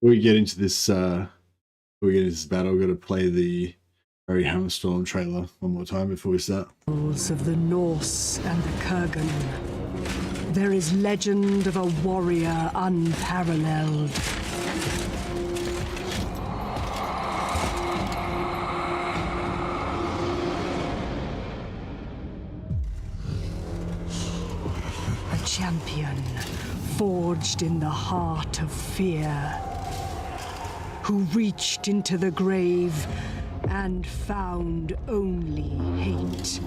we get into this, before we get into this battle, we've got to play the very Hammerstorm trailer one more time before we start. Of the Norse and the Kurgan, there is legend of a warrior unparalleled. A champion forged in the heart of fear, who reached into the grave and found only hate.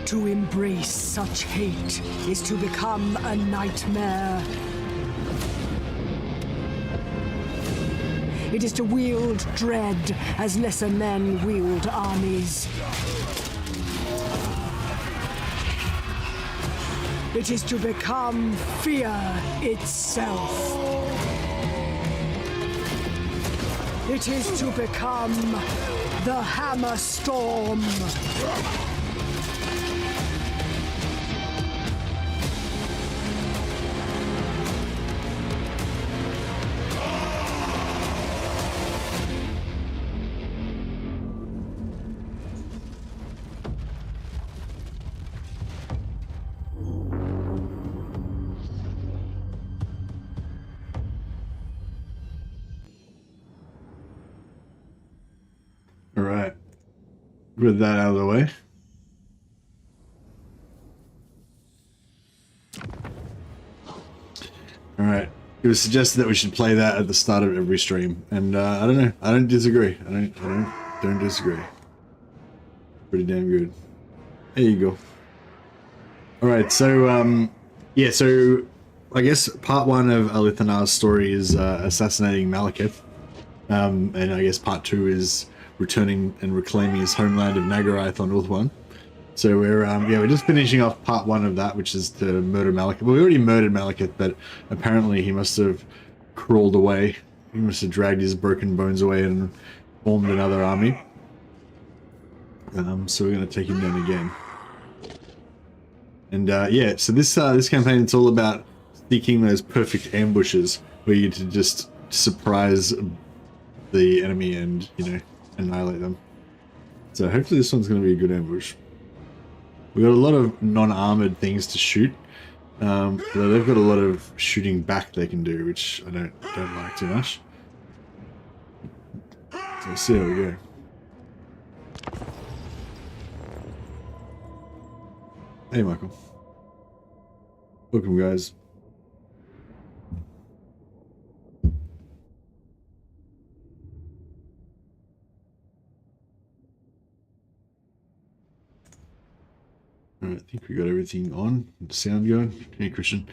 To embrace such hate is to become a nightmare. It is to wield dread as lesser men wield armies. It is to become fear itself. It is to become the Hammerstorm. All right, with that out of the way. All right, it was suggested that we should play that at the start of every stream, and I don't know, I don't disagree. I don't disagree. Pretty damn good. There you go. All right, so yeah, so I guess part one of ALITH's story is assassinating Malekith, and I guess part two is returning and reclaiming his homeland of Nagarythe on Ulthuan. So we're yeah, we're just finishing off part one of that, which is to murder Malekith. Well, we already murdered Malekith, but apparently he must have crawled away. He must have dragged his broken bones away and formed another army. So we're going to take him down again. And yeah, so this campaign, it's all about seeking those perfect ambushes where you to just surprise the enemy and, you know, annihilate them. So hopefully this one's going to be a good ambush. We've got a lot of non-armored things to shoot, though they've got a lot of shooting back they can do, which I don't like too much. So let's see how we go. Hey Michael. Welcome guys. Alright, I think we got everything on. Sound going. Hey Christian.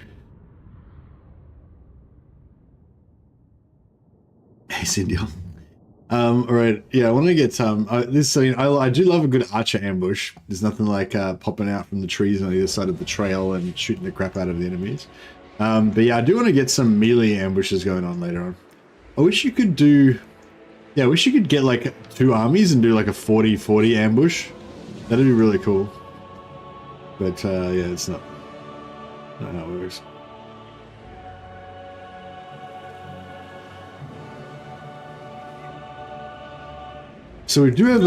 Hey Cindy. Alright, yeah, I want to get this. I do love a good archer ambush. There's nothing like popping out from the trees on either side of the trail and shooting the crap out of the enemies. But yeah, I do want to get some melee ambushes going on later on. I wish you could do, yeah, I wish you could get like two armies and do like a 40-40 ambush. That'd be really cool. But yeah, it's not how it works. So we do have,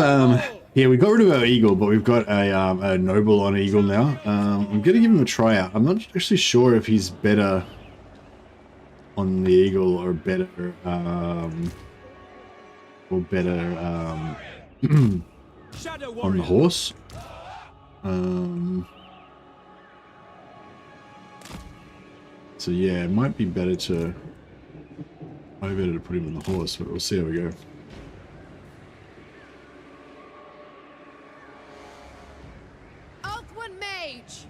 yeah, we got rid of our eagle, but we've got a noble on eagle now. I'm gonna give him a try out. I'm not actually sure if he's better on the eagle or better, on the horse. So So yeah, it might be better to put him on the horse, but we'll see how we go. Althwin Mage!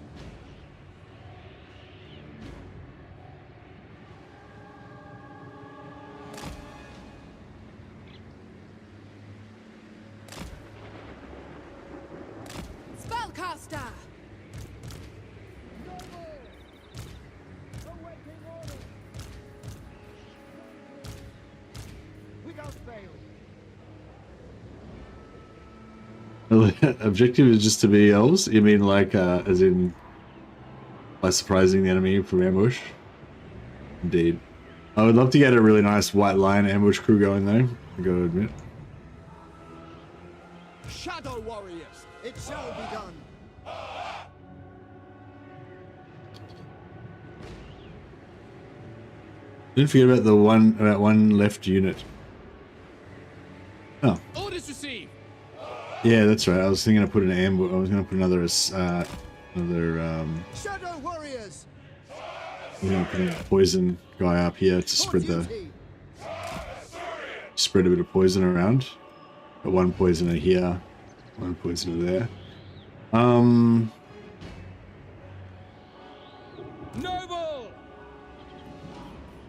Spellcaster! Objective is just to be elves? You mean like, as in, by surprising the enemy from ambush? Indeed. I would love to get a really nice white lion ambush crew going though, I gotta admit. Shadow warriors, it shall be done. Didn't forget about one left unit. Oh. Orders received! Yeah, that's right. I was thinking I put an ambush. I was going to put another Shadow warriors. I'm going to put a poison guy up here to spread a bit of poison around. Got one poisoner here, one poisoner there. Noble.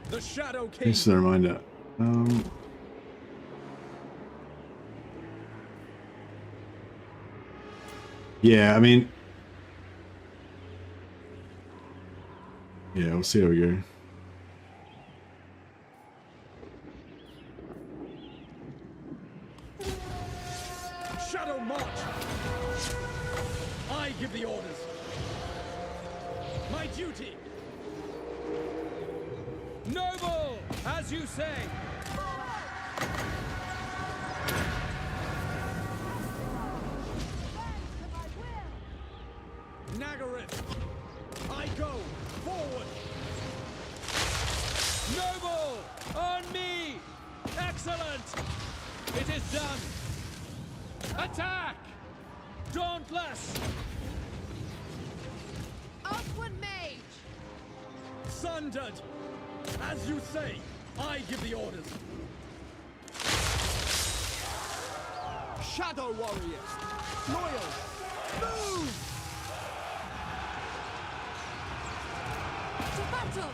The Shadow King. Thanks for the reminder. Yeah, I mean, yeah, we'll see how we go. Shadow march. I give the orders. My duty. Noble, as you say. Nagarythe, I go forward. Noble, on me. Excellent. It is done. Attack. Dauntless. Althwin Mage! Sundered. As you say, I give the orders. Shadow warriors. Loyal. Move. To battle!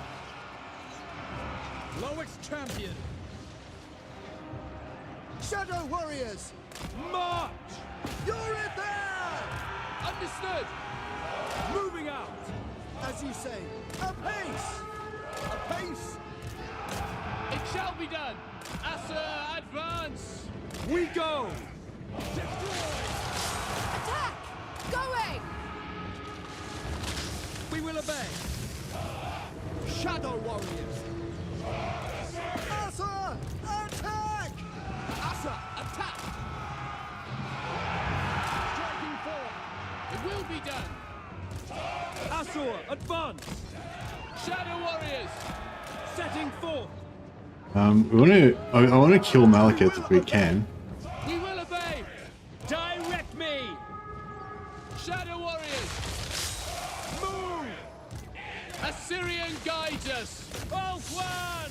Lowick's champion. Shadow warriors. March. You're in there. Understood! Moving out. As you say, apace. Apace. It shall be done! Asa, advance! We go. Destroy. Attack! Going! We will obey. Shadow warriors. Asa, attack! Asa, attack! Striking forth. It will be done! Asur, advance. Shadow warriors! Setting forth. I want to kill Malekith if we can. We will obey! Direct me. Shadow warriors! Move. Assyrian guides us! Althwan.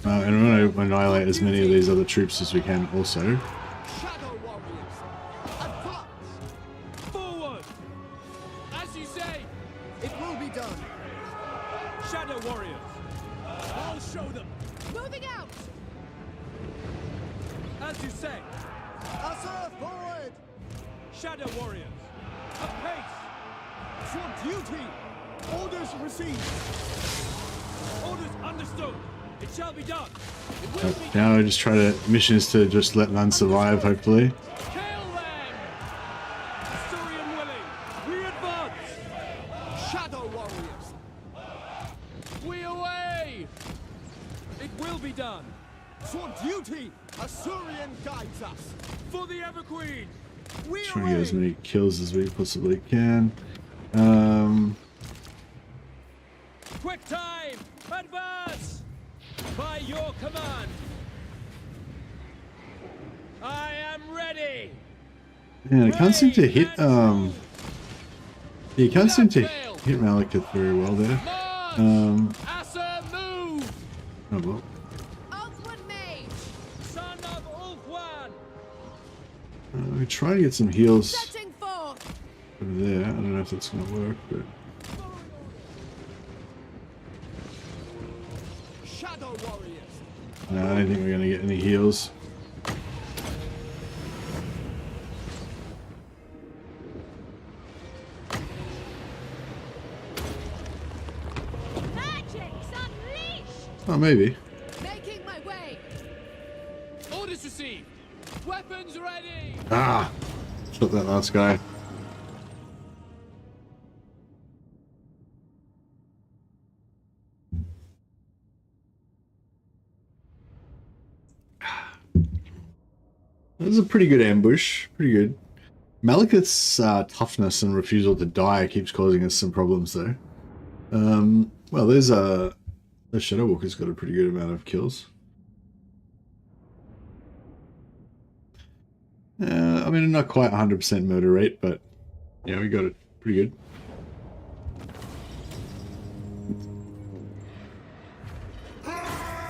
And we want to annihilate as many of these other troops as we can also. Shadow warriors. Advance. Forward. As you say! It will be done. Shadow warriors. I'll show them. Moving out! As you say. Asa, forward. Shadow warriors. Apace. For duty. Orders received. Orders understood. It shall be done. It will be done! Now I just try to, mission is to just let none survive, hopefully. Kill them! Assyrian willing. We advance. Shadow warriors. We away! It will be done. For duty. Assyrian guides us. For the Everqueen. We Trying to get as away. many kills as we possibly can. Quick time. Advance. By your command. I am ready. Yeah, I can't seem to hit, you can't seem to hit Malekith very well there. March! Asa, Oh well. Outward mage. Son of Ulfwan! We try to get some heals Setting forth. over there. I don't know if that's gonna work, but Shadow warriors! no, I don't think we're gonna get any heals. Magic's unleashed. Oh, maybe. Making my way. Orders received. Weapons ready. Ah, shot that last guy. That was a pretty good ambush. Pretty good. Malekith's toughness and refusal to die keeps causing us some problems, though. Well, there's the Shadow Walker's got a pretty good amount of kills. I mean, not quite 100% murder rate, but yeah, we got it pretty good.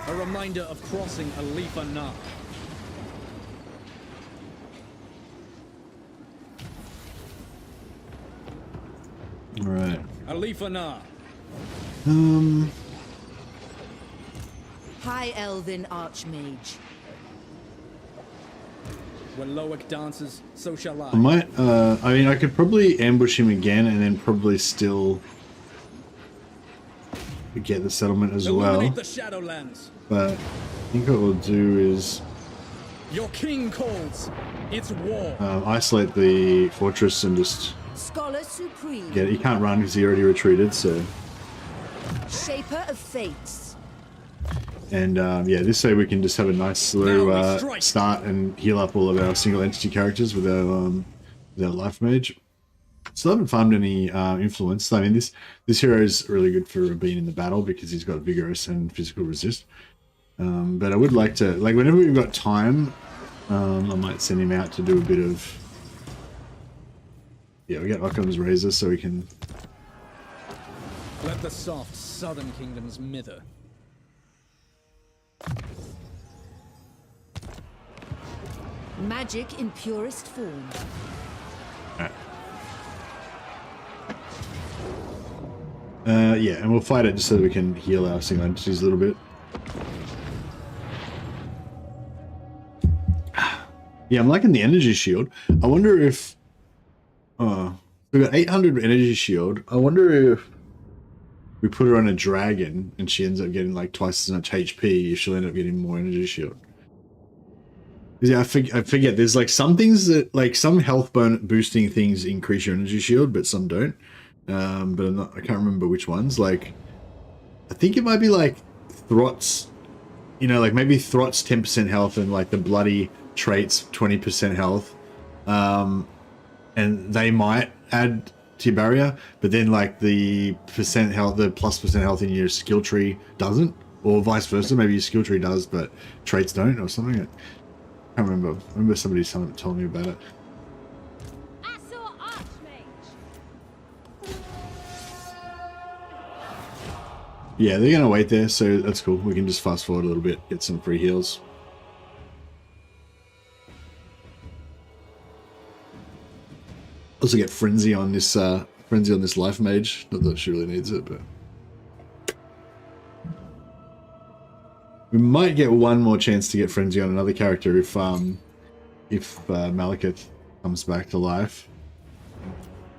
A reminder of crossing ALITH. All right. ALITH. High Elven Archmage. When Loic dances, so shall I. I might, I mean, I could probably ambush him again and then probably still get the settlement as well. Illuminate the Shadowlands. But I think what we'll do is Your king calls. It's war. isolate the fortress and just Scholar Supreme. get it. He can't run because he already retreated, so. Shaper of Fates. And yeah, this way we can just have a nice slow Now we strike. start and heal up all of our single entity characters with our life mage. Still haven't farmed any influence. I mean, this hero is really good for being in the battle because he's got vigorous and physical resist. But I would like to, like, whenever we've got time, I might send him out to do a bit of. Yeah, we got Occam's Razor, so we can. Let the soft southern kingdoms mither. Magic in purest form. Yeah, and we'll fight it just so that we can heal our single entities a little bit. Yeah, I'm liking the energy shield. I wonder if... we've got 800 energy shield. I wonder if we put her on a dragon and she ends up getting like twice as much HP, if she'll end up getting more energy shield. Yeah, I forget. There's like some things that, like some health boosting things increase your energy shield, but some don't. But I can't remember which ones. Like, I think it might be like Throt's, you know, like maybe Throt's 10% health and like the bloody traits 20% health. And they might add to your barrier, but then like the percent health, the +% health in your skill tree doesn't, or vice versa. Maybe your skill tree does, but traits don't, or something. I can't remember. I remember somebody told me about it. I saw Archmage. Yeah, they're gonna wait there, so that's cool. We can just fast forward a little bit, get some free heals. Also get frenzy on this life mage. Not that she really needs it, but we might get one more chance to get frenzy on another character if Malekith comes back to life.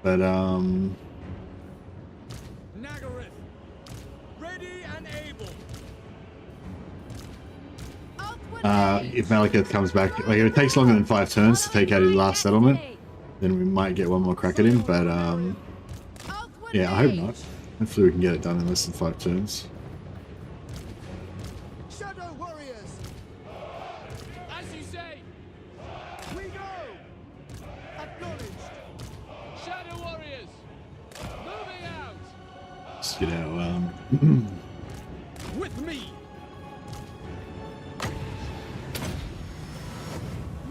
But Nagarythe, ready and able. if Malekith comes back, like if it takes longer than 5 turns to take out his last settlement, then we might get one more crack at him. But yeah, I hope not. Hopefully we can get it done in less than 5 turns. Shadow warriors. As you say. We go. Acknowledged. Shadow warriors. Moving out. Let's get our With me.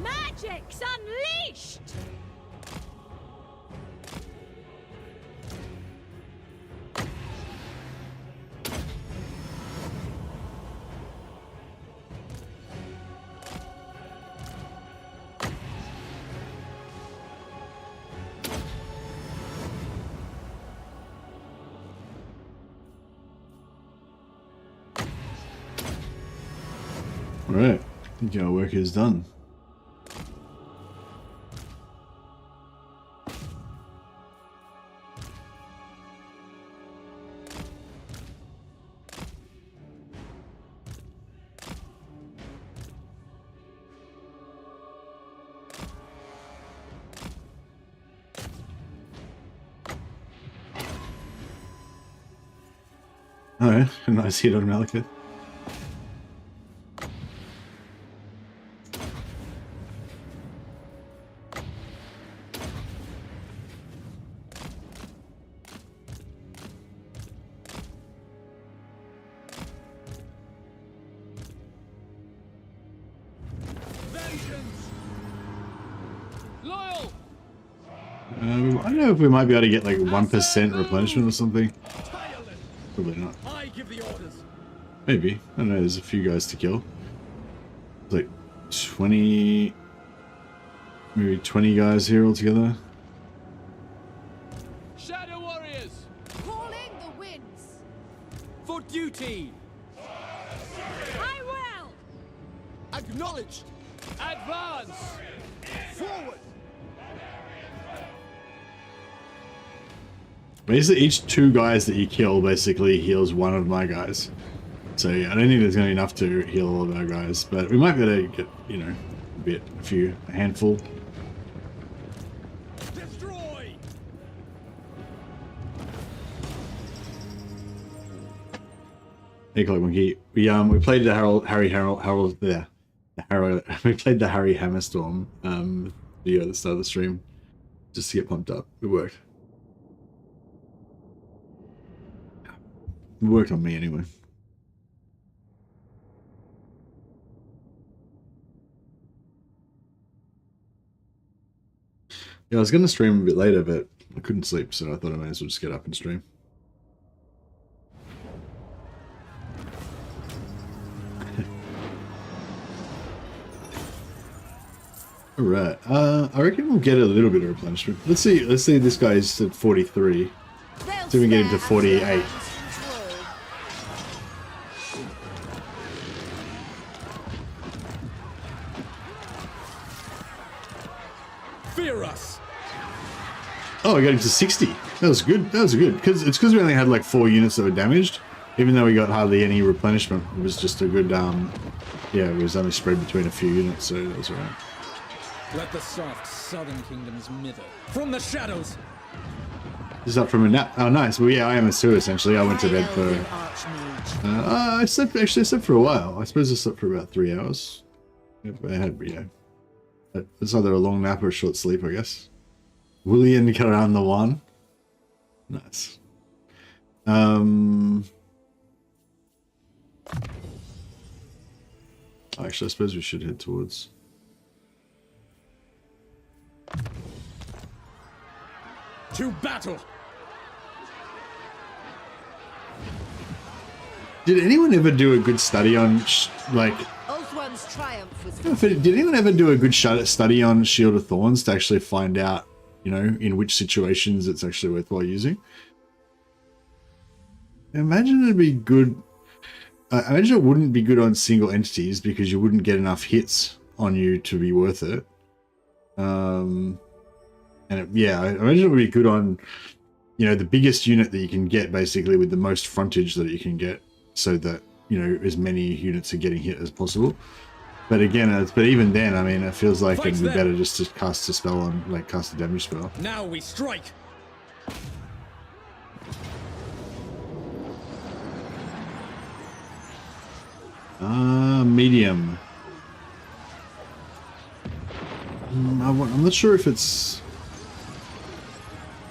Magic's unleashed. Alright, I think our work is done. Alright, a nice hit on Malekith. Loyal! I don't know if we might be able to get like 1% replenishment or something. Probably not. I give the orders. Maybe. I don't know, there's a few guys to kill. It's like 20... maybe 20 guys here altogether. Shadow warriors! Calling the winds. For duty. I will! Acknowledged. Advance! Forward. Basically, each 2 guys that you kill basically heals 1 of my guys. So yeah, I don't think there's going to be enough to heal all of our guys, but we might be able to get, you know, a handful. Destroy. Hey, Cloak Monkey. We played the we played the Harry Hammerstorm video at the start of the stream just to get pumped up. It worked. It worked on me anyway. Yeah, I was gonna stream a bit later, but I couldn't sleep, so I thought I might as well just get up and stream. Alright, I reckon we'll get a little bit of replenishment. Let's see this guy's at 43. They'll See if we can get him to stare 48. at your control. Fear us. Oh, I got him to 60. That was good. That was good. It's because we only had like 4 units that were damaged. Even though we got hardly any replenishment, it was just a good, yeah, it was only spread between a few units, so that was alright. Let the soft southern kingdoms mither. From the shadows. Just up from a nap. Oh, nice. Well, yeah, I am too, essentially. I went to bed Elven for... Archmage. I slept for a while. I suppose I slept for about 3 hours. I had, yeah. It's either a long nap or a short sleep, I guess. William Karan the One. Nice. Actually, I suppose we should head towards... To battle. Did anyone ever do a good study on, like... Oathward's triumph was Did anyone ever do a good study on Shield of Thorns to actually find out, you know, in which situations it's actually worthwhile using? I imagine it'd be good... I imagine it wouldn't be good on single entities because you wouldn't get enough hits on you to be worth it. Yeah, I imagine it would be good on, you know, the biggest unit that you can get, basically, with the most frontage that you can get, so that, you know, as many units are getting hit as possible. But again, but even then, I mean, it feels like it'd be better just to cast a spell on, like, cast a damage spell. Now we strike. Medium. I'm not sure if it's...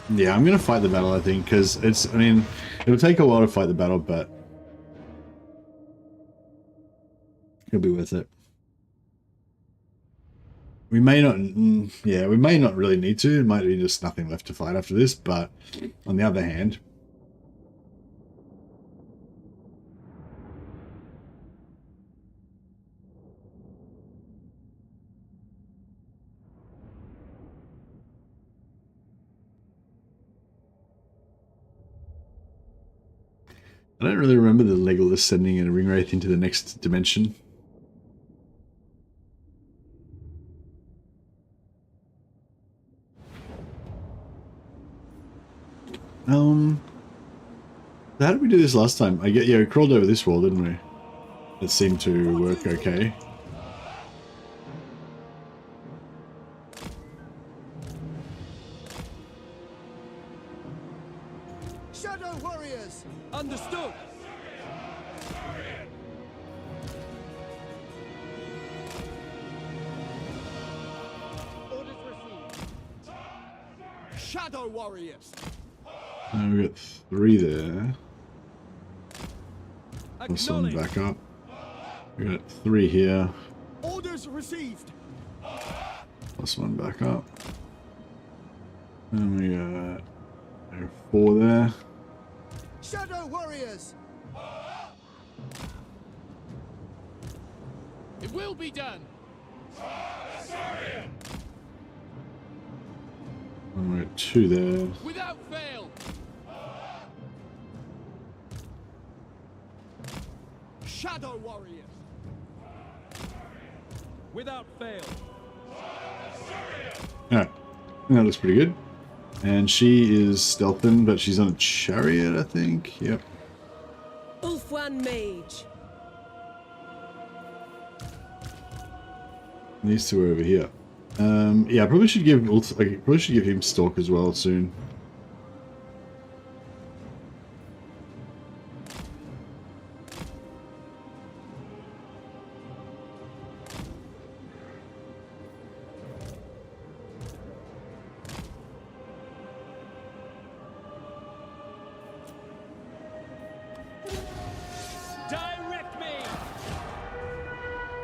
Yeah, I'm gonna fight the battle, I think, because it's, I mean, it'll take a while to fight the battle, but it'll be worth it. We may not, yeah, we may not really need to. It might be just nothing left to fight after this, but on the other hand, I don't really remember the Legolas sending a ring wraith into the next dimension. How did we do this last time? Yeah, we crawled over this wall, didn't we? It seemed to work okay. Shadow warriors! Understood! Orders received. Shadow warriors! We got 3 there. Plus one back up. We got 3 here. Orders received. Plus 1 back up. And we got 4 there. Shadow warriors! It will be done. And we got 2 there. Without fail. Shadow warriors! Without fail. Alright. That looks pretty good. And she is stealthing, but she's on a chariot, I think. Yep. Ulfwan Mage. These 2 are over here. Yeah, I probably should give him stalk as well soon. Direct me!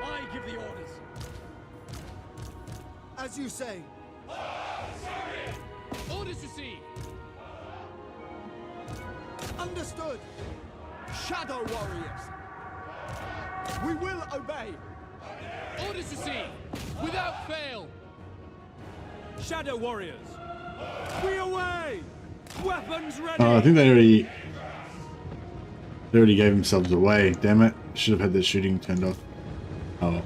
I give the orders. As you say. Orders received. Understood. Shadow warriors. We will obey. Orders received. Without fail. Shadow warriors. We away. Weapons ready. I think they already gave themselves away. Damn it! Should have had their shooting turned off. Oh well.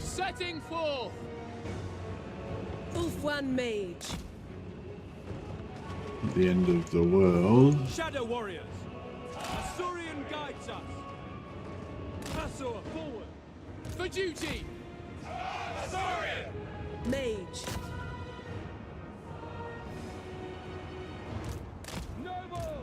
Setting forth. Ulfwan Mage. At the end of the world. Shadow warriors. Asurian guides us. Asur forward. For duty. Mage. Noble.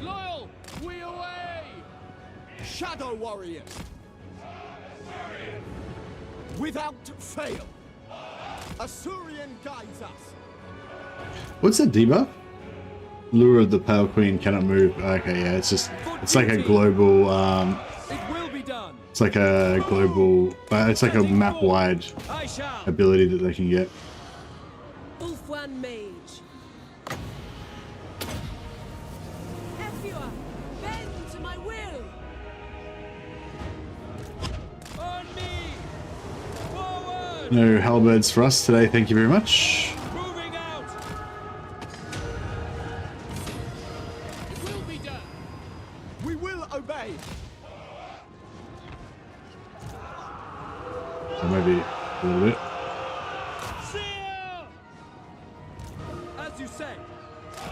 Loyal. We away. Shadow warriors. Without fail. Asurian guides us. What's that debuff? Lure of the Pale Queen cannot move. Okay, yeah, it's like a global. It will be done. It's like a global. It's like a map-wide I shall. ability that they can get. Ulfwan Mage. Efua, bend to my will. On me. Forward. No halberds for us today. Thank you very much. Moving out. It will be done. We will obey. Or maybe a little bit. Seal. As you say.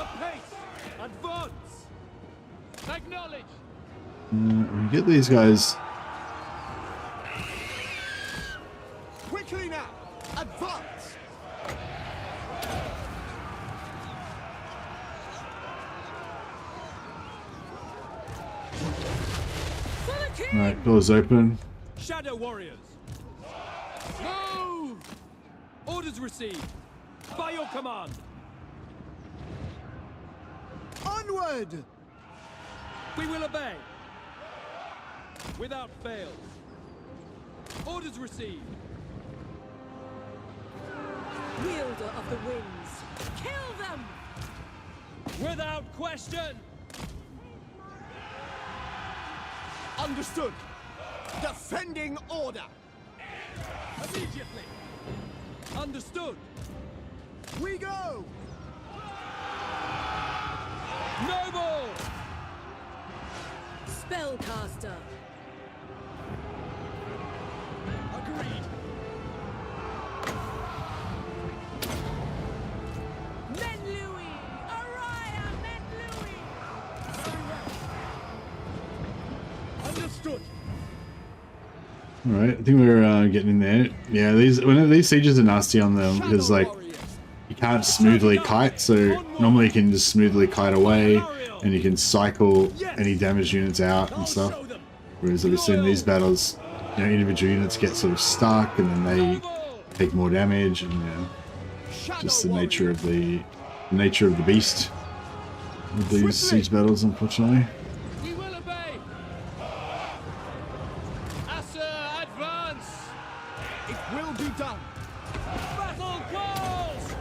Apace. Advance. Acknowledge. We get these guys. Quickly now. Advance. For the king. Alright, doors open. Shadow warriors. Move. Orders received. By your command. Onward. We will obey. Without fail. Orders received. Wielder of the winds. Kill them. Without question. Understood. Defending order. Immediately. Understood. We go. Noble. Spellcaster. Agreed. Men Louis! Araya Men Louis! Understood. All right, I think we're getting in there. Yeah, these sieges are nasty on them because like you can't smoothly kite, so normally you can just smoothly kite away and you can cycle any damage units out and stuff. Whereas obviously in these battles, you know, individual units get sort of stuck and then they take more damage, and you know, just the nature of the beast with these siege battles, unfortunately. We will obey. Asa, advance. It will be done. Battle calls.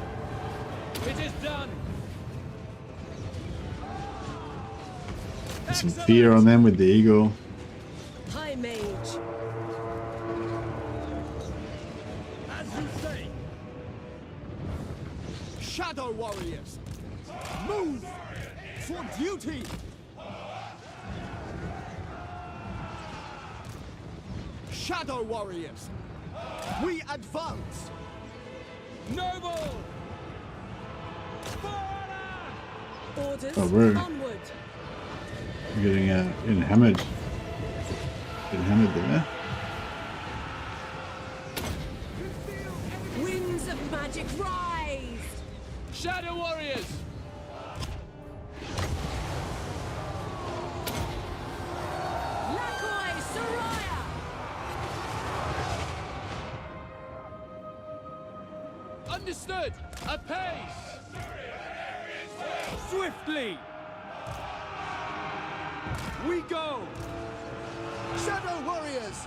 It is done. Some fear on them with the eagle. High Mage. As you say. Shadow warriors. Move for duty. Shadow warriors. We advance. Noble. Orders Oh, we're- onward. We're getting hammered. Getting hammered there. Winds of magic rise. Shadow warriors. Lakoi Soraya. Understood. Apace. Swiftly. We go. Shadow warriors.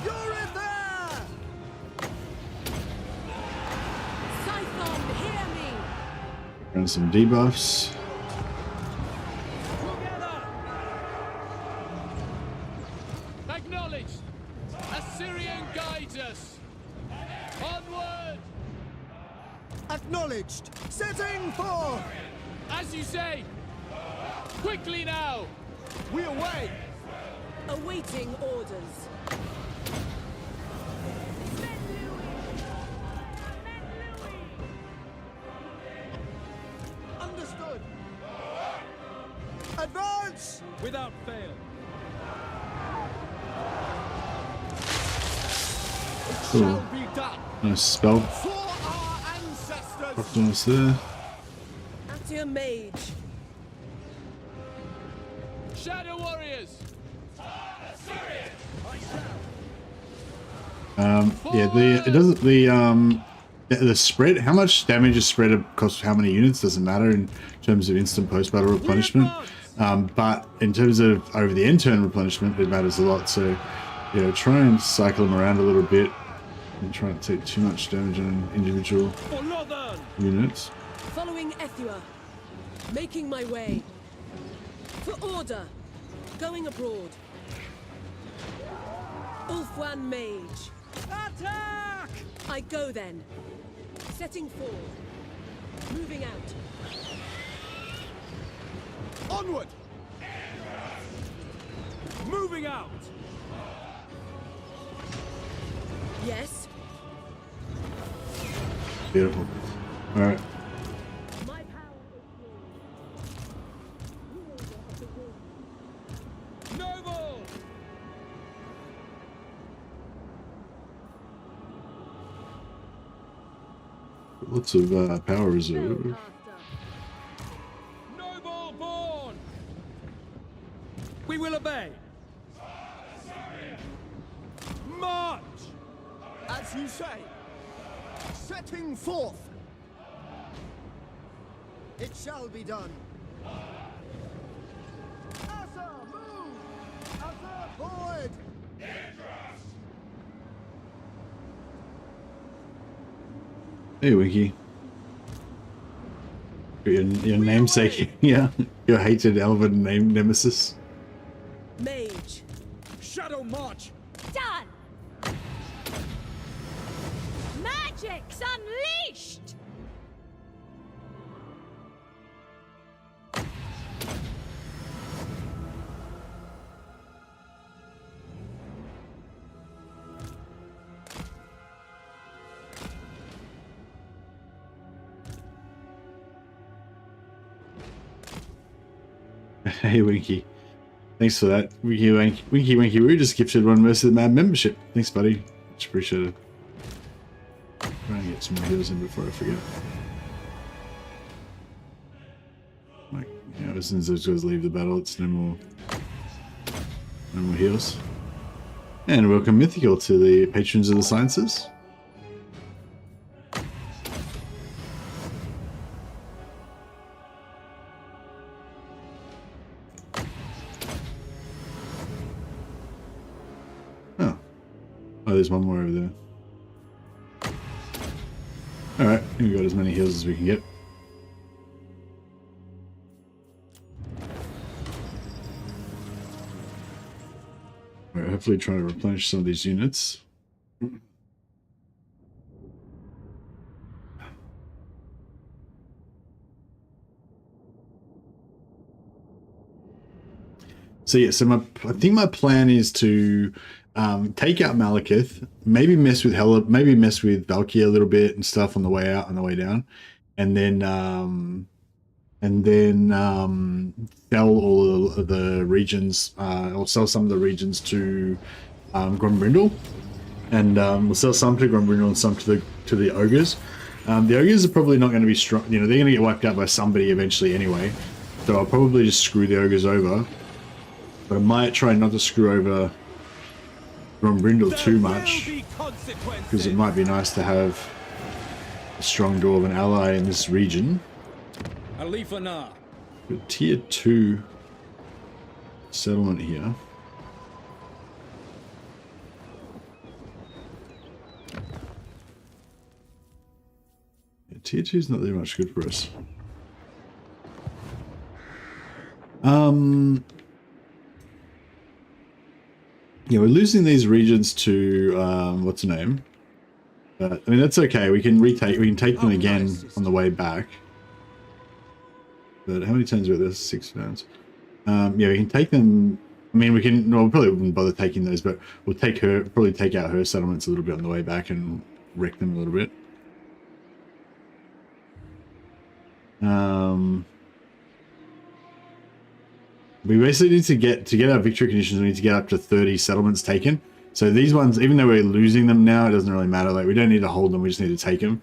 You're in there. Scython, hear me. Run some debuffs. Together. Acknowledged. Assyrian guides us. Onward. Acknowledged. Setting forth. As you say. Quickly now. We away. Awaiting orders. Men Louis. Men Louis. Understood. Advance. Without fail. It shall be done. Nice spell. For our ancestors. Popped on us there. At your mage. Shadow warriors. Yeah, the spread. How much damage is spread across how many units doesn't matter in terms of instant post battle replenishment. But in terms of over the end turn replenishment, it matters a lot. So, yeah, try and cycle them around a little bit and try not to take too much damage on individual For Northern. units. Following Ethua. Making my way. For order. Going abroad. Ulfwan Mage. Attack! I go then. Setting forth. Moving out. Onward. Moving out. Yes. Beautiful. All right. My power is yours. Wielder of the wind. Noble. Lots of power reserve. Spellcaster. Noble born. We will obey. March. As you say. Setting forth. It shall be done. Asa, move! Asa, forward! Hey, Wiki. Your namesake, yeah. Your hated elven name nemesis. Mage. Shadow march! Done! finished! Hey, Winky. Thanks for that. Winky, we just gifted one Mercy of the Man membership. Thanks, buddy. Much appreciated. Trying to get some more heals in before I forget. Like, you know, as soon as those guys leave the battle, it's no more heals. And welcome Mythical to the Patrons of the Sciences. Oh, there's one more over there. Alright, we got as many heals as we can get. Alright, hopefully try to replenish some of these units. So yeah, so I think my plan is to take out Malekith, maybe mess with Valkyrie a little bit and stuff on the way out, on the way down, and then sell all of the regions, or sell some of the regions to Grombrindle, and we'll sell some to Grombrindle and some to the ogres. The ogres are probably not going to be strong. You know, they're going to get wiped out by somebody eventually anyway. So I'll probably just screw the ogres over, but I might try not to screw over Grombrindle too much, because it might be nice to have a strong Dwarven ally in this region. ALITH. Tier 2 settlement here. Yeah, tier 2 is not really much good for us. Yeah, we're losing these regions to what's the name? But I mean, that's okay. We can take them again on the way back. But how many turns were this? 6 turns. Yeah, we can take them. I mean, we can. No, we probably wouldn't bother taking those, but we'll probably take out her settlements a little bit on the way back and wreck them a little bit. We basically need to get our victory conditions. We need to get up to 30 settlements taken. So these ones, even though we're losing them now, it doesn't really matter. Like, we don't need to hold them. We just need to take them.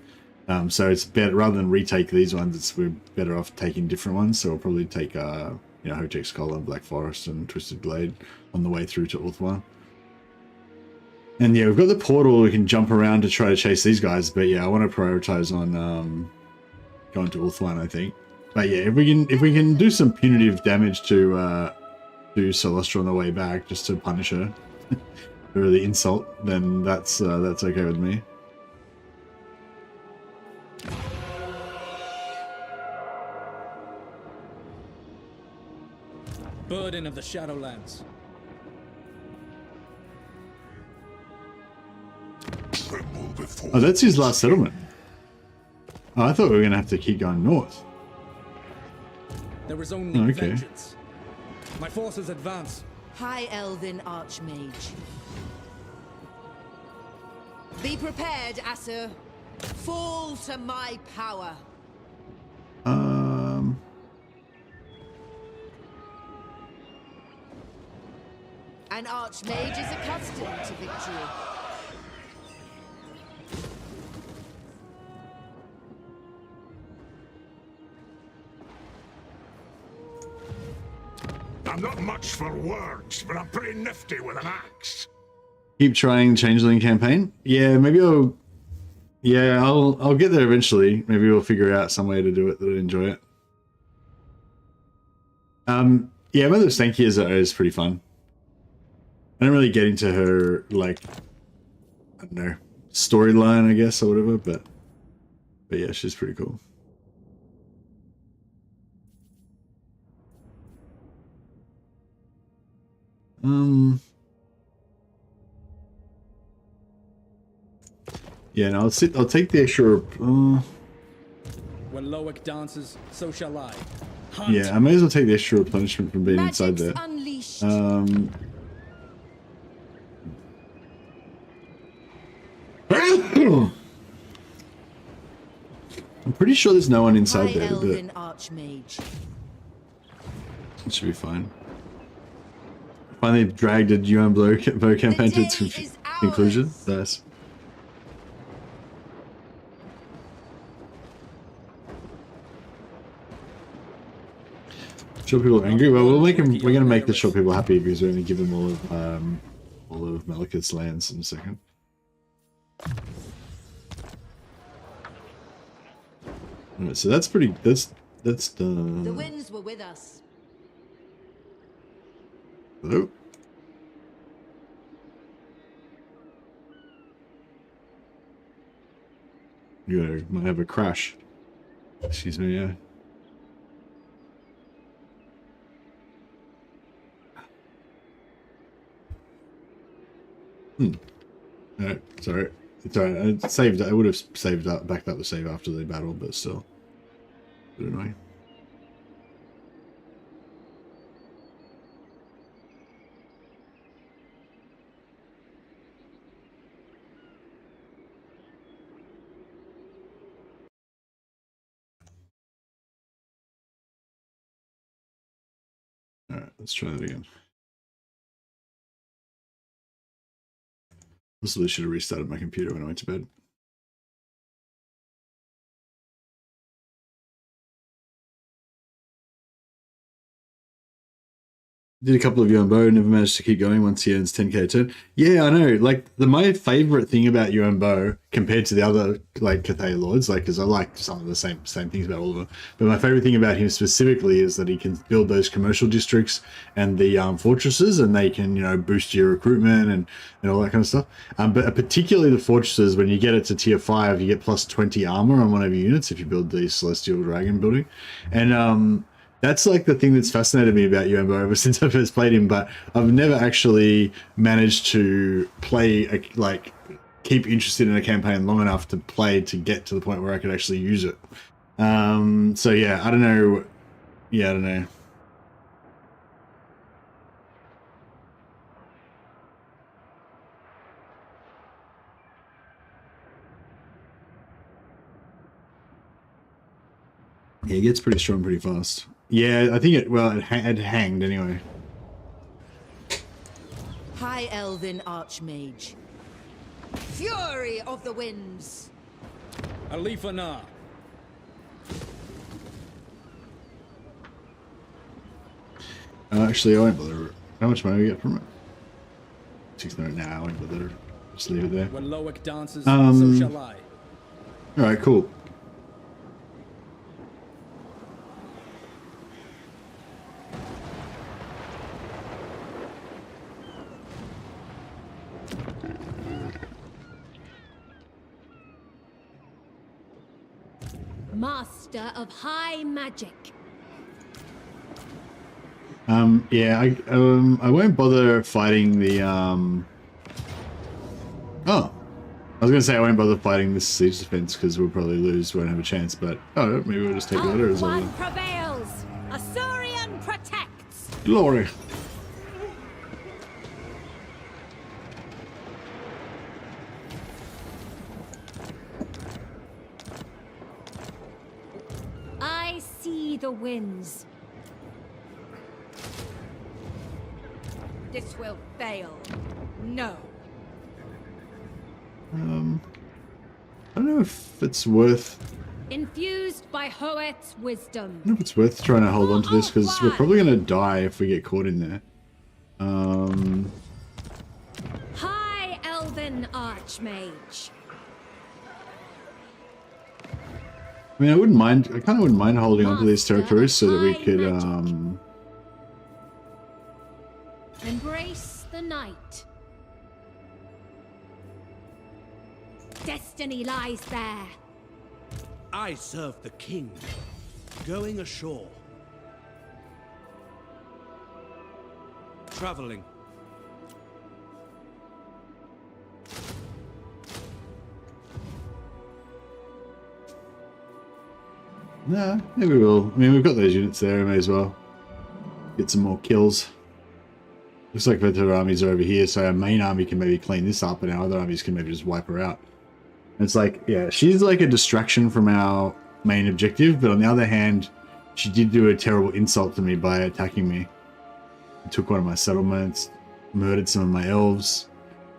So it's better, rather than retake these ones, we're better off taking different ones. So we'll probably take you know, Hotek's Collar, Black Forest, and Twisted Blade on the way through to Ulthuan. And yeah, we've got the portal. We can jump around to try to chase these guys. But yeah, I want to prioritize on going to Ulthuan, I think. But yeah, if we can do some punitive damage to Celestra on the way back, just to punish her for the insult, then that's okay with me. Burden of the Shadowlands. Oh, that's his last settlement. Oh, I thought we were gonna have to keep going north. There is only vengeance. My forces advance. High Elven Archmage. Be prepared, Asur. Fall to my power. An Archmage is accustomed to victory. I'm not much for words, but I'm pretty nifty with an axe. Keep trying Changeling campaign. Yeah, maybe I'll get there eventually. Maybe we'll figure out some way to do it that I enjoy it. Yeah, Mother of Stanky is pretty fun. I don't really get into her, like, I don't know, storyline, I guess, or whatever, but yeah, she's pretty cool. Yeah, no, I'll take the extra. When Loic dances, so shall I. Hunt. Yeah, I may as well take the extra replenishment from being inside Magic's there. unleashed. I'm pretty sure there's no one inside High there, but Elven Archmage. it should be fine. Finally dragged a UN Bow campaign to its The day is conclusion. ours. Nice. Sure, people are angry. Well, we'll make them. We're gonna make the short people happy because we're gonna give them all of Malekith's lands in a second. Alright, so that's pretty. That's done. The winds were with us. Hello. You might have a crash. Excuse me, yeah. Alright, sorry. It's alright. I saved. I would have saved up, backed up the save after the battle, but still, a bit annoying. Alright, let's try that again. Possibly should have restarted my computer when I went to bed. Did a couple of UN Bow, never managed to keep going once he earns 10k a turn. Yeah, I know. Like my favorite thing about UN Bow compared to the other like Cathay Lords, like because I like some of the same things about all of them. But my favorite thing about him specifically is that he can build those commercial districts and the fortresses, and they can boost your recruitment and all that kind of stuff. But particularly the fortresses, when you get it to tier 5, you get plus 20 armor on one of your units if you build the Celestial Dragon building, and that's like the thing that's fascinated me about UMBO ever since I first played him, but I've never actually managed to play, keep interested in a campaign long enough to play to get to the point where I could actually use it. So yeah, I don't know. Yeah, I don't know. Yeah, it gets pretty strong pretty fast. Yeah, I think it hanged anyway. High Elven Archmage. Fury of the winds. ALITH. Actually, I won't bother. How much money do we get from it? 600. Nah, I won't bother. Just leave it there. When Loic dances, so shall I. Alright, cool. Master of high magic. Yeah, I won't bother fighting the Oh, I was gonna say I won't bother fighting this siege defense because we'll probably lose, won't have a chance. But maybe we'll just take the letter as well. One prevails. Asuryan protects. Glory. I see the winds. This will fail. No. I don't know if it's worth. Infused by Hoet's wisdom. I don't know if it's worth trying to hold on to this because we're probably gonna die if we get caught in there. High Elven Archmage. I mean, I kind of wouldn't mind holding onto these territories so that we could, Embrace the night. Destiny lies there. I serve the king. Going ashore. Traveling. No, maybe we'll. I mean, we've got those units there. We may as well get some more kills. Looks like both our armies are over here, so our main army can maybe clean this up, and our other armies can maybe just wipe her out. It's like, yeah, she's like a distraction from our main objective, but on the other hand, she did do a terrible insult to me by attacking me. She took one of my settlements, murdered some of my elves.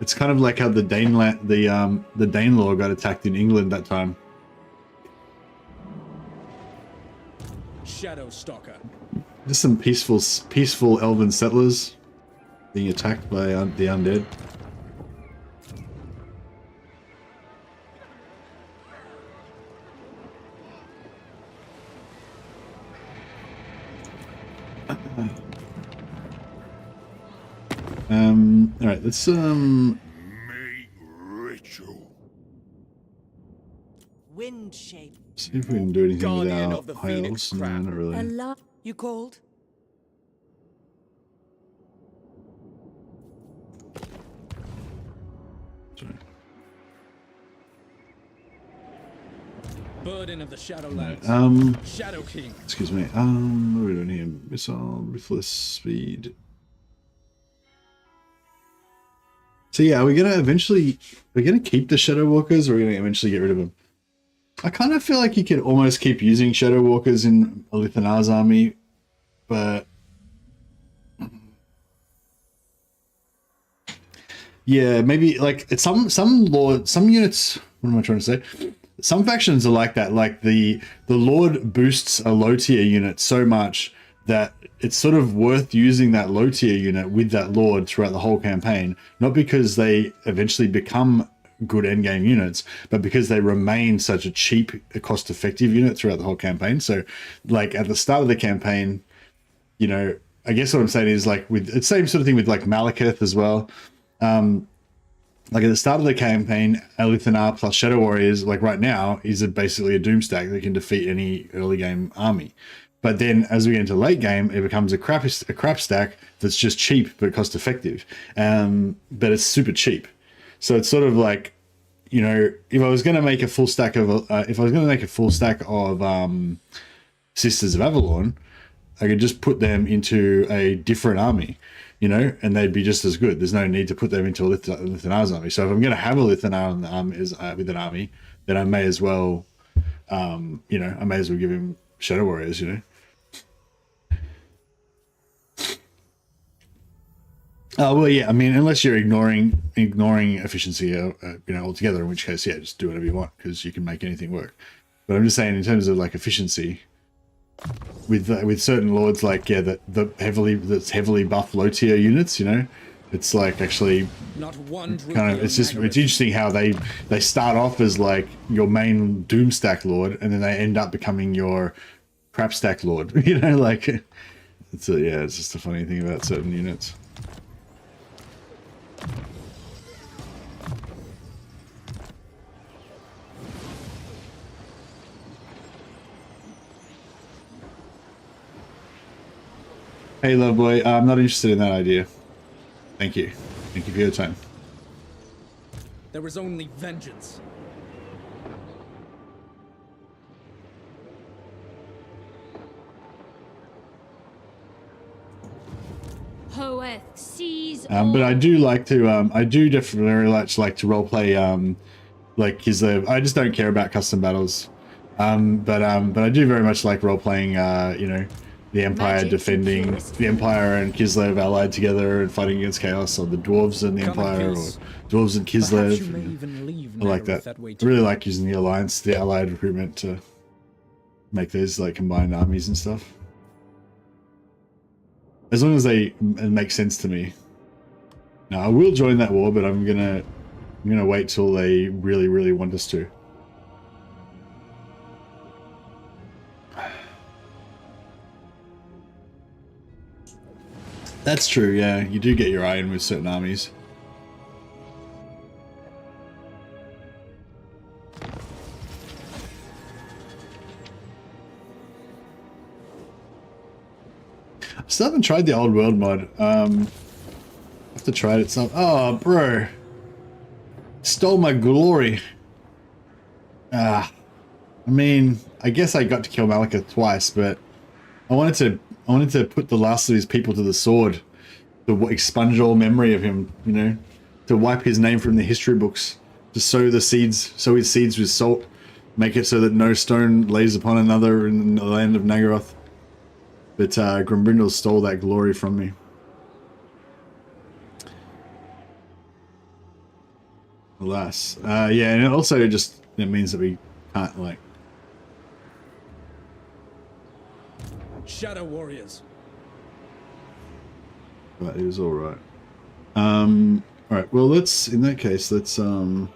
It's kind of like how the Danelaw got attacked in England that time. Shadow Stalker. Just some peaceful elven settlers being attacked by the undead. All right, let's Make ritual. Wind shape. see if we can do anything Guardian without of the high Phoenix elves. No, Crab. not really. Allah, you called? Sorry. Burden of the Shadowlands. Shadow King. Excuse me. What are we doing here? Missile, ruthless, speed. So yeah, we're gonna keep the Shadow Walkers, or we're gonna eventually get rid of them. I kind of feel like you could almost keep using Shadow Walkers in ALITH's army, but yeah, maybe like it's some units. What am I trying to say? Some factions are like that. Like the Lord boosts a low tier unit so much that it's sort of worth using that low tier unit with that Lord throughout the whole campaign. Not because they eventually become good endgame units, but because they remain such a cheap, cost effective unit throughout the whole campaign. So like at the start of the campaign, you know, I guess what I'm saying is like with the same sort of thing with like Malekith as well. Like at the start of the campaign, ALITH plus Shadow Warriors, like right now, is basically a doom stack that can defeat any early game army. But then as we get into late game, it becomes a crap stack that's just cheap but cost effective. But it's super cheap. So it's sort of like, you know, if I was going to make a full stack of Sisters of Avalon, I could just put them into a different army, you know, and they'd be just as good. There's no need to put them into ALITH's army. So if I'm going to have ALITH with an army, then I may as well, you know, I may as well give him Shadow Warriors, you know. Well, yeah. I mean, unless you're ignoring efficiency, you know, altogether. In which case, yeah, just do whatever you want because you can make anything work. But I'm just saying, in terms of like efficiency, with certain lords, like yeah, that's heavily buff low tier units, you know, it's like actually Not one kind of it's interesting how they start off as like your main doom stack lord, and then they end up becoming your crap stack lord. You know, like it's just a funny thing about certain units. Hey, love boy, I'm not interested in that idea. Thank you. Thank you for your time. There is only vengeance. Hoeth sees But I do like to, I do definitely very much like to roleplay, like Kislev. I just don't care about custom battles. But I do very much like roleplaying, you know, the Empire defending, the Empire and Kislev allied together and fighting against Chaos, or the Dwarves and the Empire, or Dwarves and Kislev. I like that. I really like using the Alliance, the Allied recruitment to make those like combined armies and stuff. As long as they make sense to me. Now I will join that war, but I'm gonna wait till they really want us to. That's true, yeah. You do get your eye in with certain armies. I still haven't tried the old world mod. I have to try it at some... Oh, bro. Stole my glory. Ah. I mean, I guess I got to kill Malekith twice, but I wanted to put the last of his people to the sword, to expunge all memory of him, you know, to wipe his name from the history books, to sow his seeds with salt, make it so that no stone lays upon another in the land of Nagarythe. But Grimbrindle stole that glory from me. Alas. Yeah, and it also just, it means that we can't, like... Shadow warriors. But it was alright. Alright, well let's, in that case, let's, what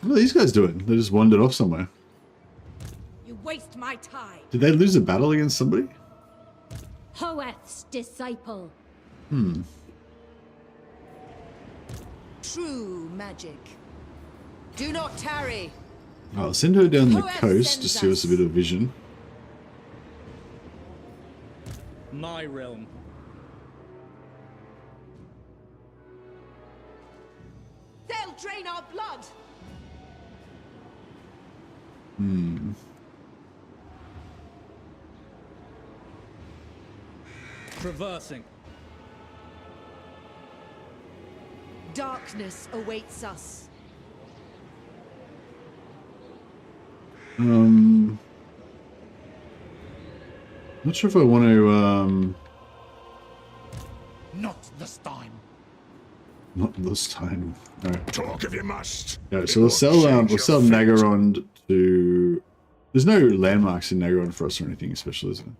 are these guys doing? They just wandered off somewhere. You waste my time. Did they lose a battle against somebody? Hoeth's disciple. True magic. Do not tarry. I'll send her down the Hoeth coast to sends give us a bit of vision. My realm. They'll drain our blood. Traversing. Darkness awaits us. Not sure if I want to, Not this time. not this time. Alright. Talk if you must. Yeah, so we'll sell Nagarythe to... There's no landmarks in Nagarythe for us or anything special, is there?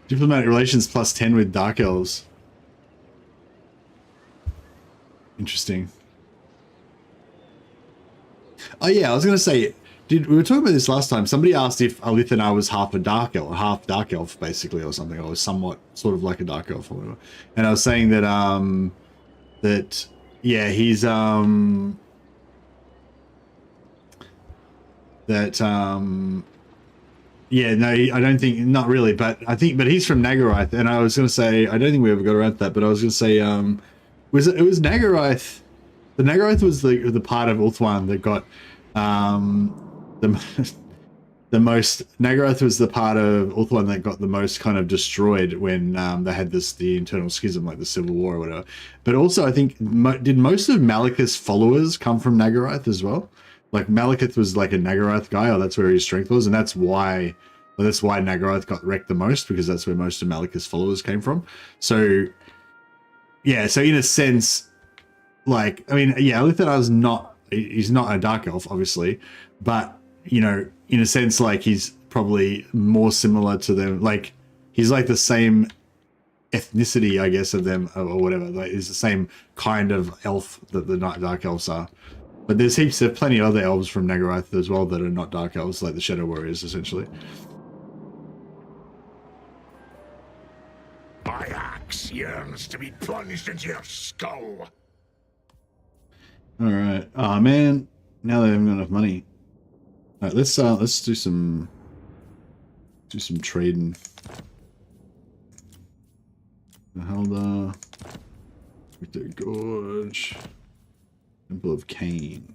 Diplomatic relations plus 10 with Dark Elves. Interesting. Oh yeah, I was gonna say, we were talking about this last time. Somebody asked if ALITH and I was half a Dark Elf, basically, or something, or somewhat sort of like a Dark Elf or whatever. And I was saying that yeah, he's yeah, no, I don't think, not really, but he's from Nagarythe, and I was going to say, I don't think we ever got around to that, but I was going to say, it was Nagarythe, the Nagarythe was the part of Ulthuan that got, the most, Nagarythe was the part of Ulthuan that got the most kind of destroyed when, they had the internal schism, like the Civil War or whatever. But also, I think, did most of Malekith's followers come from Nagarythe as well? Like, Malekith was like a Nagarythe guy, or that's where his strength was, and that's why Nagarythe got wrecked the most, because that's where most of Malekith's followers came from. So, yeah, so in a sense, like, I mean, yeah, ALITH he's not a Dark Elf, obviously, but, you know, in a sense, like, he's probably more similar to them, like, he's like the same ethnicity, I guess, of them, or whatever, like, he's the same kind of elf that the Dark Elves are. But there's plenty of other elves from Nagarythe as well that are not Dark Elves, like the Shadow Warriors, essentially. My axe yearns to be plunged into your skull. Alright. Oh man, now they haven't got enough money. Alright, let's do some trading. Halda, Victor Gorge, Temple of Cain.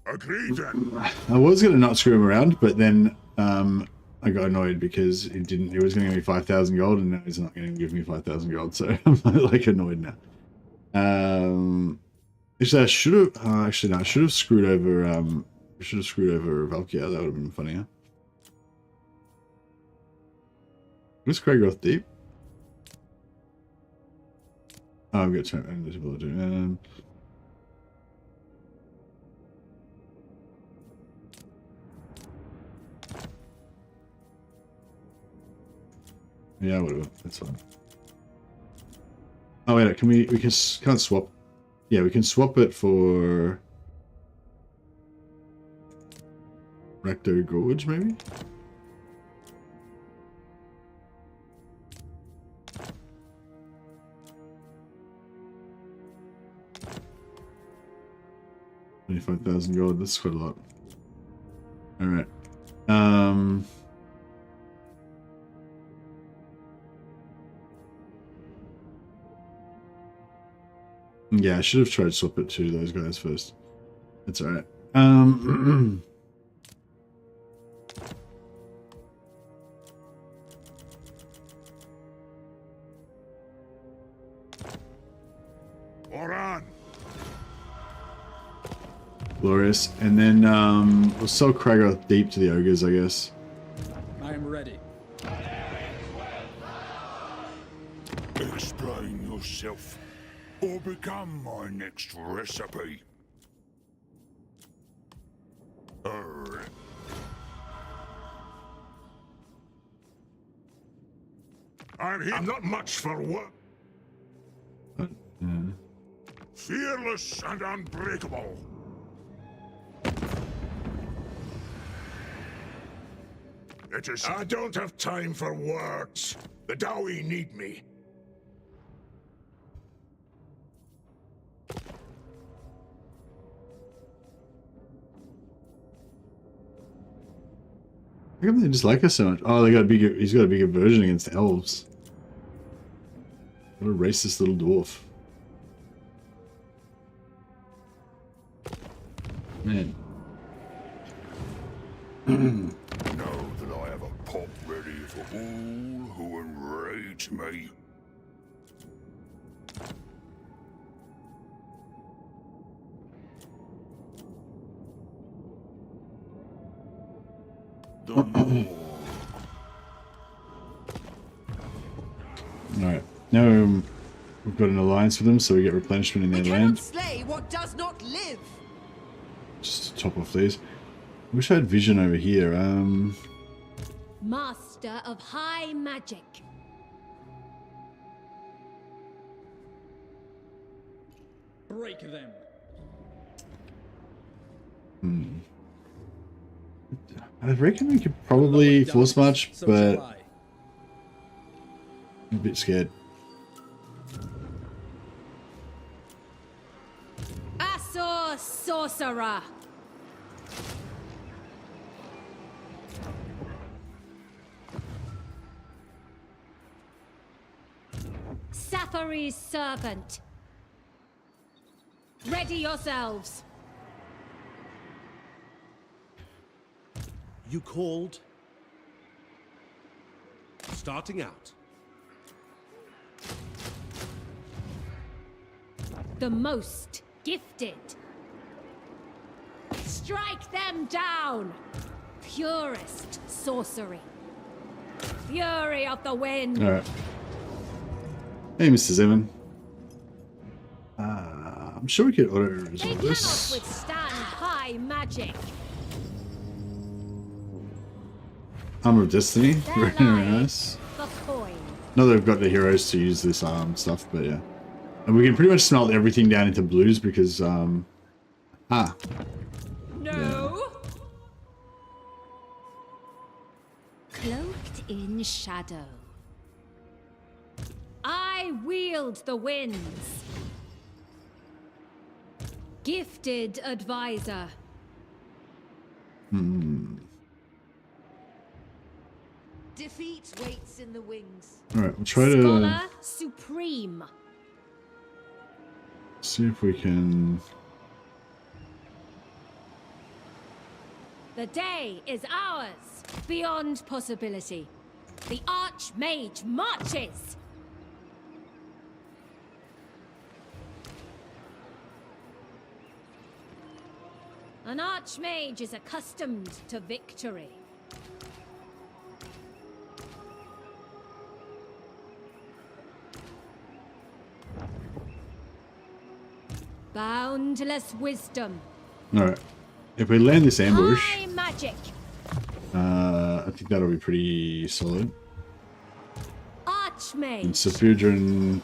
Agreed then. I was gonna not screw him around, but then I got annoyed because it was gonna give me 5,000 gold, and now he's not gonna give me 5,000 gold, so I'm like annoyed now. Actually, I should have. Actually, no, I should have screwed over. Valkia. That would have been funnier. Where's Craigorth Deep? Oh, I've got to. Yeah, whatever. That's fine. Oh wait, can we can't swap. Yeah, we can swap it for Recto Gorge, maybe? $25,000 gold, that's quite a lot. Alright. Yeah, I should have tried to swap it to those guys first. That's alright. Oran! Glorious. And then we'll sell Kragoth deep to the ogres, I guess. I am ready. Explain yourself, or become my next recipe. I'm not much for work. Fearless and unbreakable. It is. I don't have time for words. The Dowie need me. How come they dislike us so much? Oh, they got a bigger. He's got a bigger version against elves. What a racist little dwarf. Man. Know that I have a pot ready for all who enrage me. The more. Alright. Now we've got an alliance with them, so we get replenishment in their land. Slay what does not live. Just to top off these. I wish I had vision over here. Master of high magic. Break them. I reckon we could probably force march, So but shall I. I'm a bit scared. Asor sorcerer. Safari's servant. Ready yourselves. You called? Starting out. The most gifted. Strike them down. Purest sorcery. Fury of the wind. Alright. Hey, Mr. Zeman. I'm sure we could auto They resolve cannot this. withstand high magic. Armor of Destiny. Their Very lives, nice. the coin. Not that I've got the heroes to use this stuff, but yeah. And we can pretty much smelt everything down into blues because No. Cloaked in shadow. I wield the winds. Gifted advisor. Defeat waits in the wings. Alright, we'll try to Scholar supreme. see if we can. The day is ours, beyond possibility. The Archmage marches! An Archmage is accustomed to victory. Boundless wisdom. Alright. If we land this ambush, High magic. I think that'll be pretty solid. Archmage. And Saphudrin.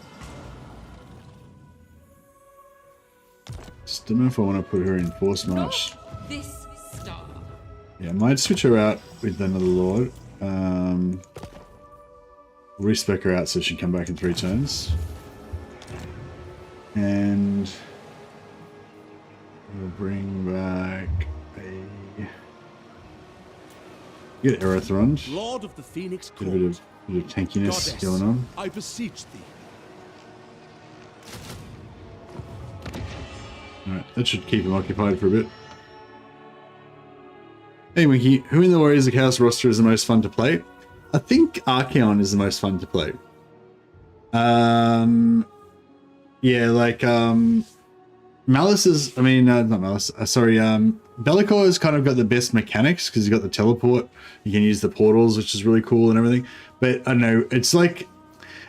Just don't know if I want to put her in force march. This star. Yeah, I might switch her out with another lord. Respec her out so she can come back in 3 turns. And we'll bring back a... Get Erathron. Lord of the Phoenix Get a Court. bit of tankiness Goddess, going on. I beseech thee. Alright, that should keep him occupied for a bit. Hey Winky, who in the Warriors of Chaos roster is the most fun to play? I think Archaon is the most fun to play. Yeah, like, Malice is, I mean, not Malice, sorry, Be'lakor has kind of got the best mechanics because he's got the teleport. You can use the portals, which is really cool and everything. But I don't know, it's like,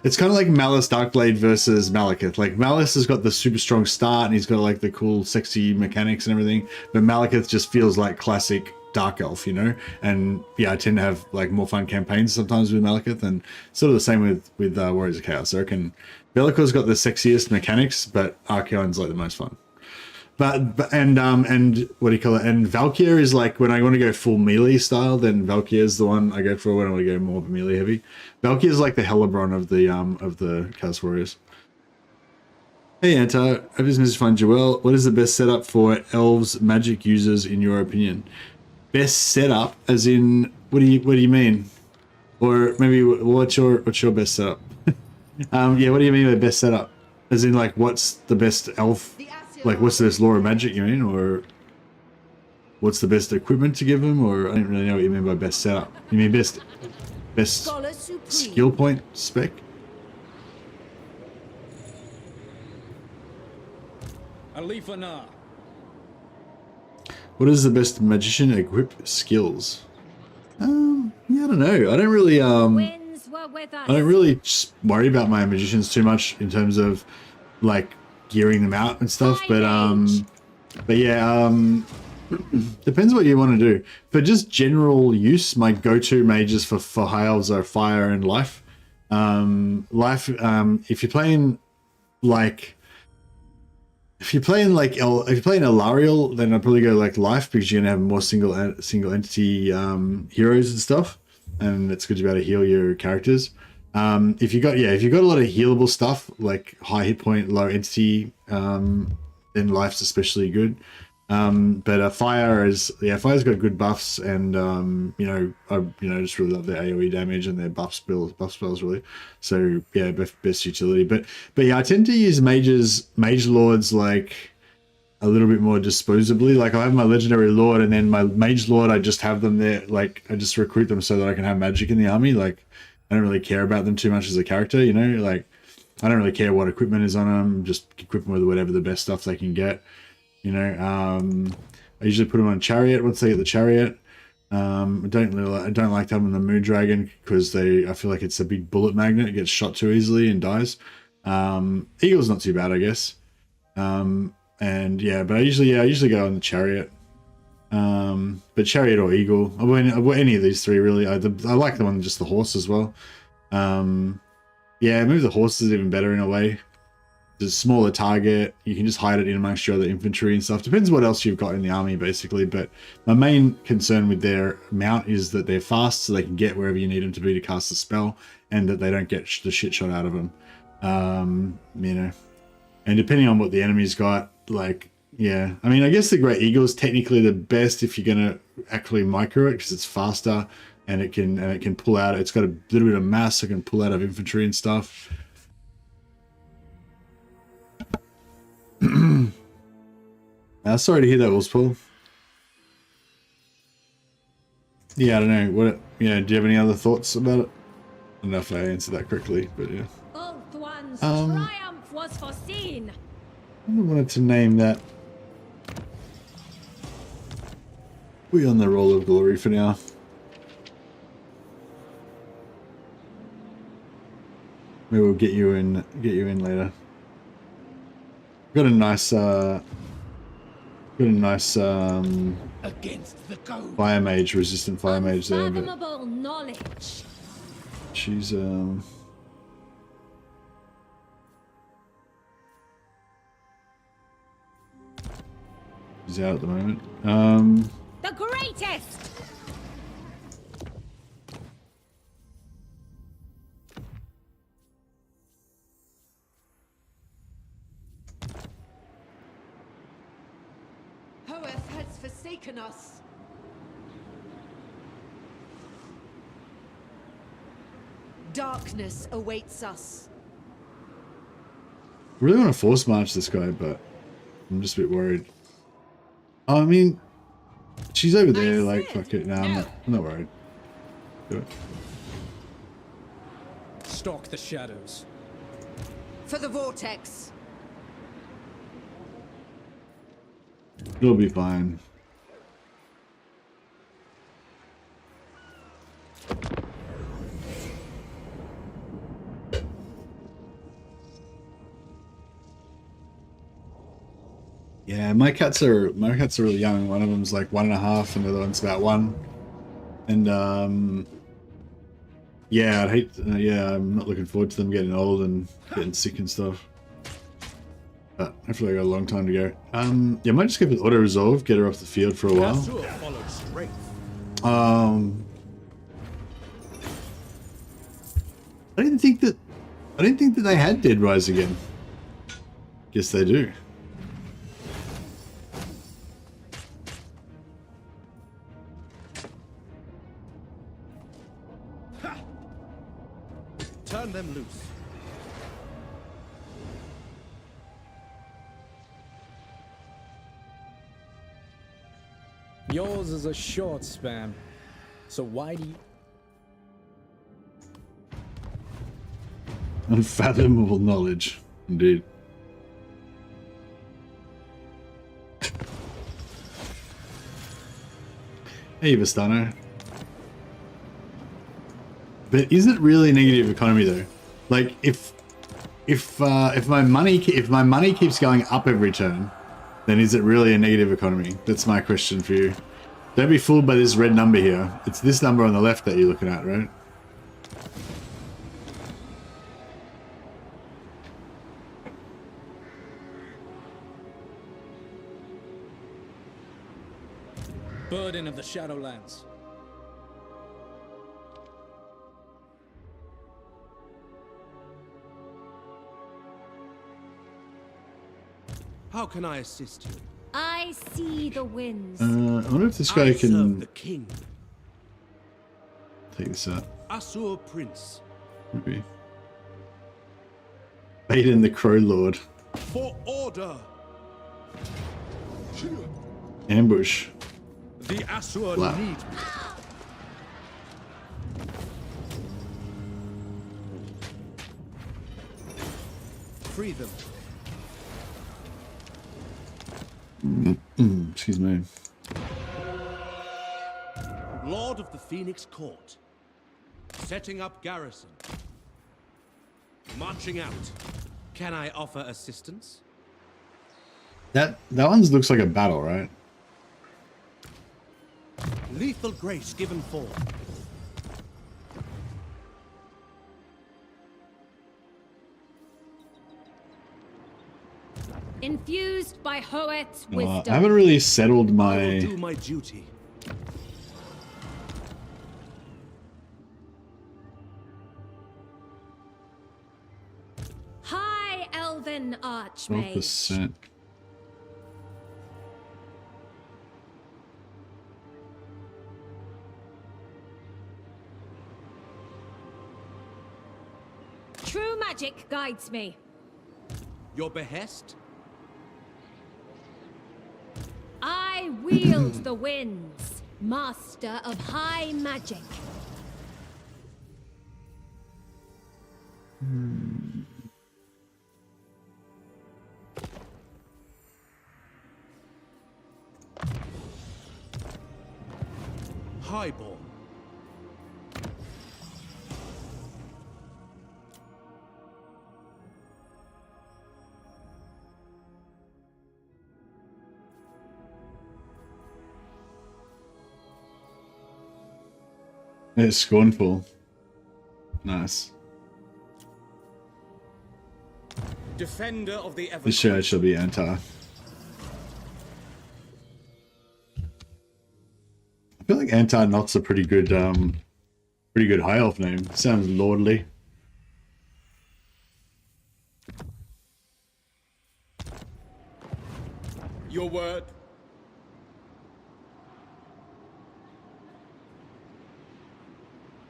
it's kind of like Malice Darkblade versus Malekith. Like, Malice has got the super strong start and he's got like the cool, sexy mechanics and everything. But Malekith just feels like classic Dark Elf, you know? And yeah, I tend to have like more fun campaigns sometimes with Malekith, and sort of the same with Warriors of Chaos. So I reckon Be'lakor's got the sexiest mechanics, but Archaon's like the most fun. And what do you call it? And Valkyr is like, when I want to go full melee style, then Valkyr is the one I go for when I want to go more melee heavy. Valkyr is like the Hellebron of the Chaos Warriors. Hey Anta, hope this message finds you well. What is the best setup for Elves magic users in your opinion? Best setup, as in, what do you mean? Or maybe what's your best setup? Yeah, what do you mean by best setup? As in, like, what's the best elf? Like, what's the best lore of magic, you mean? Or what's the best equipment to give them? Or I don't really know what you mean by best setup. You mean best skill point spec? ALITH. What is the best magician equip skills? Yeah, I don't know. I don't really worry about my magicians too much in terms of like gearing them out and stuff, but yeah, depends what you want to do. For just general use, my go-to mages for high elves are fire and life. If you're playing like Alariel, then I'd probably go like life, because you're gonna have more single entity heroes and stuff, and it's good to be able to heal your characters. If you got a lot of healable stuff like high hit point, low entity, then life's especially good. But fire's got good buffs, and I just really love their AoE damage and their buff spells really. So yeah, best utility. But yeah, I tend to use mage lords like a little bit more disposably. Like I have my legendary lord, and then my mage lord, I just have them there. Like I just recruit them so that I can have magic in the army. Like I don't really care about them too much as a character, you know. Like I don't really care what equipment is on them. Just equip them with whatever the best stuff they can get. You know, I usually put them on chariot once they get the chariot. I don't like having the moon dragon because I feel like it's a big bullet magnet. It gets shot too easily and dies. Eagle's not too bad, I guess. And yeah, but I usually go on the chariot. But chariot or eagle, any of these three really. I like them on just the horse as well. Yeah, maybe the horse is even better in a way. It's a smaller target. You can just hide it in amongst your other infantry and stuff. Depends what else you've got in the army, basically. But my main concern with their mount is that they're fast, so they can get wherever you need them to be to cast a spell, and that they don't get the shit shot out of them. You know, and depending on what the enemy's got, like, yeah. I mean, I guess the Great Eagle is technically the best if you're gonna actually micro it, because it's faster and it can pull out. It's got a little bit of mass, so it can pull out of infantry and stuff. Sorry to hear that, Wolfspool. Yeah, I don't know. Do you have any other thoughts about it? I don't know if I answered that correctly, but yeah. Both one's triumph was foreseen. I wanted to name that. We're on the roll of glory for now. Maybe we'll get you in later. Got a nice Against the code. fire mage, resistant fire mage there, but Unfathomable knowledge. she's out at the moment. The great greatest! Hoeth has forsaken us. Darkness awaits us. I really want to force march this guy, but I'm just a bit worried. I mean, she's over there, like, fuck it. Nah, I'm not worried. Do it. Stalk the shadows. For the vortex. It'll be fine. Yeah, my cats are really young. One of them's like 1.5, and the other one's about 1. And yeah, I'd hate. Yeah, I'm not looking forward to them getting old and getting sick and stuff. But hopefully I got a long time to go. Yeah, I might just give it auto resolve, get her off the field for a while. I didn't think that they had Dead Rise again. Guess they do. Turn them loose. Yours is a short span, so why do you... Unfathomable knowledge, indeed. Hey, Vistano. But is it really a negative economy though? Like, if my money keeps going up every turn, then is it really a negative economy? That's my question for you. Don't be fooled by this red number here. It's this number on the left that you're looking at, right? Burden of the Shadowlands. How can I assist you? I see the winds. I wonder if this guy I serve can the king, take this out. Asur Prince. Maybe. Baden the Crow Lord. For order. Ambush. The Asur Wow. need me. Free them. Excuse me. Lord of the Phoenix Court. Setting up garrison. Marching out. Can I offer assistance? That one looks like a battle, right? Lethal grace given forth. Infused by Hoeth's I wisdom. haven't really settled I will my... do my duty. High Elven Archmage. 12%. True magic guides me. Your behest? I wield the winds, master of high magic. Highborn. It's scornful. Nice. Defender of the This shirt shall be anti. feel like Antar-Not's a pretty good high elf name. Sounds lordly. Your word.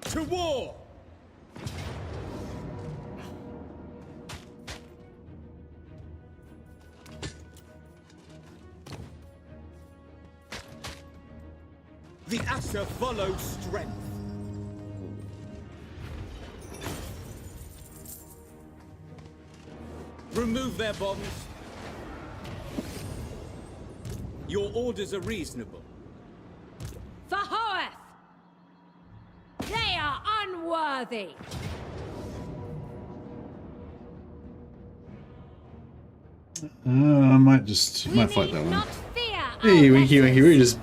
To war! The Asher follows strength. Remove their bonds. Your orders are reasonable. For Hoeth! They are unworthy! I might fight that one. Not fear Hey, our Winky, letters. we just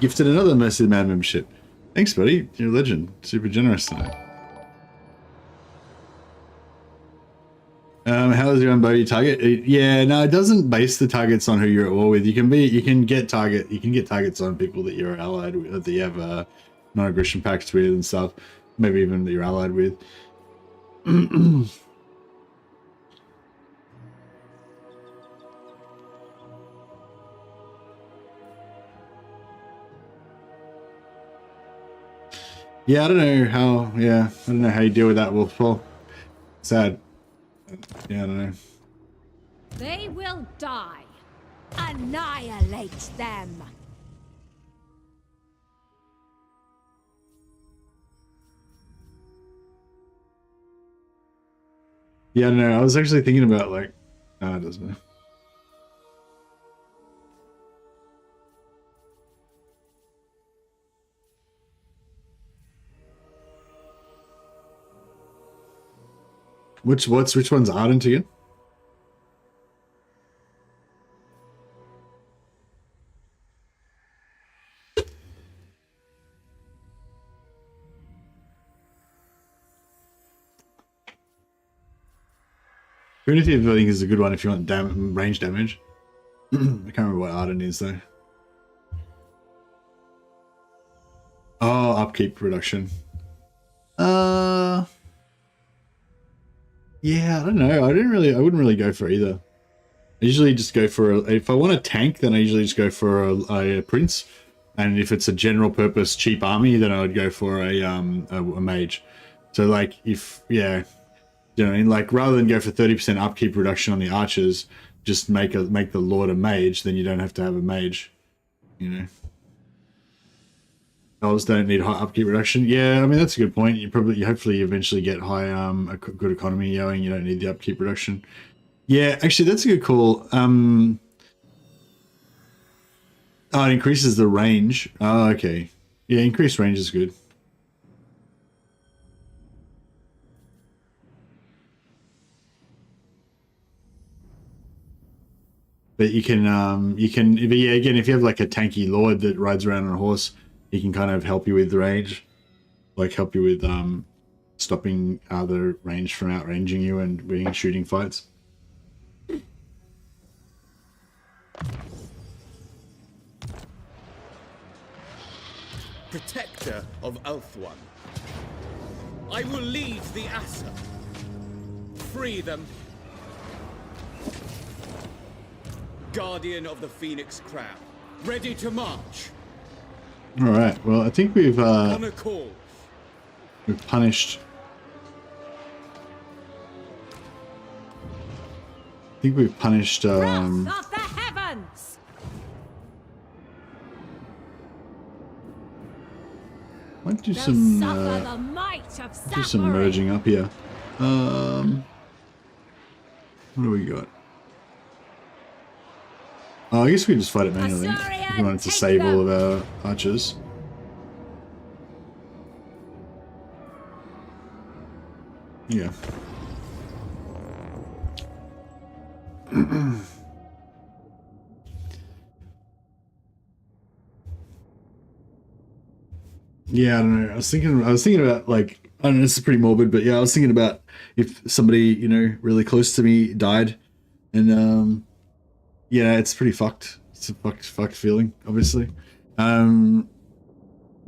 gifted another Mercy of the Man membership. Thanks, buddy. You're a legend. Super generous tonight. How is your own bow you target? Yeah, no, it doesn't base the targets on who you're at war with. You can get targets on people that you're allied with, that you have non-aggression pacts with and stuff. Maybe even that you're allied with. Yeah, I don't know how you deal with that, Wolfpaw. Sad. Yeah, I don't know. They will die. Annihilate them. Yeah, no, I was actually thinking about like, it doesn't matter. Which one's Ardent again? Punitive, I think, is a good one if you want range damage. I can't remember what Ardent is though. Oh, upkeep reduction. Yeah, I don't know. I wouldn't really go for either. I usually just go for if I want a tank, then I usually just go for a prince, and if it's a general purpose cheap army, then I would go for a mage. So like if you know what I mean, like rather than go for 30% upkeep reduction on the archers, just make the lord a mage, then you don't have to have a mage, you know. Elves don't need high upkeep reduction. Yeah, I mean that's a good point. Hopefully eventually get high a good economy going. You don't need the upkeep reduction. Yeah, actually that's a good call. Oh, it increases the range. Oh, okay. Yeah, increased range is good. But but yeah, again, if you have like a tanky lord that rides around on a horse, he can kind of help you with the range, like help you with stopping other range from outranging you and winning shooting fights. Protector of Ulthuan. I will lead the Asa. Free them. Guardian of the Phoenix Crown. Ready to march. All right. Well, I think we've call. We've punished. I think we've punished. Wrath of the heavens. Might do They'll some suffer the might of do some Sapphire. merging up here. What do we got? Oh, I guess we just fight it manually. We wanted to save all of our archers. Yeah. Yeah, I don't know. I was thinking about like, I don't know, this is pretty morbid, but yeah, I was thinking about if somebody, you know, really close to me died, and yeah, it's pretty fucked. It's a fucked feeling, obviously.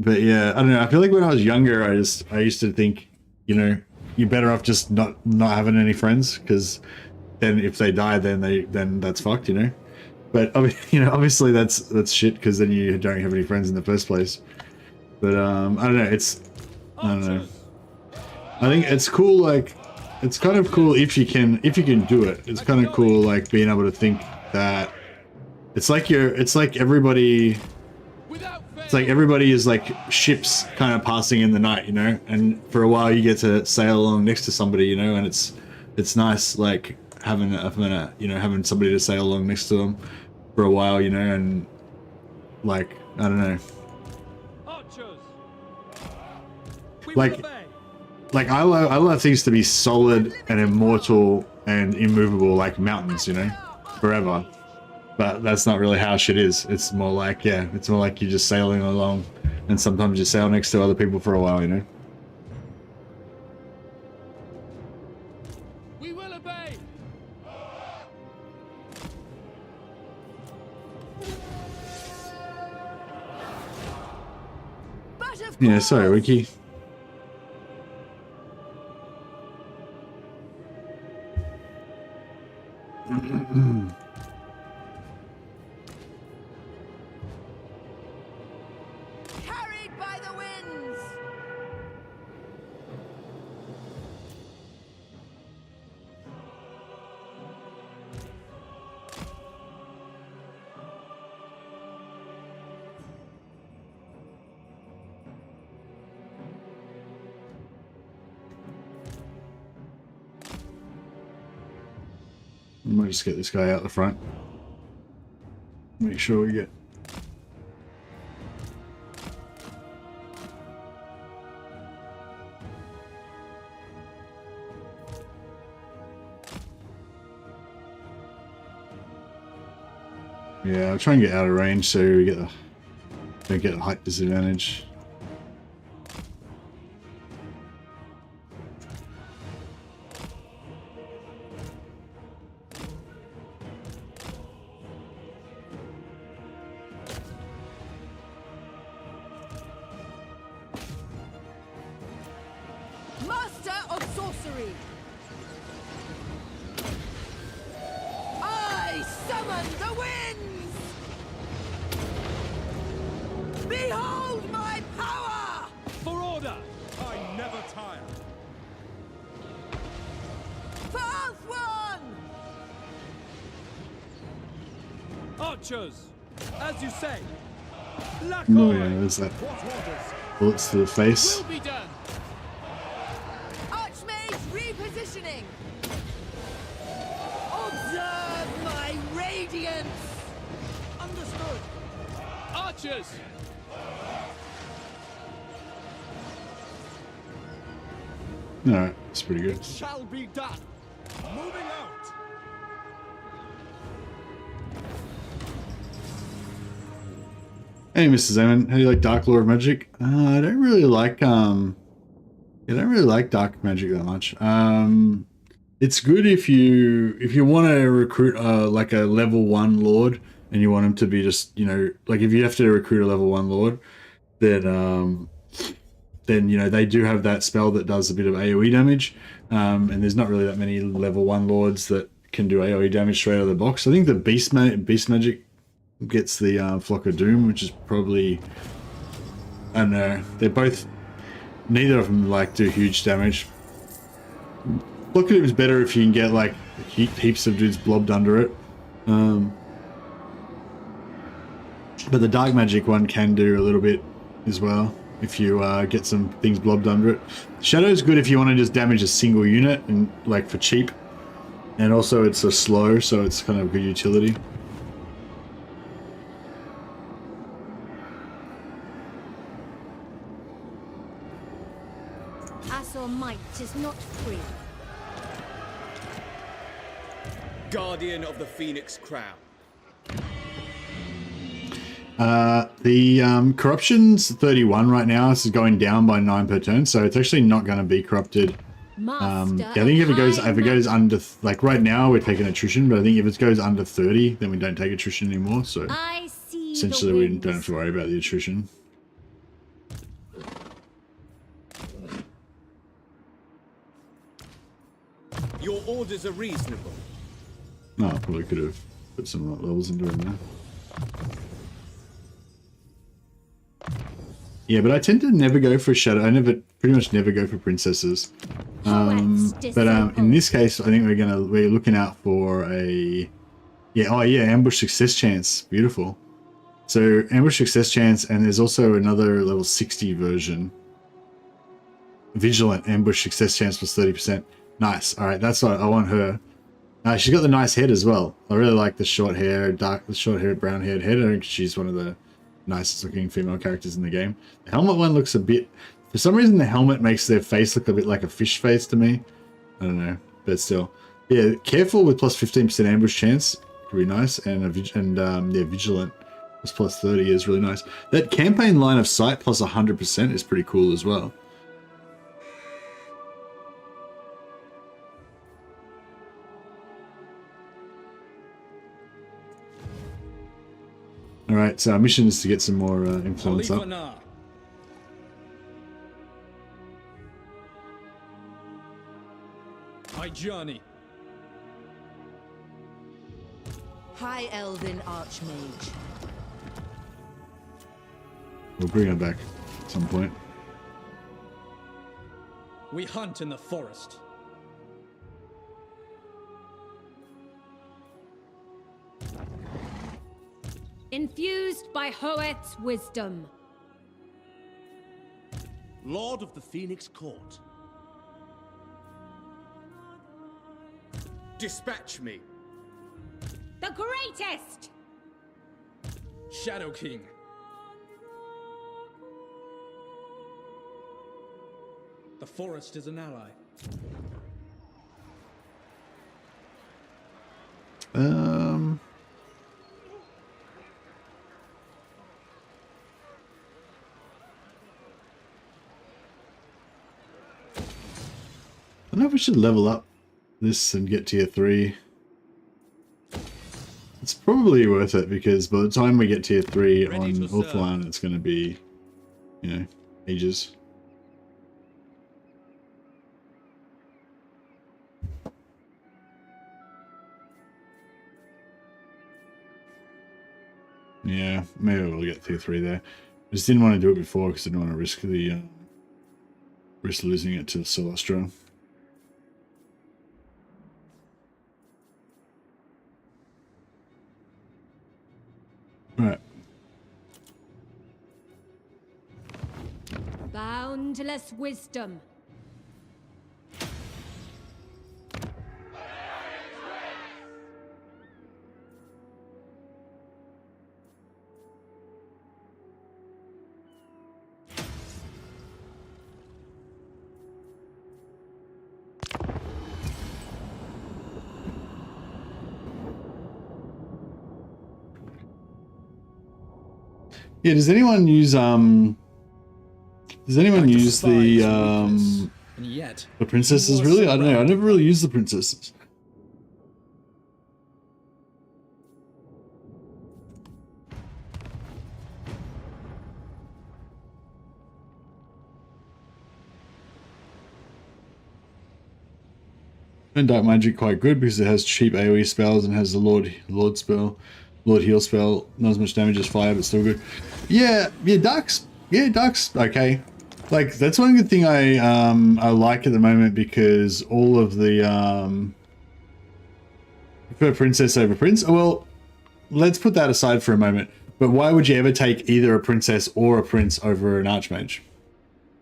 But yeah, I don't know. I feel like when I was younger, I used to think, you know, you're better off just not having any friends, because then if they die, then that's fucked, you know. But you know, obviously that's shit, because then you don't have any friends in the first place. But I don't know. I don't know. I think it's cool. Like, it's kind of cool if you can do it. It's kind of cool, like being able to think that it's like everybody. It's like everybody is like ships kind of passing in the night, you know, and for a while you get to sail along next to somebody, you know, and it's nice, like having somebody to sail along next to them for a while, you know, and like, I don't know. Like I love things to be solid and immortal and immovable, like mountains, you know, forever. But that's not really how shit is. It's more like, yeah, it's more like you're just sailing along, and sometimes you sail next to other people for a while, you know? We will obey. Yeah, sorry, Wiki. Carried by the winds. I might just get this guy out the front. Make sure we get... Yeah, I'll try and get out of range so we don't get a height disadvantage. Master of sorcery. I summon the winds. Behold my power. For order! I never tire. For Oath One. Archers, as you say. Oh yeah, there's that. Bullets to the face. Will be done. Archmage repositioning. Observe my radiance. Understood. Archers. Alright, that's pretty good. Shall be done. Moving out. Hey, Mr. Zeman, how do you like Dark Lore of Magic? I don't really like Dark Magic that much. It's good if you want to recruit like a level 1 Lord, and you want him to be just, you know, like if you have to recruit a level 1 Lord, then you know, they do have that spell that does a bit of AoE damage, and there's not really that many level 1 Lords that can do AoE damage straight out of the box. I think the Beast Magic gets the Flock of Doom, which is probably, I don't know, they're both, neither of them like do huge damage. Flock of Doom is better if you can get like heaps of dudes blobbed under it, but the Dark Magic one can do a little bit as well if you get some things blobbed under it. Shadow is good if you want to just damage a single unit and like for cheap, and also it's a slow, so it's kind of good utility. Asor might is not free. Guardian of the Phoenix Crown. The corruption's 31 right now. This is going down by 9 per turn, so it's actually not going to be corrupted. Yeah, I think if it goes under, like right now we're taking attrition, but I think if it goes under 30, then we don't take attrition anymore. So I see essentially we don't have to worry about the attrition. orders are reasonable. No, I probably could have put some right levels into it now. Yeah, but I tend to never go for shadow. Pretty much never go for princesses. But in this case, I think we're looking out for a, ambush success chance. Beautiful. So ambush success chance, and there's also another level 60 version. Vigilant ambush success chance plus 30%. Nice. All right, that's what I want her. She's got the nice head as well. I really like the short hair, brown haired head. I think she's one of the nicest looking female characters in the game. The helmet one looks a bit, for some reason the helmet makes their face look a bit like a fish face to me. I don't know, but still. Yeah, careful with plus 15% ambush chance. Could be nice. And vigilant plus 30 is really nice. That campaign line of sight plus 100% is pretty cool as well. Alright, so our mission is to get some more influence up. ANAR. I journey. High Elven Archmage. We'll bring her back at some point. We hunt in the forest. Infused by Hoeth's wisdom. Lord of the Phoenix Court. Dispatch me. The greatest! Shadow King. The forest is an ally. I don't know if we should level up this and get tier 3. It's probably worth it because by the time we get tier 3 on Ulthuan, it's going to be, ages. Yeah, maybe we'll get tier 3 there. I just didn't want to do it before because I didn't want to risk losing it to Celestra. Right. Boundless wisdom. Yeah, does anyone use the princesses really? I don't know. I never really used the princesses. And Dark Magic quite good because it has cheap AoE spells and has the Lord heal spell. Not as much damage as fire, but still good. Yeah, Dark's okay. Like that's one good thing I like at the moment because all of the I prefer princess over prince. Well, let's put that aside for a moment. But why would you ever take either a princess or a prince over an archmage?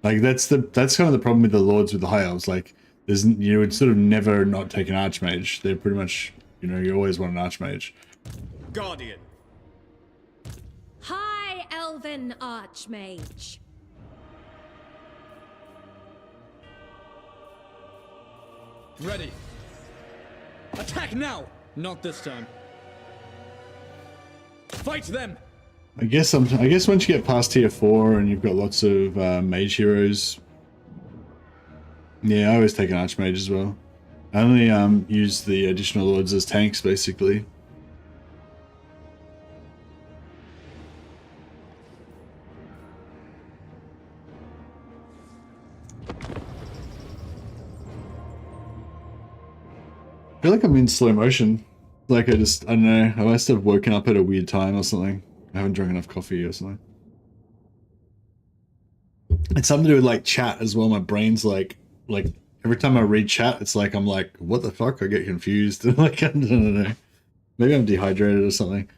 Like that's kind of the problem with the lords with the high elves. Like you would sort of never not take an archmage. They're pretty much, you always want an archmage. Guardian. High Elven Archmage. Ready. Attack now! Not this time. Fight them! I guess once you get past tier 4 and you've got lots of mage heroes. Yeah, I always take an archmage as well. I only use the additional lords as tanks basically. feel like I'm in slow motion. Like I don't know, I must have woken up at a weird time or something. I haven't drunk enough coffee or something. It's something to do with like chat as well. My brain's like every time I read chat, it's like I'm like, what the fuck? I get confused. Like I don't know. Maybe I'm dehydrated or something.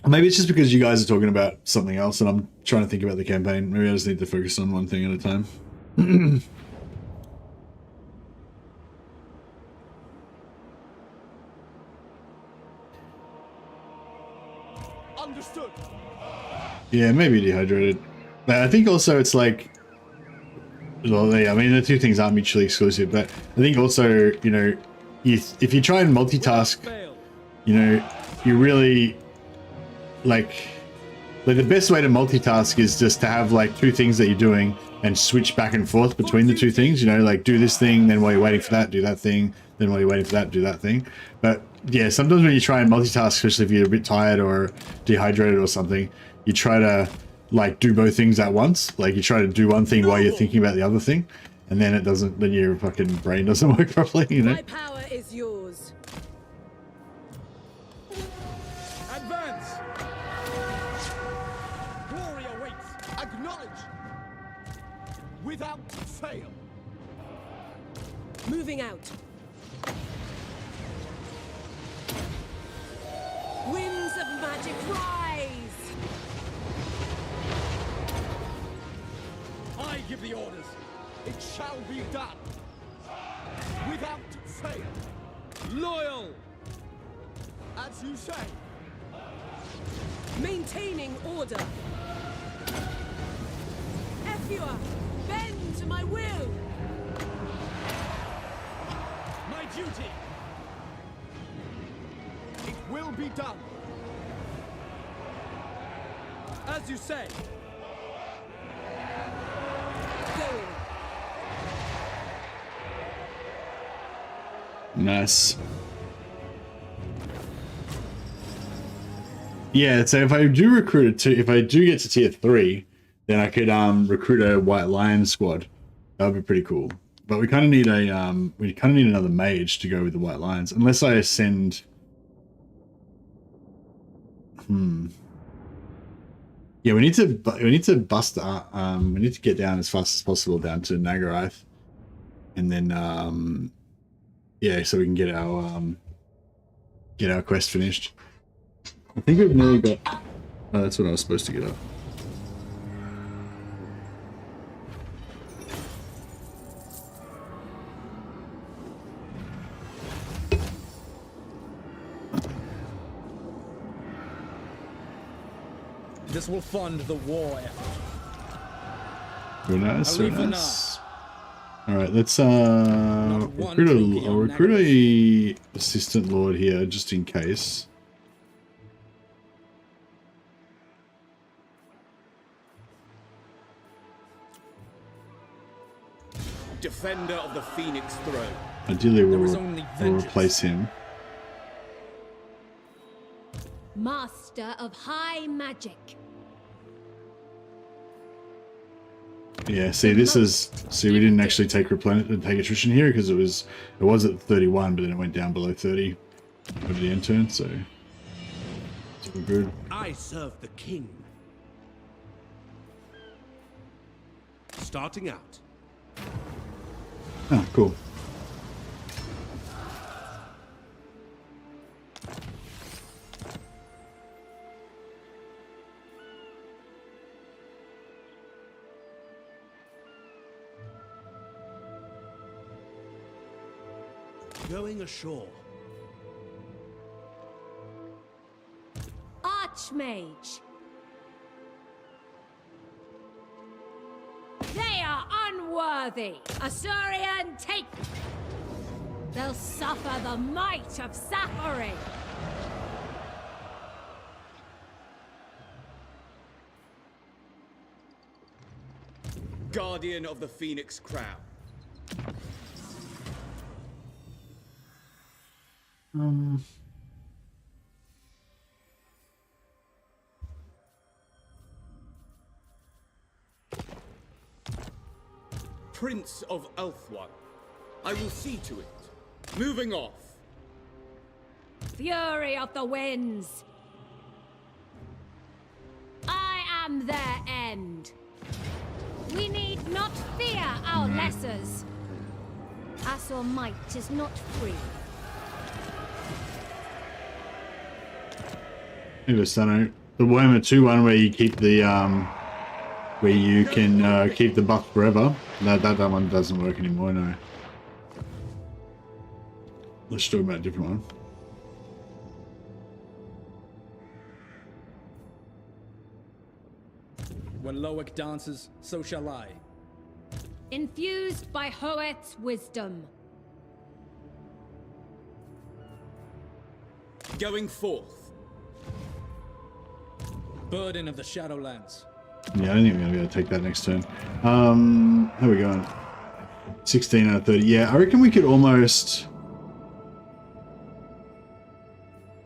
Maybe it's just because you guys are talking about something else and I'm trying to think about the campaign. Maybe I just need to focus on one thing at a time. Understood. Yeah, maybe dehydrated. But I think also it's like, well, yeah, I mean, the two things aren't mutually exclusive, but I think also, you know, if you try and multitask, you know, you really, like the best way to multitask is just to have like two things that you're doing and switch back and forth between the two things, you know, like do this thing, then while you're waiting for that, do that thing, then while you're waiting for that, do that thing. But yeah, sometimes when you try and multitask, especially if you're a bit tired or dehydrated or something, you try to like do both things at once. Like you try to do one thing while you're thinking about the other thing, and then it doesn't, then your fucking brain doesn't work properly, you know? My power is yours. Advance! Glory awaits! Acknowledge! Without fail! Moving out. Winds of magic rise! I give the orders. It shall be done. Without fail. Loyal! As you say. Maintaining order. Effua, bend to my will. My duty. It will be done. As you say. Going. Nice. Yeah, so if I do recruit if I do get to tier 3, then I could recruit a White Lion squad. That would be pretty cool. But we kind of need a another mage to go with the White Lions, unless I send. Yeah, we need to bust. We need to get down as fast as possible down to Nagarythe, and then yeah, so we can get our quest finished. I think we've nearly got. Oh, that's what I was supposed to get up. This will fund the war effort. Very nice, very ALITH nice. Alright, let's recruit a assistant lord here just in case. Defender of the Phoenix throne. Ideally There is we'll only vengeance. replace him. Master of high magic. Yeah, see, we didn't actually take attrition here because it was at 31, but then it went down below 30 over the end turn, so it's all good. I serve the king. Starting out. Oh, cool. Going ashore. Archmage. They are unworthy. Asurian, take. They'll suffer the might of Sapphire. Guardian of the Phoenix crown. Prince of Elfwan. I will see to it. Moving off. Fury of the winds. I am their end. We need not fear our lessers. Asor might is not free. Maybe it's done. The Warhammer 2 one where you keep the where you can keep the buff forever. That one doesn't work anymore. No. Let's talk about a different one. When Loic dances, so shall I. Infused by Hoet's wisdom. Going forth. Burden of the Shadowlands. Yeah, I don't think we're gonna be able to take that next turn. How are we going? 16 out of 30. Yeah, I reckon we could almost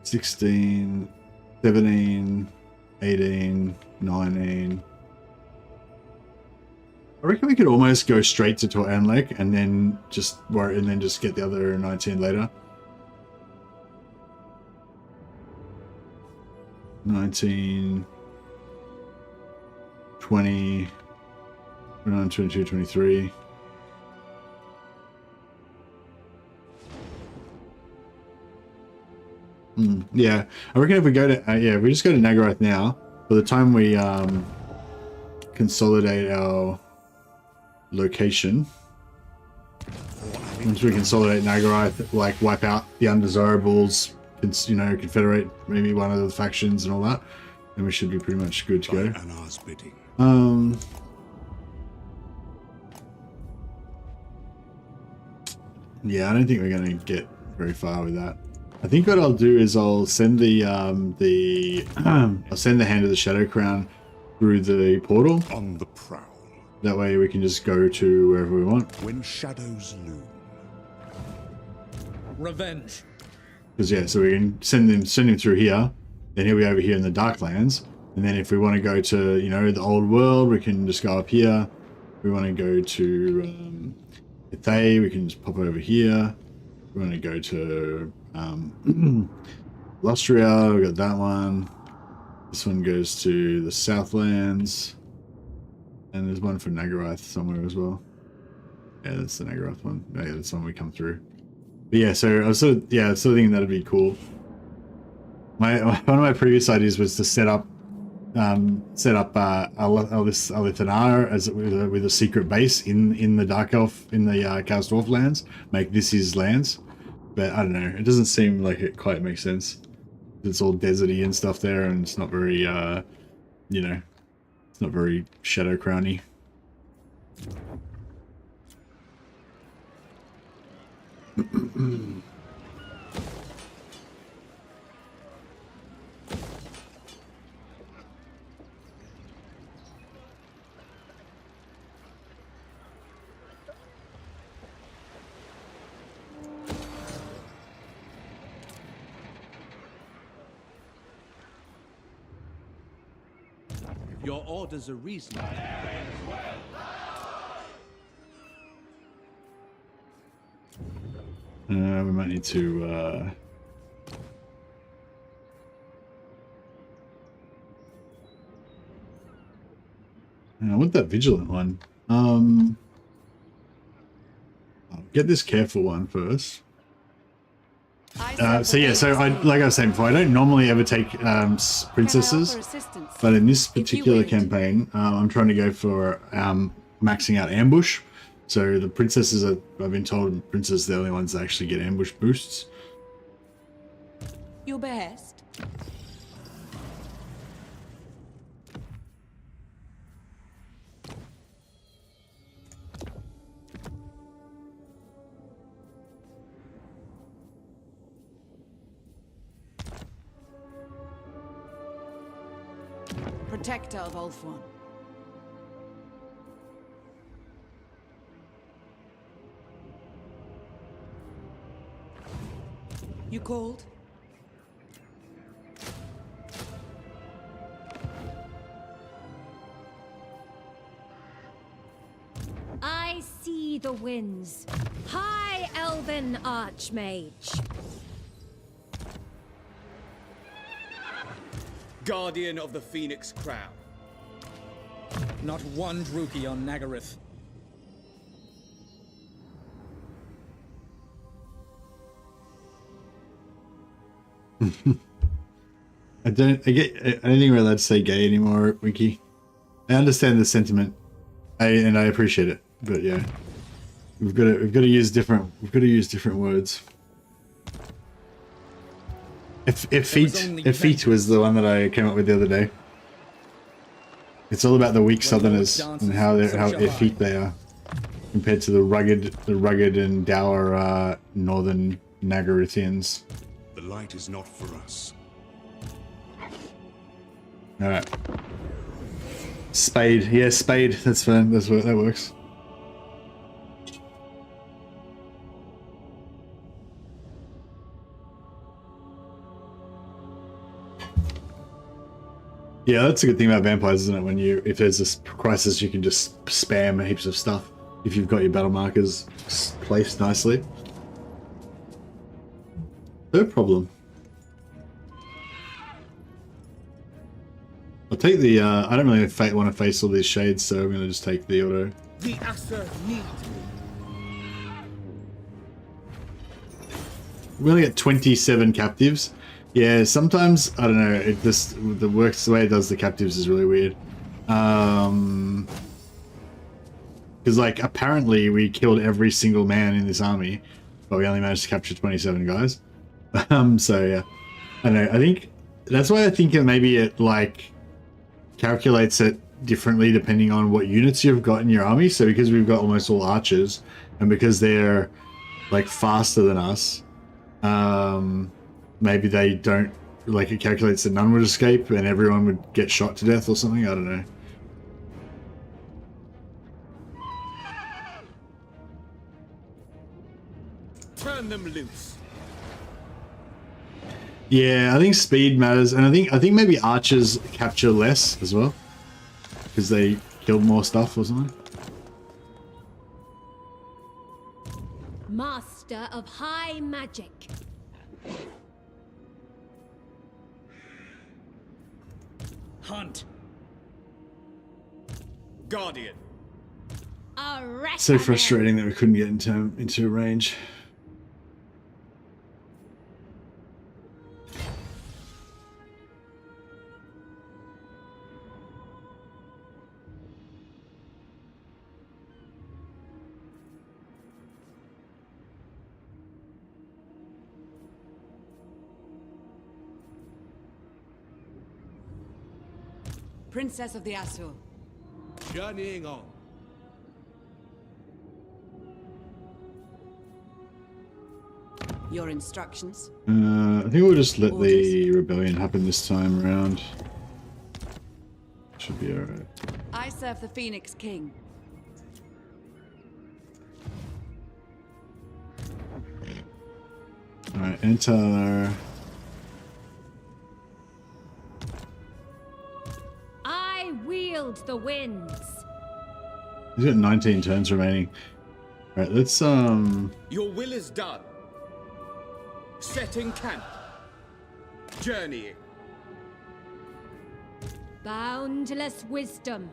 16, 17, 18, 19. I reckon we could almost go straight to Anlek and then just get the other 19 later. 19, 20, 21, 22, 23. Yeah, I reckon if we go to if we just go to Nagarythe now, by the time we consolidate our location, once we consolidate Nagarythe, like wipe out the undesirables, confederate maybe one of the factions and all that, then we should be pretty much good to go. ANAR's bidding. Yeah, I don't think we're going to get very far with that. I think what I'll do is I'll send the I'll send the Hand of the Shadow Crown through the portal. On the prowl. That way we can just go to wherever we want. When shadows loom. Revenge. Because yeah, so we can send him through here. Then he'll be over here in the Darklands. And then if we want to go to the old world, we can just go up here. If we want to go to Ithay, we can just pop over here. If we want to go to Lustria, we got that one. This one goes to the Southlands. And there's one for Nagarythe somewhere as well. Yeah, that's the Nagarythe one. Oh, yeah, that's the one we come through. But yeah, so I was sort of thinking that'd be cool. One of my previous ideas was to set up ALITH ANAR as with a secret base in the Dark Elf in the Chaos Dwarf lands. Make this his lands, but I don't know. It doesn't seem like it quite makes sense. It's all deserty and stuff there, and it's not very it's not very Shadow Crowny. Your orders are reasonable. We might need to I want that vigilant one. I'll get this careful one first. So like I was saying before, I don't normally ever take princesses, but in this particular campaign, I'm trying to go for maxing out ambush. So the princesses, I've been told princesses are the only ones that actually get ambush boosts. Your best. Protector of Ulthuan. You called? I see the winds. High elven archmage. Guardian of the Phoenix Crown. Not one Druki on Nagarythe. I don't think we're allowed to say gay anymore, Wiki. I understand the sentiment, and I appreciate it, but yeah, we've got to use different words. Effete was the one that I came up with the other day. It's all about the weak Southerners and how effete they are compared to the rugged and dour northern Nagarythians. The light is not for us. All right. Spade. Yeah, spade. That's fine. That works. Yeah, that's a good thing about vampires, isn't it? When if there's this crisis, you can just spam heaps of stuff if you've got your battle markers placed nicely. No problem. I'll take the, I don't really want to face all these shades, so I'm going to just take the auto. The Asser need me. We only get 27 captives. Yeah, sometimes, I don't know, the way it does the captives is really weird. Because, like, apparently we killed every single man in this army, but we only managed to capture 27 guys. So, yeah. I don't know, I think, that's why I think maybe it, like, calculates it differently depending on what units you've got in your army. So because we've got almost all archers, and because they're, like, faster than us, maybe they don't, like, it calculates that none would escape and everyone would get shot to death or something. I don't know. Turn them loose. Yeah, I think speed matters, and I think maybe archers capture less as well because they killed more stuff or something. Master of high magic. Hunt. Guardian. So frustrating that we couldn't get into range. Princess of the Asur. Journeying on. Your instructions? I think we'll just let the rebellion happen this time around. Should be alright. I serve the Phoenix King. Alright, enter. I wield the winds. He's got 19 turns remaining. Alright, let's Your will is done. Setting camp. Journeying. Boundless wisdom.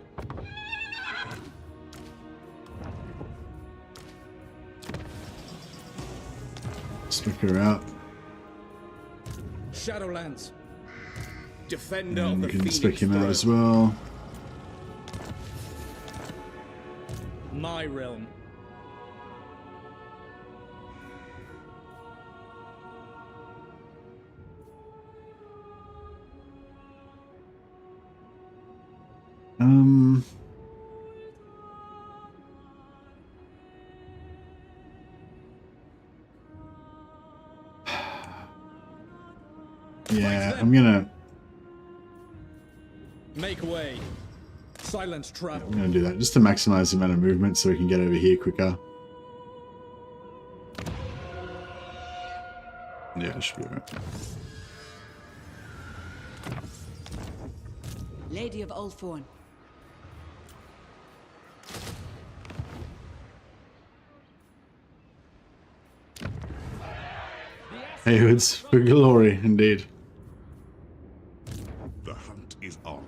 stick her out. Shadowlands. Defender And of we the can Phoenix stick him out throne. as well. My realm. Yeah, I'm gonna Make way. Silence travel. do that just to maximize the amount of movement so we can get over here quicker. Yeah, it should be alright. Lady of Ulthorn. Haywards for glory, indeed. The hunt is on.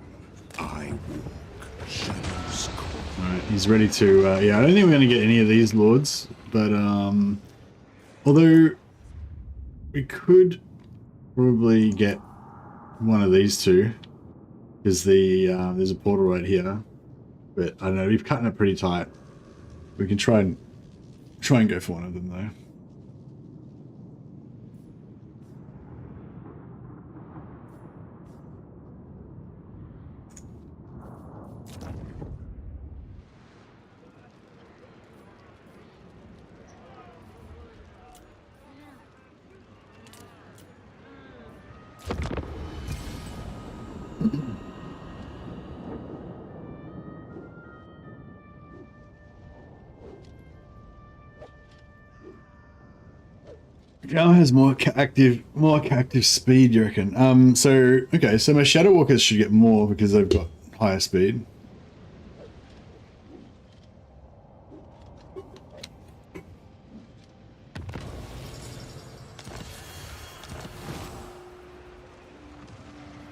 I walk shadows cold. Alright, he's ready to, yeah, I don't think we're going to get any of these lords, but, although we could probably get one of these two, because there's a portal right here, but I don't know, we've cut it pretty tight. We can try and go for one of them, though. Now has more active speed, you reckon? So okay, so my Shadow Walkers should get more because they've got higher speed.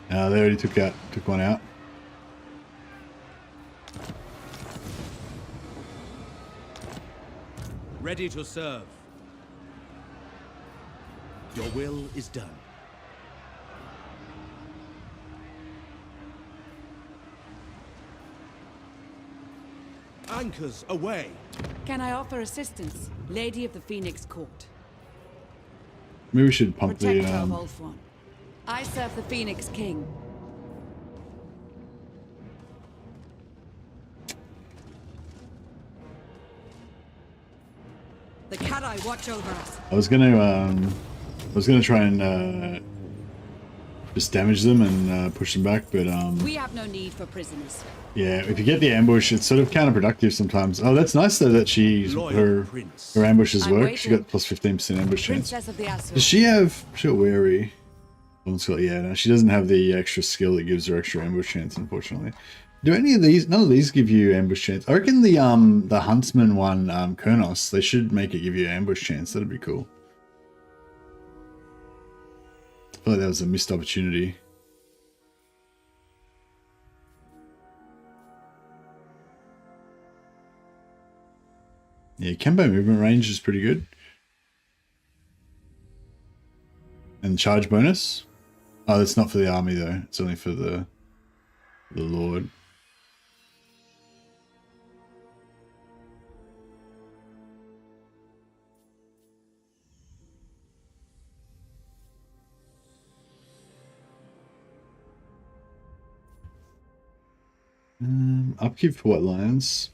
They already took one out. Ready to serve. Your will is done. Anchors away. Can I offer assistance, Lady of the Phoenix Court? Maybe we should pump Protector the of Ulthuan. I serve the Phoenix King. The Kadai watch over us. I was gonna try and just damage them and push them back, but We have no need for prisoners. yeah, if you get the ambush, it's sort of counterproductive sometimes. Oh, that's nice though that her ambushes I'm work. She waiting. got plus 15% ambush chance. Princess of the Asur. Does she have? She'll wary. Yeah, no, she doesn't have the extra skill that gives her extra ambush chance, unfortunately. Do any of these? None of these give you ambush chance. I reckon the Huntsman one, Kurnos, they should make it give you ambush chance. That'd be cool. I feel like that was a missed opportunity. Yeah, Kempo movement range is pretty good. And charge bonus? Oh, that's not for the army though. It's only for the Lord. Upkeep for White Lions.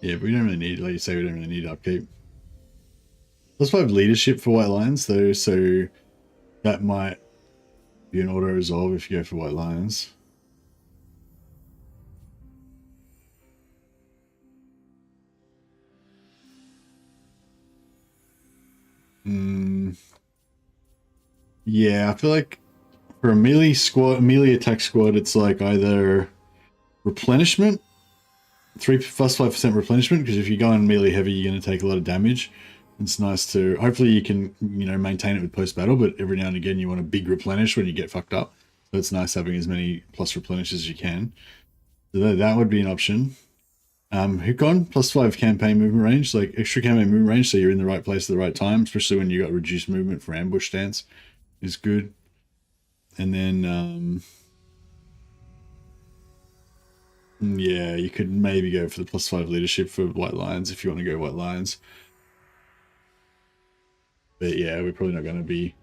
Yeah, but we don't really need, like you say, we don't really need upkeep. Plus 5 leadership for White Lions though, so that might be an auto resolve if you go for White Lions. Yeah, I feel like for a melee attack squad, it's like either replenishment, 5% replenishment, because if you go on melee heavy, you're going to take a lot of damage. It's nice to, hopefully you can, maintain it with post-battle, but every now and again you want a big replenish when you get fucked up. So it's nice having as many plus replenishes as you can. So that would be an option. Hookon, plus 5 campaign movement range, like extra campaign movement range, so you're in the right place at the right time, especially when you got reduced movement for ambush stance, is good. And then, yeah, you could maybe go for the plus 5 leadership for White Lions if you want to go White Lions. But yeah, we're probably not going to be...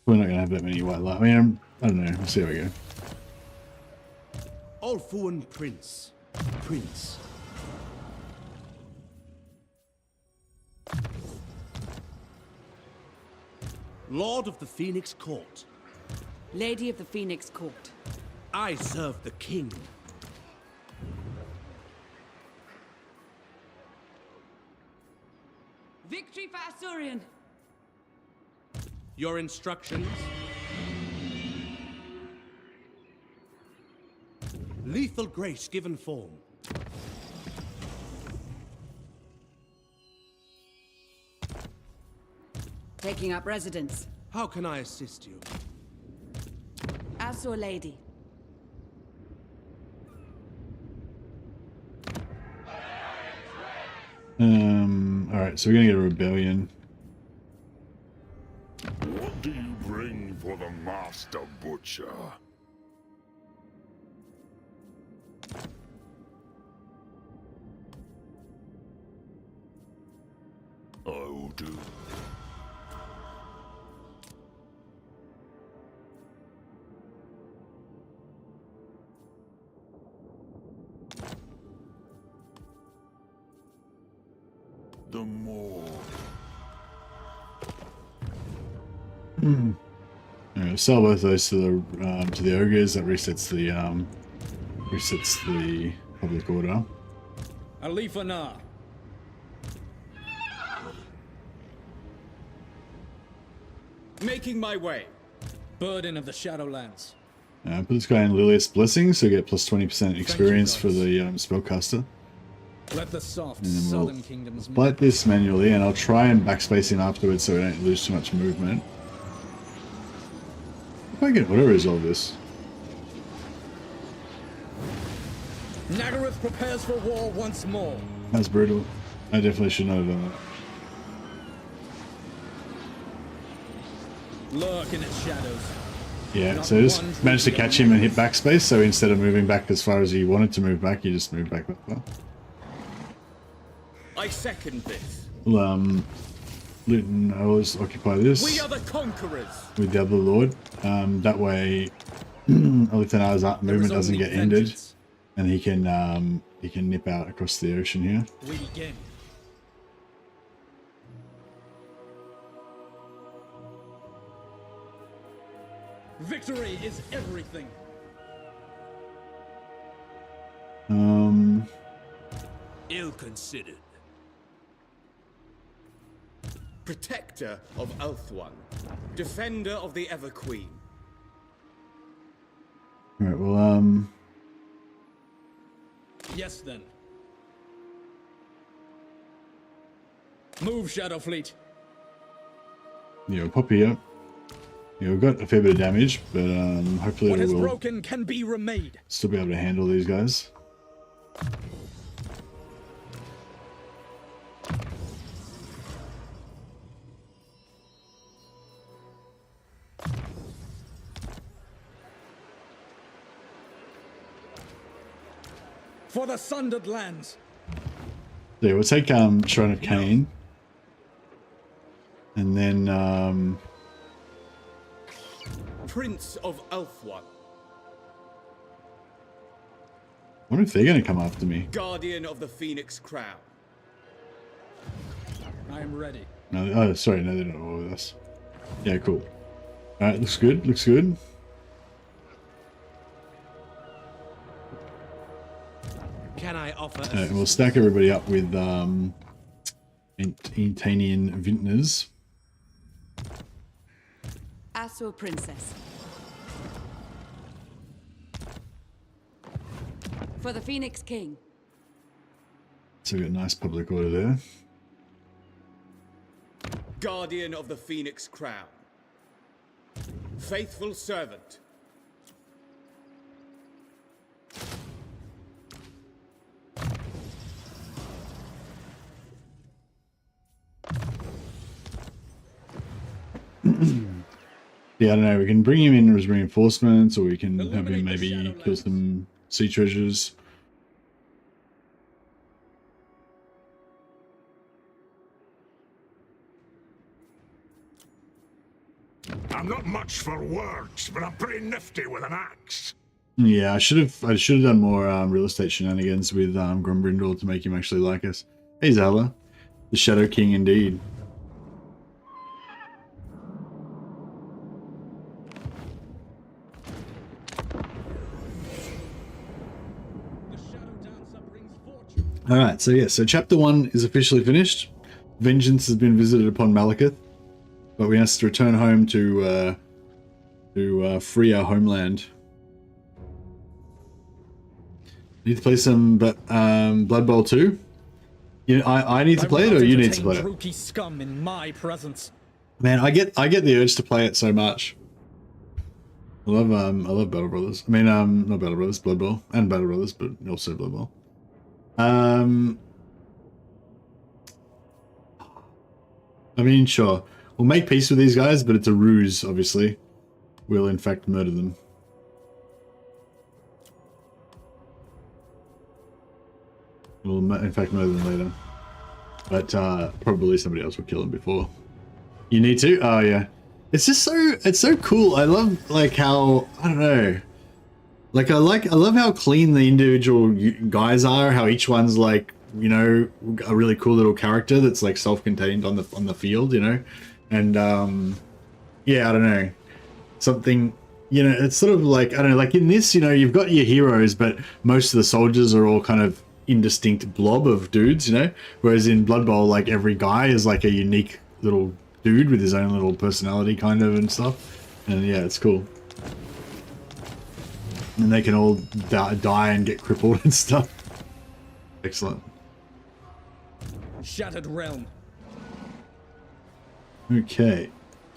We're not going to have that many White Lions. I mean, I don't know. We'll see how we go. Ulthuan Prince. Prince. Lord of the Phoenix Court. Lady of the Phoenix Court. I serve the king. Victory for Asurian. Your instructions? Lethal grace given form. Taking up residence. How can I assist you? As your lady. Alright, so we're gonna get a rebellion. What do you bring for the Master Butcher? I will do. The more. Alright, sell both those to the ogres. That resets the public order. ALITH. Making my way. Burden of the Shadowlands. Put this guy in Lilius Blessing, so get plus 20% experience for the spellcaster. Let the soft And then southern we'll kingdoms bite this manually, and I'll try and backspace him afterwards so we don't lose too much movement. If I can auto-resolve this. Nagarythe prepares for war once more. That's brutal. I definitely should not have done that. Lurk in its shadows. Yeah, so just managed to catch him and hit backspace, so instead of moving back as far as he wanted to move back, he just moved back that far. I second this. Well, Luton, I always occupy this. We are the conquerors. With Diablo Lord. That way, ALITH and Ar's movement doesn't get ended, and he can nip out across the ocean here. We begin. Victory is everything. Ill considered. Protector of Elf-1. Defender of the Ever-Queen. Alright, well, Yes, then. Move, Shadowfleet. yeah, we'll pop here. Yeah, we've got a fair bit of damage, but hopefully What is we'll broken can be remade. still be able to handle these guys. For the sundered lands. So yeah, we'll take Shrine of Cain. And then Prince of Elf-1. I wonder if they're gonna come after me. Guardian of the Phoenix Crown. I am ready. No, oh sorry, no, they're not all with us. Yeah, cool. Alright, looks good, looks good. Can I offer Alright, we'll stack everybody up with Antanian Vintners. Asur Princess. For the Phoenix King. So we've got a nice public order there. Guardian of the Phoenix Crown. Faithful servant. Yeah, I don't know, we can bring him in as reinforcements, or we can have him maybe kill some sea treasures. I'm not much for words, but I'm pretty nifty with an axe. Yeah, I should have done more real estate shenanigans with Grombrindle to make him actually like us. Hey Zala, the Shadow King indeed. Alright, so yeah, so chapter 1 is officially finished. Vengeance has been visited upon Malekith, but we have to return home to free our homeland. Need to play some Blood Bowl 2? You know, I need to play it, or you need to play it? Rookie scum in my presence. Man, I get the urge to play it so much. I love Battle Brothers. I mean, not Battle Brothers, Blood Bowl, and Battle Brothers, but also Blood Bowl. I mean, sure, we'll make peace with these guys, but it's a ruse. Obviously, we'll in fact murder them. We'll in fact murder them later, but probably somebody else will kill them before. You need to? Oh yeah. It's just it's so cool. I love like how, I don't know. Like I love how clean the individual guys are, how each one's like, you know, a really cool little character that's like self-contained on the field, you know. And yeah, I don't know. Something, you know, it's sort of like, I don't know, like in this, you know, you've got your heroes, but most of the soldiers are all kind of indistinct blob of dudes, you know. Whereas in Blood Bowl, like every guy is like a unique little dude with his own little personality kind of and stuff, and yeah, it's cool. And they can all die and get crippled and stuff. Excellent. Shattered realm. Okay,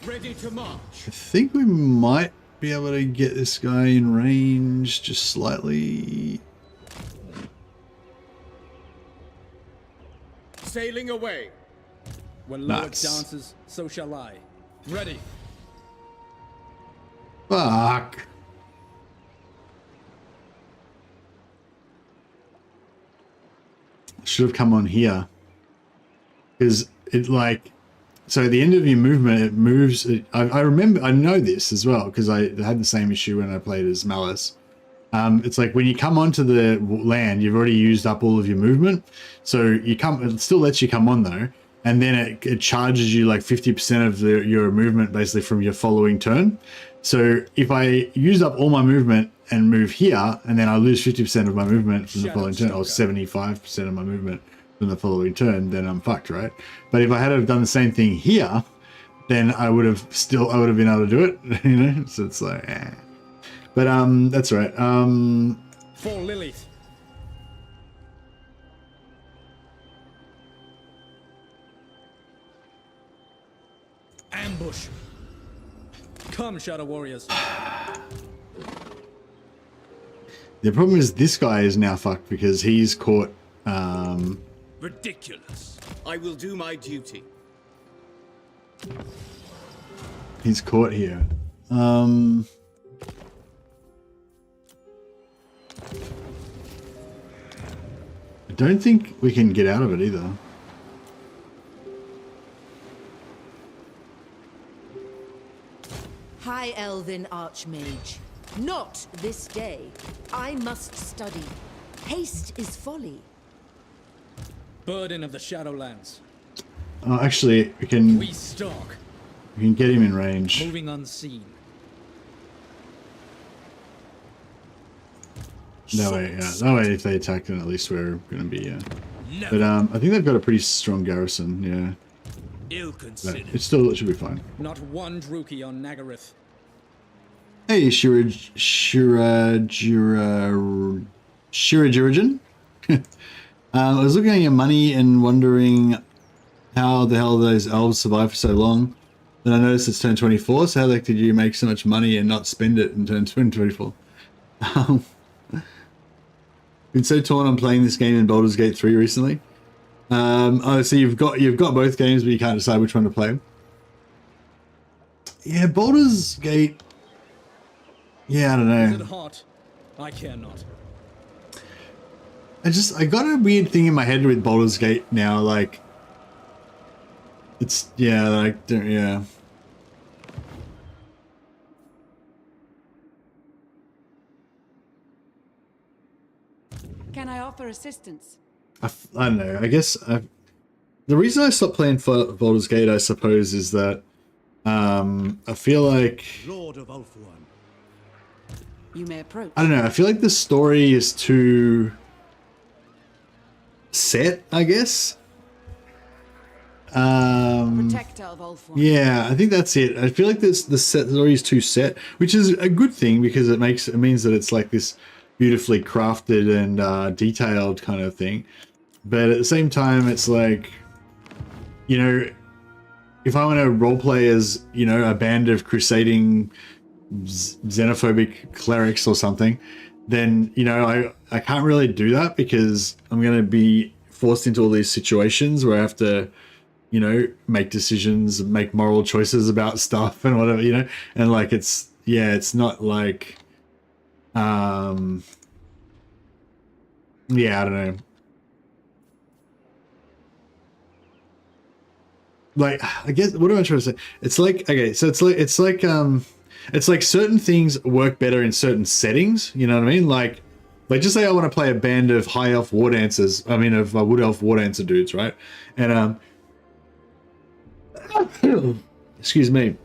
Ready to march. I think we might be able to get this guy in range just slightly. Sailing away. When Lord dances, so shall I. Ready. Fuck. Should have come on here. Because it like, so at the end of your movement, it moves. I remember, I know this as well, because I had the same issue when I played as Malice. It's like when you come onto the land, you've already used up all of your movement. So you come, it still lets you come on though. And then it charges you like 50% of your movement basically from your following turn. So if I use up all my movement and move here, and then I lose 50% of my movement from the following turn, or 75% of my movement from the following turn, then I'm fucked, right? But if I had have done the same thing here, then I would have been able to do it, you know? So it's like, eh. But that's right. For Lilith. Ambush. Come, Shadow Warriors. The problem is this guy is now fucked because he's caught. Ridiculous. I will do my duty. He's caught here. I don't think we can get out of it either. High Elven Archmage. Not this day. I must study. Haste is folly. Burden of the Shadowlands. Oh, actually, we can stalk. We can get him in range. Moving unseen. That way, yeah. That way, if they attack, then at least we're going to be, yeah. But I think they've got a pretty strong garrison, yeah. Ill-considered. It should be fine. Not one Druki on Nagarythe. Hey, Shirajirijan. I was looking at your money and wondering how the hell those elves survived for so long. Then I noticed it's turn 24, so how the heck did you make so much money and not spend it in turn 24? Been so torn on playing this game in Baldur's Gate 3 recently. Oh, so you've got both games, but you can't decide which one to play. Yeah, Baldur's Gate. Yeah, I don't know. Is it hot? I care not. I got a weird thing in my head with Baldur's Gate now, like it's, yeah, like, yeah. Can I offer assistance? I don't know. I guess the reason I stopped playing for Baldur's Gate, I suppose, is that I feel like Lord of Ulthuan. You may approach. I don't know. I feel like the story is too set, I guess. Protector of Ulthuan. Yeah, I think that's it. I feel like the story is too set, which is a good thing because it means that it's like this beautifully crafted and detailed kind of thing. But at the same time, it's like, you know, if I want to roleplay as, you know, a band of crusading xenophobic clerics or something, then, you know, I can't really do that because I'm going to be forced into all these situations where I have to, you know, make decisions, make moral choices about stuff and whatever, you know, and like it's, yeah, it's not like, yeah, I don't know. Like, I guess, what am I trying to say? It's like, okay, so it's like certain things work better in certain settings, you know what I mean? Like just say I want to play a band of high elf war dancers, of wood elf war dancer dudes, right? And, excuse me.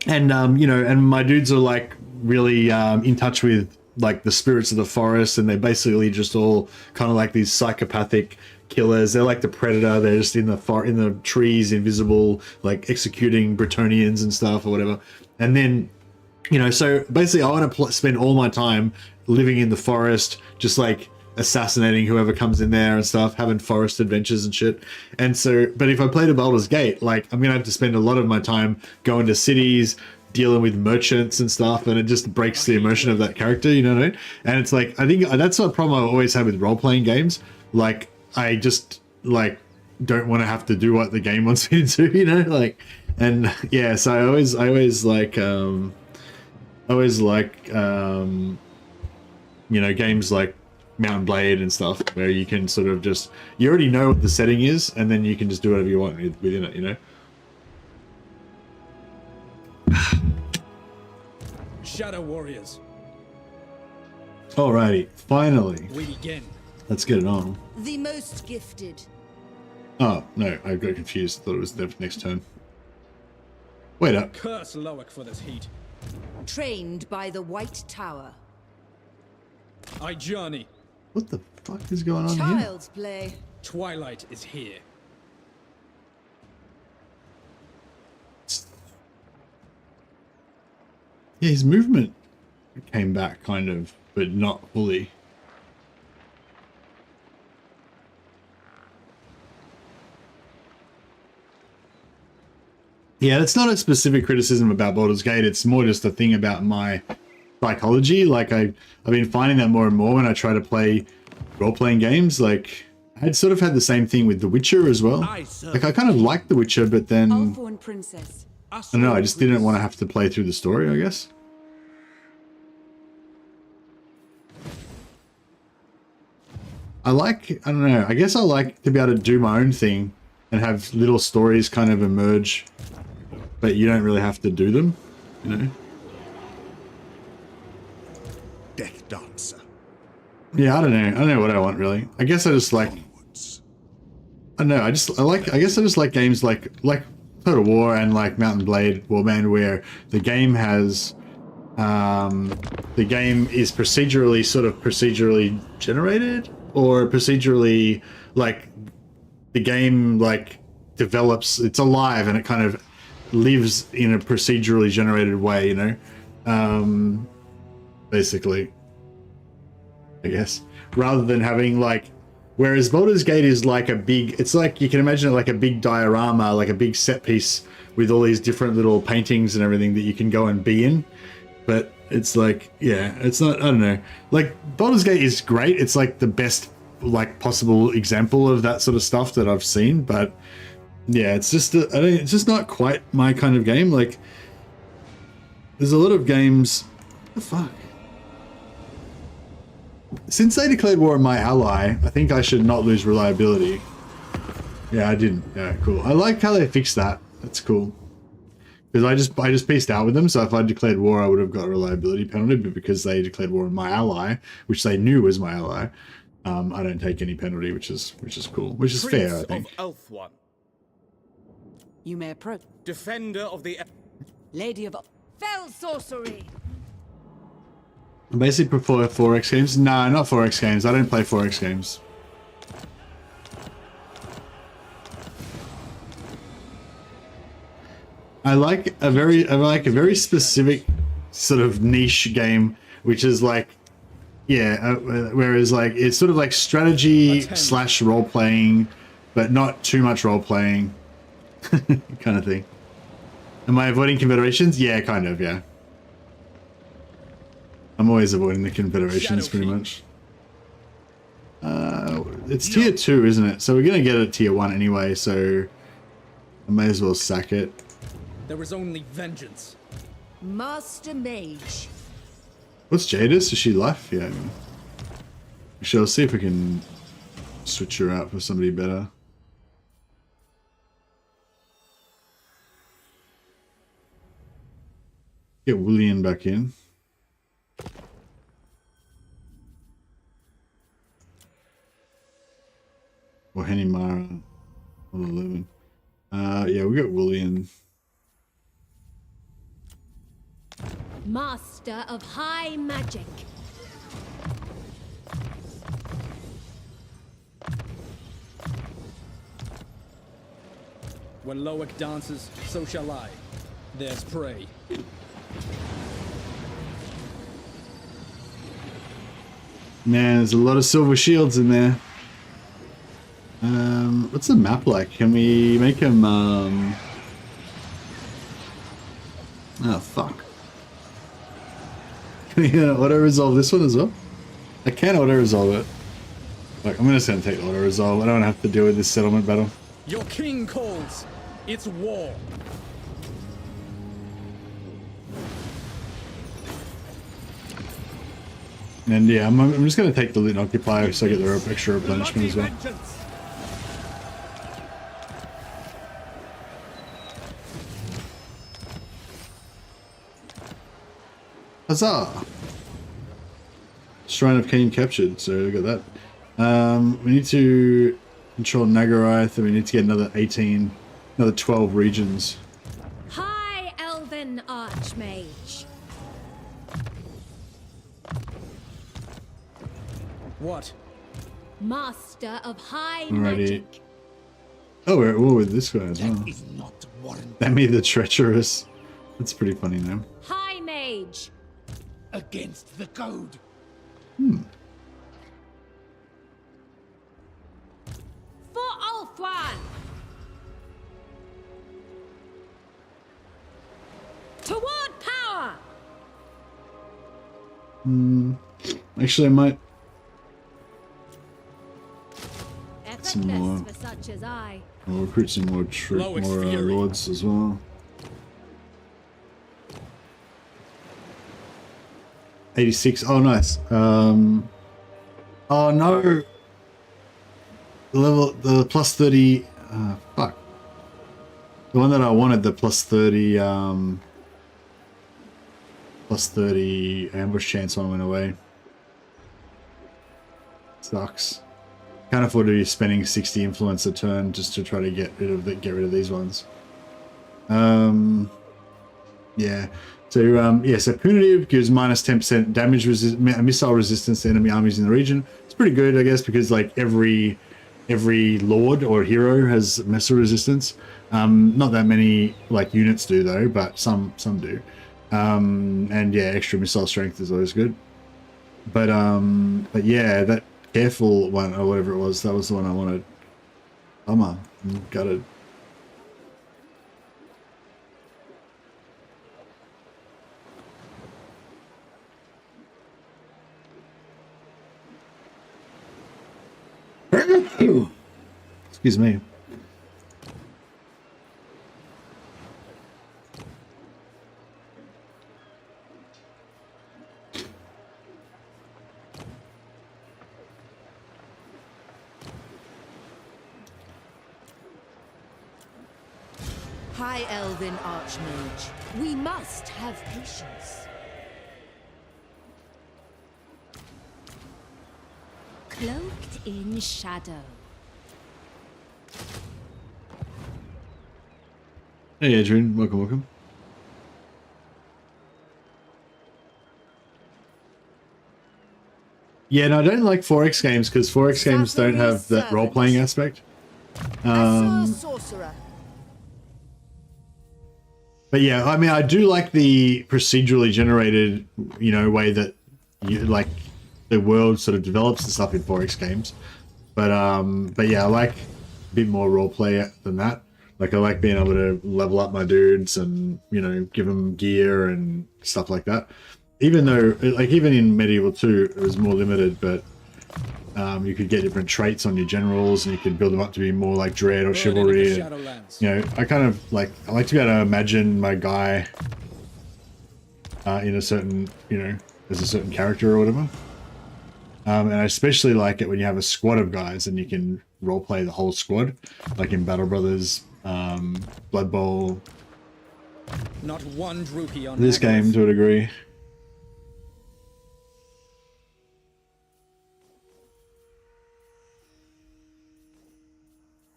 And, you know, and my dudes are like really in touch with like the spirits of the forest, and they're basically just all kind of like these psychopathic killers. They're like the Predator. They're just in the trees, invisible, like executing Bretonians and stuff or whatever. And then, you know, so basically I want to spend all my time living in the forest, just like assassinating whoever comes in there and stuff, having forest adventures and shit. And so, but if I played a Baldur's Gate, like I'm gonna have to spend a lot of my time going to cities, dealing with merchants and stuff, and it just breaks the immersion of that character, you know what I mean? And it's like, I think that's a problem I've always had with role-playing games. Like, I just, like, don't want to have to do what the game wants me to do, you know? Like, and yeah, so I always like, you know, games like Mount and Blade and stuff, where you can sort of just, you already know what the setting is, and then you can just do whatever you want within it, you know? Shadow Warriors. Alrighty, finally. We begin. Let's get it on. The most gifted. Oh, no, I got confused. Thought it was the next turn. Wait up. Curse Loic for this heat. Trained by the White Tower. I journey. What the fuck is going on here? Child's play. Twilight is here. Yeah, his movement came back kind of, but not fully. Yeah, it's not a specific criticism about Baldur's Gate. It's more just a thing about my psychology. Like I've been finding that more and more when I try to play role-playing games. Like I'd sort of had the same thing with The Witcher as well. Like I kind of liked The Witcher, but then Althorn Princess. I don't know, I just didn't want to have to play through the story, I guess. I don't know, I guess I like to be able to do my own thing and have little stories kind of emerge, but you don't really have to do them, you know? Death Dancer. Yeah, I don't know what I want really. I guess I just like, I don't know, I guess I just like games like Total War and like Mount and Blade Warband, where the game has the game is procedurally generated, or procedurally, like the game like develops, it's alive and it kind of lives in a procedurally generated way, you know, basically, I guess, rather than having like, whereas Baldur's Gate is like a big, it's like, you can imagine it like a big diorama, like a big set piece with all these different little paintings and everything that you can go and be in. But it's like, yeah, it's not, I don't know. Like Baldur's Gate is great. It's like the best like possible example of that sort of stuff that I've seen. But yeah, it's just, it's just not quite my kind of game. Like there's a lot of games, what the fuck? Since they declared war on my ally, I think I should not lose reliability. Yeah, I didn't. Yeah, cool. I like how they fixed that. That's cool. Because I just pieced out with them, so if I declared war, I would have got a reliability penalty, but because they declared war on my ally, which they knew was my ally, I don't take any penalty, which is cool. Which is fair, I think. Of Elf You may approach. Defender of the... Lady of... Fell sorcery! I basically prefer 4X games. No, not 4X games. I don't play 4X games. I like a very specific sort of niche game, which is like, yeah, whereas like it's sort of like strategy / role playing, but not too much role playing. kind of thing. Am I avoiding confederations? Yeah, kind of, yeah. I'm always avoiding the confederations pretty much. It's tier 2, isn't it? So we're going to get it tier 1 anyway, so I may as well sack it. There is only vengeance. Master Mage. What's Jadis? Is she life? Yeah. Actually, I'll see if we can switch her out for somebody better. Get William back in. Or Henny Mara. 11. Yeah, we got William. Master of High Magic. When Loic dances, so shall I. There's prey. Man, there's a lot of silver shields in there. What's the map like? Can we make him, oh, fuck. Can we auto-resolve this one as well? I can auto-resolve it. Like, I'm just gonna take auto-resolve. I don't have to deal with this settlement battle. Your king calls. It's war. And yeah, I'm just gonna take the loot and occupy so I get the extra replenishment as well. Huzzah! Shrine of Cain captured, so we got that. We need to control Nagarythe, and we need to get another 12 regions. High Elven Archmage. What? Master of High Alrighty. Magic. Oh, we're at war with this guy as well. Is not warranted Demi the Treacherous. That's a pretty funny name. High Mage. against the code. For Ulthwan. Toward power. Actually, I might. Effortless more. for such as I. I'll recruit some more lords as well. 86. Oh, nice. Oh no. The plus 30. Fuck. The one that I wanted, the plus 30. Plus 30 ambush chance one went away. Sucks. Can't afford to be spending 60 influence a turn just to try to get rid of these ones. Yeah. So so punitive gives minus 10% damage missile resistance to enemy armies in the region. It's pretty good, I guess, because like every lord or hero has missile resistance. Not that many like units do though, but some do. And yeah, extra missile strength is always good. But yeah, that careful one or whatever it was, that was the one I wanted. Bummer. I'm gutted. Excuse me. High Elven Archmage, we must have patience. Cloaked in shadow. Hey Adrian, welcome. Yeah, no, I don't like 4X games because 4X games don't have that role-playing aspect. Sorcerer. But yeah, I mean, I do like the procedurally generated, way that like the world sort of develops and stuff in 4X games. But yeah, I like a bit more role play than that. Like I like being able to level up my dudes and, you know, give them gear and stuff like that. Even though, like even in Medieval 2, it was more limited, but you could get different traits on your generals and you could build them up to be more like dread or chivalry. And, you know, I kind of like, I like to be able to imagine my guy in a certain, you know, as a certain character or whatever. And I especially like it when you have a squad of guys and you can roleplay the whole squad, like in Battle Brothers, Blood Bowl. Not one druki on This game to a degree.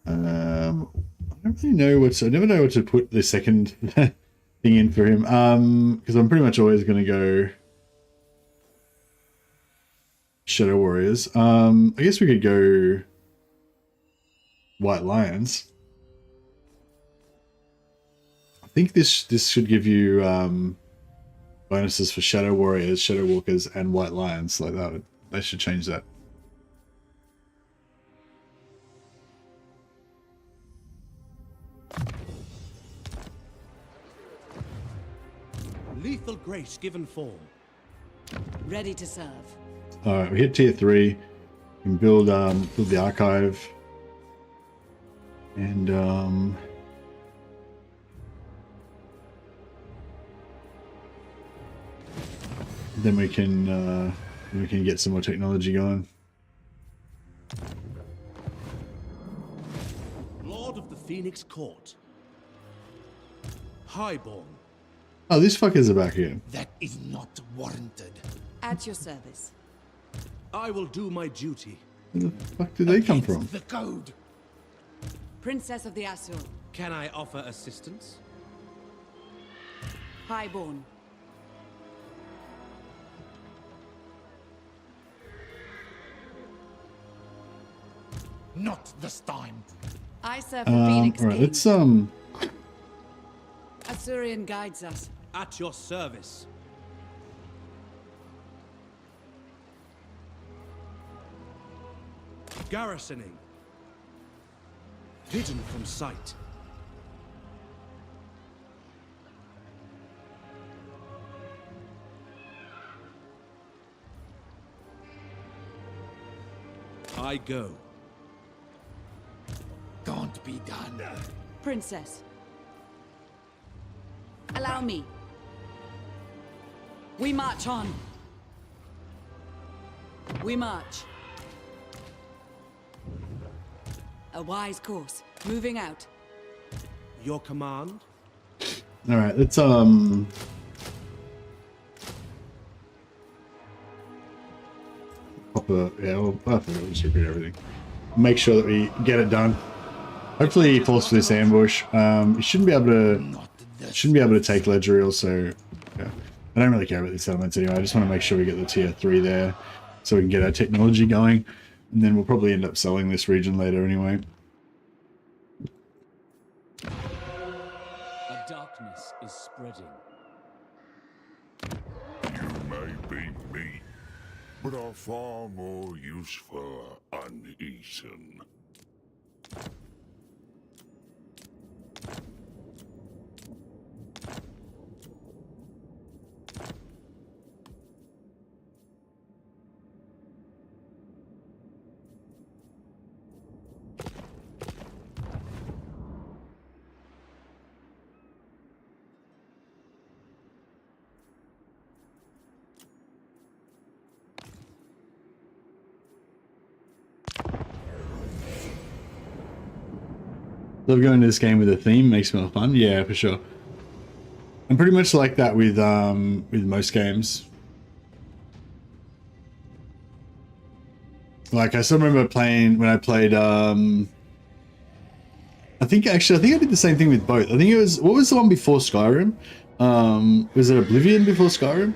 I don't really know what to, I never know what to put the second thing in for him. Because I'm pretty much always going to go Shadow Warriors. I guess we could go White Lions. I think this should give you bonuses for Shadow Warriors, Shadow Walkers, and White Lions. Like that, they should change that. Lethal grace given form. Ready to serve. Alright, we hit tier 3. We can build build the archive. And then we can get some more technology going. Lord of the Phoenix Court. Highborn. Oh, these fuckers are back here. That is not warranted. At your service. I will do my duty. Where the fuck did they come from? The code. Princess of the Azure. Can I offer assistance? Highborn. Not this time. I serve the Phoenix Alright, King. let's Azurian guides us. At your service. Garrisoning. Hidden from sight. I go. Can't be done. Princess. Allow me. We march on. We march. A wise course. Moving out. Your command? alright, let's we'll just repeat everything. Make sure that we get it done. Hopefully he falls for this ambush. He shouldn't be able to take Ledgeril, so yeah. I don't really care about these settlements anyway. I just want to make sure we get the tier 3 there so we can get our technology going, and then we'll probably end up selling this region later anyway. A darkness is spreading. You may be meat, but are far more useful uneaten. Love going to this game with a theme, makes it more fun. Yeah, for sure. I'm pretty much like that with most games. Like I still remember playing when I played I think I did the same thing with both. I think it was, what was the one before Skyrim? Was it Oblivion before Skyrim?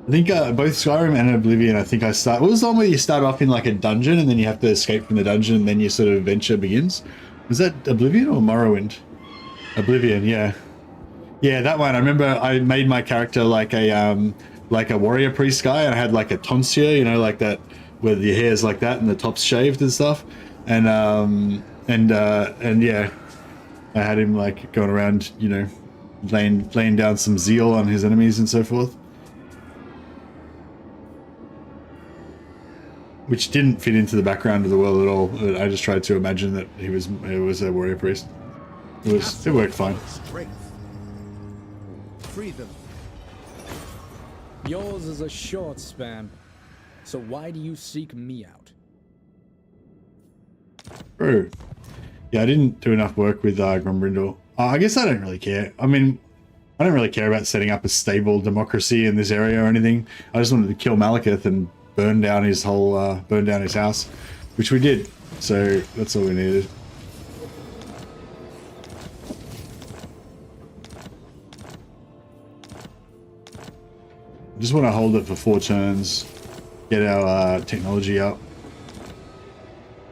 I think both Skyrim and Oblivion, I think what was the one where you start off in like a dungeon and then you have to escape from the dungeon and then your sort of adventure begins? Was that Oblivion or Morrowind? Oblivion, yeah. Yeah, that one. I remember I made my character like a warrior priest guy, and I had like a tonsure, you know, like that, where your hair's like that and the top's shaved and stuff. And yeah. I had him like going around, you know, laying down some zeal on his enemies and so forth. Which didn't fit into the background of the world at all. I just tried to imagine that it was a warrior priest. It worked fine. Strength. Free them. Yours is a short span. So why do you seek me out? True. Yeah, I didn't do enough work with Grombrindle. I guess I don't really care. I mean, I don't really care about setting up a stable democracy in this area or anything. I just wanted to kill Malekith and burn down his whole, burn down his house, which we did. So that's all we needed. I just want to hold it for 4 turns, get our technology up,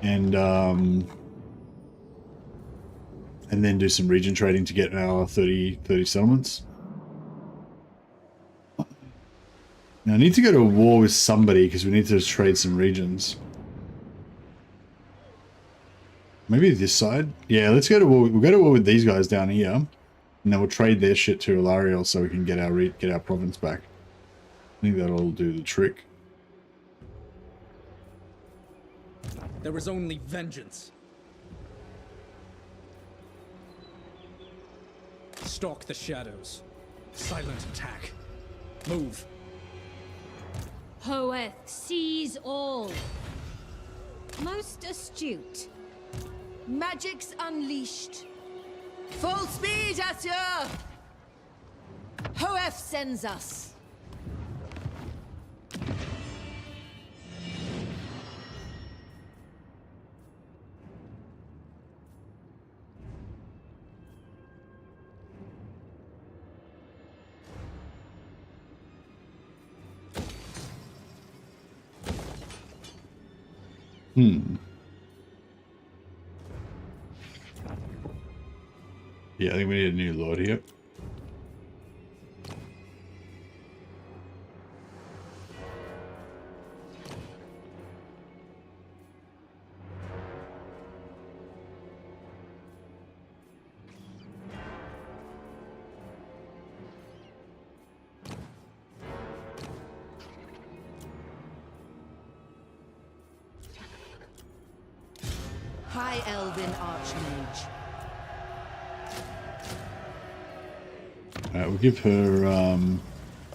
and then do some region trading to get our 30 settlements. Now I need to go to war with somebody because we need to trade some regions. Maybe this side? Yeah, let's go to war. We'll go to war with these guys down here, and then we'll trade their shit to Alariel so we can get our province back. I think that'll do the trick. There is only vengeance. Stalk the shadows. Silent attack. Move. Hoeth sees all. Most astute. Magic's unleashed. Full speed, Asya! Hoeth sends us. Yeah, I think we need a new lord here. High Elven Archmage. We'll give her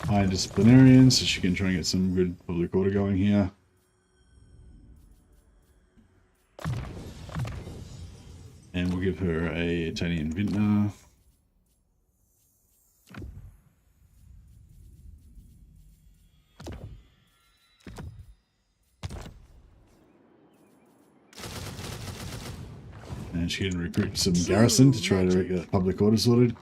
high disciplinarian so she can try and get some good public order going here. And we'll give her a Italian vintner. And she can recruit some garrison to try to get public order sorted.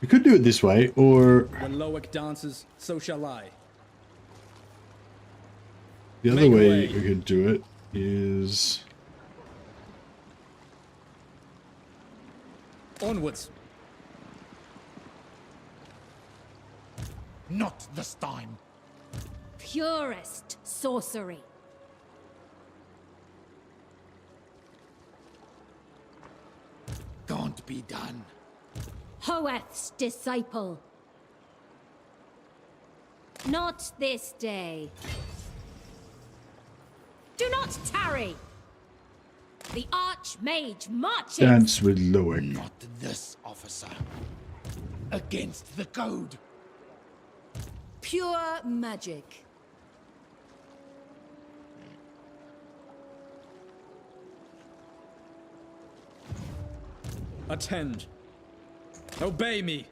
We could do it this way, or When Loic dances, so shall I. the other Make way way. we could do it is... Onwards. Not this time. Purest sorcery. Can't be done. Hoeth's disciple. Not this day. Do not tarry. The Archmage marches. Dance with Loic. Not this officer. Against the code. Pure magic. Attend. Obey me.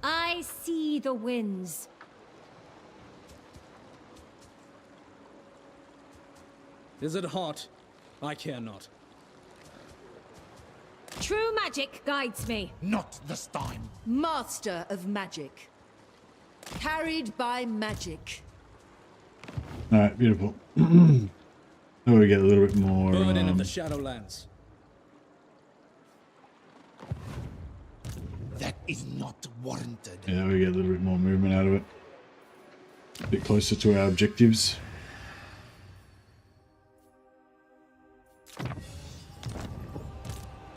I see the winds. Is it hot? I care not. True magic guides me. Not this time. Master of magic. Carried by magic. Alright, beautiful. Oh, we get a little bit more. Burden of the Shadowlands. That is not warranted. Yeah, we get a little bit more movement out of it. A bit closer to our objectives.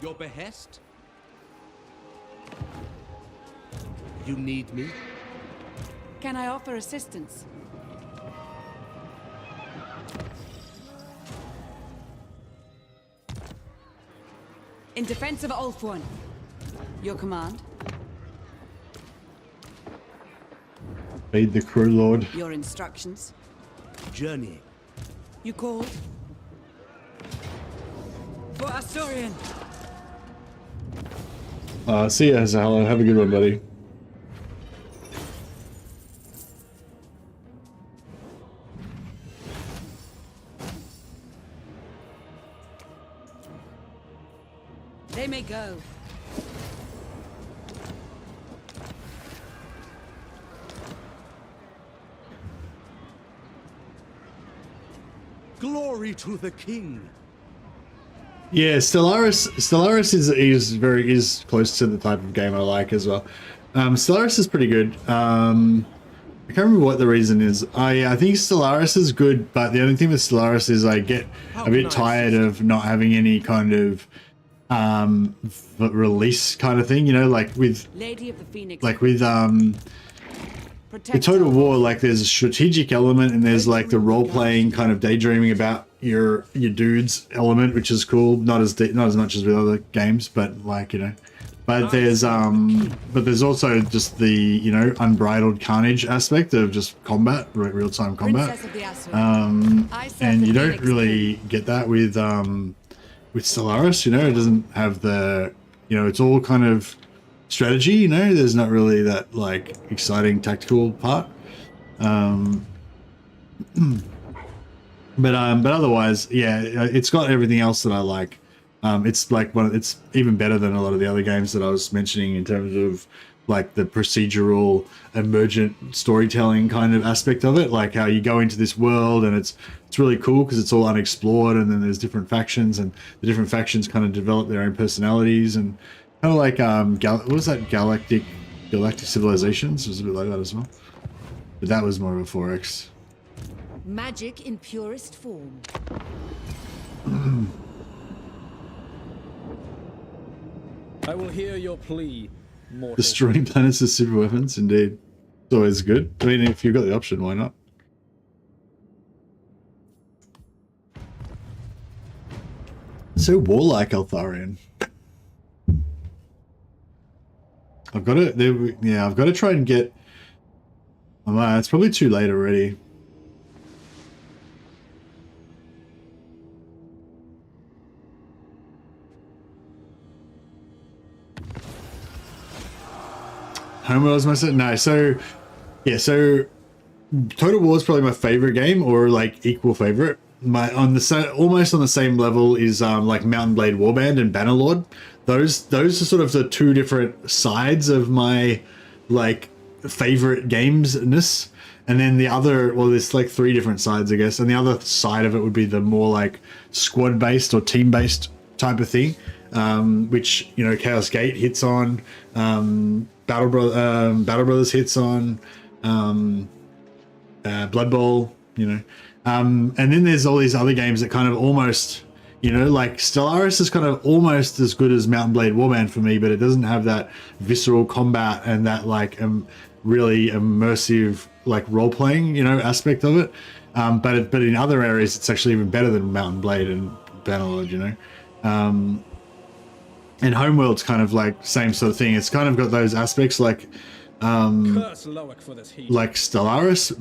Your behest? You need me? Can I offer assistance? In defense of Ulthuan. Your command? Aid the crew, Lord. Your instructions? Journeying. You called? For Asturian. See ya, Zala. Have a good one, buddy. They may go. Glory to the king. Yeah, Stellaris is close to the type of game I like as well. Stellaris is pretty good. I can't remember what the reason is. I think Stellaris is good, but the only thing with Stellaris is I get a bit tired of not having any kind of release kind of thing, you know, like with Lady of the Phoenix. with Total War, like there's a strategic element and there's like the role playing kind of daydreaming about your dudes element, which is cool. Not as much as with other games, but like, you know, but there's also just the, you know, unbridled carnage aspect of just combat, real-time combat. And you don't really get that with Stellaris, you know. It doesn't have the, you know, it's all kind of strategy, you know. There's not really that like exciting tactical part. But otherwise, yeah, it's got everything else that I like. It's like it's even better than a lot of the other games that I was mentioning in terms of like the procedural emergent storytelling kind of aspect of it, like how you go into this world and it's really cool because it's all unexplored, and then there's different factions, and the different factions kind of develop their own personalities, and kind of like what was that, Galactic Civilizations? It was a bit like that as well, but that was more of a 4X. Magic in purest form. I will hear your plea, mortal. Destroying planets with super weapons, indeed. It's always good. I mean, if you've got the option, why not? So warlike, Eltharion. I've got to, yeah, I've got to try and get. It's probably too late already. Homeworld is my set? No, so yeah, so Total War is probably my favorite game, or like equal favorite. Almost on the same level is like Mountain Blade Warband and Bannerlord. Those are sort of the two different sides of my like favorite gamesness. And then the other, well, there's like three different sides, I guess. And the other side of it would be the more like squad based or team based type of thing, which, you know, Chaos Gate hits on. Battle Brothers hits on, Blood Bowl, you know, and then there's all these other games that kind of almost, you know, like Stellaris is kind of almost as good as Mountain Blade Warband for me, but it doesn't have that visceral combat and that like really immersive like role playing, you know, aspect of it. But in other areas, it's actually even better than Mountain Blade and Bannerlord, you know. And Homeworld's kind of like same sort of thing. It's kind of got those aspects like like Stellaris,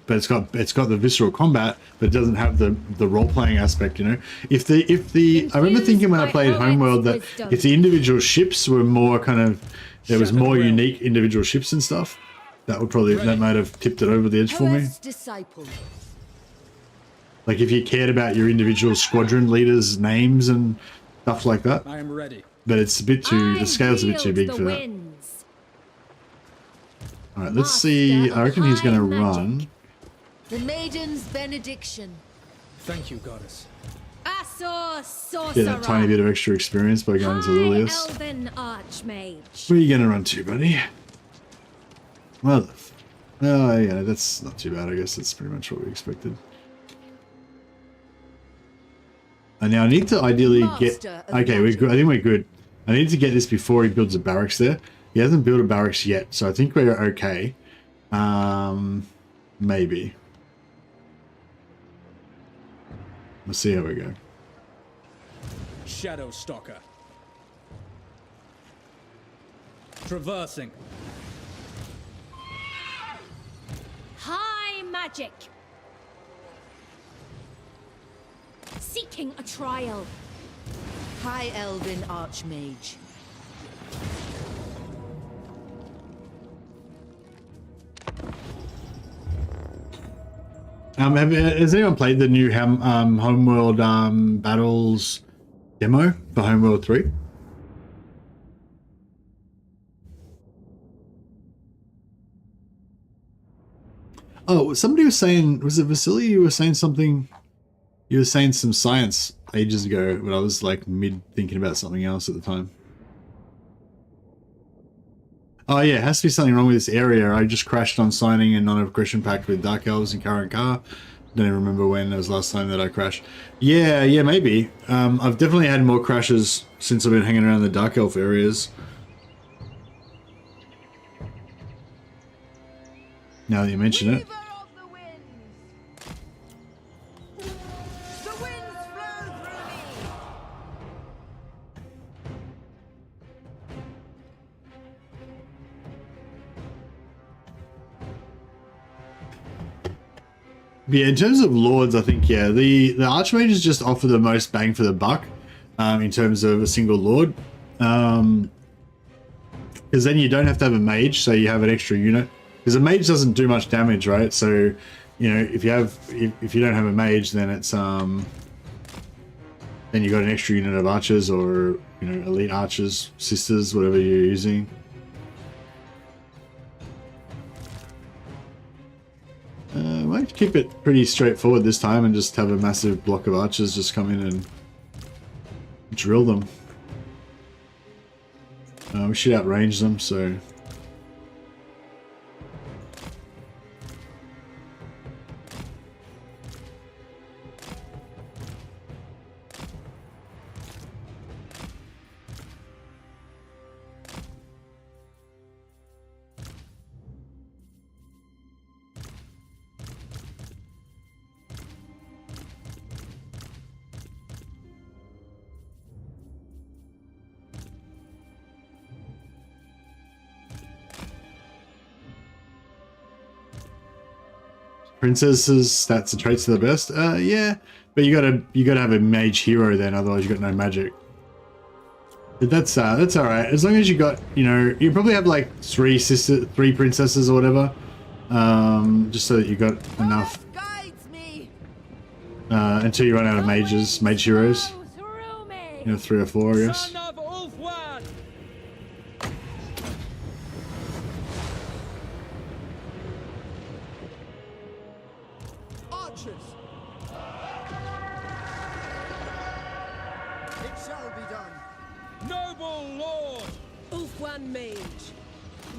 but it's got the visceral combat, but it doesn't have the role playing aspect, you know. I remember thinking when I played Homeworld that if the individual ships were more kind of, there was more unique individual ships and stuff, that might have tipped it over the edge for me. Like if you cared about your individual squadron leaders' names and stuff like that. I am ready. But it's a bit too, the scale's a bit too big for that. Alright, let's see. I reckon he's going to run. The Maiden's Benediction. Thank you, goddess. Asor sorcerer. Get that tiny bit of extra experience by going to Lilius. Elven archmage. Where are you gonna run to, buddy? Well, oh yeah, that's not too bad. I guess that's pretty much what we expected. And now I need to ideally get. Okay, we're good. I think we're good. I need to get this before he builds a barracks there. He hasn't built a barracks yet, so I think we're okay. Maybe. We'll see how we go. Shadow Stalker. Traversing. High magic. Seeking a trial. High Elven Archmage. Has anyone played the new Homeworld Battles demo for Homeworld 3? Oh, somebody was saying, was it Vasily? You were saying something, you were saying some science ages ago, but I was like mid thinking about something else at the time. Oh yeah, it has to be something wrong with this area. I just crashed on signing a non-aggression pact with Dark Elves and Karen Carr. Don't even remember when it was last time that I crashed. Yeah, maybe. I've definitely had more crashes since I've been hanging around the Dark Elf areas. Now that you mention it. Yeah, in terms of lords, I think, yeah, the archmages just offer the most bang for the buck in terms of a single lord. Because then you don't have to have a mage, so you have an extra unit. Because a mage doesn't do much damage, right? So, you know, if you don't have a mage, then it's then you got an extra unit of archers or, you know, elite archers, sisters, whatever you're using. I might keep it pretty straightforward this time and just have a massive block of archers just come in and drill them. We should outrange them, so... Princesses, stats and traits are the best. Yeah, but you gotta have a mage hero then, otherwise you got no magic. But that's all right as long as you got, you know, you probably have like three princesses or whatever, just so that you got enough. Until you run out of mage heroes. You know, 3 or 4, I guess.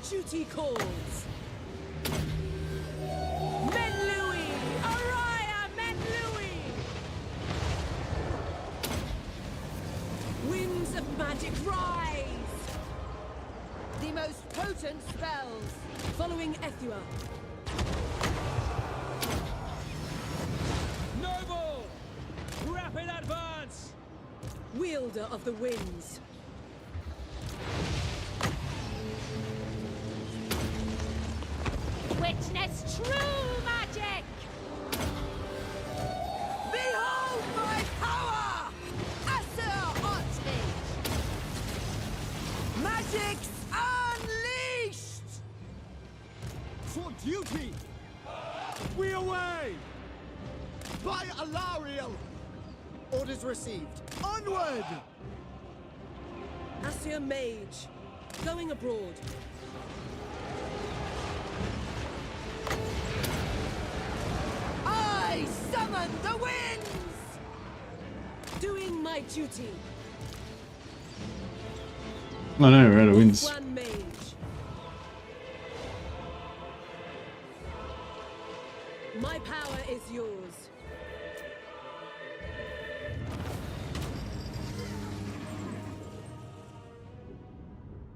Duty calls. Menlui! Araya Menlui! Winds of magic rise! The most potent spells. Following Ethua. Noble! Rapid advance! Wielder of the winds. Witness true magic! Behold my power! Asur Archmage! Magic's unleashed! For duty! We away! By Alariel! Orders received. Onward! Asur Mage, going abroad. I summon the wind! my duty. Oh no, we're out of winds. One mage. My power is yours.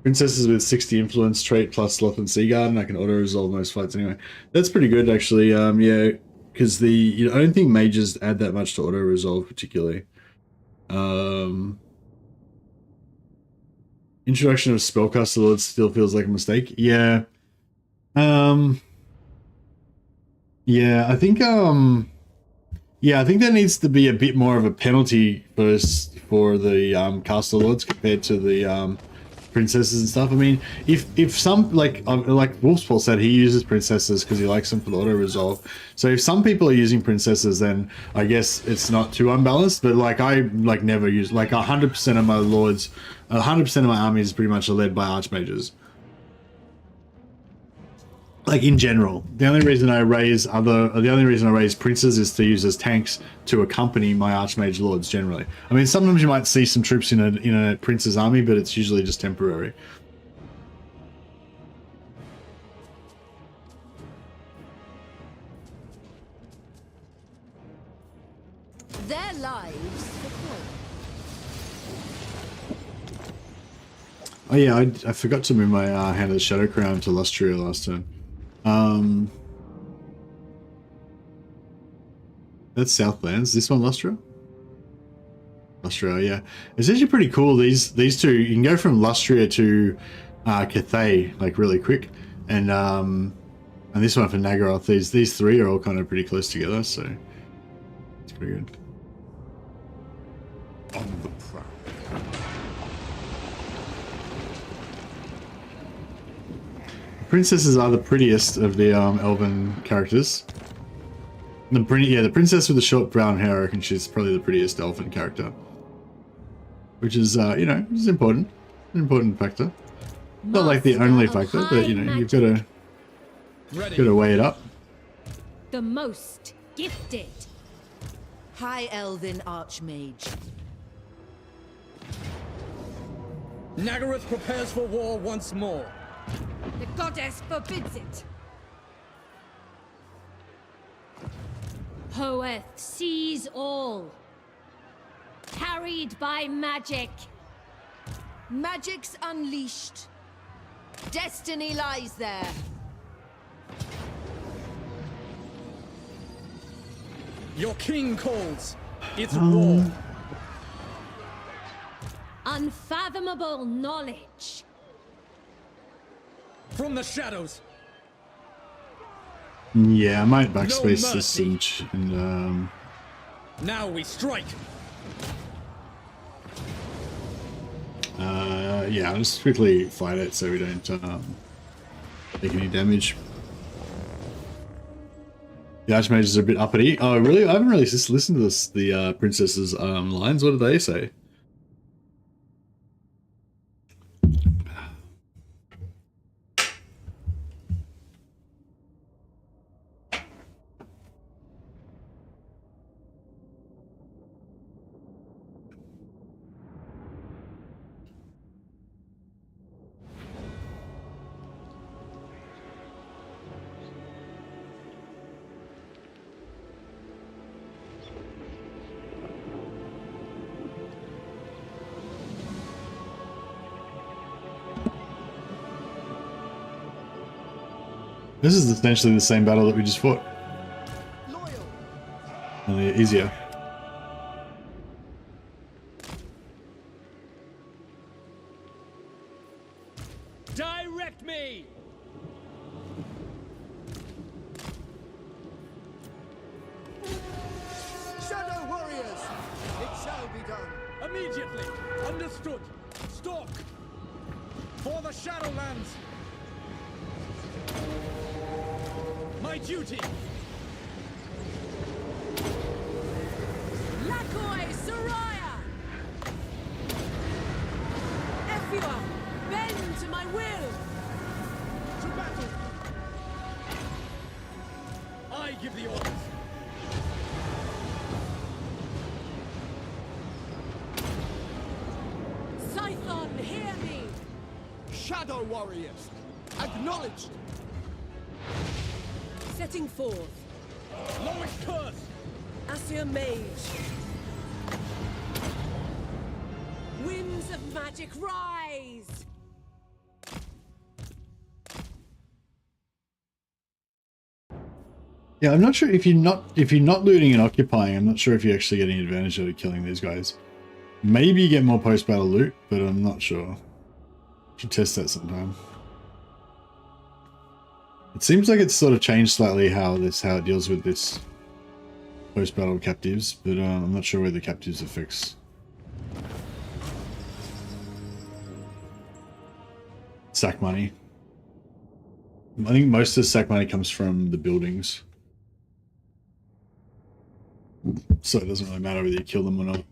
Princesses with 60 influence trait plus sloth and sea garden. I can auto resolve most fights anyway. That's pretty good actually. Yeah, because I don't think mages add that much to auto resolve particularly. Introduction of spellcaster lords still feels like a mistake. Yeah. Yeah, I think I think there needs to be a bit more of a penalty for the caster lords compared to the princesses and stuff. I mean, if some like Wolfspaul said, he uses princesses because he likes them for the auto resolve. So if some people are using princesses, then I guess it's not too unbalanced. But like I never use 100% of my lords, 100% of my armies pretty much are led by archmages. Like in general, the only reason I raise princes is to use as tanks to accompany my archmage lords. Generally, I mean sometimes you might see some troops in a prince's army, but it's usually just temporary. Their lives for Oh yeah, I forgot to move my Hand of the Shadow Crown to Lustria last turn. That's Southlands. This one Lustria? Lustria, yeah. It's actually pretty cool. These two, you can go from Lustria to Cathay like really quick, and this one for Nagarythe. These three are all kind of pretty close together, so it's pretty good. On the prowl. Princesses are the prettiest of the elven characters. The princess with the short brown hair, I reckon she's probably the prettiest elven character. Which is, is important. An important factor. Not like the only factor, but you've got to weigh it up. The most gifted. High Elven Archmage. Nagarythe prepares for war once more. The goddess forbids it. Hoeth sees all. Carried by magic. Magic's unleashed. Destiny lies there. Your king calls. It's war. Unfathomable knowledge. From the shadows. Yeah, I might backspace this and now we strike. yeah, I'll just quickly fight it so we don't take any damage. The archmages are a bit uppity. Oh, really? I haven't really just listened to the princesses' lines. What do they say? This is essentially the same battle that we just fought. Only easier. Direct me! Shadow warriors! It shall be done. Immediately. Understood. Stalk. For the Shadowlands. My duty. Lakoi Soraya! Efua, bend to my will! To battle. I give the orders. fellow warriors. Acknowledged. Setting forth. Lowest curse! Asir Mage. Winds of magic rise! Yeah, I'm not sure if you're not looting and occupying, I'm not sure if you're actually getting advantage out of killing these guys. Maybe you get more post-battle loot, but I'm not sure. Should test that sometime. It seems like it's sort of changed slightly how it deals with this post-battle captives, but I'm not sure where the captives are fixed. Sack money. I think most of the sack money comes from the buildings. So it doesn't really matter whether you kill them or not.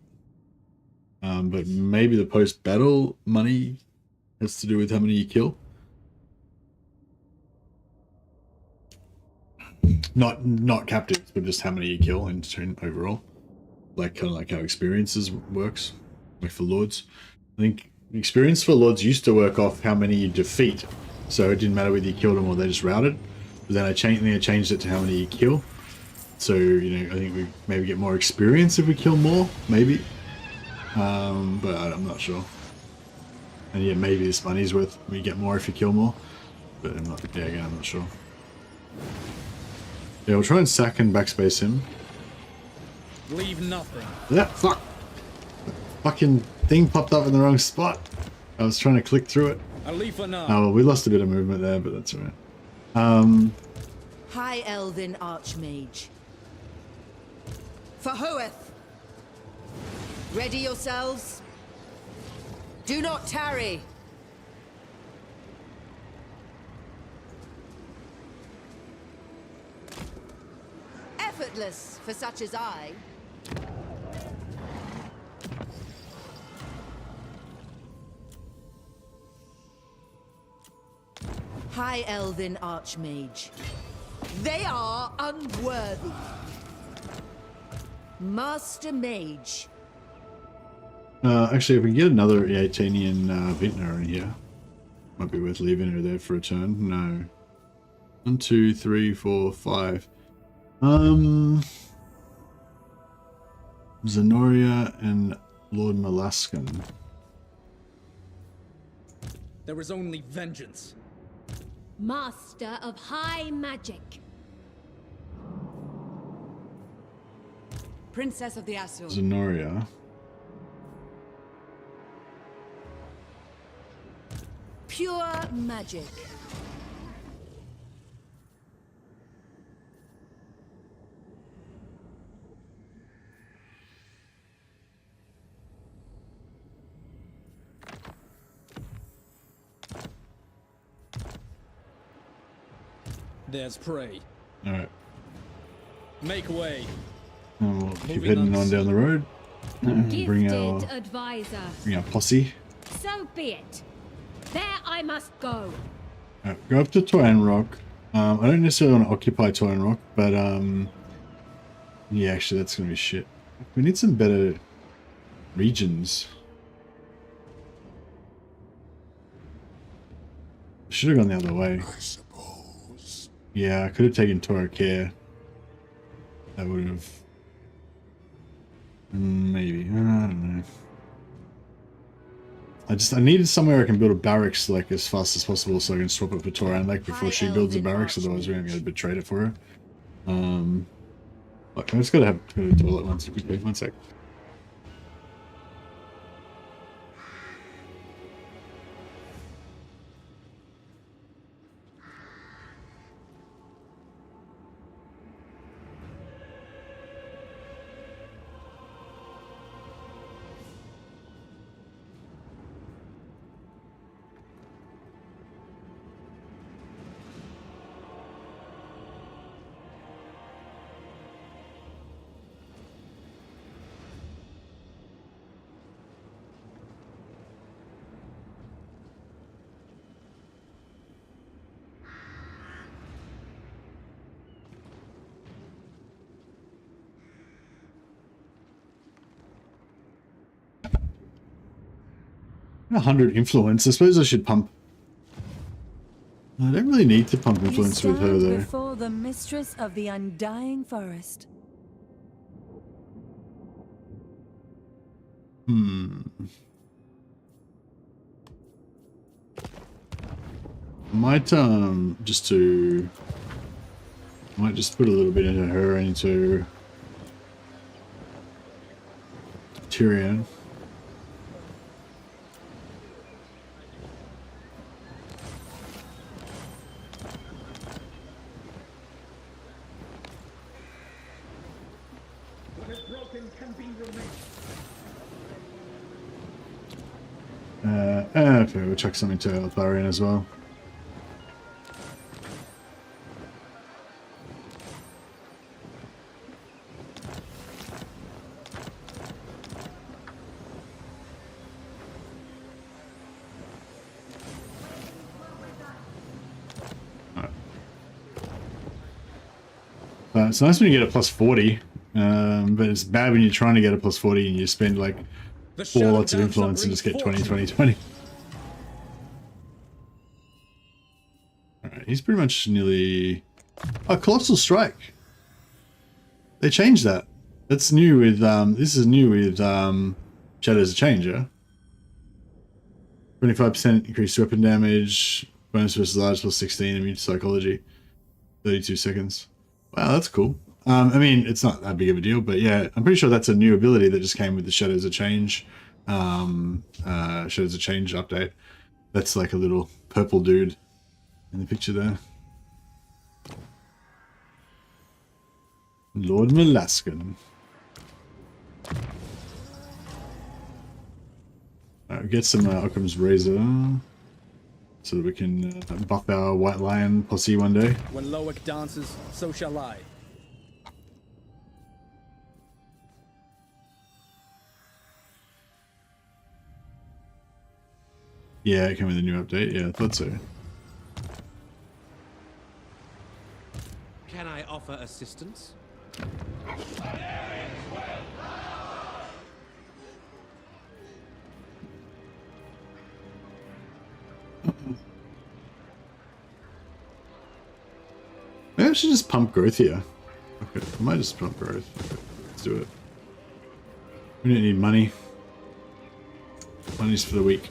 But maybe the post-battle money has to do with how many you kill. Not captives, but just how many you kill in turn overall. Like kind of like how experiences works, like for lords. I think experience for lords used to work off how many you defeat, so it didn't matter whether you killed them or they just routed. But then I changed it to how many you kill. So you know, I think we maybe get more experience if we kill more, maybe. But I'm not sure. And yeah, maybe this money's worth we get more if you kill more. But I'm not. Yeah, again, I'm not sure. Yeah, we'll try and sack and backspace him. Leave nothing. Yeah, fuck. The fucking thing popped up in the wrong spot. I was trying to click through it. ALITH ANAR. Oh, well, we lost a bit of movement there, but that's alright. High Elven Archmage. For Hoeth. Ready yourselves. Do not tarry. Effortless for such as I. High Elven Archmage. They are unworthy. Master Mage. Actually, if we can get another Eatanian vintner in here, might be worth leaving her there for a turn. No. 1, 2, 3, 4, 5. Zenoria and Lord Malaskan. There is only vengeance. Master of high magic. Princess of the Asur. Zenoria. Pure magic. There's prey. Alright. Make way. And we'll keep Moving heading on on down the road. Bring Gifted our advisor. posse. So be it. There I must go. Go up to Toyan Rock. I don't necessarily want to occupy Toyan Rock, but yeah, actually that's gonna be shit. We need some better regions. Should have gone the other way. I suppose. Yeah, I could have taken Toracare. That would have maybe. I don't know. I needed somewhere I can build a barracks like as fast as possible so I can swap it for Toran Lake before she builds a barracks, otherwise we're gonna get a bit trade it for her. Look, I just gotta go to the toilet once quickly. One sec. $100 influence. I suppose I should pump I don't really need to pump You influence with her stand though. before the mistress of the undying forest. Might just put a little bit into her and into Tyrion. Okay, we'll chuck something to Altharion as well. It's nice when you get a plus 40, but it's bad when you're trying to get a plus 40 and you spend like 4 lots of influence and just get 20, 20, 20. Alright, he's pretty much nearly... Oh, Colossal Strike! They changed that. That's new with, this is new with Shadows of Change, yeah? 25% increased weapon damage, bonus versus large plus 16, immune to psychology, 32 seconds. Wow, that's cool. I mean, it's not that big of a deal, but yeah, I'm pretty sure that's a new ability that just came with the Shadows of Change, Shadows of Change update. That's like a little purple dude in the picture there. Lord Malaskan. Alright, get some Occam's Razor so that we can buff our White Lion posse one day. When Loic dances, so shall I. Yeah, it came with a new update. Yeah, I thought so. Can I offer assistance? Maybe I should just pump growth here. Okay, I might just pump growth. Okay, let's do it. We don't need money. Money's for the weak.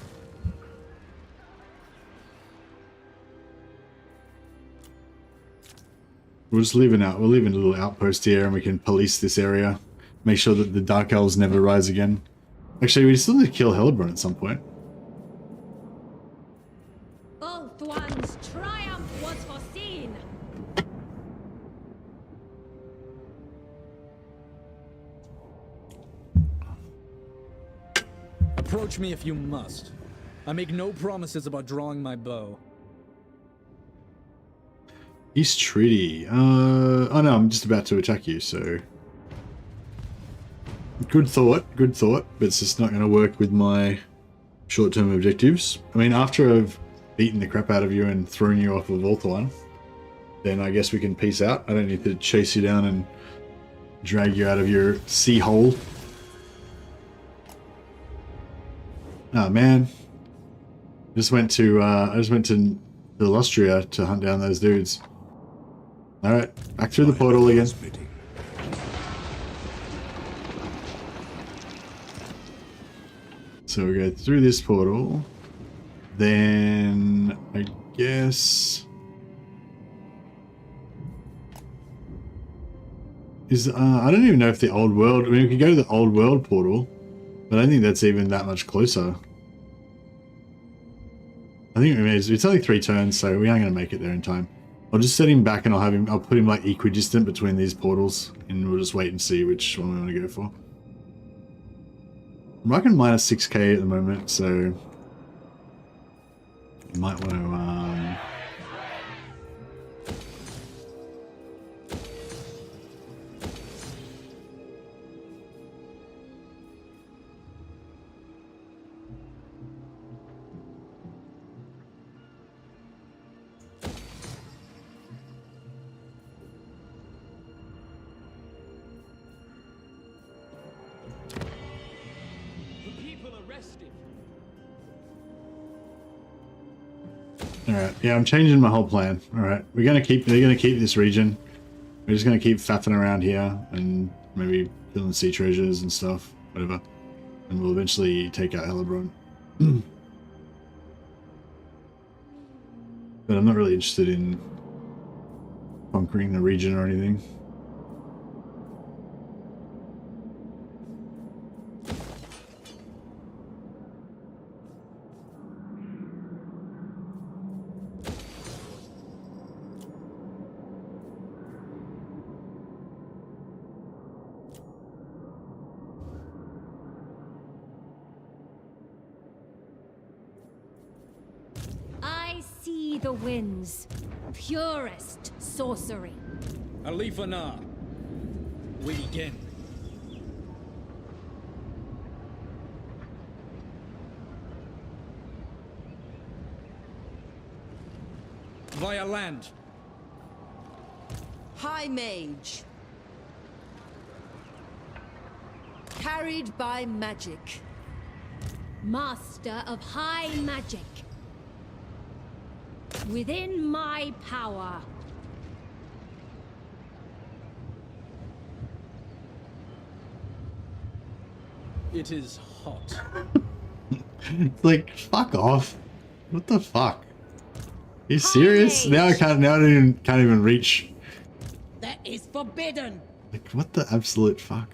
We'll just leave we'll leave a little outpost here and we can police this area. Make sure that the Dark Elves never rise again. Actually, we still need to kill Hellebron at some point. Ulthuan's triumph was foreseen. Approach me if you must. I make no promises about drawing my bow. East Treaty. Oh no, I'm just about to attack you, so... Good thought, but it's just not going to work with my short-term objectives. I mean, after I've beaten the crap out of you and thrown you off of Ulthuan, then I guess we can peace out. I don't need to chase you down and drag you out of your sea hole. Oh man. I just went to Illustria to hunt down those dudes. Alright, back through the portal again. So we go through this portal. Then I guess I don't even know if the old world, I mean we could go to the old world portal, but I don't think that's even that much closer. I think it's only 3 turns, so we aren't going to make it there in time. I'll just set him back and I'll put him like equidistant between these portals and we'll just wait and see which one we want to go for. I'm rocking minus 6k at the moment, so you might want to Alright, yeah, I'm changing my whole plan. Alright, they're gonna keep this region. We're just gonna keep faffing around here and maybe killing sea treasures and stuff, whatever. And we'll eventually take out Hellebrand. But I'm not really interested in conquering the region or anything. The winds, purest sorcery. ALITH. We begin. Via land. High Mage. Carried by magic. Master of high magic. Within my power. It is hot. Like, fuck off. What the fuck? Are you serious? Now I can't even reach. That is forbidden. Like, what the absolute fuck?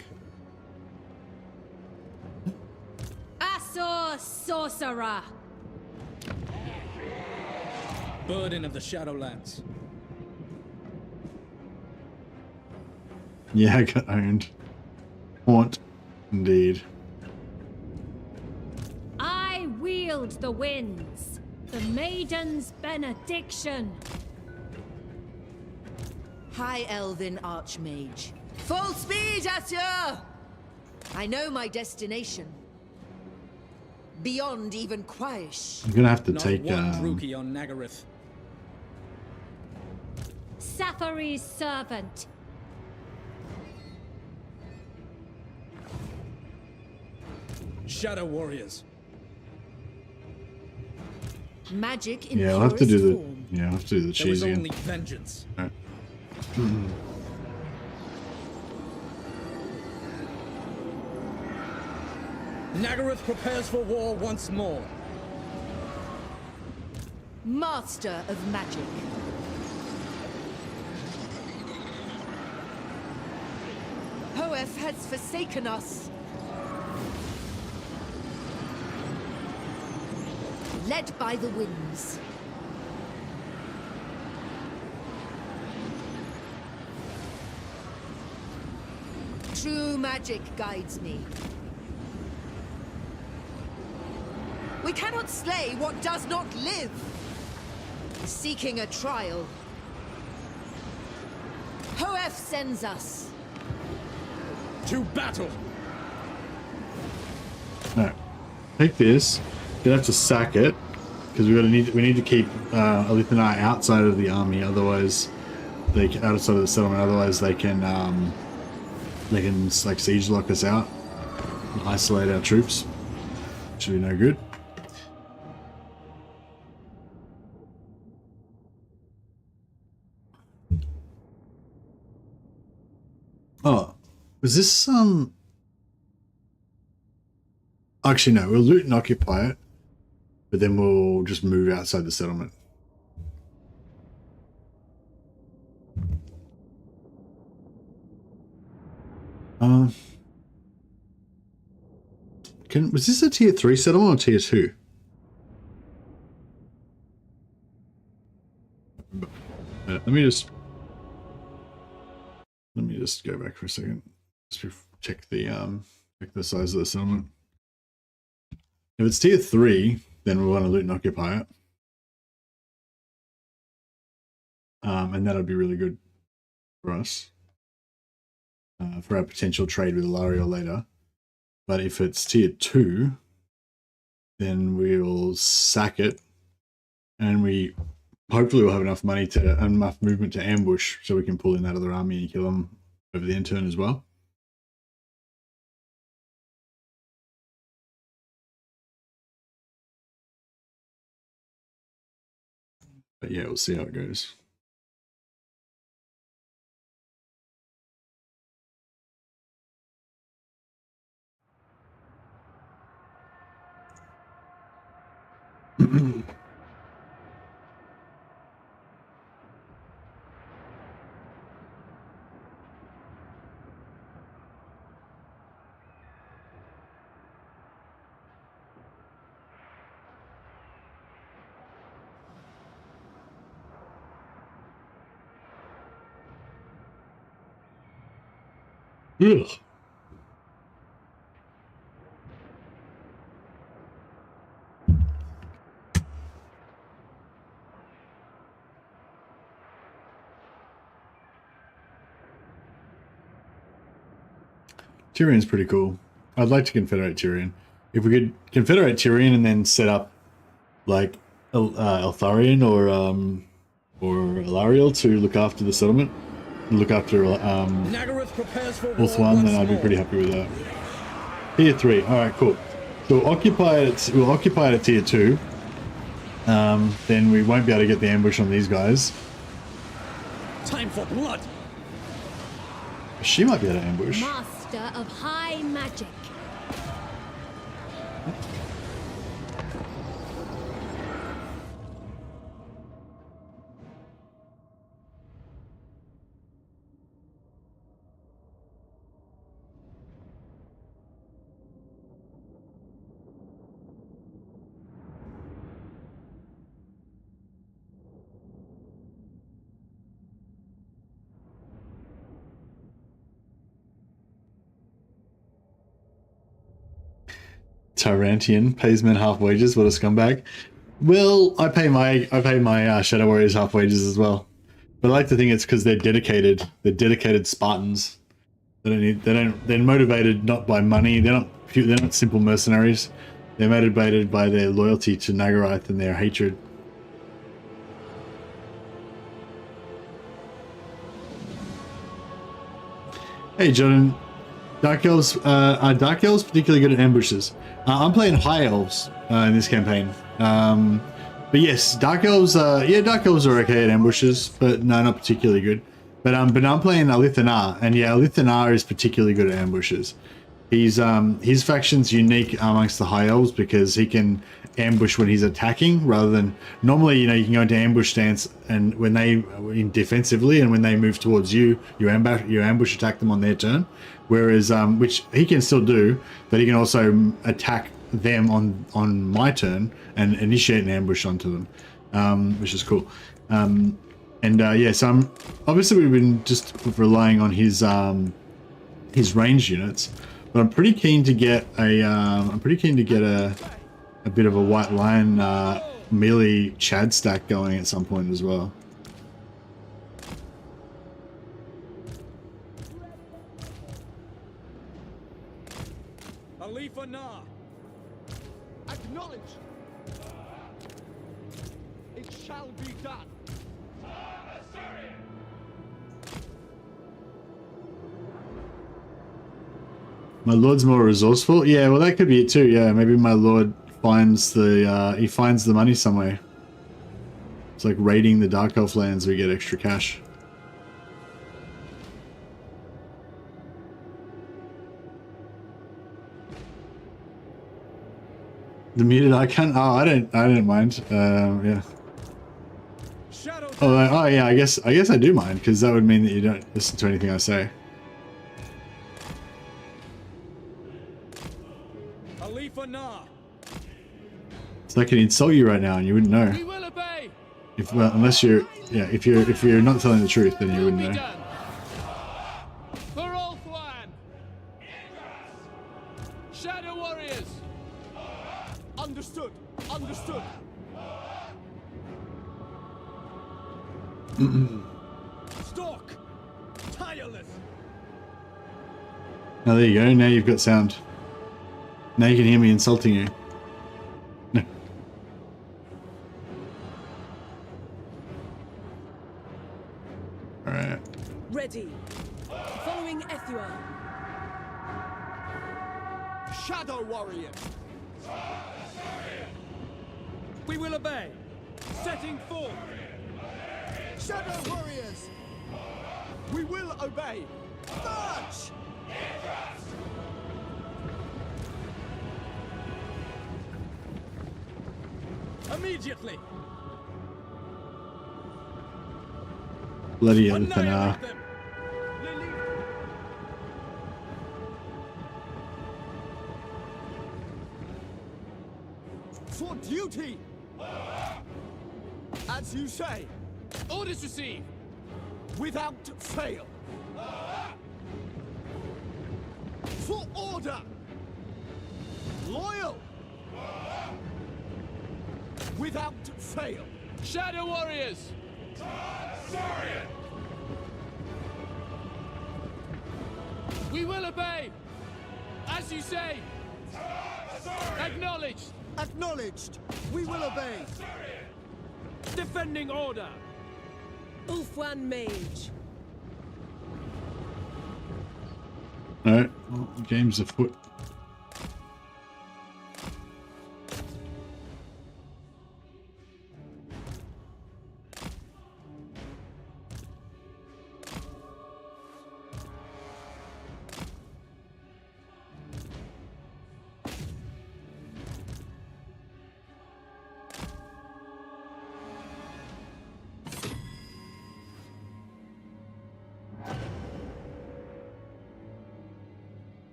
Asor sorcerer. Burden of the Shadowlands. Yeah, I got owned. Haunt, indeed. I wield the winds, the maiden's benediction. High Elven Archmage. Full speed, Asur! I know my destination. Beyond even Quaish. I'm gonna have to Not take one rookie on Nagarythe. Safari's servant. Shadow warriors. Magic in yeah, I'll have to do the form. yeah, I'll have to do the There cheese was again. only vengeance. Right. Nagarythe prepares for war once more. Master of magic. Hoeth has forsaken us. Led by the winds. True magic guides me. We cannot slay what does not live. Seeking a trial. Hoeth sends us. To battle. Alright. Take this. Gonna have to sack it. Because we need to keep ALITH and I outside of the army, otherwise outside of the settlement, otherwise they can like siege lock us out and isolate our troops. Should be no good. Oh, was this actually no, we'll loot and occupy it, but then we'll just move outside the settlement. Was this a tier 3 settlement or tier 2? Let me just go back for a second. Just check the size of the settlement. If it's tier 3, then we want to loot and occupy it. And that'll be really good for us. For our potential trade with Ilariel later. But if it's tier 2, then we'll sack it. And we hopefully we'll have enough money enough movement to ambush so we can pull in that other army and kill them over the end turn as well. But yeah, we'll see how it goes. Ugh. Tyrion's pretty cool. I'd like to confederate Tyrion. If we could confederate Tyrion and then set up like Eltharion or Alariel to look after the settlement, look after Nagarythe prepares for war Ulthuan, then once I'd be more. pretty happy with that. Tier 3. All right, cool. So we'll occupy it at tier 2. Then we won't be able to get the ambush on these guys. Time for blood. She might be able to ambush. Master of high magic. Tyrantian pays men half wages. What a scumbag! Well, I pay my Shadow Warriors half wages as well, but I like to think it's because they're dedicated. They're dedicated Spartans. They're motivated not by money. They're not simple mercenaries. They're motivated by their loyalty to Nagarythe and their hatred. Hey, Jordan. Dark Elves, are Dark Elves particularly good at ambushes? I'm playing High Elves in this campaign. But yes, Dark Elves, Dark Elves are okay at ambushes, but no, not particularly good. But I'm playing ALITH and ANAR, and yeah, ALITH and ANAR is particularly good at ambushes. His faction's unique amongst the High Elves because he can ambush when he's attacking, rather than normally, you can go into ambush stance and when they in defensively, and when they move towards you, you ambush attack them on their turn. Whereas, which he can still do, but he can also attack them on my turn and initiate an ambush onto them, which is cool. So obviously we've been just relying on his ranged units, but I'm pretty keen to get a bit of a White Lion melee Chad stack going at some point as well. Acknowledge. It shall be done. My lord's more resourceful. Yeah, well that could be it too. Yeah, maybe my lord finds the money somewhere. It's like raiding the Dark Elf lands. We get extra cash. The muted icon? Oh, I don't mind. Yeah. Oh yeah, I guess I do mind, because that would mean that you don't listen to anything I say. So I can insult you right now and you wouldn't know. We will obey. Unless you're if you're not telling the truth, then you wouldn't know. For Ulthuan. Shadow Warriors. Understood. Understood. Stalk. Tireless. Now there you go. Now you've got sound. Now you can hear me insulting you. No. All right. Ready. Following Ethua. Shadow Warriors. We will obey. Setting forth. Shadow warriors! We will obey! March! Immediately! Bloody ALITH ANAR. Annihilate them! For duty! As you say, Orders received! without fail! For order! Loyal! Without fail! Shadow warriors! We will obey! As you say! Acknowledged! Acknowledged! We will obey! Defending order! Ulfwan Mage. Alright, well, the game's afoot.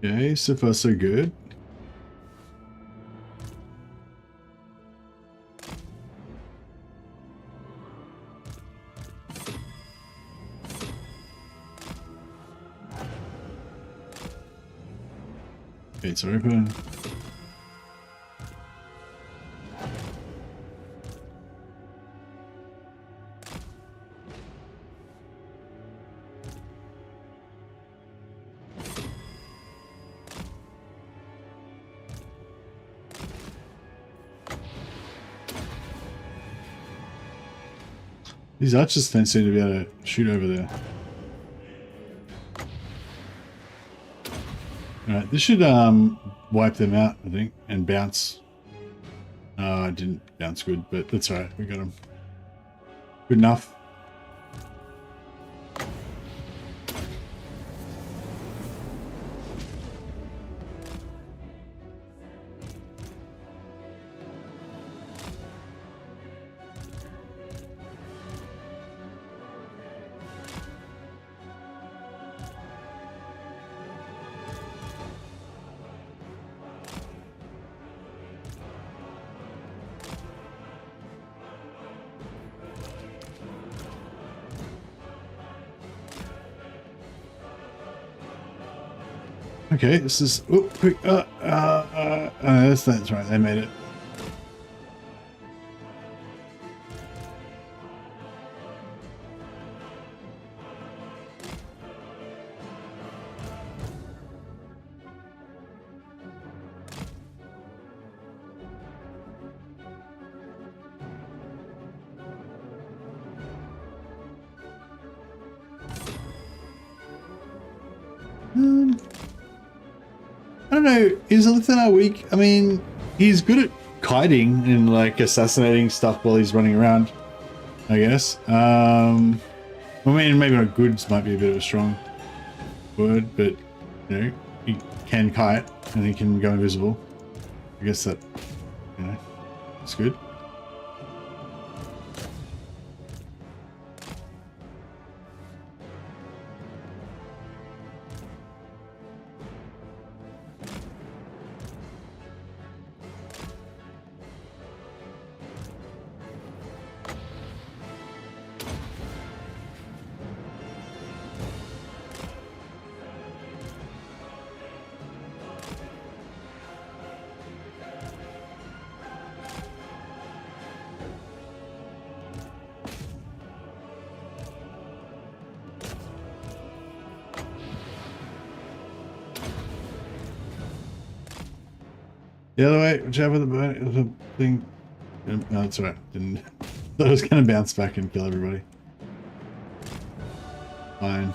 Okay, so far so good. Gates are open. These archers don't seem to be able to shoot over there. Alright, this should wipe them out, I think, and bounce. It didn't bounce good, but that's alright, we got them. Good enough. Okay, this is quick. That's right. They made it. I don't know, is ALITH ANAR weak? I mean, he's good at kiting and like assassinating stuff while he's running around, I guess. I mean, maybe not good might be a bit of a strong word, but you know, he can kite and he can go invisible. I guess that, you know, it's good. The other way, whichever the thing. No, that's alright. Didn't. Thought I was gonna bounce back and kill everybody. Fine.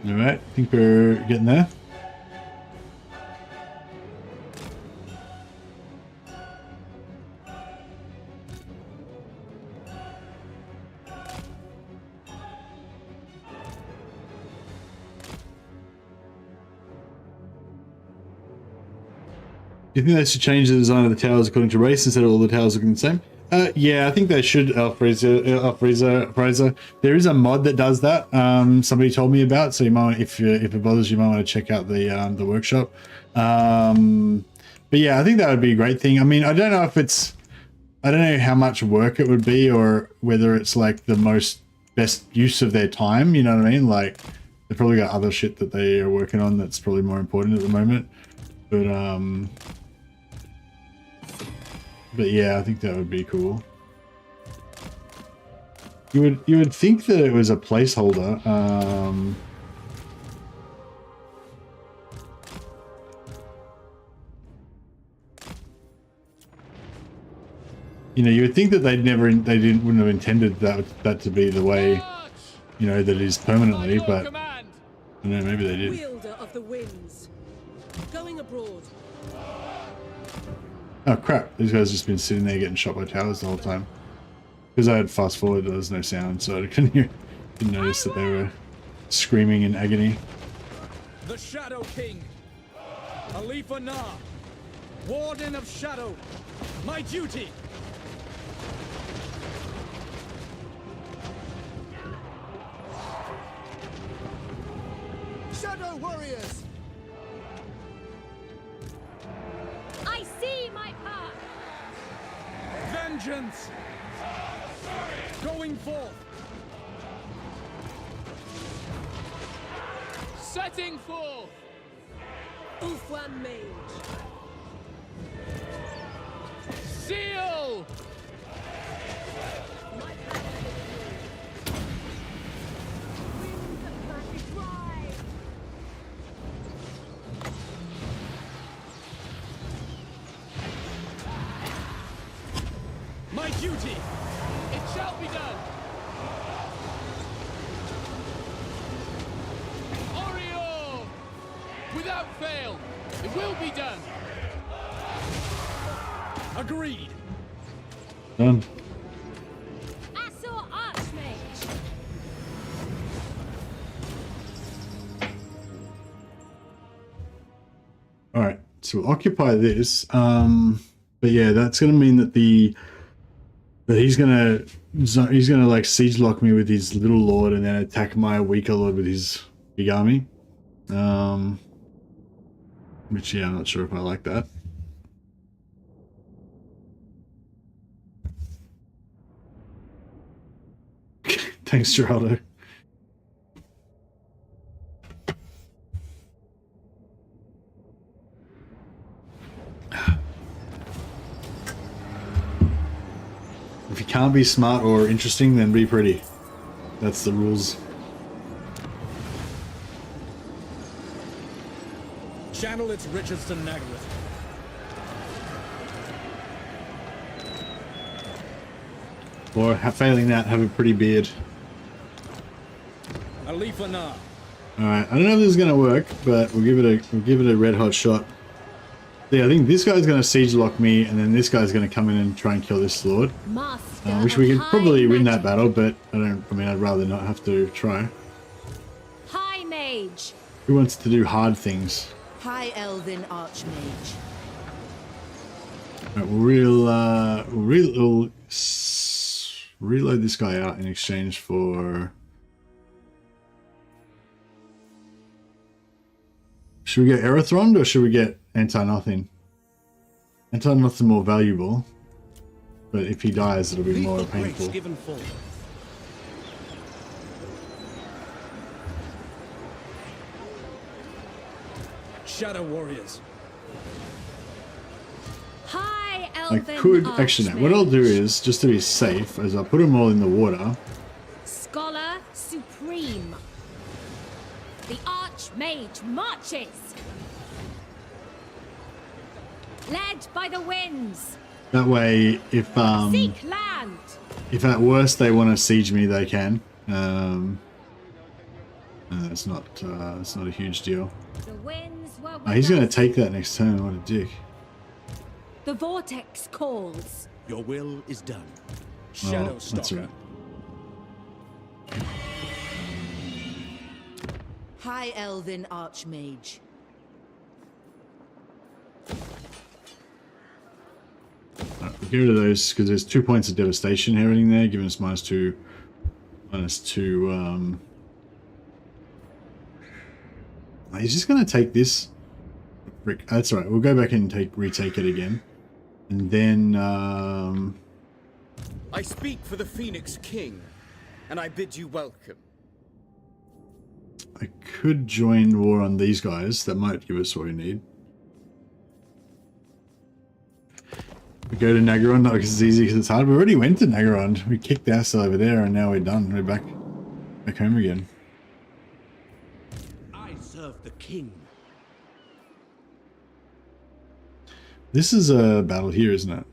Alright, I think we're getting there. Do you think they should change the design of the towers according to race instead of all the towers looking the same? Yeah, I think they should. Fraser. There is a mod that does that. Somebody told me about. So you might, if it bothers you, might want to check out the workshop. But yeah, I think that would be a great thing. I mean, I don't know if it's, I don't know how much work it would be, or whether it's like the best use of their time. You know what I mean? Like they've probably got other shit that they are working on that's probably more important at the moment. But yeah, I think that would be cool. You would think that it was a placeholder. You know, you would think that wouldn't have intended that to be the way, you know, that it is permanently, but I don't know, maybe they did. Wielder of the winds, going abroad. Oh crap, these guys just been sitting there getting shot by towers the whole time. Because I had fast forward, there was no sound, so I didn't notice that they were screaming in agony. The Shadow King, ANAR, Warden of Shadow, my duty. Shadow warriors! I see my path. Vengeance! Going forth! Setting forth! Ulfwan Mage. Seal! My duty! It shall be done! Oriole! Without fail! It will be done! Agreed! Done. Asor Archmage. Alright, so we'll occupy this. But yeah, that's gonna mean that he's gonna like siege lock me with his little lord and then attack my weaker lord with his big army. Which yeah, I'm not sure if I like that. Thanks, Geraldo. If you can't be smart or interesting, then be pretty. That's the rules. Channel its riches to Nagarythe. Or failing that, have a pretty beard. ALITH. Alright, I don't know if this is gonna work, but we'll give it a red hot shot. Yeah, I think this guy's gonna siege lock me, and then this guy's gonna come in and try and kill this lord. Which we could probably win that battle, but I'd rather not have to try. High Mage. Who wants to do hard things? High Elven Archmage. Alright, we'll reload this guy out in exchange for... Should we get Erethrond or should we get Anti-Nothing? Anti-Nothing more valuable, but if he dies it'll be more painful. Shadow warriors. High I Elven could actually no, what I'll do is, just to be safe, is I'll put them all in the water. Scholar Supreme. The Archmage marches. Led by the winds. That way, if Seek land. if at worst they want to siege me, they can. It's not a huge deal. The winds were Oh, he's with gonna us. take that next turn. What a dick. The vortex calls. Your will is done. Shadow Oh, that's Stalker. right. High Elven Archmage. Alright, we'll get rid of those because there's 2 points of devastation happening there, giving us -2. He's just gonna take this. Frick. That's alright. We'll go back and retake it again, and then I speak for the Phoenix King, and I bid you welcome. I could join war on these guys. That might give us what we need. We go to Nagarythe, not because it's easy, because it's hard. We already went to Nagarythe. We kicked ass over there, and now we're done. We're back home again. I serve the king. This is a battle here, isn't it?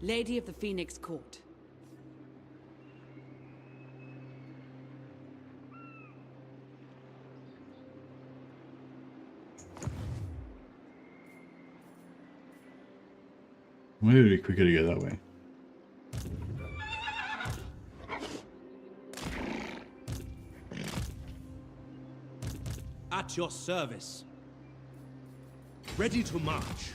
Lady of the Phoenix Court. Maybe it'd be quicker to go that way. At your service. Ready to march.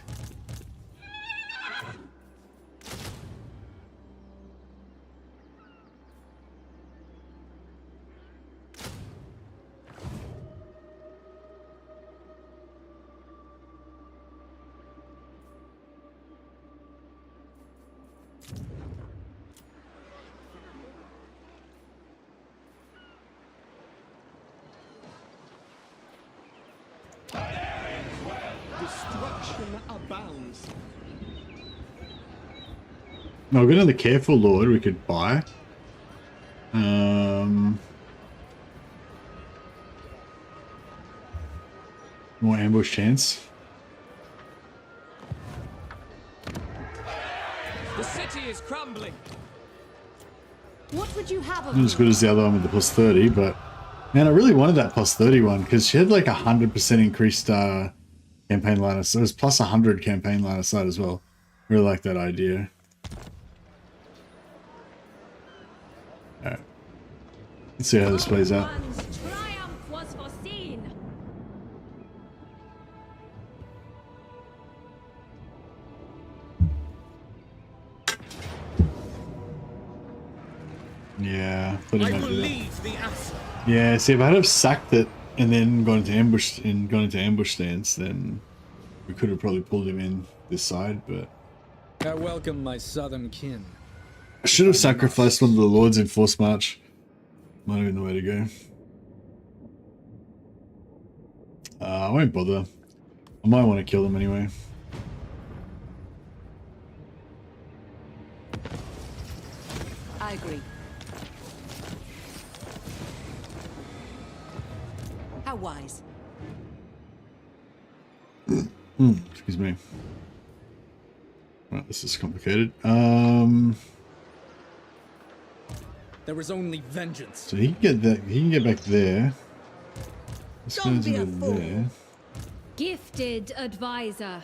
Destruction abounds. No, we've got another Careful Lord we could buy. More ambush chance. The city is crumbling. What would you have of Not as good as the other one with the +30, but man, I really wanted that +30 one because she had like 100% increased campaign line of sight. It was +100 campaign line of sight as well. Really like that idea. Alright. Let's see how this plays out. One's triumph was foreseen. Yeah, pretty I much. will lead the Asser. Yeah, see, if I had have sacked it and then gone into ambush stance, then we could have probably pulled him in this side, but I welcome my southern kin. I should have sacrificed one of the lords in force march. Might have been the way to go. I won't bother. I might want to kill them anyway. I agree. How wise. Excuse me. Right, this is complicated. There is only vengeance. So he can get that. He can get back there. This Don't guy's be a over fool. there. Gifted advisor.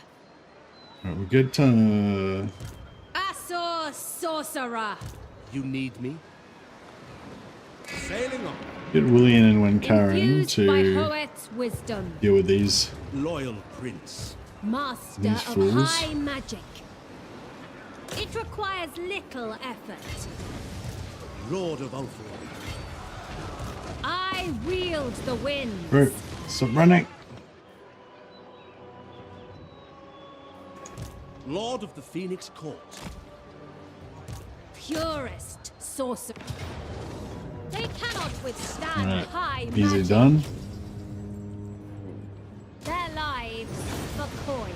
Right, we'll get Asor sorcerer. You need me? Sailing on. get Willian and Wencaran Infused by to Hoet's wisdom. deal with these. Loyal prince. Master These of fools. high magic. It requires little effort. Lord of Ulthuan. I wield the winds. Right, stop running. Lord of the Phoenix Court. Purest sorcerer. They cannot withstand Right, high easy magic. done. Their lives for coin.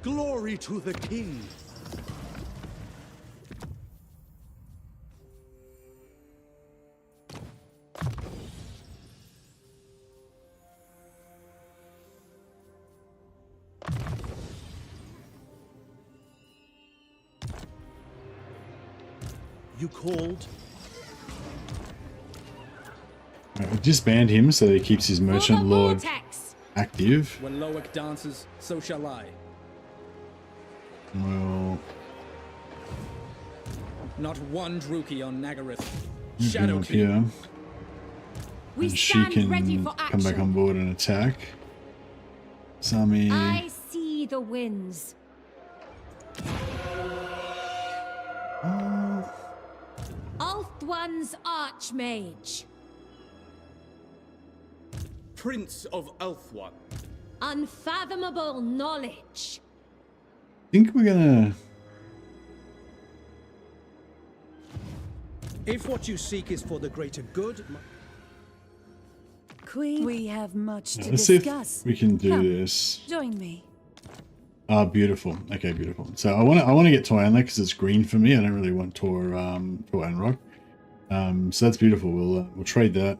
Glory to the king. You called? Right, we've disbanded him so that he keeps his merchant lord Vortex. active. When Loic dances, so shall I. Well, Not one Druki on Nagarythe. he's going Shadow up King. here. We And she stand ready can for come back on action. board and attack. Sami. I see the winds. Ulthuan's Archmage. Prince of Ulthuan. Unfathomable knowledge. I think we're gonna. If what you seek is for the greater good, Queen, we have much to Let's see discuss. if we can do Come, this. join me. Ah, beautiful. Okay, beautiful. So I want to get Tor Anlek because it's green for me. I don't really want Tor Anrock. So that's beautiful. We'll trade that.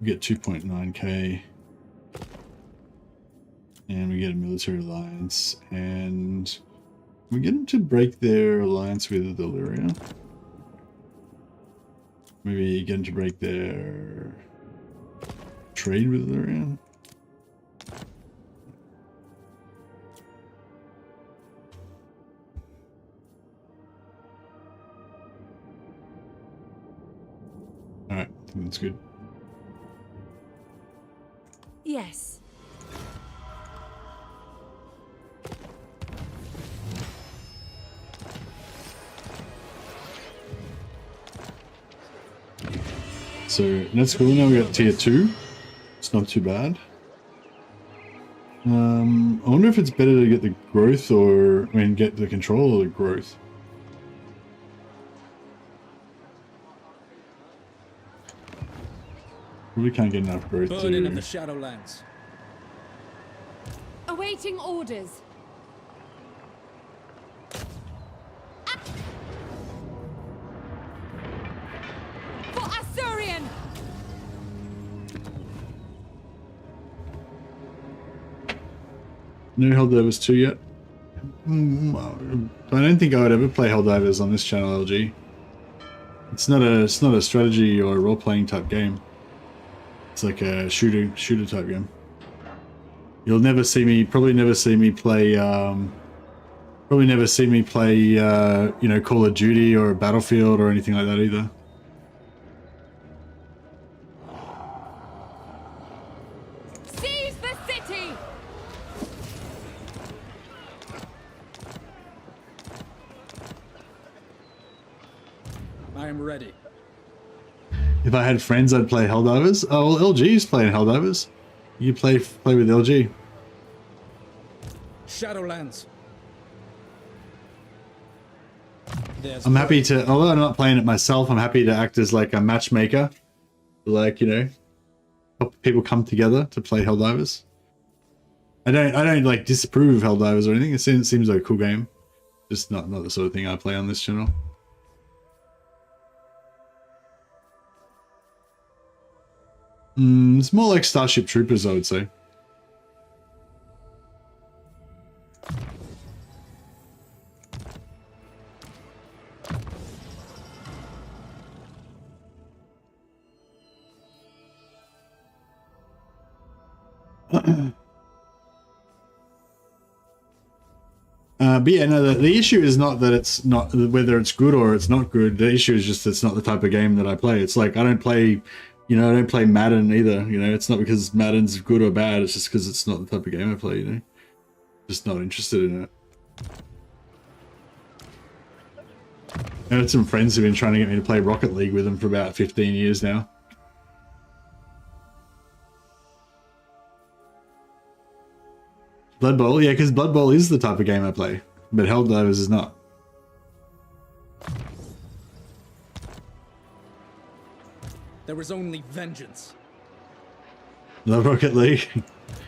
We get 2.9k, and we get a military alliance, and we get them to break their alliance with Illyria. Maybe get them to break their trade with Illyria. Alright, I think that's good. Yes. So that's cool. Now we got tier 2. It's not too bad. I wonder if it's better to get the growth or get the control or the growth. Probably can't get enough growth Burden of the to. Shadowlands. Awaiting orders. For Assyrian. No Helldivers 2 yet. I don't think I would ever play Helldivers on this channel, LG. It's not a strategy or a role-playing type game. It's like a shooter type game. You'll never see me, probably never see me play, you know, Call of Duty or Battlefield or anything like that either. Seize the city. I am ready. If I had friends, I'd play Helldivers. Oh, well, LG's playing Helldivers. You play with LG. Shadowlands. There's I'm happy to, although I'm not playing it myself, I'm happy to act as like a matchmaker. Like, you know, help people come together to play Helldivers. I don't like disapprove of Helldivers or anything. It seems like a cool game. Just not the sort of thing I play on this channel. It's more like Starship Troopers, I would say. But yeah, no, the issue is not that it's not whether it's good or it's not good. The issue is just it's not the type of game that I play. It's like I don't play, you know, I don't play Madden either. You know, it's not because Madden's good or bad. It's just because it's not the type of game I play. You know, just not interested in it. I had some friends who've been trying to get me to play Rocket League with them for about 15 years now. Blood Bowl, yeah, because Blood Bowl is the type of game I play, but Helldivers is not. There is only vengeance. Love Rocket League.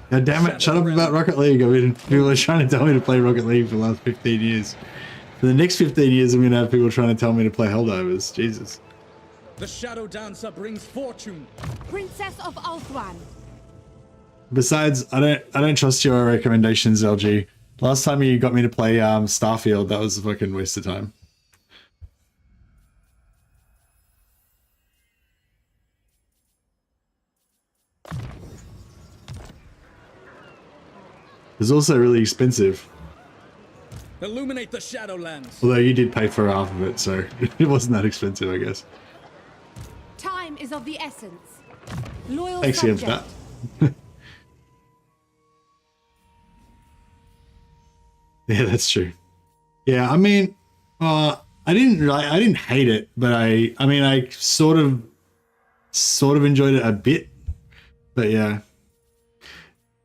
God damn it, shut up about Rocket League. I mean, people are trying to tell me to play Rocket League for the last 15 years. For the next 15 years, I'm going to have people trying to tell me to play Helldivers. Jesus. The Shadow Dancer brings fortune. Princess of Ulthuan. Besides, I don't trust your recommendations, LG. Last time you got me to play Starfield, that was a fucking waste of time. was also really expensive. Illuminate the Shadowlands. Although you did pay for half of it, so it wasn't that expensive, I guess. Time is of the essence. Loyal Thanks again for subject. that. Yeah, that's true. Yeah, I mean, I didn't hate it, but I mean, I sort of enjoyed it a bit. But yeah,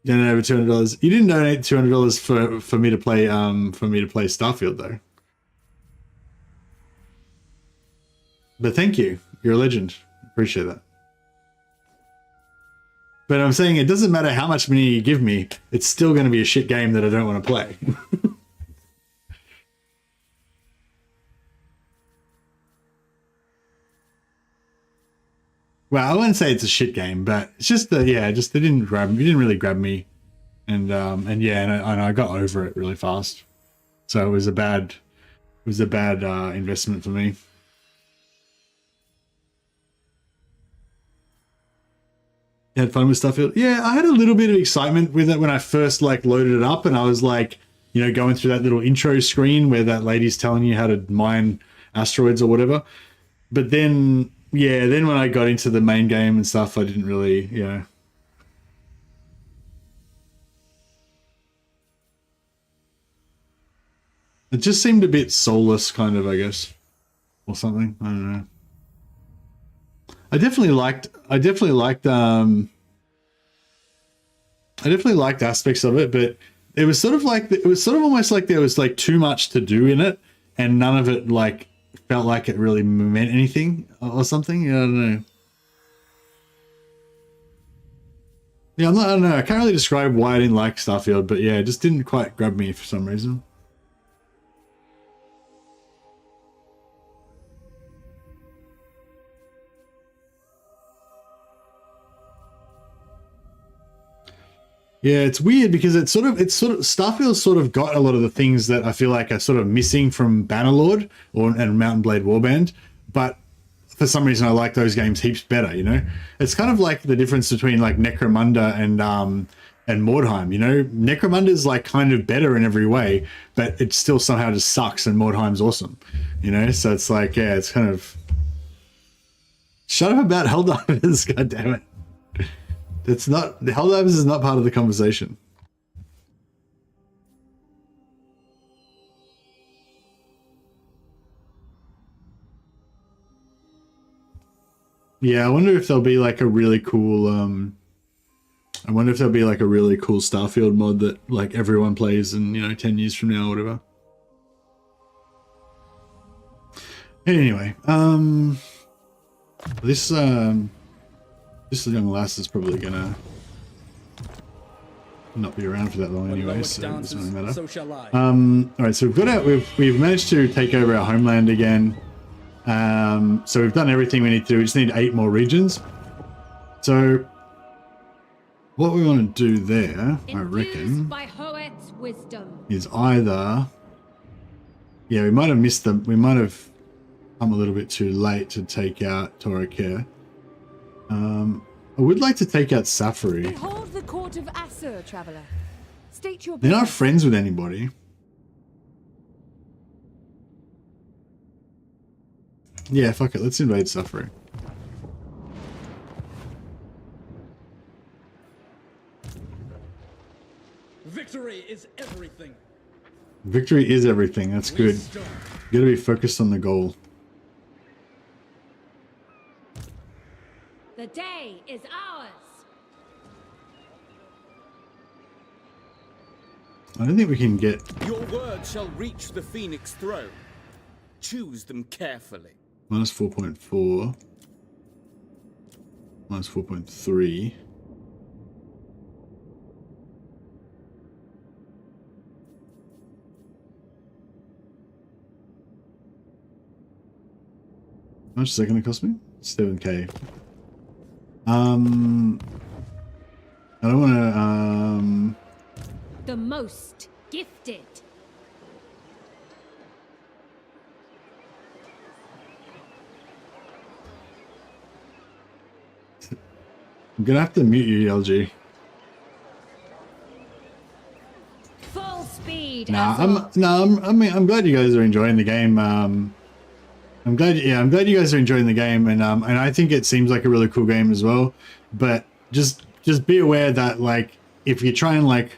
donated over $200. You didn't donate $200 for me to play Starfield though. But thank you. You're a legend. Appreciate that. But I'm saying it doesn't matter how much money you give me, it's still going to be a shit game that I don't want to play. Well, I wouldn't say it's a shit game, but it's just that, yeah, just it didn't really grab me, and I got over it really fast. So it was a bad investment for me. You had fun with Starfield? Yeah, I had a little bit of excitement with it when I first like loaded it up, and I was like, you know, going through that little intro screen where that lady's telling you how to mine asteroids or whatever. But then, yeah, then when I got into the main game and stuff, I didn't really, yeah. It just seemed a bit soulless, kind of, I guess, or something. I don't know. I definitely liked aspects of it, but it was sort of almost like there was like too much to do in it, and none of it like felt like it really meant anything or something. Yeah, I don't know. Yeah, I don't know. I can't really describe why I didn't like Starfield, but yeah, it just didn't quite grab me for some reason. Yeah, it's weird because Starfield's sort of got a lot of the things that I feel like are sort of missing from Bannerlord and Mount & Blade Warband, but for some reason I like those games heaps better, you know? It's kind of like the difference between like Necromunda and Mordheim, you know? Necromunda's like kind of better in every way, but it still somehow just sucks, and Mordheim's awesome, you know? So it's like, yeah, it's kind of... Shut up about Helldivers, goddammit. It's not, the Helldivers is not part of the conversation. Yeah, I wonder if there'll be like a really cool Starfield mod that like everyone plays in, you know, 10 years from now or whatever. Anyway, this young lass is probably gonna not be around for that long anyway, so it doesn't really matter. So shall I. All right, so we've managed to take over our homeland again. So we've done everything we need to do. We just need 8 more regions. So what we want to do there, I reckon, by Hoet's wisdom, is either, yeah, we might have come a little bit too late to take out Torokere. I would like to take out Safari. Behold the court of Asur, traveler. State your They're not friends with anybody. Yeah, fuck it. Let's invade Safari. Victory is everything. Victory is everything. That's good. You gotta be focused on the goal. the day is ours. I don't think we can get... Your word shall reach the Phoenix throne. Choose them carefully. Minus 4.4. Minus 4.3. How much is that going to cost me? 7k. I don't want to... The most gifted. I'm gonna have to mute you, LG. need I'm glad you guys are enjoying the game. I'm glad you guys are enjoying the game, and I think it seems like a really cool game as well. But just be aware that, like, if you try and like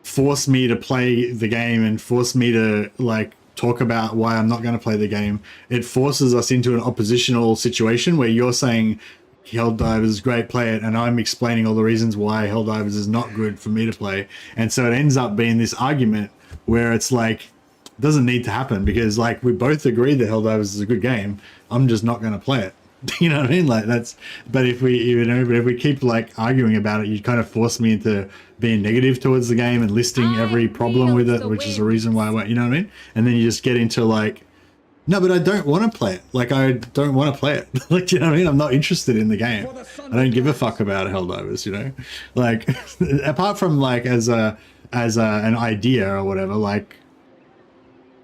force me to play the game and force me to like talk about why I'm not going to play the game, it forces us into an oppositional situation where you're saying Helldivers is great, play it, and I'm explaining all the reasons why Helldivers is not good for me to play. And so it ends up being this argument where it's like, it doesn't need to happen, because like we both agree that Helldivers is a good game. I'm just not going to play it. You know what I mean? Like that's, but if we keep like arguing about it, you kind of force me into being negative towards the game and listing every problem with it, which is the reason why I won't, you know what I mean? And then you just get into like, no, but I don't want to play it. Like, I don't want to play it. Like, you know what I mean? I'm not interested in the game. I don't give a fuck about Helldivers, you know? Like, apart from like as an idea or whatever, like,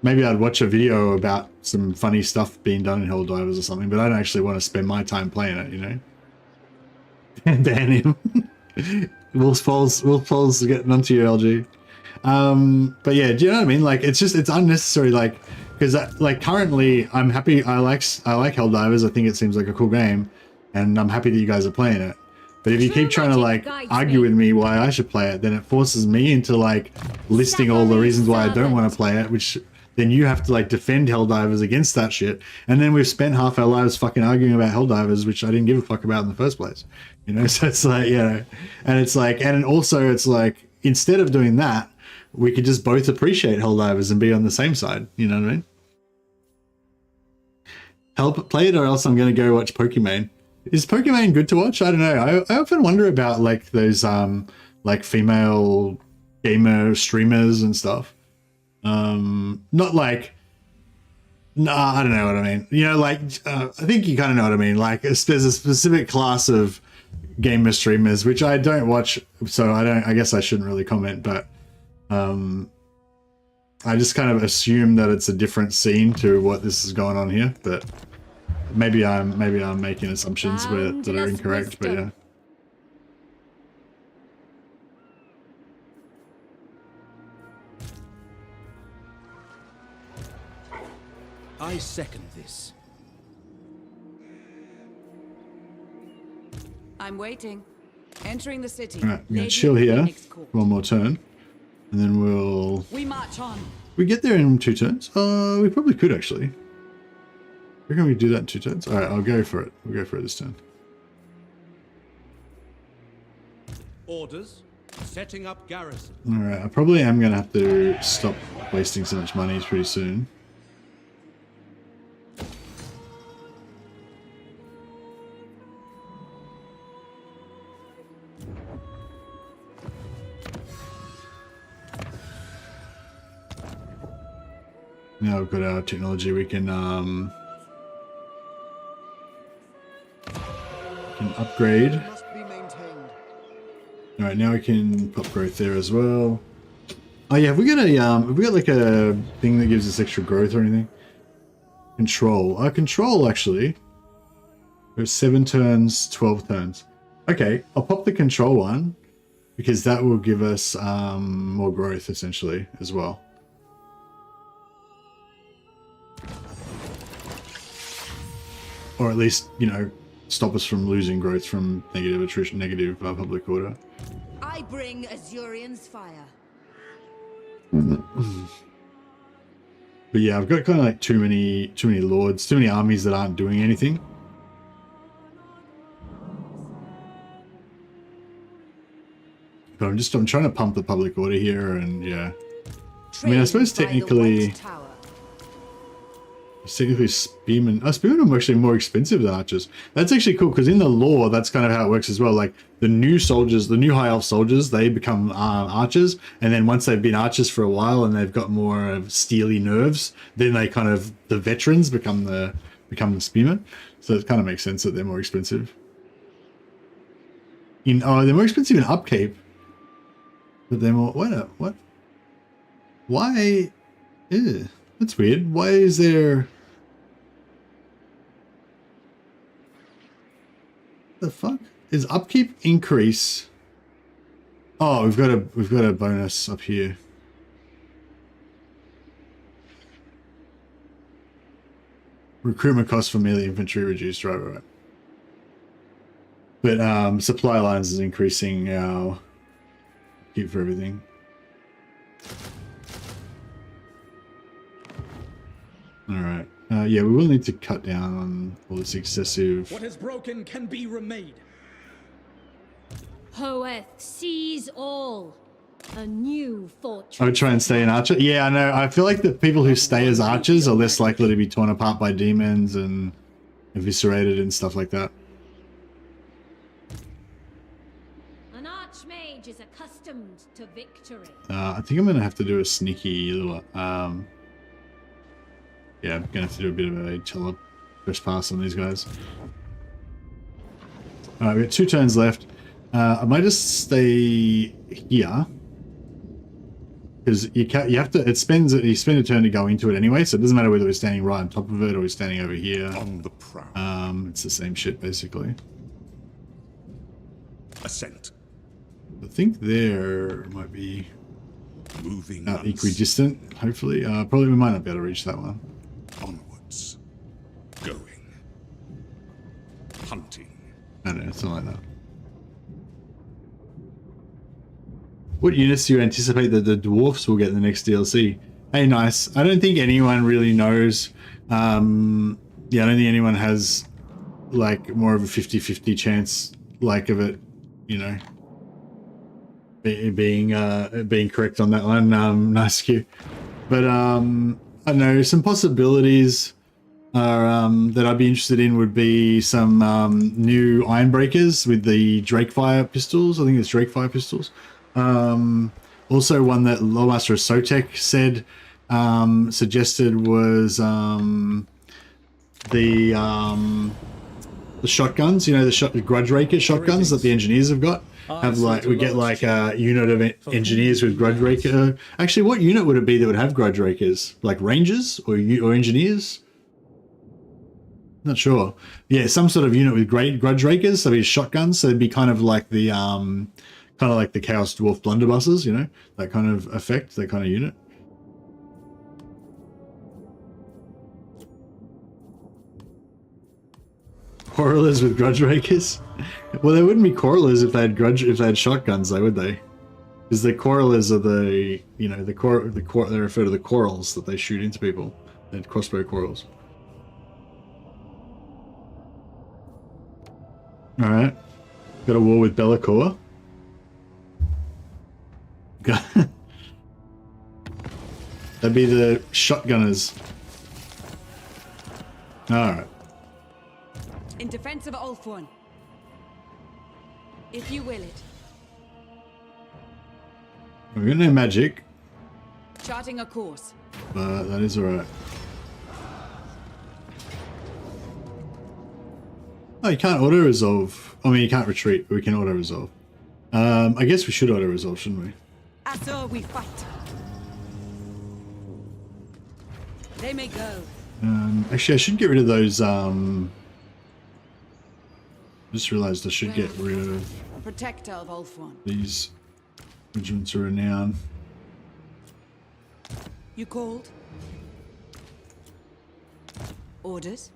maybe I'd watch a video about some funny stuff being done in Helldivers or something, but I don't actually want to spend my time playing it, you know? Ban him. Wolfpole's getting onto you, LG. But yeah, do you know what I mean? Like, it's unnecessary, like, because like currently I'm happy. I like Helldivers. I think it seems like a cool game, and I'm happy that you guys are playing it. But if you keep trying to like argue with me why I should play it, then it forces me into like listing all the reasons why I don't want to play it, which then you have to like defend Helldivers against that shit. And then we've spent half our lives fucking arguing about Helldivers, which I didn't give a fuck about in the first place. You know, so it's like, you know, and it's like, and also it's like, instead of doing that, we could just both appreciate Helldivers and be on the same side. You know what I mean? Help play it, or else I'm going to go watch Pokimane. Is Pokimane good to watch? I don't know. I often wonder about like those like female gamer streamers and stuff. Not like, I don't know what I mean. You know, like I think you kind of know what I mean. Like there's a specific class of gamer streamers which I don't watch, so I guess I shouldn't really comment, but I just kind of assume that it's a different scene to what this is going on here, but maybe I'm making assumptions that are incorrect, but yeah. I second this. I'm waiting. Entering the city. Alright, I'm gonna chill here one more turn, and then we march on. We get there in 2 turns. We probably could actually. Reckon we do that in 2 turns? Alright, I'll go for it. We'll go for it this turn. Orders. Setting up garrison. Alright, I probably am gonna have to stop wasting so much money pretty soon. Now we've got our technology, we can upgrade. Alright, now we can pop growth there as well. Oh yeah, have we got like a thing that gives us extra growth or anything? Control. Control actually. There's 7 turns, 12 turns. Okay, I'll pop the control one because that will give us more growth essentially as well. Or at least, you know, stop us from losing growth from negative attrition, negative public order. I bring Azurian's fire. But yeah, I've got kind of like too many lords, too many armies that aren't doing anything. But I'm trying to pump the public order here, and yeah. I mean, I suppose technically spearmen. Spearmen are actually more expensive than archers. That's actually cool because in the lore, that's kind of how it works as well. Like the new soldiers, the new high elf soldiers, they become archers, and then once they've been archers for a while and they've got more steely nerves, then they kind of the veterans become the spearmen. So it kind of makes sense that they're more expensive. They're more expensive in upkeep, but they're more what? Why? Ew, that's weird. Why is there? The fuck is upkeep increase? Oh, we've got a bonus up here. Recruitment costs for melee infantry reduced, right. But supply lines is increasing our keep for everything. Alright. Yeah, we will need to cut down on all this excessive... What is broken can be remade. Hoeth sees all. A new fortress. I would try and stay an archer. Yeah, I know. I feel like the people who stay as archers are less likely to be torn apart by demons and eviscerated and stuff like that. An archmage is accustomed to victory. I think I'm going to have to do a sneaky little... yeah, I'm going to have to do a bit of a trespass on these guys. Alright, we've got 2 turns left. I might just stay here. Because you have to, you spend a turn to go into it anyway, so it doesn't matter whether we're standing right on top of it or we're standing over here. On the prowl. It's the same shit basically. Ascent. I think there might be Moving equidistant, hopefully. Probably we might not be able to reach that one. Onwards. Going. Hunting. I don't know, something like that. What units do you anticipate that the dwarfs will get in the next DLC? Hey, nice. I don't think anyone really knows. Yeah, I don't think anyone has like more of a 50-50 chance like of it, you know, being correct on that one. Nice Q. But I don't know, some possibilities are that I'd be interested in would be some new Ironbreakers with the Drakefire pistols. I think it's Drakefire pistols. Also one that Lawmaster Sotek said suggested was the shotguns, you know, the Grudge Raker shotguns that the engineers have got. We get like a unit of engineers with Grudge Raker. Actually, what unit would it be that would have Grudge Rakers? Like Rangers or engineers? Not sure. Yeah, some sort of unit with great Grudge Rakers. So these shotguns. So it'd be kind of like the Chaos Dwarf blunderbusses, you know, that kind of effect, that kind of unit. Quarrelers with Grudge Rakers? Well, they wouldn't be Quarrelers if they had shotguns, though, would they? Because the Quarrelers are the, you know, they refer to the quarrels that they shoot into people. They're crossbow quarrels. All right, got a war with Be'lakor. That'd be the shotgunners. Alright. In defense of Ulthuan. If you will it. We've got no magic. Charting a course. But that is alright. Oh, you can't auto-resolve. I mean, you can't retreat, but we can auto-resolve. I guess we should auto-resolve, shouldn't we? So we fight. They may go. Actually, I should get rid of those. Just realized I should get rid of Protector of Ulthuan. these regiments of renown. You called? Orders?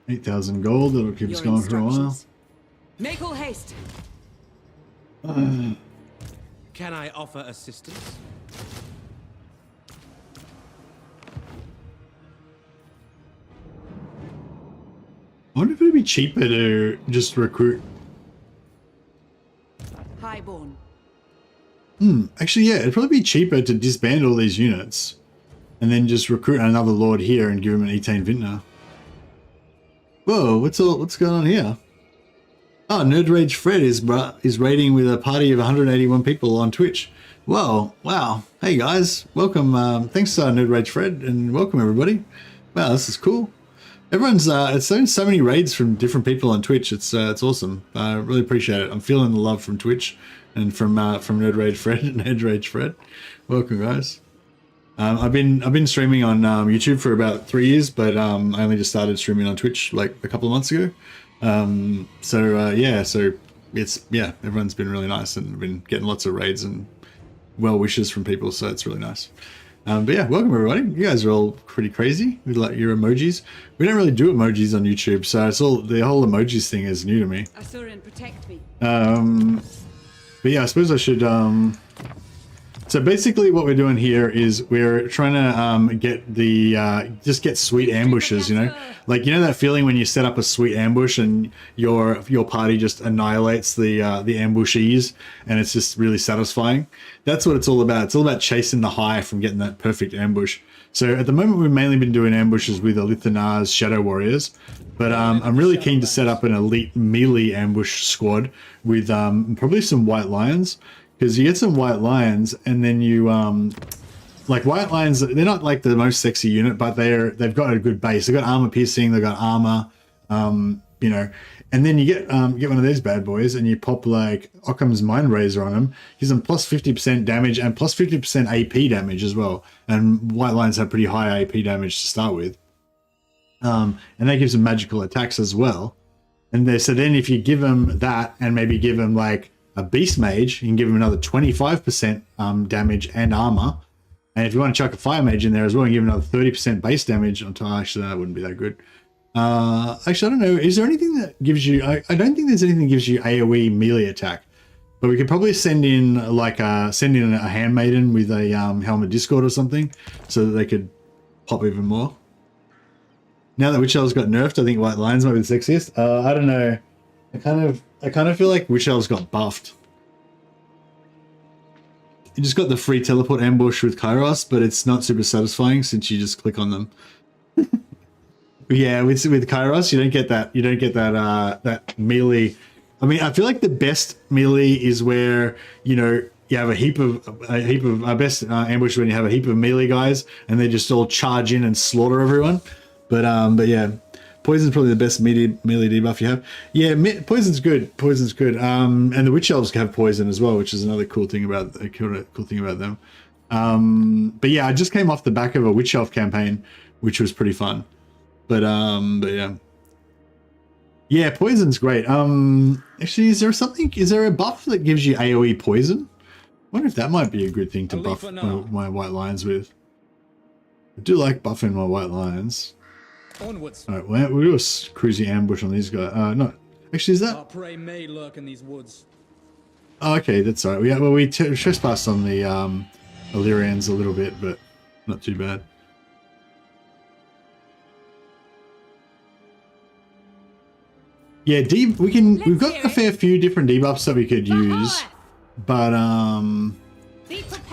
8,000 gold. That'll keep us going for a while. Make all haste. Can I offer assistance? I wonder if it'd be cheaper to just recruit. Highborn. Actually, yeah, it'd probably be cheaper to disband all these units and then just recruit another lord here and give him an Etain Vintner. Whoa, what's going on here? Oh, Nerd Rage Fred is raiding with a party of 181 people on Twitch. Whoa, wow. Hey guys, welcome. Thanks Nerd Rage Fred, and welcome everybody. Wow, this is cool. Everyone's it's so many raids from different people on Twitch. It's awesome. I really appreciate it. I'm feeling the love from Twitch and from Nerd Rage Fred. Nerd Rage Fred, welcome guys. I've been streaming on YouTube for about 3 years, but I only just started streaming on Twitch like a couple of months ago. So everyone's been really nice and been getting lots of raids and well wishes from people, so it's really nice. But yeah, welcome everybody. You guys are all pretty crazy with like your emojis. We don't really do emojis on YouTube, so it's all the whole emojis thing is new to me. Asurian, protect me. But yeah, I suppose I should. So basically, what we're doing here is we're trying to get the just get sweet ambushes. You know, like that feeling when you set up a sweet ambush and your party just annihilates the ambushees, and it's just really satisfying. That's what it's all about. It's all about chasing the high from getting that perfect ambush. So at the moment, we've mainly been doing ambushes with ALITH's Shadow Warriors, but I'm really keen to set up an elite melee ambush squad with probably some White Lions, because you get some White Lions and then you like White Lions. They're not like the most sexy unit, but they've got a good base. They've got armor piercing. They've got armor. And then you get one of these bad boys and you pop like Occam's Mind Razor on them, gives them plus 50% damage and plus 50% AP damage as well. And White Lions have pretty high AP damage to start with. And that gives them magical attacks as well. And so then if you give them that and maybe give them like a Beast Mage, you can give them another 25% damage and armor. And if you want to chuck a Fire Mage in there as well and give them another 30% base damage on top, actually that wouldn't be that good. Actually, I don't know. Is there anything that gives you... I don't think there's anything that gives you AoE melee attack. But we could probably send in a Handmaiden with a Helm of Discord or something so that they could pop even more. Now that Witch Elves got nerfed, I think White Lions might be the sexiest. I don't know. I kind of feel like Witch Elves got buffed. You just got the free teleport ambush with Kairos, but it's not super satisfying since you just click on them. Yeah, with Kairos, you don't get that. You don't get that melee. I mean, I feel like the best melee is where you have a heap of best ambush when you have a heap of melee guys and they just all charge in and slaughter everyone. But yeah, poison's probably the best melee debuff you have. Yeah, poison's good. Poison's good. And the Witch Elves have poison as well, which is another cool thing about them. But yeah, I just came off the back of a Witch Elf campaign, which was pretty fun. But yeah, poison's great. Actually, is there a buff that gives you AoE poison? I wonder if that might be a good thing to buff my White Lions with. I do like buffing my White Lions. Onwards. All right, we'll do a cruisy ambush on these guys. No, actually, is that? Our prey may lurk in these woods. Oh, okay, that's all right. We trespassed on the Illyrians a little bit, but not too bad. Yeah, we've got a fair few different debuffs that we could use, but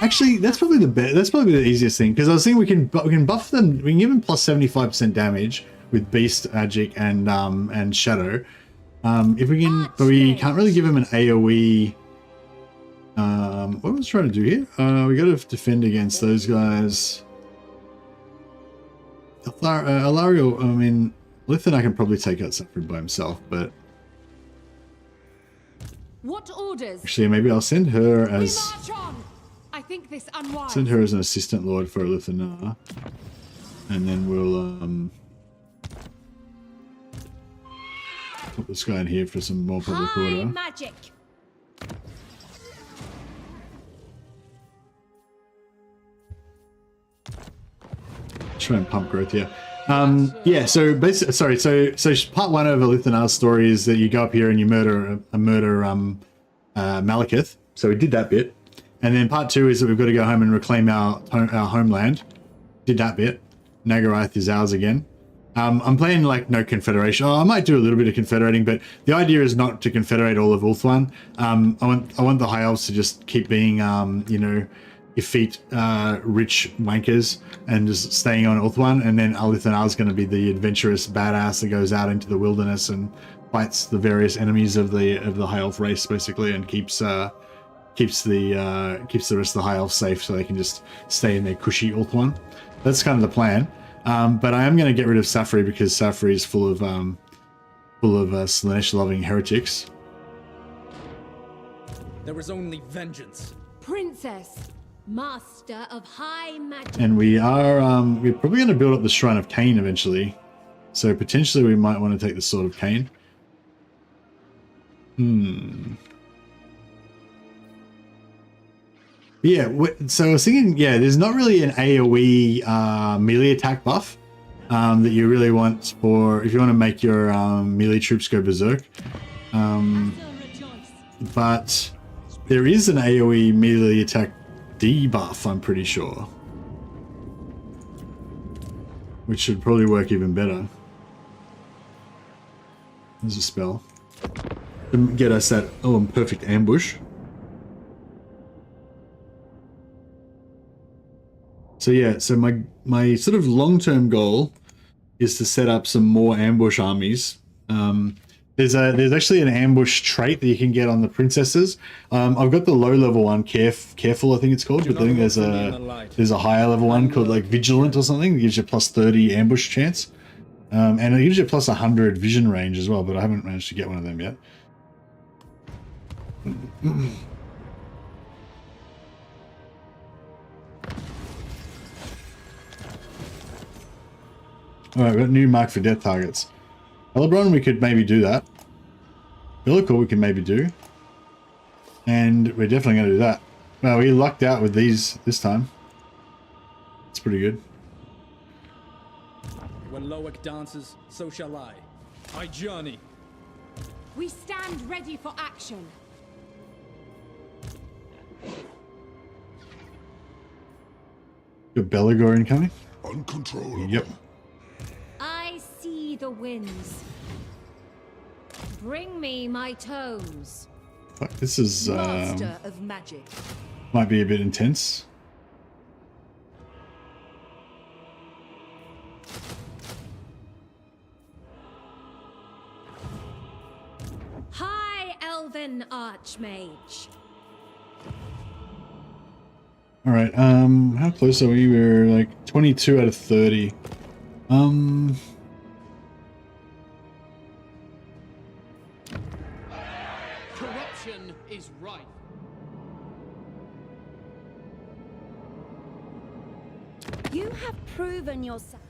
actually that's probably the best. That's probably the easiest thing, because I was thinking we can buff them. We can give them plus 75% damage with Beast, Magic, and Shadow. If we can, but we can't really give them an AoE. What was I trying to do here? We got to defend against those guys. Alario, I mean. Lithan I can probably take out Saffron by himself, but what orders? Actually, maybe I'll send her as I think this unwise. Send her as an assistant lord for Lithanar, and then we'll put this guy in here for some more public order. Magic. Try and pump growth here. Yeah, so basically, sorry, so part one of Lithanar's story is that you go up here and you murder Malekith. So we did that bit, and then part two is that we've got to go home and reclaim our homeland. Did that bit. Nagarythe is ours again. I'm playing like no confederation. I might do a little bit of confederating, but the idea is not to confederate all of Ulthuan. I want the High Elves to just keep being effete, rich wankers and just staying on Ulthuan, and then Alithanar is going to be the adventurous badass that goes out into the wilderness and fights the various enemies of the High Elf race, basically, and keeps the rest of the High Elves safe so they can just stay in their cushy Ulthuan. That's kind of the plan. But I am going to get rid of Safri because Safri is full of Slaanesh-loving heretics. There is only vengeance. Princess. Master of high magic. And we're probably going to build up the Shrine of Cain eventually. So potentially we might want to take the Sword of Cain. Yeah, so I was thinking, yeah, there's not really an AoE melee attack buff that you really want for if you want to make your melee troops go berserk. But there is an AoE melee attack debuff, I'm pretty sure, which should probably work even better. There's a spell to get us that perfect ambush. So yeah, so my sort of long-term goal is to set up some more ambush armies. There's actually an ambush trait that you can get on the princesses. I've got the low-level one, careful I think it's called, but I think there's a higher level one called like vigilant or something. It gives you plus 30 ambush chance, and it gives you plus 100 vision range as well. But I haven't managed to get one of them yet. Alright, we've got new mark for death targets. Elebron, we could maybe do that. Billicle, we can maybe do. And we're definitely going to do that. Well, we lucked out with these this time. It's pretty good. When Loic dances, so shall I. I journey. We stand ready for action. Got Belagor incoming? Uncontrollable. Yep. I see the winds. Bring me my tomes. Fuck, this is Master of magic. might be a bit intense. High Elven Archmage. Alright, how close are we? We're like 22 out of 30. Corruption is rife. You have proven yourself.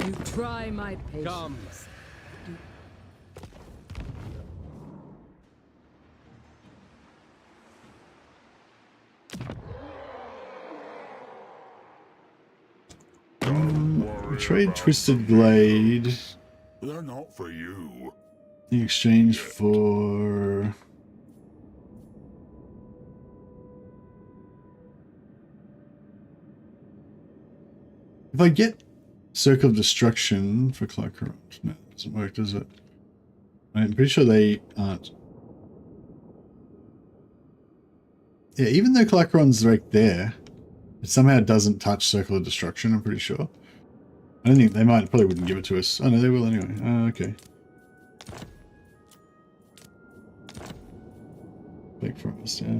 You try my patience. Come. Trade Twisted Blade They're not for you. in exchange for... If I get Circle of Destruction for Clark Corrupt, no, it doesn't work, does it? I'm pretty sure they aren't. Yeah, even though Clarkron's right there, it somehow doesn't touch Circle of Destruction, I'm pretty sure. I don't think they probably wouldn't give it to us. Oh no, they will anyway. Oh, okay. Big Forest, yeah.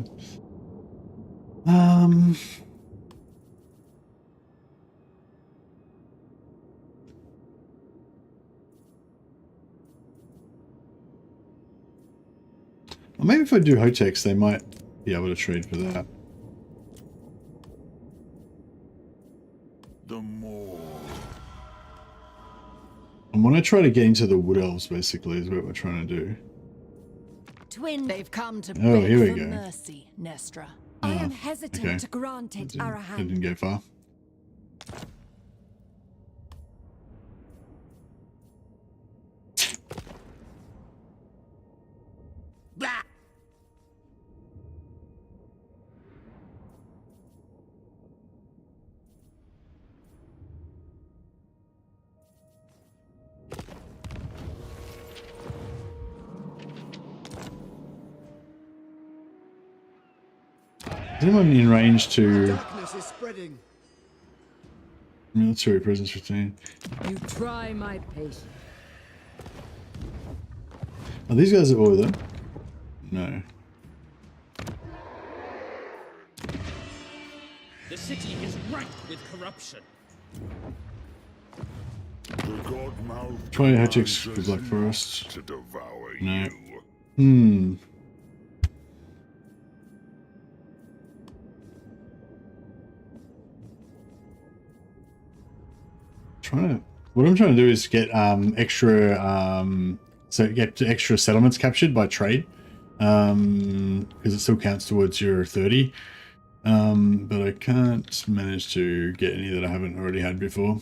Well, maybe if I do Hotex, they might be able to trade for that. The more. I want to try to get into the Wood Elves, basically, is what we're trying to do. Twin, they've come to Oh, here we beg for go. mercy, Nestra. I am hesitant okay. to grant it, That Arahan. didn't go far. Blah! Is anyone in range to Darkness is spreading. military presence routine? You try my patience. Are these guys at war with them? No. The city is ripe with corruption. The godmouth Try Hotex commands for us Black not Forest. to devour No. you. What I'm trying to do is get extra settlements captured by trade, because it still counts towards your 30. But I can't manage to get any that I haven't already had before.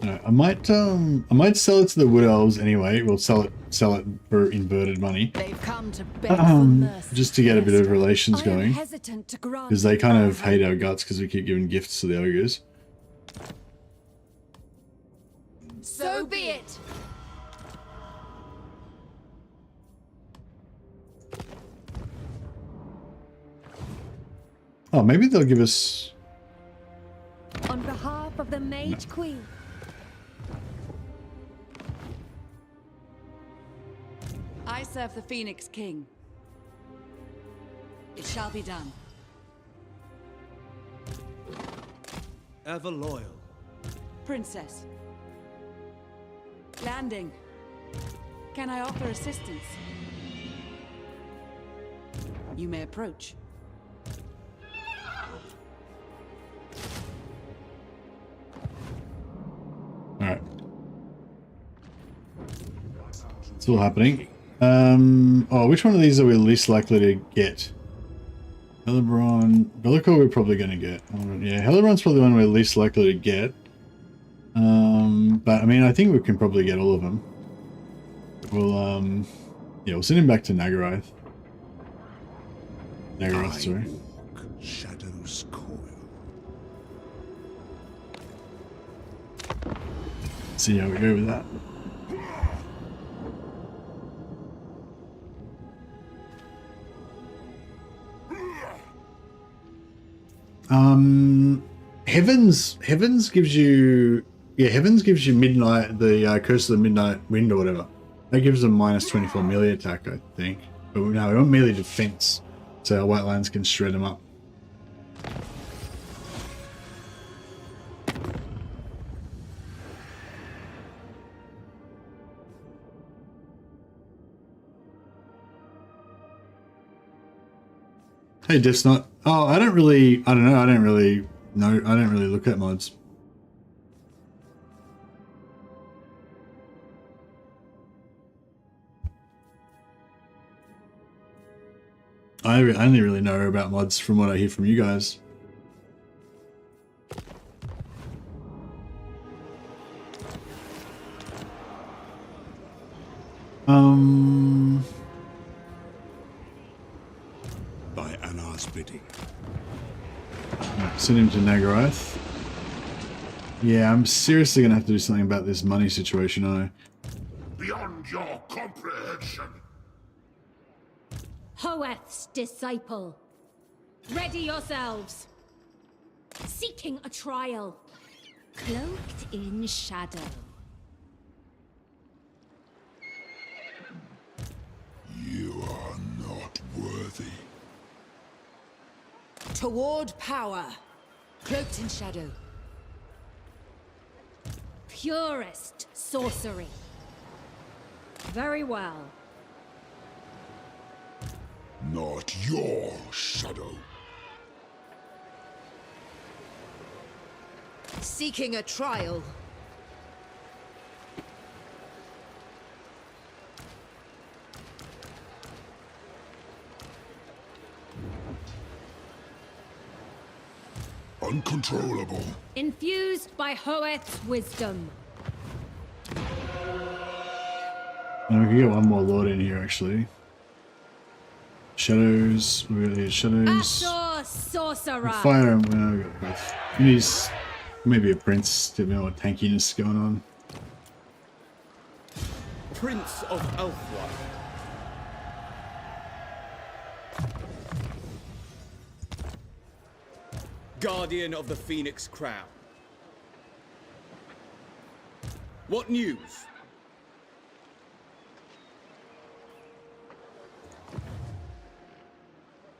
No, I might sell it to the Wood Elves anyway. We'll sell it for inverted money. They've come to beg for mercy. Just to get a bit of relations going, Hesitant to grant because they kind of hate our guts because we keep giving gifts to the ogres. So be it. Oh, maybe they'll give us. On behalf of the Mage Queen. I serve the Phoenix King. It shall be done. Ever loyal. Princess. Landing. Can I offer assistance? You may approach. Alright. It's all happening. Oh, which one of these are we least likely to get? Helibron. Bellicor we're probably going to get. Yeah, Helibron's probably the one we're least likely to get. But I mean, I think we can probably get all of them. We'll, yeah, we'll send him back to Nagarythe. Nagarythe, sorry. Shadow's coil. See how we go with that. Heavens gives you, yeah, Heavens gives you midnight, the Curse of the Midnight Wind or whatever. That gives them minus 24 melee attack, I think. But no, we want melee defense, so our white lands can shred them up. Hey, Diffsnot. Oh, I don't really look at mods. I only really know about mods from what I hear from you guys. By ANAR's bidding. Right, send him to Nagarythe. Yeah, I'm seriously gonna have to do something about this money situation, aren't I? Beyond your comprehension. Hoeth's disciple. Ready yourselves. Seeking a trial. Cloaked in shadow. You are not worthy. Toward power. Cloaked in shadow. Purest sorcery. Very well. Not your shadow. Seeking a trial. Uncontrollable. Infused by Hoeth's wisdom. And we can get one more lord in here, actually. Shadows. We got these shadows. Asor sorcerer. Fire. We got both. We need maybe a prince to know what tankiness going on. Prince of Elfwa. Guardian of the Phoenix Crown. What news?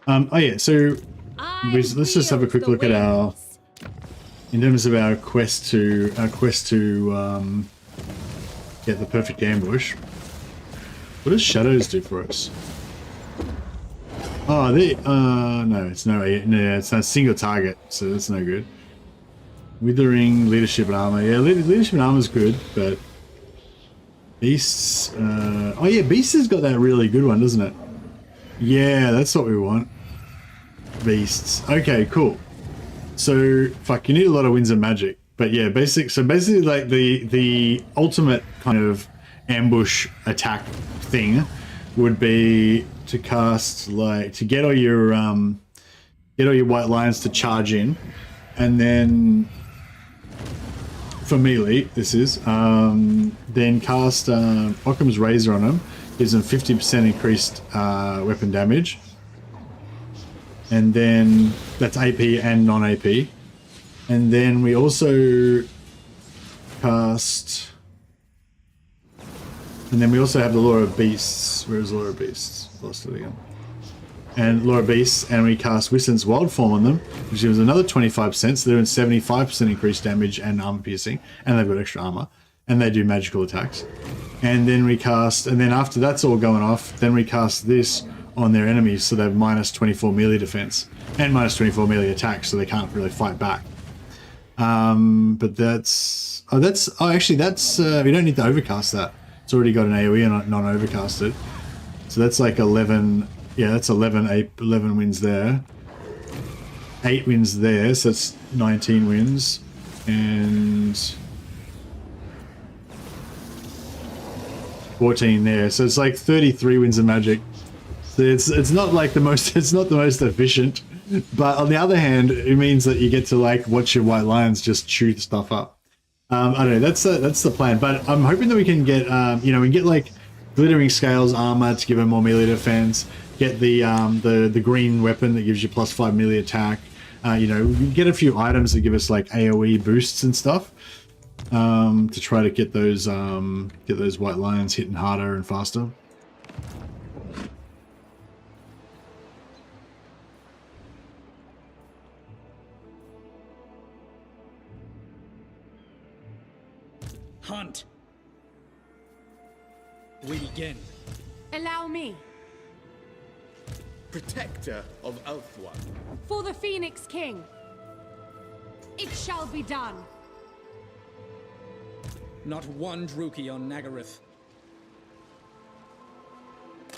Oh yeah, so let's just have a quick look at our, in terms of our quest to get the perfect ambush. What does shadows do for us? Oh, no, it's no, it's a single target, so that's no good. Withering, leadership and armor. Yeah, leadership and armor is good, but beasts. Oh yeah, beasts has got that really good one, doesn't it? Yeah, that's what we want. Beasts. Okay, cool. So fuck, you need a lot of winds of magic, but yeah, basically like the ultimate kind of ambush attack thing would be to cast like to get all your white lions to charge in, and then for melee this is then cast Occam's Razor on them, gives them 50% increased weapon damage, and then that's AP and non-AP, and then we also cast. And then we also have the Lure of Beasts. Where is Lure of Beasts? Lost it again. And Lure of Beasts, and we cast Whiston's Wild Form on them, which gives another 25%, so they're doing 75% increased damage and armor piercing, and they've got extra armor, and they do magical attacks. And then we cast, and then after that's all going off, then we cast this on their enemies, so they have minus 24 melee defense, and minus 24 melee attack, so they can't really fight back. But that's, actually that's, we don't need to overcast that. It's already got an AoE and non-overcasted. So that's like 11, yeah, that's 11 wins there. 8 wins there, so that's 19 wins. And 14 there. So it's like 33 wins of magic. So it's not like the most efficient. But on the other hand, it means that you get to like watch your white lions just chew stuff up. I don't know. That's the plan. But I'm hoping that we can get, we can get like glittering scales armor to give them more melee defense. Get the green weapon that gives you +5 melee attack. We get a few items that give us like AOE boosts and stuff. To try to get those white lions hitting harder and faster. Hunt. We begin. Allow me. Protector of Elf One. For the Phoenix King. It shall be done. Not one Druki on Nagarythe.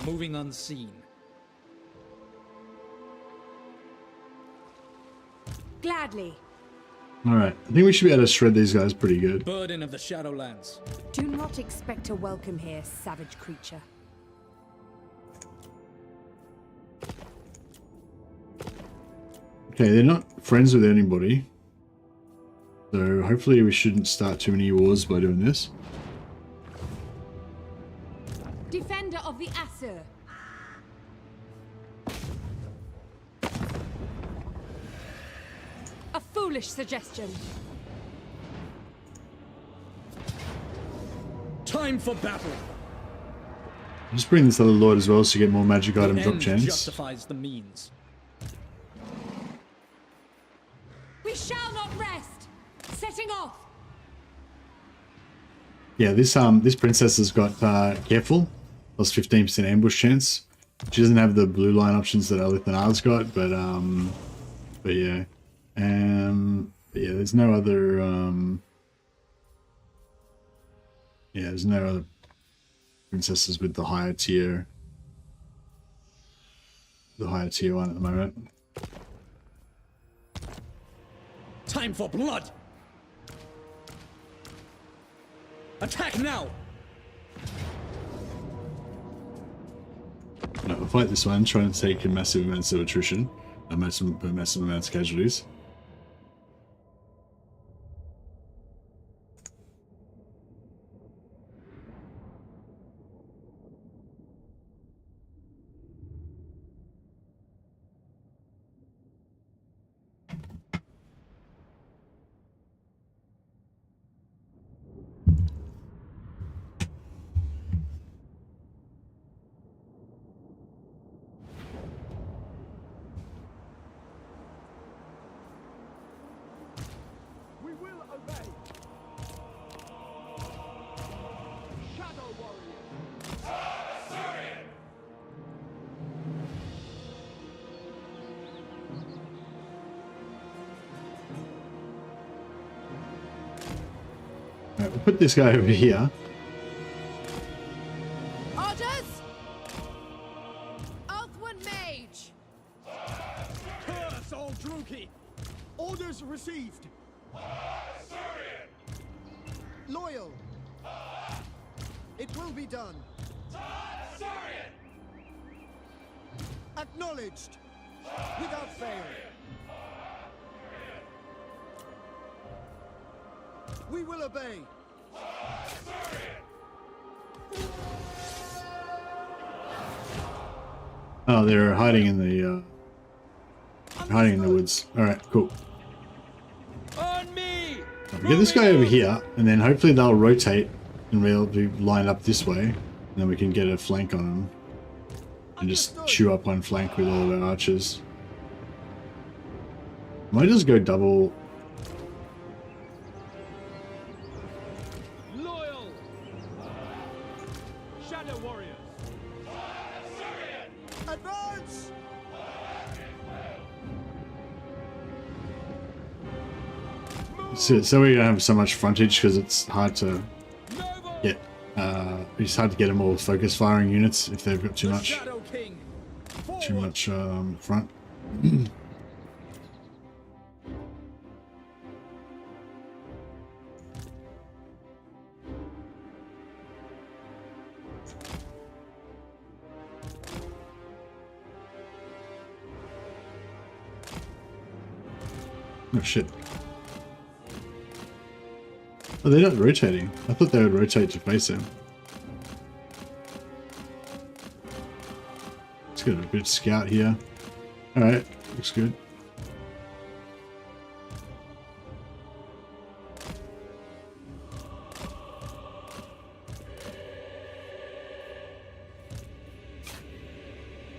Moving unseen. Gladly. Alright, I think we should be able to shred these guys pretty good. Burden of the Shadowlands. Do not expect a welcome here, savage creature. Okay, they're not friends with anybody. So hopefully we shouldn't start too many wars by doing this. Defender of the Aesir. A foolish suggestion. Time for battle. Just bring this other lord as well so you get more magic item drop chance. Justifies the means. We shall not rest. Setting off. Yeah, this princess has got careful, plus 15% ambush chance. She doesn't have the blue line options that ALITH and ANAR's got, but yeah. But yeah, there's no other there's no other princesses with the higher tier one at the moment. Time for blood. Attack now. No, we'll fight this one, try and take massive amounts of attrition, massive amounts of casualties. We'll put this guy over here. Orders! Althwan Mage! Curse all Druki! Orders received! Loyal! It will be done! Acknowledged! Without fail! We will obey! Oh, they're hiding in the woods. All right, cool. On me! We get this guy over here, and then hopefully they'll rotate, and we'll be lined up this way, and then we can get a flank on them, and just chew up one flank with all of our archers. Might just go double. Loyal! Shadow Warriors! Advance! So we don't have so much frontage because it's hard to get. It's hard to get them all focus firing units if they've got too much front. Oh shit. Oh, they're not rotating. I thought they would rotate to face him. Let's get a good scout here. Alright, looks good.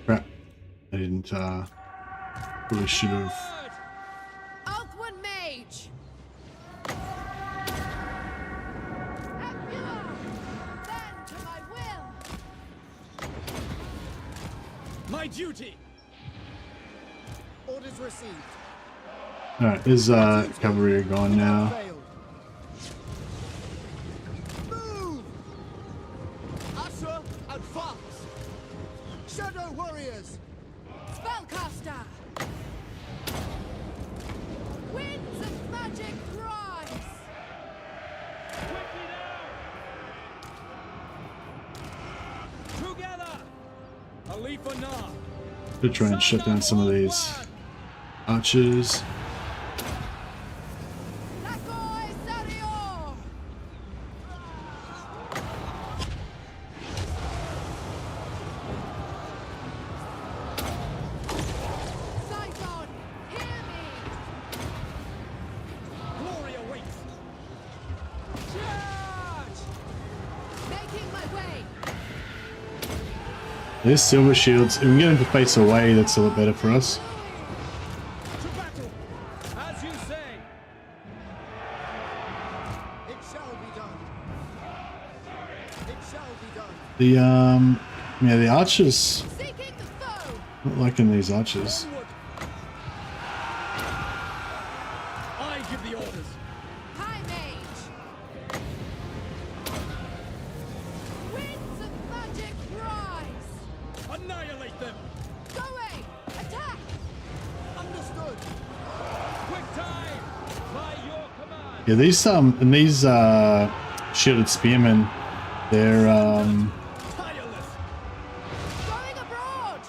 Crap. I didn't, probably should have. Althwan Mage! Bend to my will! My duty! Orders received. Alright, his cavalry are gone now. Failed. Move! Usher, advance! Shadow Warriors! Spellcaster! Winds of magic rise! Quickly now! Together! ALITH ANAR! Could try and shut down some of these archers. Lakoi Sarior! Sidon, hear me! Glory awaits! Charge! Making my way! There's silver shields. If we can get them to face away, that's a lot better for us. To battle! As you say! It shall be done! It shall be done! Yeah, the archers. Seeking the foe! Not liking these archers. Onward! I give the orders! High Mage! Winds of magic rise! Annihilate them! Going! Attack! Understood! Quick time! By your command! Yeah, these shielded spearmen, they're Tireless! Going abroad!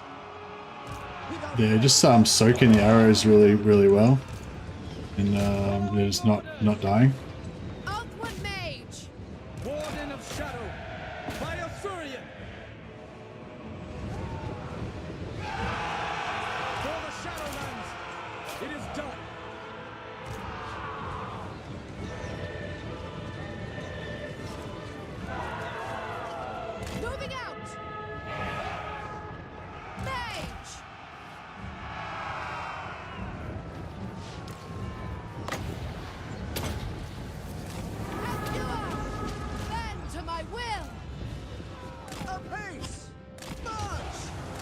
yeah, just soaking the arrows really well, and they're just not dying. Althwan Mage! Warden of Shadow! By Assyrian! For the Shadowlands! It is done! Moving out! Mage! Rescuer! Bend to my will! Apace! March!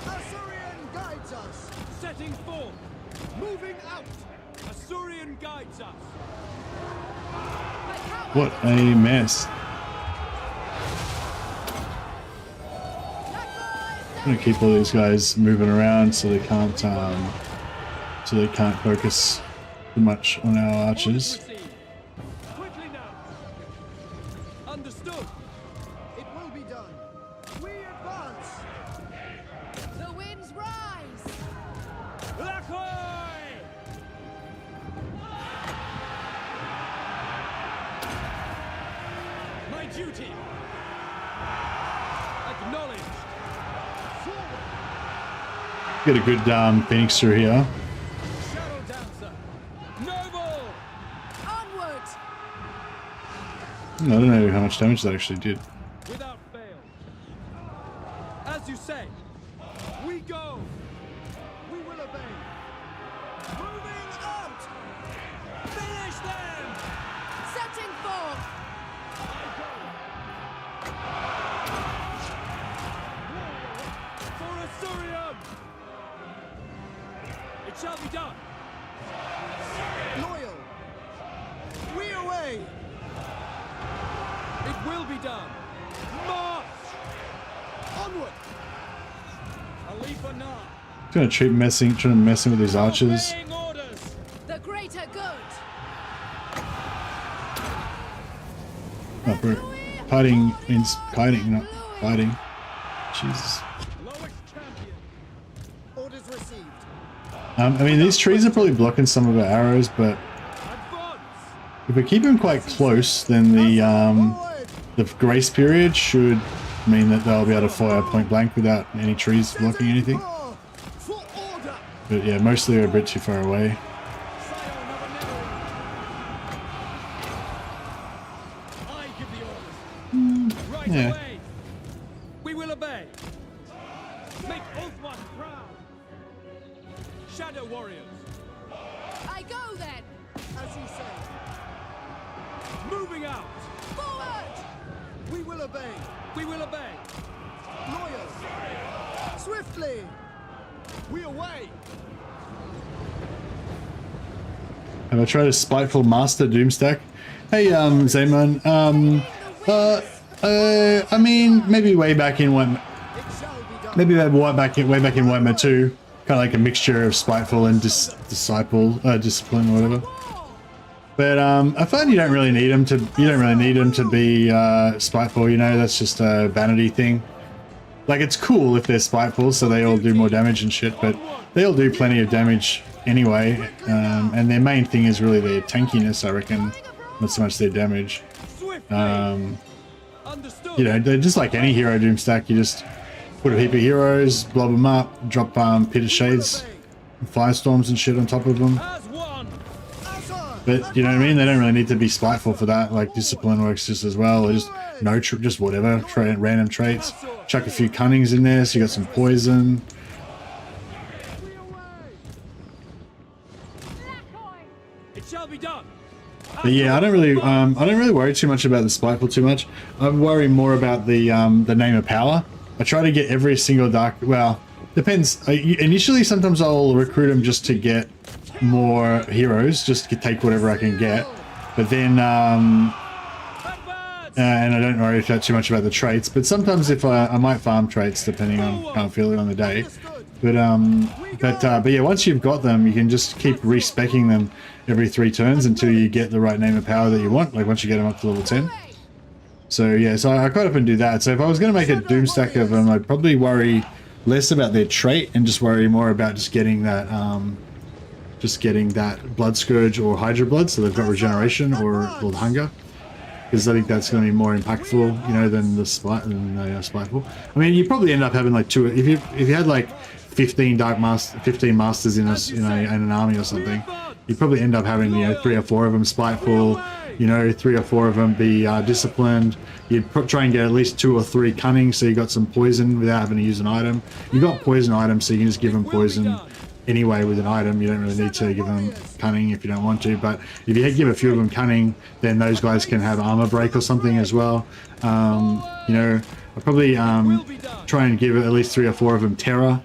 Assyrian guides us! Setting forth! Moving out! Assyrian guides us! What a mess. I'm gonna keep all these guys moving around so they can't focus too much on our archers. Quickly now. Understood. It will be done. We advance. The winds rise. Lakoy! My duty. Acknowledged. Get a good Phoenix through here. Shadow dancer. Noble. Onward. I don't know how much damage that actually did. Without fail. As you say. We go. We will obey. Moving out. Finish them. Setting forth. For Assyrium. It shall be done. Loyal. We away. It will be done. March. Onward. ALITH. Trying to messing with these archers. Obeying orders. The greater good. Oh, bro. Fighting means kiting, not fighting. Jesus. Lowest champion. Orders received. I mean, these trees are probably blocking some of our arrows, but Advance. if we keep them quite close, then the grace period should mean that they'll be able to fire point blank without any trees blocking anything. For order. But yeah, mostly they're a bit too far away. I give the orders. Right Yeah. away. We will obey. Make Ulthuan proud. Shadow warriors. I go then. As you say. Moving out. Forward. We will obey. We will obey. Loyal. Swiftly. We away. Have I tried a spiteful master doomstack? Hey, Zaman. I mean, maybe way back in one. Maybe way back in Warhammer 2, kind of like a mixture of spiteful and discipline or whatever. But I find you don't really need them to. You don't really need them to be spiteful. You know, that's just a vanity thing. Like, it's cool if they're spiteful, so they all do more damage and shit. But they all do plenty of damage anyway. And their main thing is really their tankiness, I reckon, not so much their damage. You know, they're just like any hero doomstack. You just put a heap of heroes, blob them up, drop Pit of Shades, firestorms and shit on top of them. But you know what I mean? They don't really need to be spiteful for that. Like, discipline works just as well. Or just just whatever, random traits. Chuck a few cunnings in there, so you got some poison. It shall be done. But yeah, I don't really worry too much about the spiteful too much. I worry more about the name of power. I try to get every single depends. Initially, sometimes I'll recruit them just to get more heroes, just to take whatever I can get. But then, and I don't worry too much about the traits. But sometimes if I might farm traits depending on how I'm feeling on the day. But yeah, once you've got them, you can just keep respecking them every 3 turns until you get the right name of power that you want. Like once you get them up to level 10. So yeah, so I quite often do that. So if I was going to make a doomstack of them, I'd probably worry less about their trait and just worry more about just getting that blood scourge or hydra blood, so they've got regeneration or hunger. Because I think that's going to be more impactful, you know, than the spiteful. I mean, you probably end up having like 2. If you had like 15 masters in an army or something, you'd probably end up having 3 or 4 of them spiteful, 3 or 4 of them be disciplined. You'd try and get at least 2 or 3 cunning, so you got some poison without having to use an item. You got poison items, so you can just give them poison anyway with an item. You don't really need to give them cunning if you don't want to, but if you give a few of them cunning, then those guys can have armor break or something as well. I'll probably try and give at least 3 or 4 of them terror,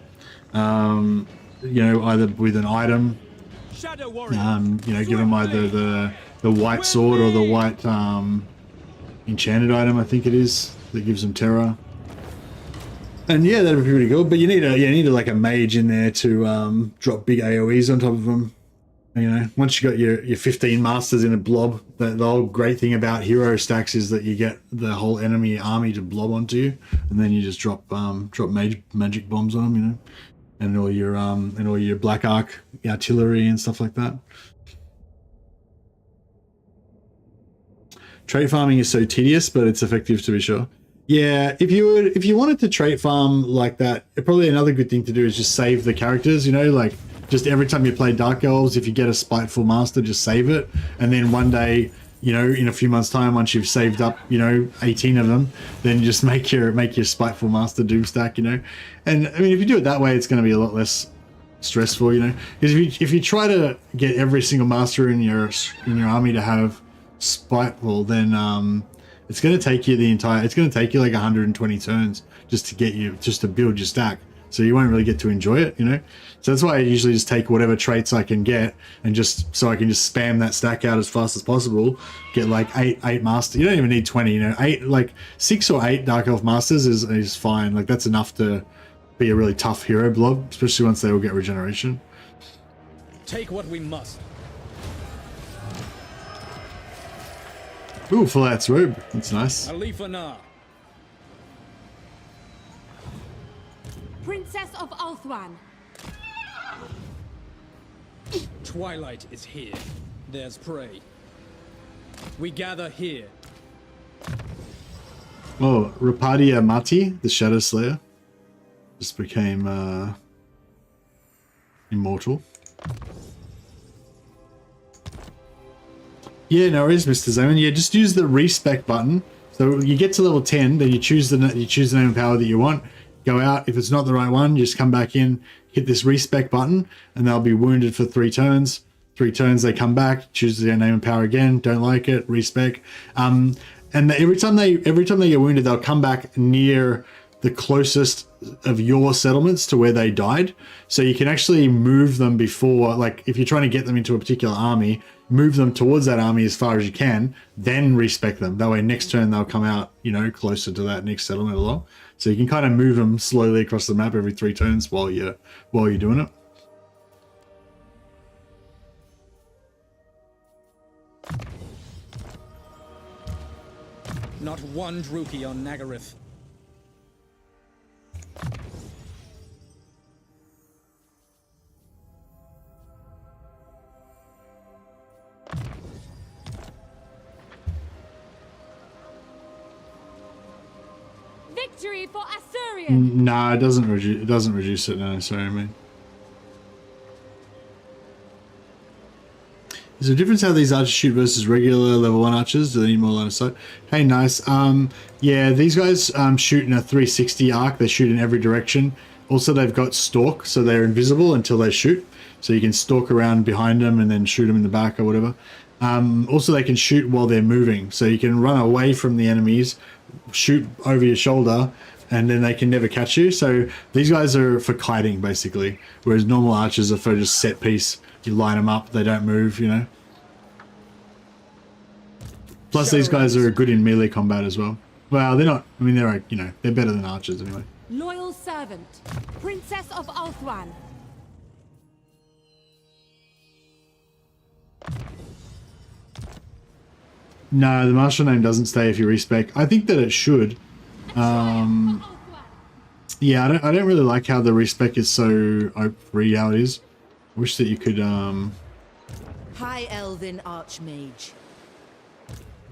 either with an item, give them either the the white sword or the white enchanted item, I think it is, that gives them terror. And yeah, that'd be pretty good. But you need like a mage in there to drop big AoEs on top of them. You know, once you got your 15 masters in a blob, the whole great thing about hero stacks is that you get the whole enemy army to blob onto you, and then you just drop magic bombs on them, you know, and all your black arc artillery and stuff like that. Trait farming is so tedious, but it's effective to be sure. Yeah, if you wanted to trait farm like that, probably another good thing to do is just save the characters, you know, like just every time you play Dark Elves, if you get a spiteful master, just save it, and then one day, you know, in a few months' time, once you've saved up, you know, 18 of them, then just make your spiteful master doom stack, you know. And I mean, if you do it that way, it's going to be a lot less stressful, you know, because if you try to get every single master in your army to have spiteful, then it's going to take you like 120 turns just to build your stack. So you won't really get to enjoy it, you know. So that's why I usually just take whatever traits I can get, and just so I can just spam that stack out as fast as possible. Get like eight masters. You don't even need 20, you know. 6 or 8 Dark Elf masters is fine. Like that's enough to be a really tough hero blob, especially once they all get regeneration. Take what we must. Ooh, Fallout's robe. That's nice. ALITH. Princess of Ulthuan. Twilight is here. There's prey. We gather here. Oh, Rapadia Mati, the Shadow Slayer, just became immortal. Yeah, no worries, Mr. Zaman. Yeah, just use the respec button. So you get to level 10, then you choose the name and power that you want. Go out. If it's not the right one, just come back in, hit this respec button, and they'll be wounded for 3 turns. 3 turns, they come back, choose their name and power again. Don't like it, respec. And every time they get wounded, they'll come back near the closest of your settlements to where they died. So you can actually move them before, like if you're trying to get them into a particular army, move them towards that army as far as you can, then respec them. That way next turn they'll come out, you know, closer to that next settlement along. So you can kind of move them slowly across the map every 3 turns while you're doing it. Not one Druki on Nagarythe. Victory for Assyrian. Nah, it doesn't reduce it. No, sorry, man. Is there a difference how these archers shoot versus regular level 1 archers? Do they need more line of sight? Hey, nice. Yeah, these guys shoot in a 360 arc. They shoot in every direction. Also, they've got stalk, so they're invisible until they shoot. So you can stalk around behind them and then shoot them in the back or whatever. Also, they can shoot while they're moving. So you can run away from the enemies, shoot over your shoulder, and then they can never catch you. So these guys are for kiting, basically. Whereas normal archers are for just set piece. You line them up, they don't move, you know. Plus, these guys are good in melee combat as well. Well, they're not, I mean, they're, you know, they're better than archers anyway. Loyal servant, Princess of Ulthuan. No, the martial name doesn't stay if you respec. I think that it should. Yeah, I don't really like how the respec is so free how it is. I wish that you could High Elven Archmage.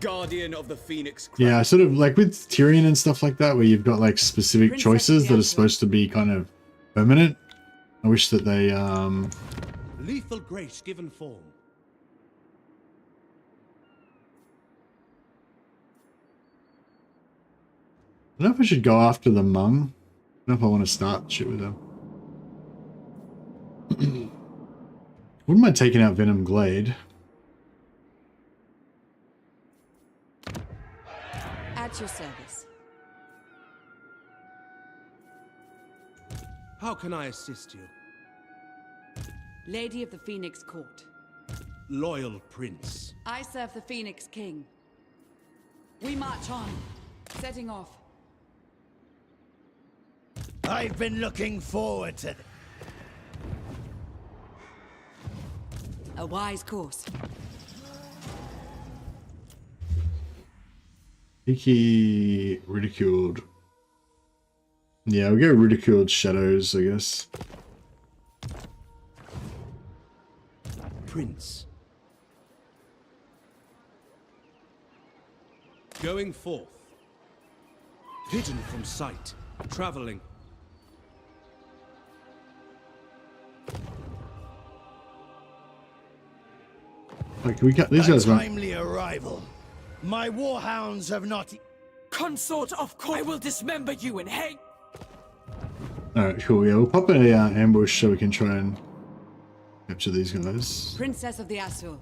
Guardian of the Phoenix Crown. yeah, sort of like with Tyrion and stuff like that, where you've got like specific choices that are supposed to be kind of permanent. I wish that they Lethal grace given form. I don't know if I should go after the Mung. I don't know if I want to start shit with them. Wouldn't mind taking out Venom Glade. At your service. How can I assist you? Lady of the Phoenix Court. loyal prince. I serve the Phoenix King. We march on, setting off. I've been looking forward to A wise course. Icky ridiculed. Yeah, we'll go ridiculed shadows, I guess. Prince. Going forth. Hidden from sight. Traveling. Like we got these a guys, man. timely arrival. My warhounds have not... Consort of I will dismember you in hate. Alright, cool. Yeah, we'll pop a ambush so we can try and capture these guys. Princess of the Azure.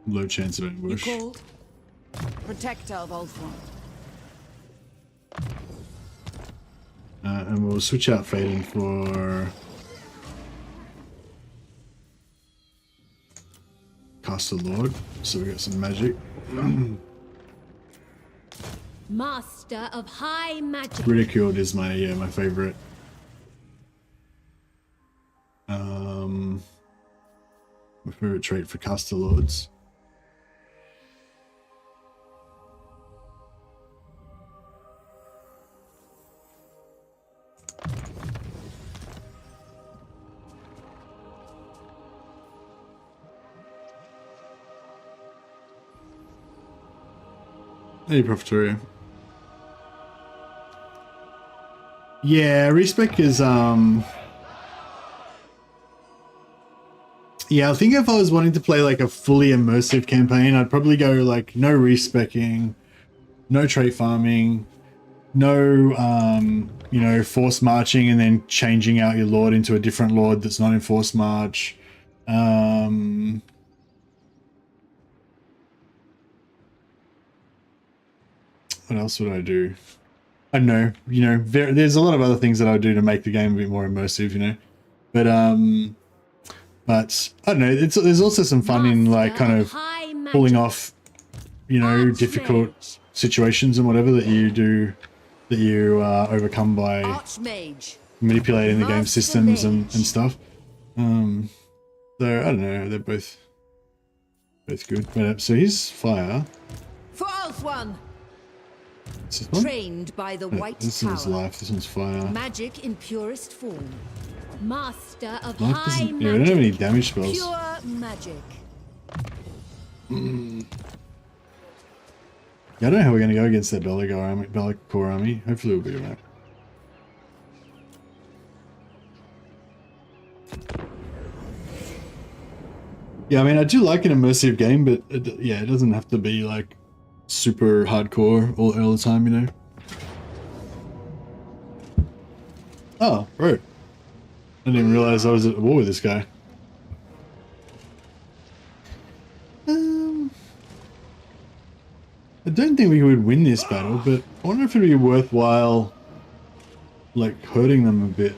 Low chance of You ambush. called? Protector of Ultron. And we'll switch out Faden for Caster Lord, so we got some magic. Master of high magic. Ridiculed is my my favorite. My favorite trait for Caster Lords. Hey, Profitoria. Yeah, respec is yeah, I think if I was wanting to play like a fully immersive campaign, I'd probably go like no respecing, no trait farming, no you know, force marching and then changing out your lord into a different lord that's not in force march. What else would I do? I don't know, you know, there's a lot of other things that I would do to make the game a bit more immersive, you know, but I don't know, there's also some fun in like kind of pulling off, you know, difficult situations and whatever that you do, that you overcome by manipulating the game systems and stuff. So I don't know, they're both good. But so he's fire. False one. This is one? Trained by the White This Tower. one's life. This one's fire. Magic in purest form. Master of Life high doesn't. magic. Yeah, we don't have any damage spells. Pure magic. Yeah, I don't know how we're gonna go against that Bellicor army. Hopefully we'll be alright. Yeah, I mean, I do like an immersive game, but yeah, it doesn't have to be like super hardcore all the time, you know. Oh, bro. I didn't even realize I was at war with this guy. I don't think we would win this battle, but I wonder if it'd be worthwhile, like, hurting them a bit.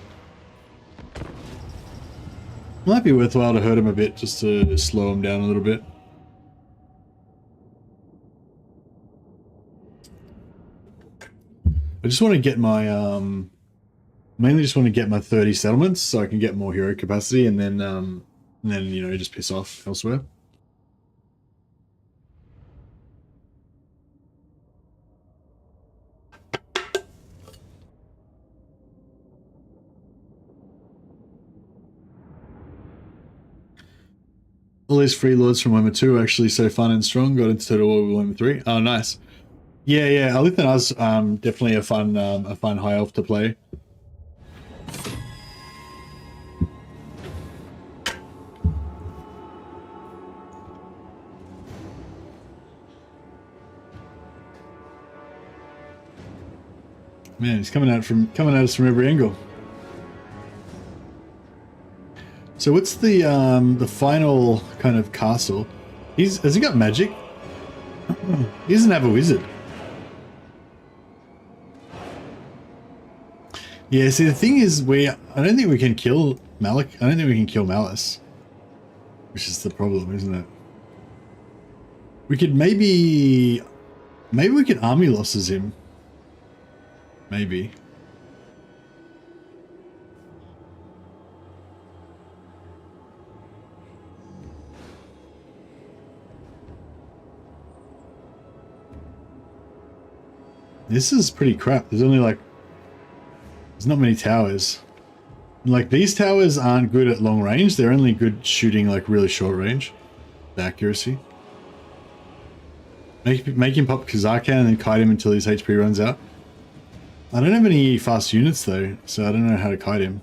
Might be worthwhile to hurt them a bit, just to slow them down a little bit. I just want to get my, mainly just want to get my 30 settlements so I can get more hero capacity and then, you know, just piss off elsewhere. All these free lords from Warhammer 2 are actually so fun and strong. Got into Total War with Warhammer 3. Oh, nice. Yeah, yeah. ALITH and us, definitely a fun high elf to play. Man, he's coming at us from every angle. So what's the final kind of castle? Has he got magic? He doesn't have a wizard. Yeah, see the thing is I don't think we can kill Malik. I don't think we can kill Malice. Which is the problem, isn't it? We could maybe we could army losses him. Maybe. This is pretty crap. There's only like, there's not many towers. Like these towers aren't good at long range. They're only good shooting like really short range. The accuracy. Make him pop Kazaka and then kite him until his HP runs out. I don't have any fast units though, so I don't know how to kite him.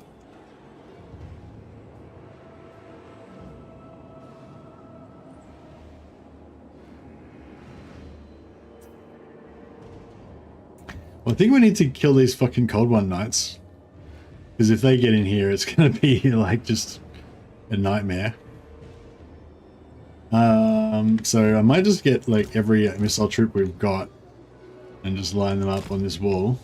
Well, I think we need to kill these fucking Cold One Knights. Because if they get in here, it's going to be like just a nightmare. So I might just get like every missile troop we've got and just line them up on this wall.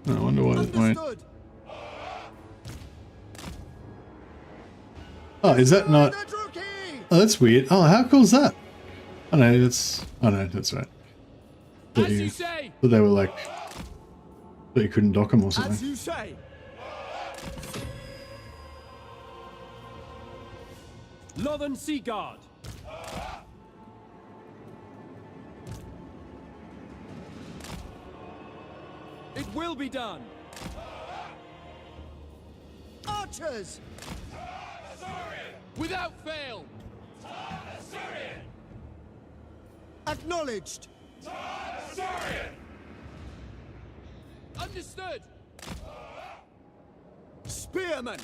I wonder why it won't. Oh, is that not... Oh, that's weird. Oh, how cool is that? Oh no, that's... Oh no, that's right. Thought they were like... Thought you couldn't dock them or something. As you say. Northern Sea Guard. It will be done. Archers! Without fail! Acknowledged! Understood! Spearmen!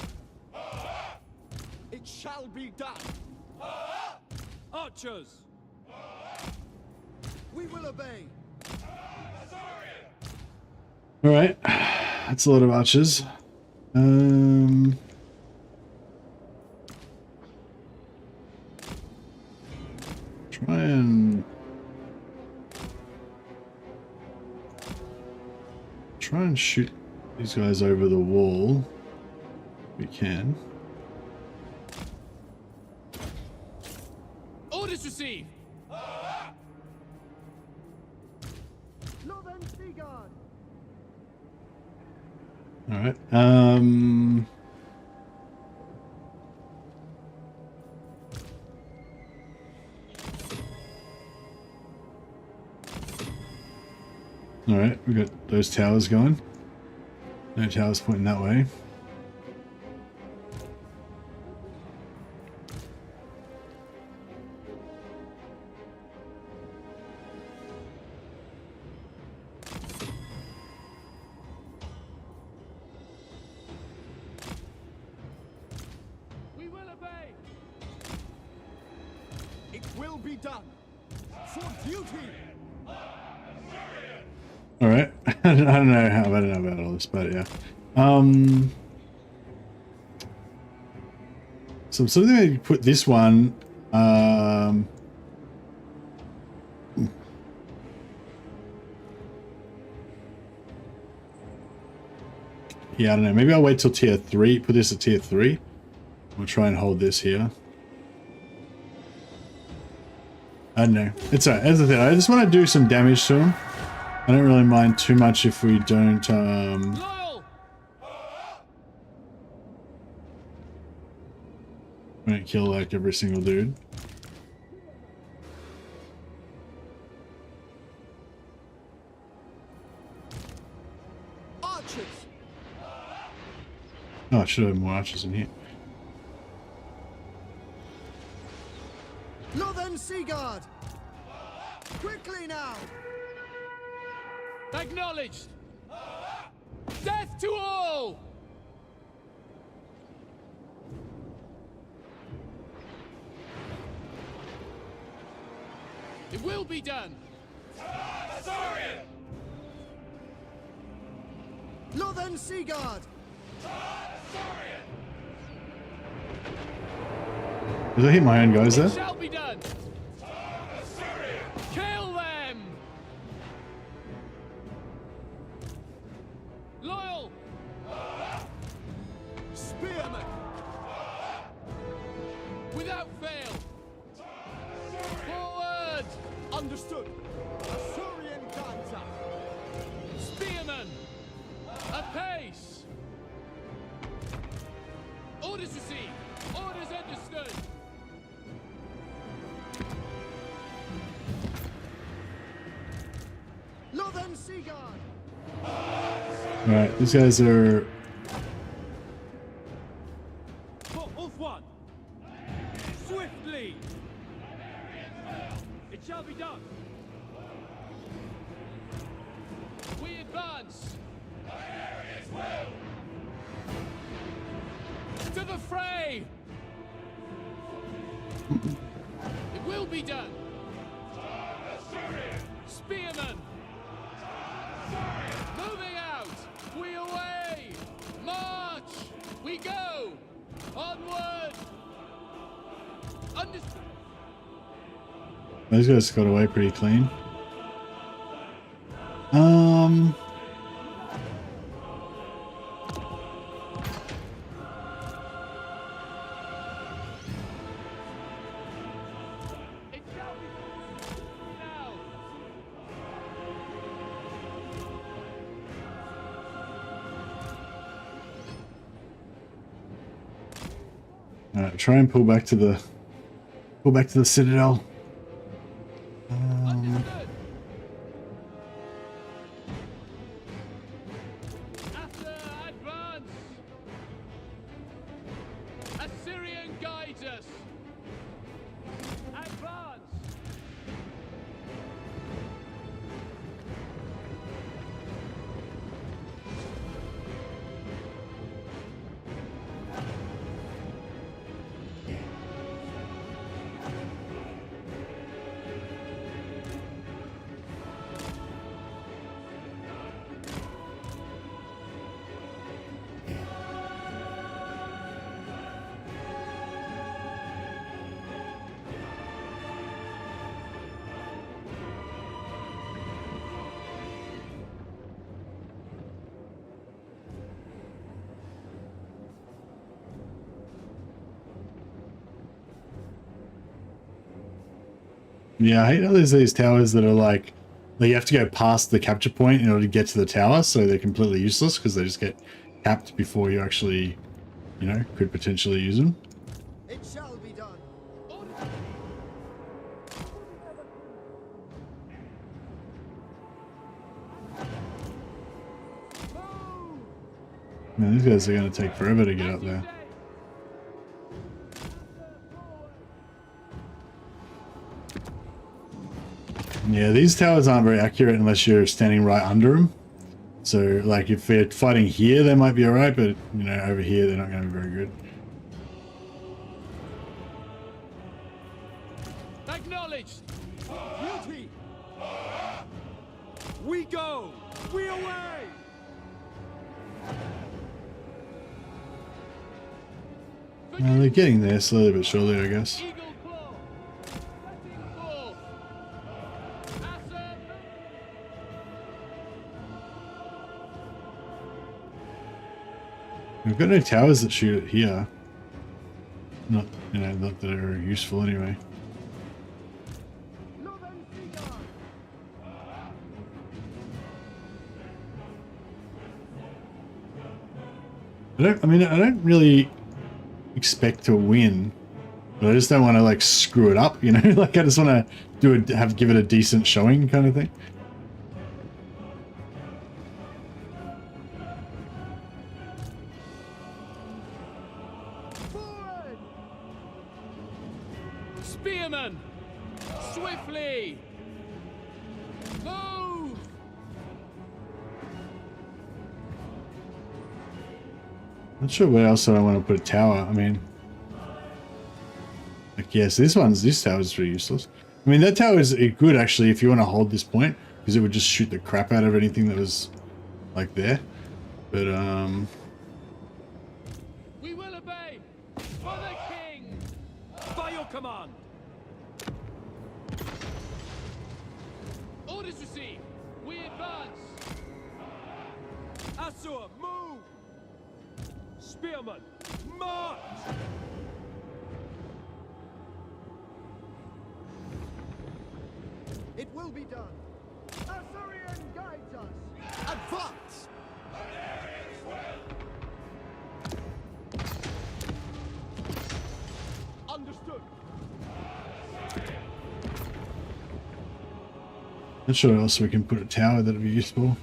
It shall be done! Archers! We will obey! Alright, that's a lot of archers. Try and shoot these guys over the wall. We can. Orders received! Northern Sea Guard! Alright, Alright, we got those towers going. No towers pointing that way. We will obey! It will be done! For duty! Alright, I don't know about all this, but yeah. So I'm sort of going to put this one, yeah, I don't know, maybe I'll wait till tier 3, put this at tier 3. We'll try and hold this here. I don't know, it's alright, as I said, I just want to do some damage to him. I don't really mind too much if we don't, we don't kill like every single dude. Archers! Oh, I should have more archers in here. Northern Sea Guard! Quickly now! Acknowledged! Death to all! It will be done! Northern Sea Guard! Did I hit my own guys there? It shall be done. Kill them. Loyal. Spearmen. Without fail. Forward. Understood. Assyrian Gaza. Spearmen. Apace. Orders received. Orders understood. Northern Seaguard. Alright, these guys are... For Ulf-1. Swiftly. It shall be done. We advance. To the fray. It will be done. Spearmen. Moving out. We away. March. We go. Onward. Understood. Those guys got away pretty clean. It shall be now. Alright, try and pull back to the citadel. Understood. After advance. Assyrian guides us. Advance. Yeah, I hate how there's these towers that are like you have to go past the capture point in order to get to the tower, so they're completely useless because they just get capped before you actually, you know, could potentially use them. It shall be done. Man, these guys are going to take forever to get up there. Yeah, these towers aren't very accurate unless you're standing right under them. So, like, if they're fighting here, they might be alright, but, you know, over here, they're not going to be very good. Acknowledged. Beauty. We go. We away. They're getting there slowly but surely, I guess. Eagle claw. Setting forth. Assam. We've got no towers that shoot it here. Not, you know, not that are useful anyway. Northern Seaguard. I don't really expect to win, but I just don't want to like screw it up, you know. Like I just want to give it a decent showing kind of thing. Forward. Spearmen. Swiftly. Move. Not sure where else I want to put a tower. I mean, like, yes, this tower is pretty useless. I mean, that tower is good actually if you want to hold this point, because it would just shoot the crap out of anything that was like there. But We will obey for the king. By command. Orders received. We advance. Asur, move! Spearman, march! It will be done. Assyrian guides us. Advance! Understood. Not sure else we can put a tower that'd be useful.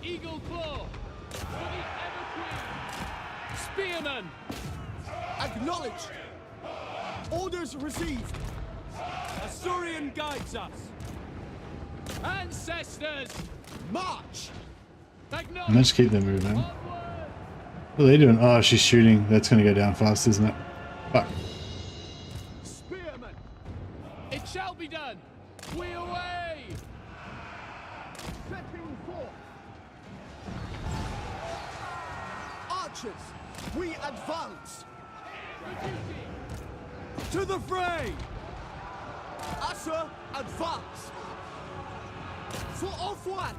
Eagle claw. For the Ever Queen. Spearman. Acknowledged. Orders received. Assyrian guides us. Ancestors. March! Acknowledge. Let's keep them moving. What are they doing? Oh, she's shooting. That's gonna go down fast, isn't it? Fuck. Spearman, It shall be done. We away. Setting forth. Archers, we advance. to the fray! Asher, advance. For off one.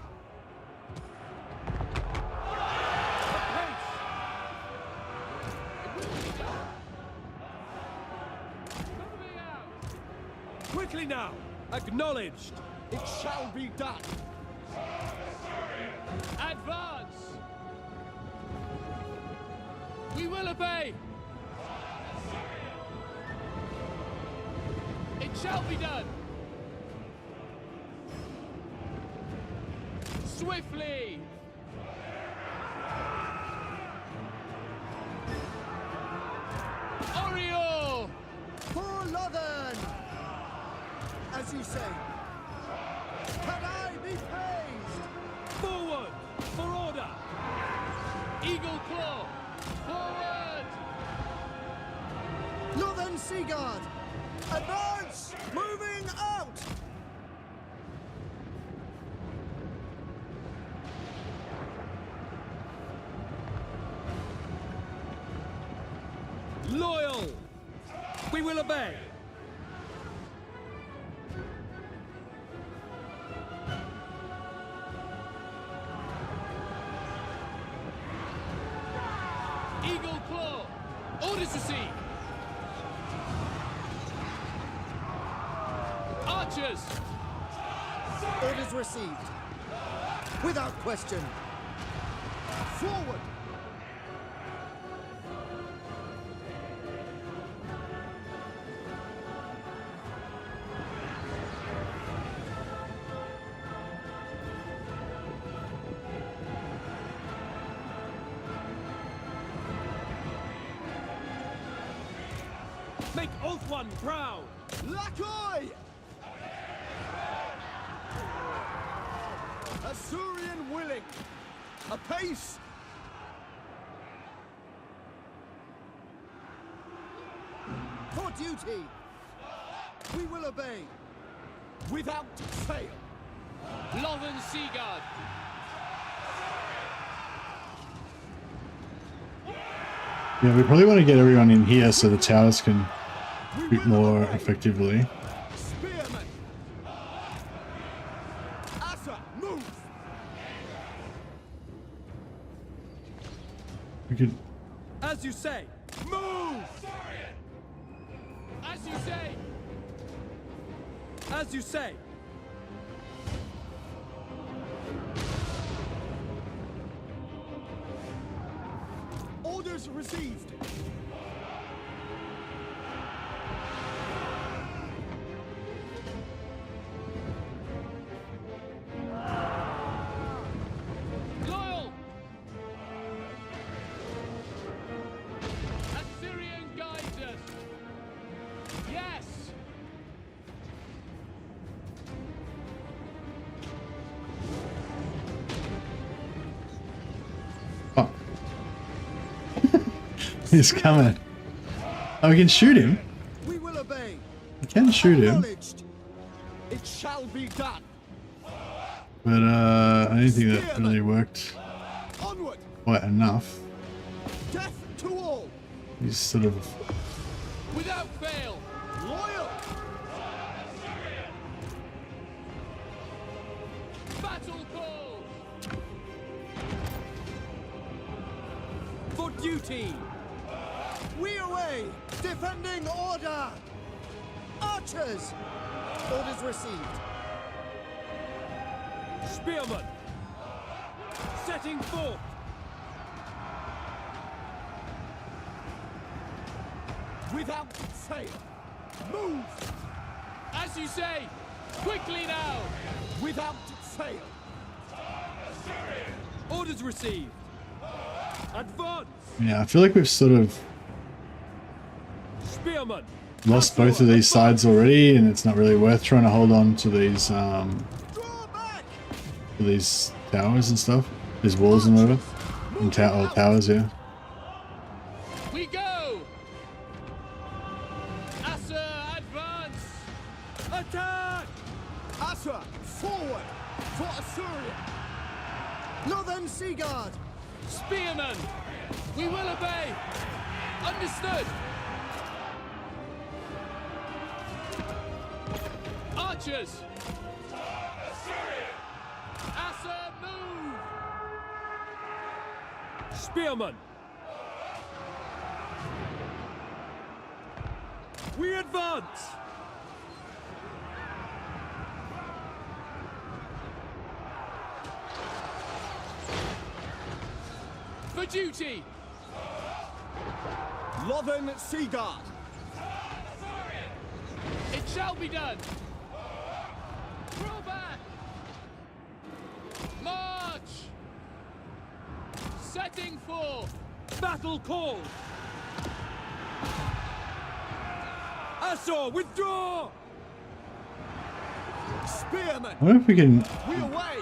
Quickly now! Acknowledged! It shall be done. Advance. We will obey. It shall be done. Swiftly. Oriole. For Lothen. As you say. Can I be praised? Forward! For order! Eagle claw. Forward. Lothen Seaguard. Advance! Moving out! Loyal! We will obey! Eagle claw. Orders received. Archers. Orders received. Without question. Forward! Make Oath One proud! Lakoi! Assyrian willing. Apace! For duty! We will obey. Without fail. Lothen Seaguard. Yeah, we probably want to get everyone in here so the towers can shoot more effectively. Spearman! Asa, move! We could. As you say! Move! As you say. As you say! Orders received. Loyal. Assyrian guides us. Yes. Oh. He's coming. Oh, we can shoot him. We will obey. We can shoot him. Acknowledged. It shall be done. But I don't think that really worked Onward. quite enough. Death to all. He's sort of Without fail. Loyal. Battle call. For duty. We away! Defending order! Archers! Orders received. Spearmen. Setting forth. Without fail. Move! As you say, quickly now! Without fail. Orders received. Advance! Yeah, I feel like we've sort of Spearmen. lost both of these sides already, and it's not really worth trying to hold on to these towers and stuff. These walls and whatever. And towers, yeah. We go! Asa, advance! Attack! Asa, forward! For Assyria! Northern Sea Guard! Spearmen! We will obey! Understood! Archers! Asa, move! Spearmen! We advance! For duty! Northern Sea Guard! It shall be done! Draw back! March! Setting forth! Battle call! Asa, withdraw! Spearmen! I wonder if we can We away!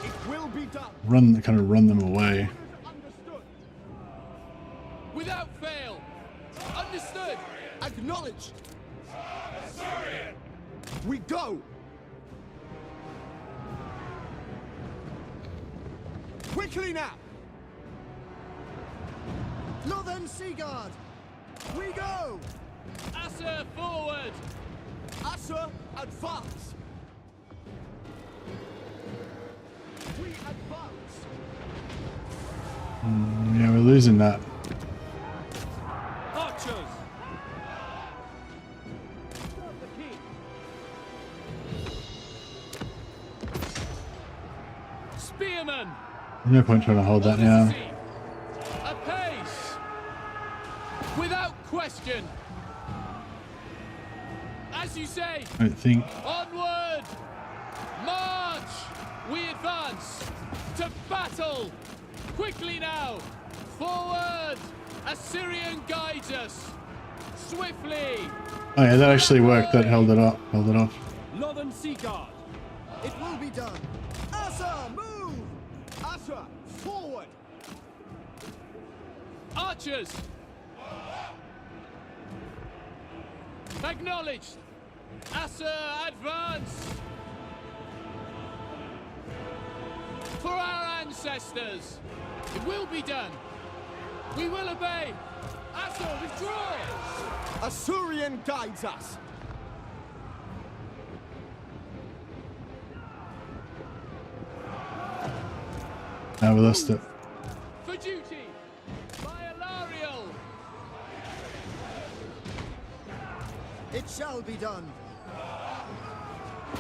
It will be done! run them away. Understood! Without fail! Understood! Acknowledged! We go! Quickly now! Northern Sea Guard! We go! Asa, forward! Asa, advance! We advance! Yeah, we're losing that. Archers! Serve the king! Spearmen! No point trying to hold that now. Apace! Without question! As you say, I don't think. onward! March! We advance! To battle! Quickly now! Forward! Assyrian guides us! Swiftly! Oh yeah, that actually worked. That held it up. Held it off. Northern Sea Guard! It will be done! Asa, move! Asa, forward! Archers! Acknowledged! Asa, advance! For our ancestors! It will be done! We will obey! Asa, withdraw! Assyrian guides us! Now we lost it. For duty! By Alariel! It shall be done!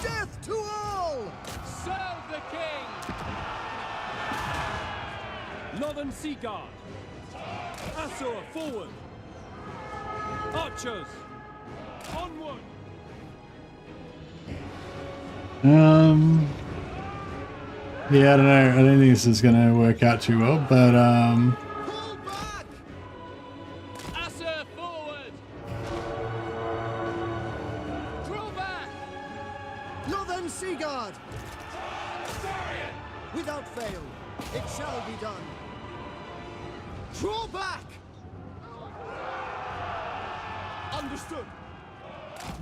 Death to all! Serve the king! Northern Sea Guard! Asa, forward! Archers! Onward! Yeah, I don't know. I don't think this is gonna work out too well, but Pull back! Asa, forward! Draw back! Northern Sea Guard! Without fail, it shall be done. Draw back! Understood.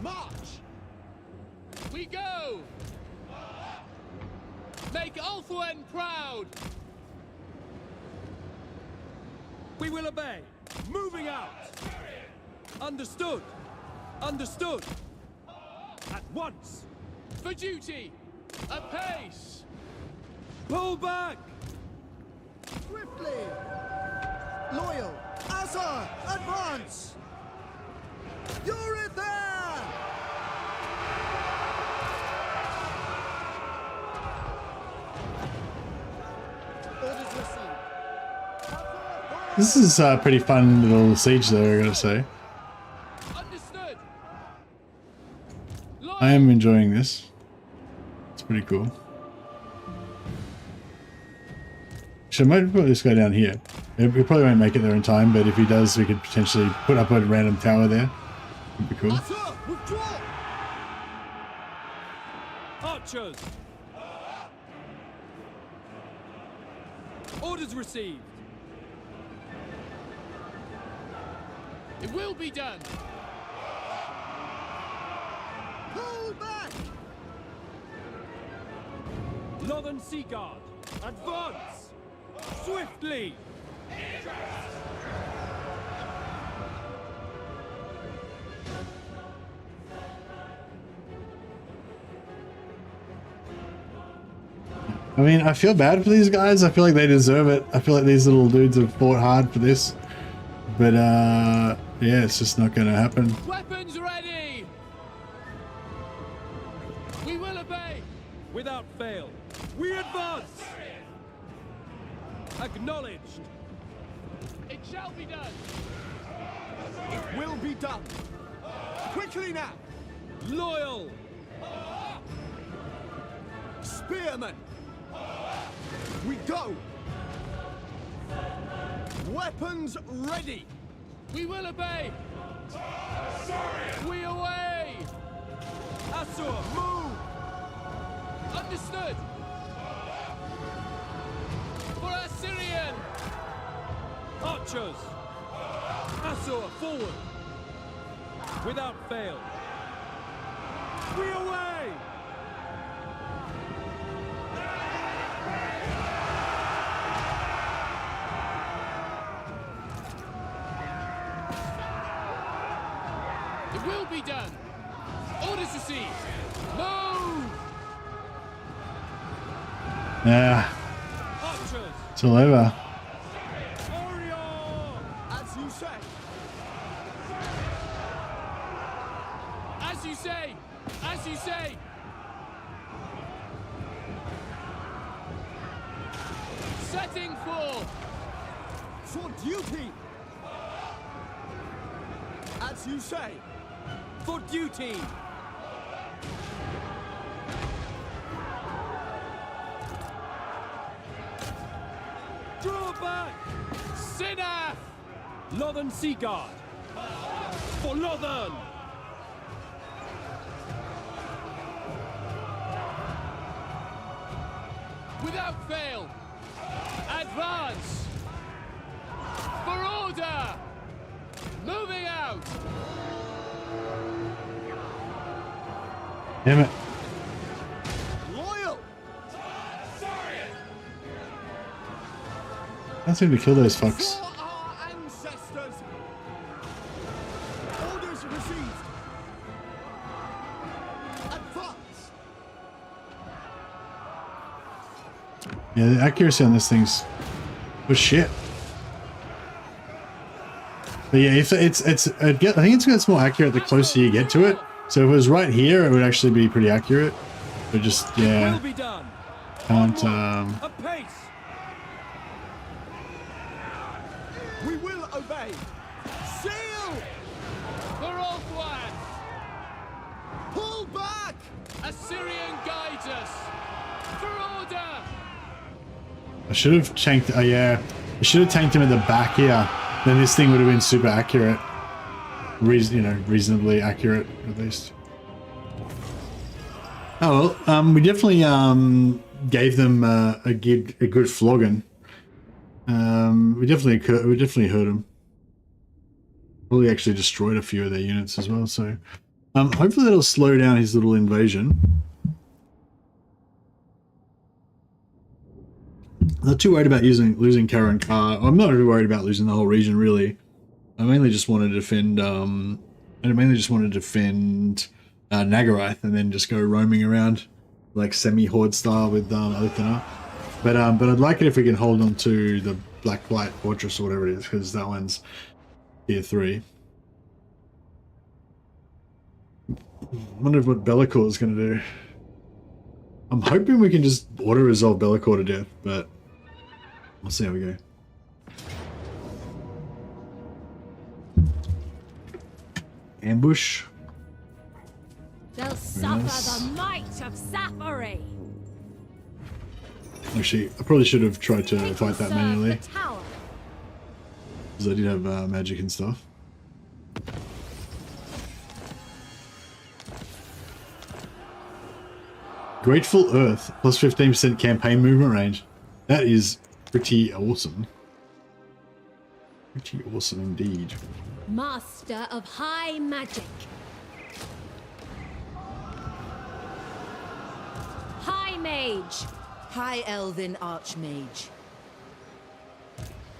March! We go! Make Ulthuan proud! We will obey! Moving out! Understood. Understood. At once. For duty! Apace! Pull back! Swiftly! Loyal! Asa! Advance! You're there! Orders received. This is a pretty fun little siege though, I gotta say. Understood! I am enjoying this. It's pretty cool. So I might put this guy down here. He probably won't make it there in time, but if he does, we could potentially put up a random tower there. Would be cool. Asa! Withdraw! Archers! Orders received. It will be done! Pull back! Northern Sea Guard, advance! Swiftly! I mean, I feel bad for these guys. I feel like they deserve it. I feel like these little dudes have fought hard for this. But, yeah, it's just not going to happen. Weapons ready! We will obey! Without fail, we advance! Acknowledged! It shall be done! It will be done! Quickly now! Loyal! Spearmen! We go! Weapons ready! We will obey! We away! Asur, Move! Understood! For Assyrian! archers! Asur, forward! Without fail! We away! It will be done! Orders received! Move! Yeah, Archers! it's all over. As you say! As you say! As you say! Setting forth! For duty! As you say! For duty! Draw back! Sinaf! Northern Sea Guard! For Northern! Without fail! Advance! For order! Moving out! Damn it. Loyal! Can't seem to kill those fucks. For our ancestors! Orders received! Advance! Yeah, the accuracy on this thing's was shit. But yeah, if I think it gets more accurate the closer you get to it. So if it was right here, it would actually be pretty accurate. But just, Will yeah, be done! can't, Apace! We will obey! Seal! For Ulthuan! Pull back! Assyrian guides us! For order! I should have tanked, yeah, I should have tanked him at the back here. Then this thing would have been super accurate. Reasonably accurate, at least. Oh well, we definitely gave them a good flogging. We definitely hurt them. Well, we actually destroyed a few of their units as well. So hopefully that'll slow down his little invasion. Not too worried about losing Kara and Kar. I'm not really worried about losing the whole region, really. I mainly just wanted to defend Nagarythe and then just go roaming around like semi-horde style with ALITH and ANAR. But I'd like it if we can hold on to the Black Blight Fortress or whatever it is, because that one's tier 3. I wonder what Bellicor is going to do. I'm hoping we can just auto-resolve Bellicor to death, but we'll see how we go. Ambush. They'll suffer the might of Sapphire. Actually, I probably should have tried to fight that manually, Tower. because I did have magic and stuff. Grateful Earth, plus 15% campaign movement range. That is pretty awesome. Pretty awesome indeed. Master of High Magic. High Mage. High Elven Archmage.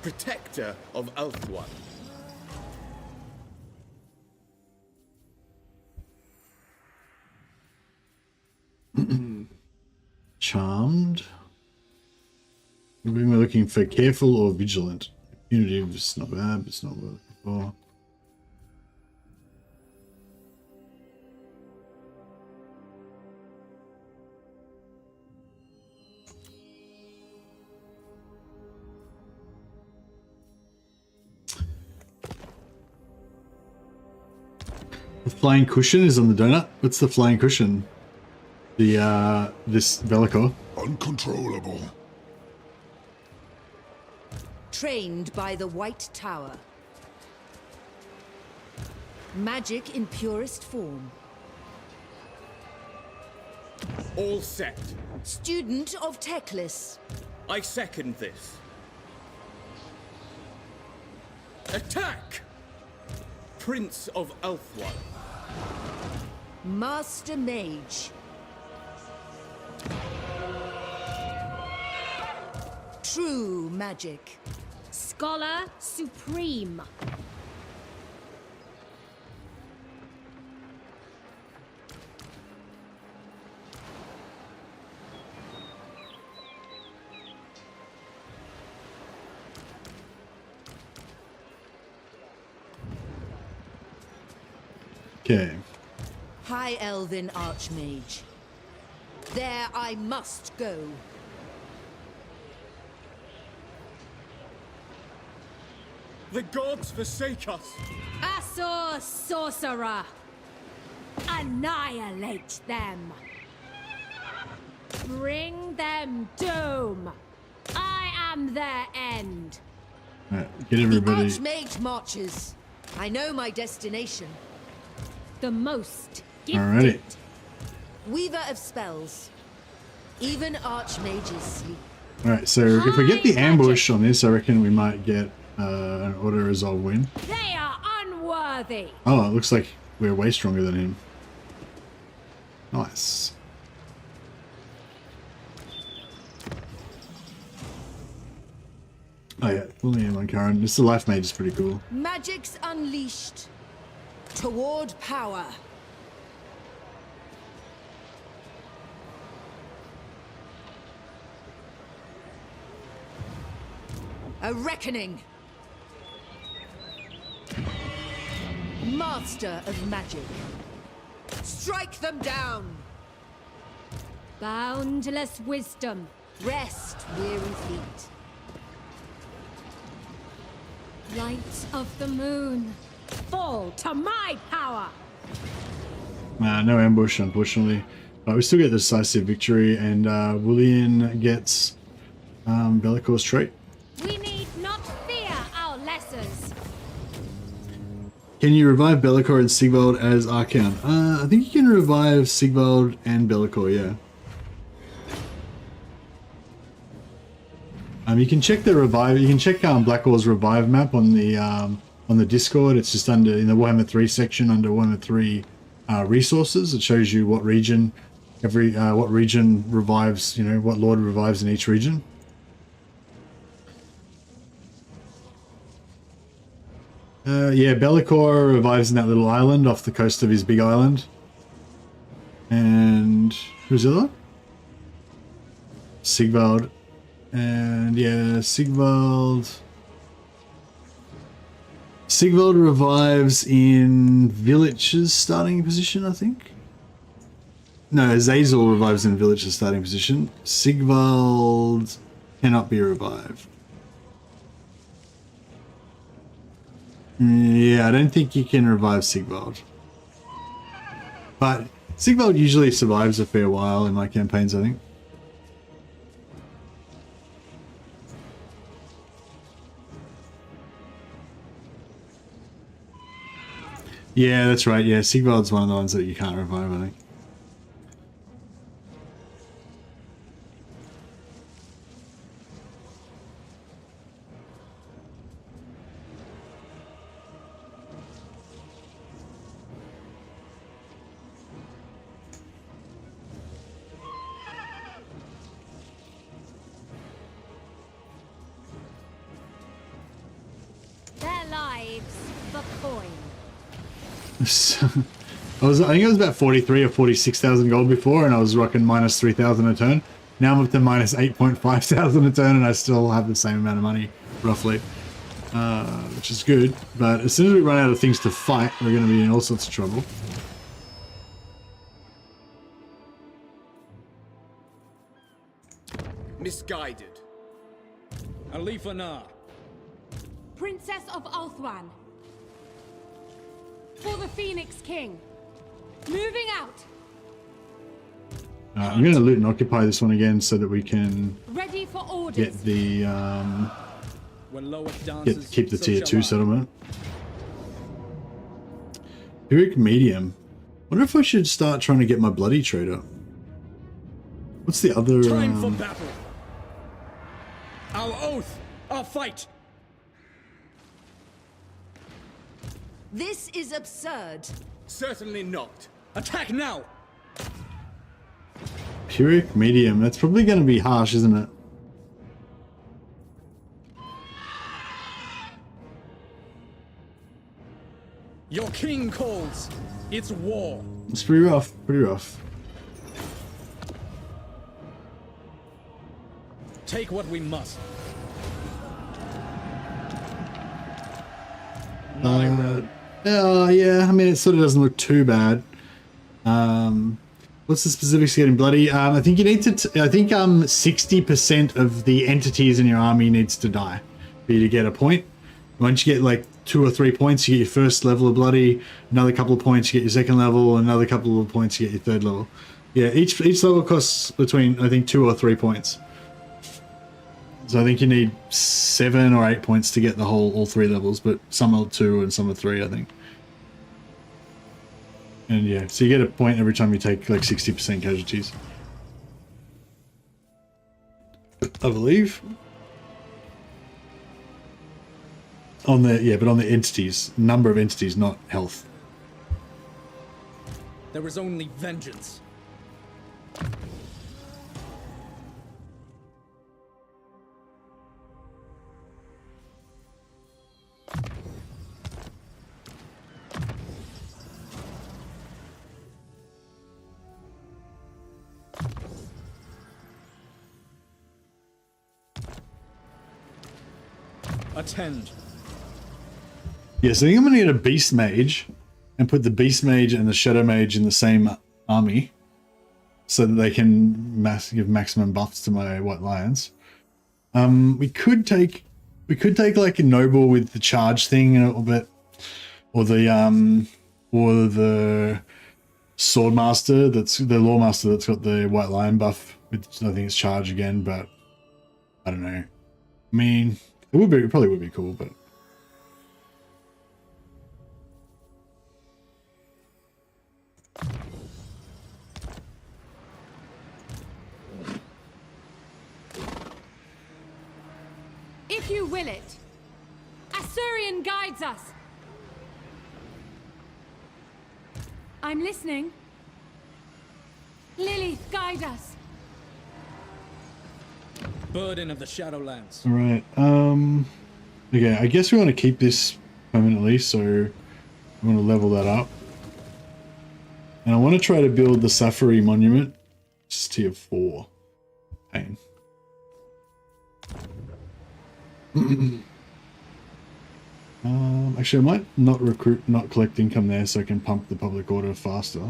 Protector of Elf One. Charmed. We're looking for careful or vigilant. Punitive, it's not bad, but it's not what we're looking for. The flying cushion is on the donut. What's the flying cushion? The this Bellicor. Uncontrollable. Trained by the White Tower. Magic in purest form. All set. Student of Teclis. I second this. Attack! Prince of Elfwan. Master Mage. True magic. Scholar Supreme. Okay. High Elven Archmage. There I must go. The gods forsake us. Asor Sorcerer. Annihilate them. Bring them doom. I am their end. Alright, get everybody. The Archmage marches. I know my destination. The most gifted. Alrighty. Weaver of spells. Even archmages sleep. Alright, so if we get the ambush on this, I reckon we might get an auto-resolve win. They are unworthy. Oh, it looks like we're way stronger than him. Nice. Oh yeah, William on Karen. This the life mage is pretty cool. Magic's unleashed. Toward power. A reckoning. Master of magic. Strike them down. Boundless wisdom. Rest, weary feet. Light of the moon. Fall to my power. Nah, no ambush, unfortunately. But we still get the decisive victory, and Willian gets Bellicor's trait. We need not fear our lessers. Can you revive Bellicor and Sigvald as Archaon? I think you can revive Sigvald and Bellicor, yeah. You can check the revive. You can check Blackwall's revive map on the Discord. It's just under in the Warhammer 3 section under Warhammer 3 resources. It shows you what region what region revives. You know what lord revives in each region. Yeah, Bellicor revives in that little island off the coast of his big island. And who's the other? Sigvald. And yeah, Sigvald revives in Village's starting position, I think. No, Azazel revives in Village's starting position. Sigvald cannot be revived. Yeah, I don't think you can revive Sigvald. But Sigvald usually survives a fair while in my campaigns, I think. Yeah, that's right. Yeah, Sigvald's one of the ones that you can't revive, I think. Their lives for coin. I think it was about 43 or 46,000 gold before, and I was rocking minus 3,000 a turn. Now I'm up to minus 8.5 thousand a turn, and I still have the same amount of money, roughly, which is good. But as soon as we run out of things to fight, we're going to be in all sorts of trouble. Misguided. ALITH. Princess of Ulthuan. For the Phoenix King. Moving out. I'm going to loot and occupy this one again so that we can Ready for orders. get the When lowest dances, keep the so tier shall 2 I. settlement. Heroic medium. Wonder if I should start trying to get my bloody trade up. What's the other? Time for battle. Our oath, our fight. This is absurd. Certainly not. Attack now. Heroic medium. That's probably going to be harsh, isn't it? Your king calls. It's war. It's pretty rough. Pretty rough. Take what we must. Yeah, I mean, it sort of doesn't look too bad. What's the specifics of getting bloody? I think you need to. I think 60% of the entities in your army needs to die for you to get a point. Once you get like 2 or 3 points, you get your first level of bloody. Another couple of points, you get your second level. Another couple of points, you get your third level. Yeah, each level costs between, I think, 2 or 3 points. So I think you need 7 or 8 points to get the all 3 levels, but some are 2 and some are 3, I think. And yeah, so you get a point every time you take like 60% casualties, I believe. On the but on the entities, number of entities, not health. There is only vengeance. Attend. Yes, I think I'm going to get a Beast Mage and put the Beast Mage and the Shadow Mage in the same army so that they can give maximum buffs to my White Lions. We could take like a Noble with the charge thing a little bit, or the Swordmaster, that's the Lawmaster that's got the White Lion buff, which I think it's charge again, but I don't know. I mean, it probably would be cool, but If you will it. Assyrian guides us. I'm listening. Lilith, guide us. Burden of the Shadowlands. all right. Okay, I guess we want to keep this permanently, so I'm going to level that up. And I want to try to build the Safari Monument. It's tier 4. Pain. Actually, I might not collect income there so I can pump the public order faster.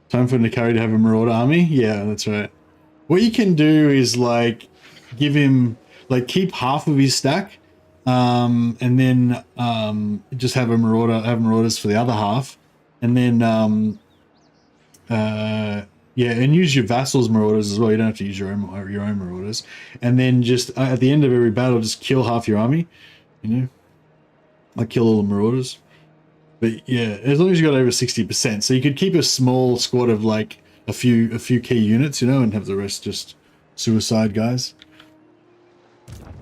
Time for Nagarythe to have a Marauder army? Yeah, that's right. What you can do is like give him, like keep half of his stack, and then just have a Marauder, have Marauders for the other half, and then yeah, and use your vassals' Marauders as well. You don't have to use your own Marauders, and then just at the end of every battle, just kill half your army. You know, like kill all the Marauders. But yeah, as long as you got over 60%, so you could keep a small squad of like a few key units, you know, and have the rest just suicide guys.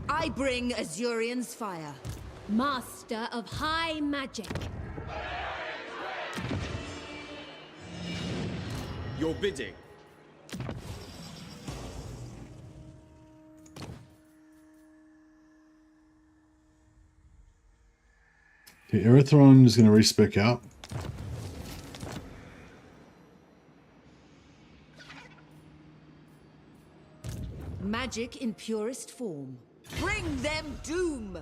I bring Azurian's fire. Master of high magic. Your bidding. Okay, Erythron is going to respec out. Magic in purest form. Bring them doom!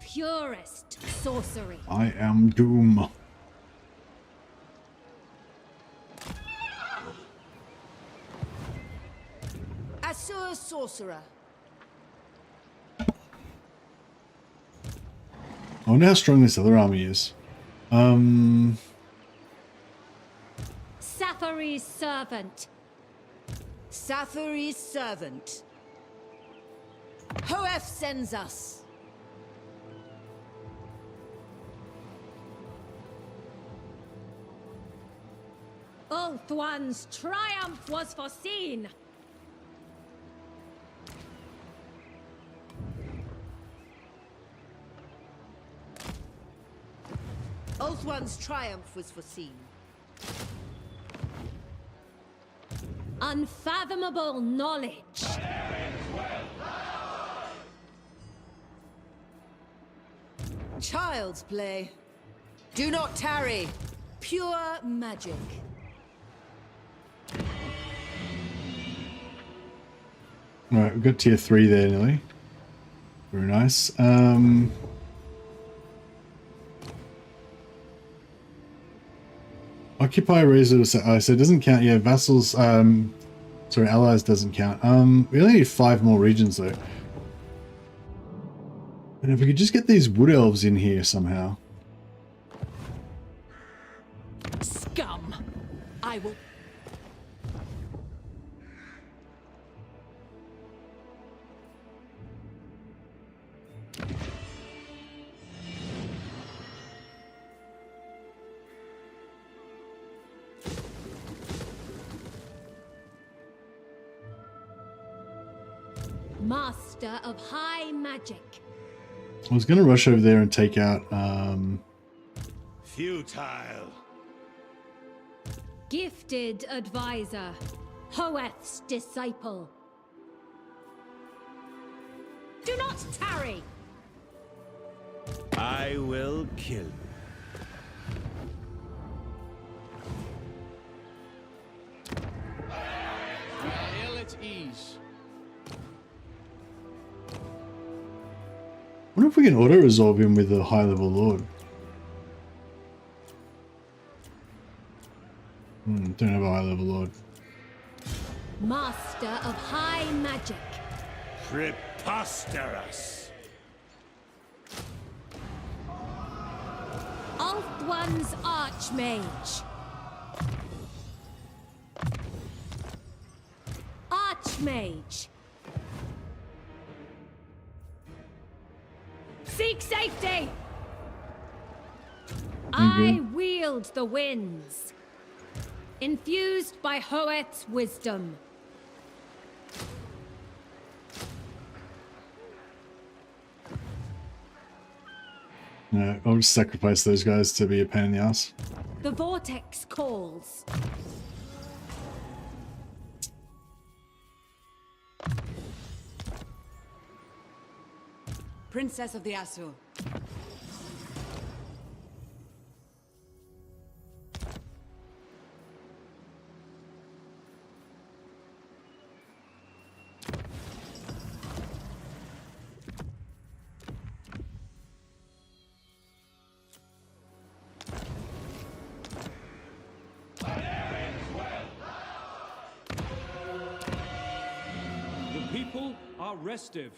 Purest sorcery. I am Doom. Assur sorcerer. I wonder how strong this other army is. Safari's servant. Safari's servant. Hoef sends us. Ulthuan's triumph was foreseen. Ulthuan's triumph was foreseen. Unfathomable knowledge. Child's play. Do not tarry. Pure magic. Alright, we've got tier 3 there nearly. Very nice. Occupy Razor, so it doesn't count. Yeah, vassals, sorry, allies doesn't count. We only need 5 more regions though. And if we could just get these wood elves in here somehow. Scum! I will... Master of high magic. I was going to rush over there and take out... Futile. Gifted advisor. Hoeth's disciple. Do not tarry. I will kill. Ill at ease. I wonder if we can auto-resolve him with a high-level lord. Don't have a high-level lord. Master of high magic. Preposterous. Ulthuan's archmage. Archmage. Seek safety! I wield the winds. Infused by Hoeth's wisdom. No, I'll just sacrifice those guys to be a pain in the ass. The vortex calls. Princess of the Asur. The people are restive.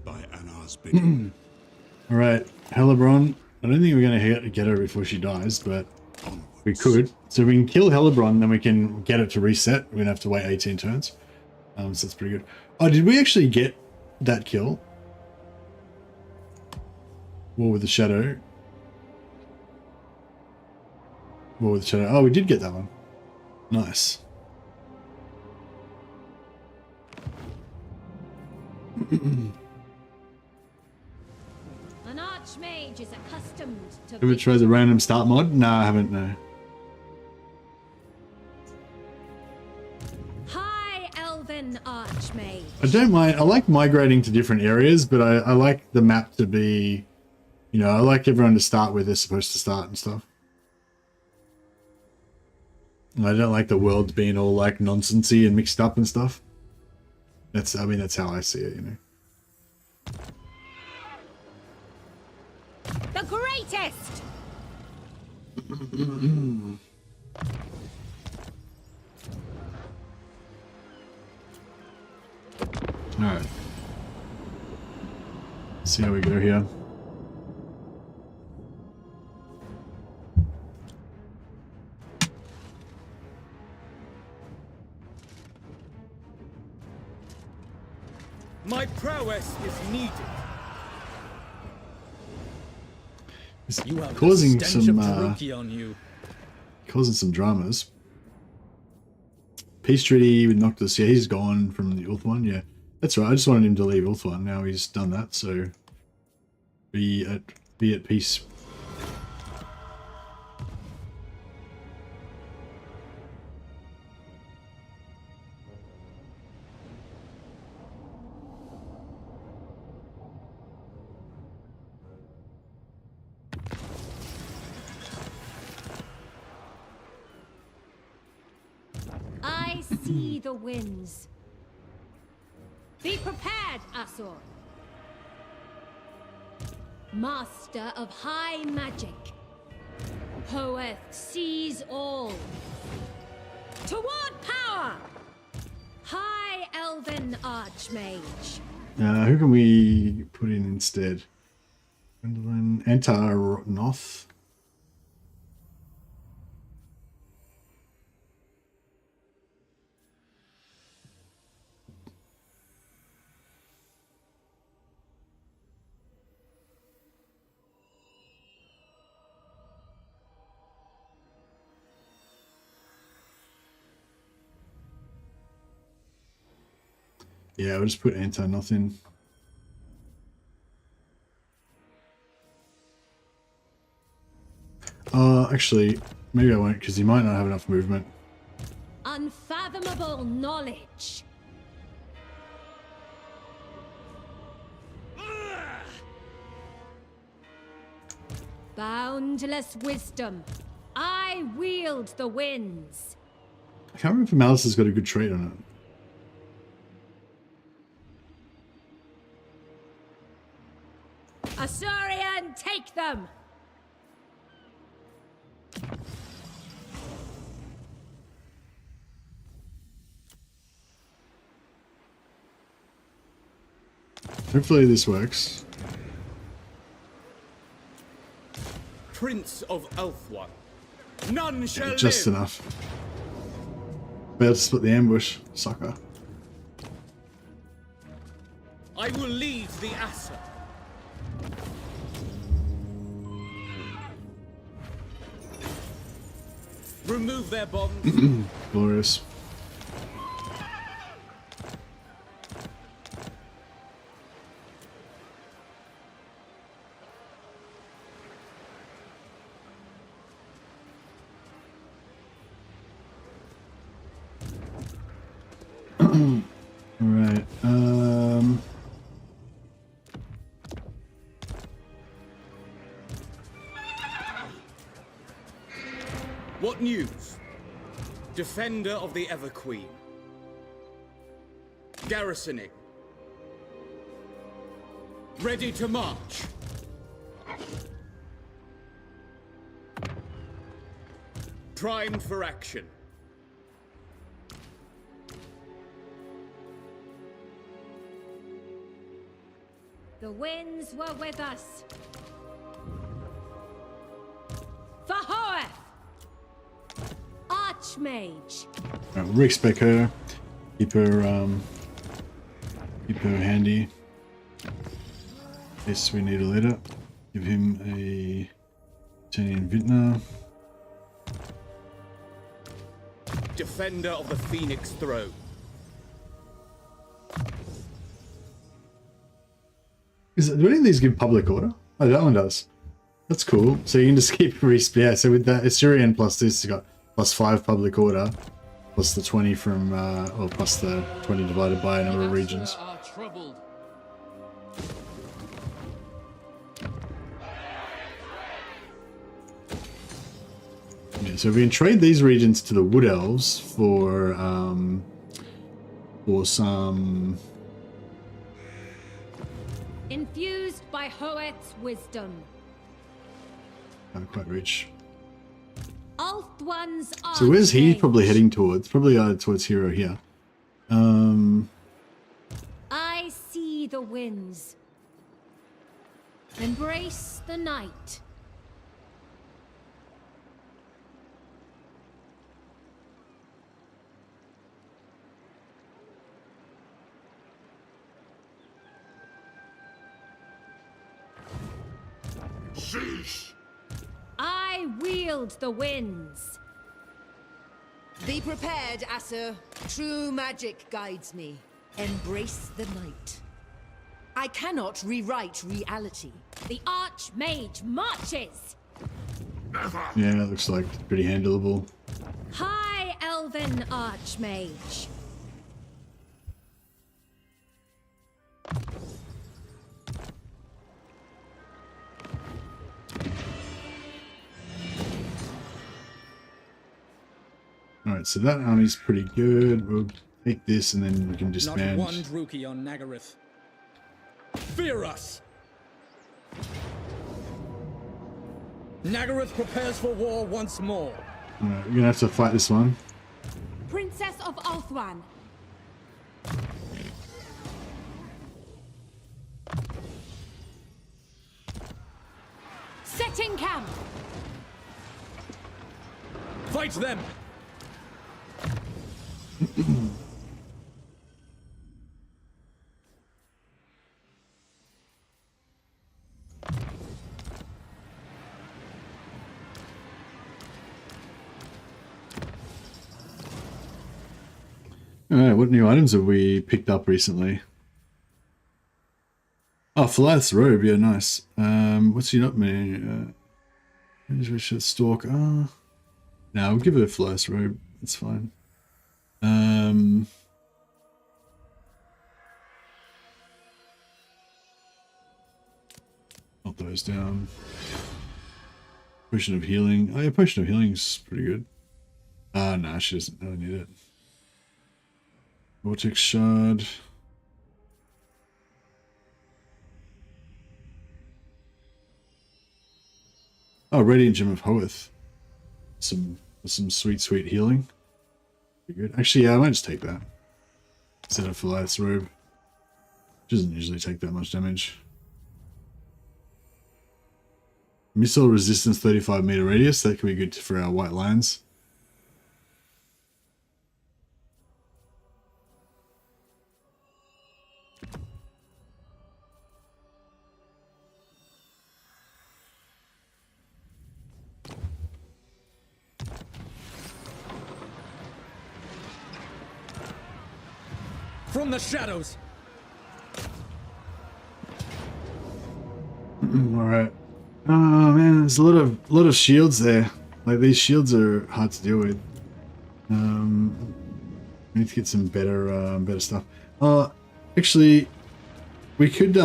By ANAR's bidding. All right, Helebron. I don't think we're going to get her before she dies, but we could. So we can kill Helebron, then we can get it to reset. We're going to have to wait 18 turns. So that's pretty good. Oh, did we actually get that kill? War with the Shadow. War with the Shadow. Oh, we did get that one. Nice. An archmage is accustomed to... Ever tried the random start mod? No, I haven't, no. High Elven Archmage. I don't mind. I like migrating to different areas, but I like the map to be, you know, I like everyone to start where they're supposed to start and stuff. And I don't like the world being all like nonsensy and mixed up and stuff. That's, I mean, that's how I see it, you know. The greatest! Alright. See how we go here. My prowess is needed. It's You have causing the stench some of Taruki on you. causing some dramas. Peace treaty with Noctis. Yeah, he's gone from the Ulth one. Yeah, that's right. I just wanted him to leave Ulth one. Now he's done that. So be at peace. I see the winds. Be prepared, Asur. Master of high magic. Hoeth sees all. Toward power! High Elven Archmage. Who can we put in instead? Gwendolyn, Antar-Noth. Yeah, we'll just put Antar-Noth in. Actually, maybe I won't, because he might not have enough movement. Unfathomable knowledge. Boundless wisdom. I wield the winds. I can't remember if Malice has got a good trait on it. Asurian, take them! Hopefully this works. Prince of Elfwan. None shall Yeah, just live. enough. Better to split the ambush, sucker. I will lead the Asur. Remove their bonds. Glorious. right. What news? Defender of the Everqueen. Garrisoning. Ready to march. Primed for action. The winds were with us. For Hoeth! Archmage. Right, we'll respec her. Keep her handy. Yes, we need a leader. Give him a Tenian Vintner. Defender of the Phoenix Throne. Do any of these give public order? Oh, that one does. That's cool. So you can just keep yeah, so with that Assyrian plus this, you got +5 public order, plus the 20 from or plus the 20 divided by a number of regions. Yeah, so we can trade these regions to the Wood Elves for some. Infused by Hoeth's wisdom. I'm quite rich. Ulthuan's So where's he Archmage. probably heading towards? Probably towards Hero here. I see the winds. Embrace the night. Cease! I wield the winds. Be prepared, Asur. True magic guides me. Embrace the night. I cannot rewrite reality. The Archmage marches. Yeah, it looks like pretty handleable. High Elven Archmage. Alright, so that army's pretty good. We'll take this and then we can Not disband. one Druki on Nagarythe. Fear us! Nagarythe prepares for war once more. Alright, we're gonna have to fight this one. Princess of Ulthuan. Setting camp. Fight them! Alright, what new items have we picked up recently? Oh, Phalath's robe, yeah, nice. What's he not me? We should stalk. No, we'll give her Phalath's robe. It's fine. Not those down. Potion of healing. Oh yeah, potion of healing's pretty good. Nah, she doesn't really need it. Vortex shard. Oh, Radiant Gem of Hoeth. Some sweet healing. Pretty good. Actually, yeah, I might just take that instead of Phalath's robe. Doesn't usually take that much damage. Missile resistance 35-meter radius. That could be good for our white lions. From the shadows! Alright. Oh man, there's a lot of shields there. Like, these shields are hard to deal with. We need to get some better stuff. Actually, we could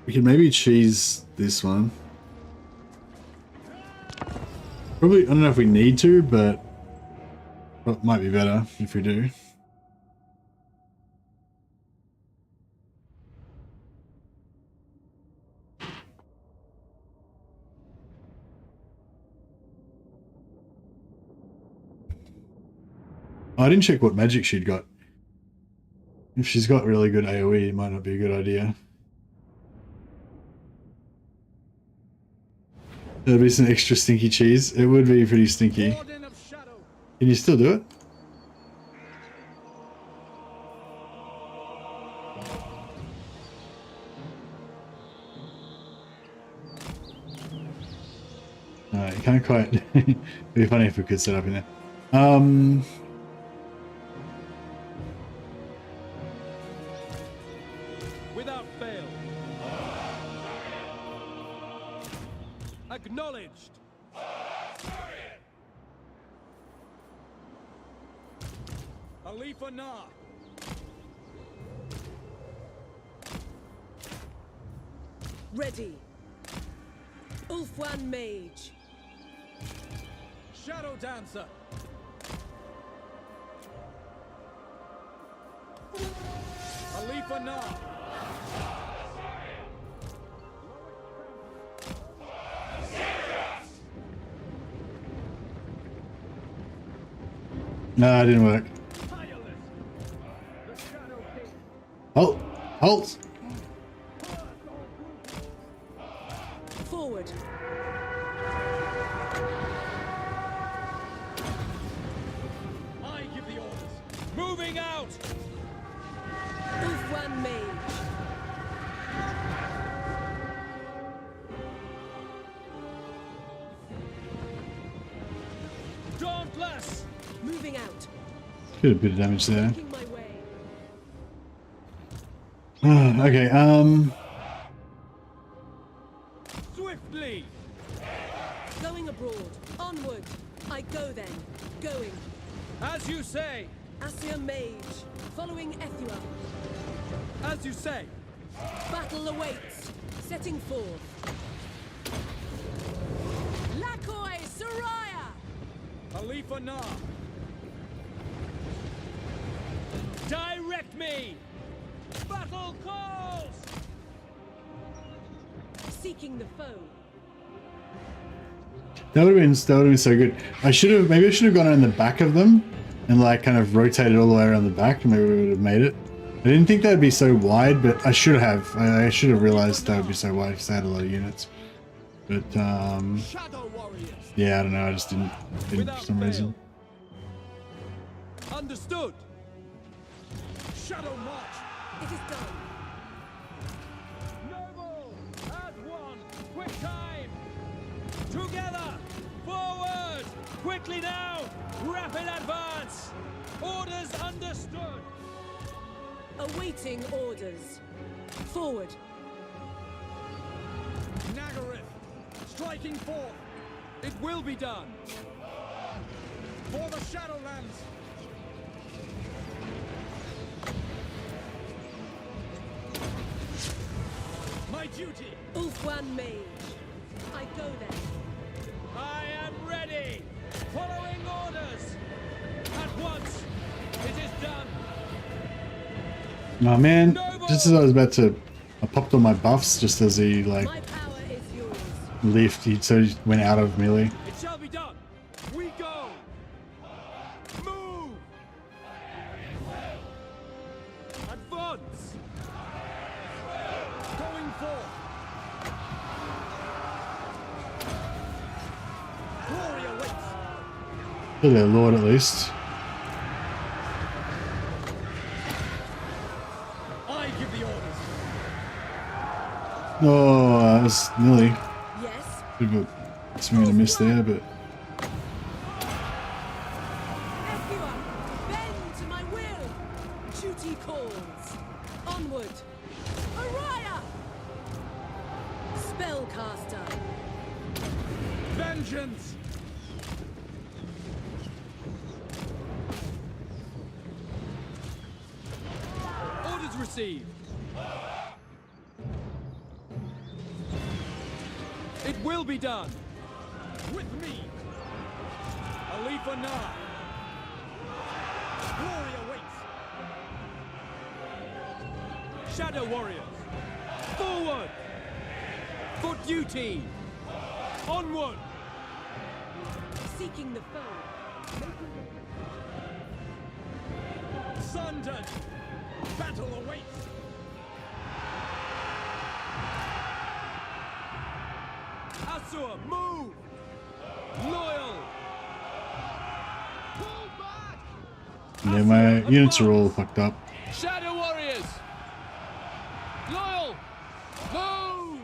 maybe cheese this one. Probably, I don't know if we need to, but it might be better if we do. I didn't check what magic she'd got. If she's got really good AoE, it might not be a good idea. There'd be some extra stinky cheese. It would be pretty stinky. Can you still do it? No, you can't quite. It'd be funny if we could set up in there. Without fail. Acknowledged. ALITH ANAR. Ready. Ulfwan Mage. Shadow Dancer. ALITH ANAR. No, it didn't work. Halt! Halt! Forward. I give the orders. Moving out. Ulfwan Mage. Dauntless. Moving out. Did a bit of damage there. Making my way. Okay, Swiftly. Going abroad. Onward. I go then. Going. As you say. Asir Mage. Following Ethua. As you say. Battle awaits. Setting forth. Lakoi Soraya. ALITH ANAR. Direct me. Battle calls. Seeking the foe. that would have been so good. Maybe I should have gone around the back of them and like kind of rotated all the way around the back, and maybe we would have made it. I didn't think that would be so wide, but I should have. I should have realized that would be so wide because I had a lot of units. But yeah, I don't know. I just didn't for some reason. Understood. Shadow march. It is done. Noble as one. Quick time. Together. Forward. Quickly now. Rapid advance. Orders understood. Awaiting orders. Forward. Nagarythe. Striking forth. It will be done. For the Shadowlands. My duty. Ulfwan Mage. I go then. I am ready. Following orders. At once. It is done. Oh man, just as I was about to, I popped all my buffs just as he like left. He went out of melee. It shall be done. We go. Move. Advance. Going forth. Glory awaits. For their lord, at least. I give the orders. Oh, that was nearly. Yes. Bit of a swing and a miss there, but. Everyone, bend to my will. Duty calls. Onward. Araya. Spellcaster. Vengeance. received. It will be done. With me. ALITH ANAR. Glory awaits. Shadow warriors. Forward. For duty. Onward. Seeking the foe. Sundered. Battle awaits. Asur, move. Loyal. Pull back! Yeah, my units are all fucked up. Shadow warriors. Loyal. Move.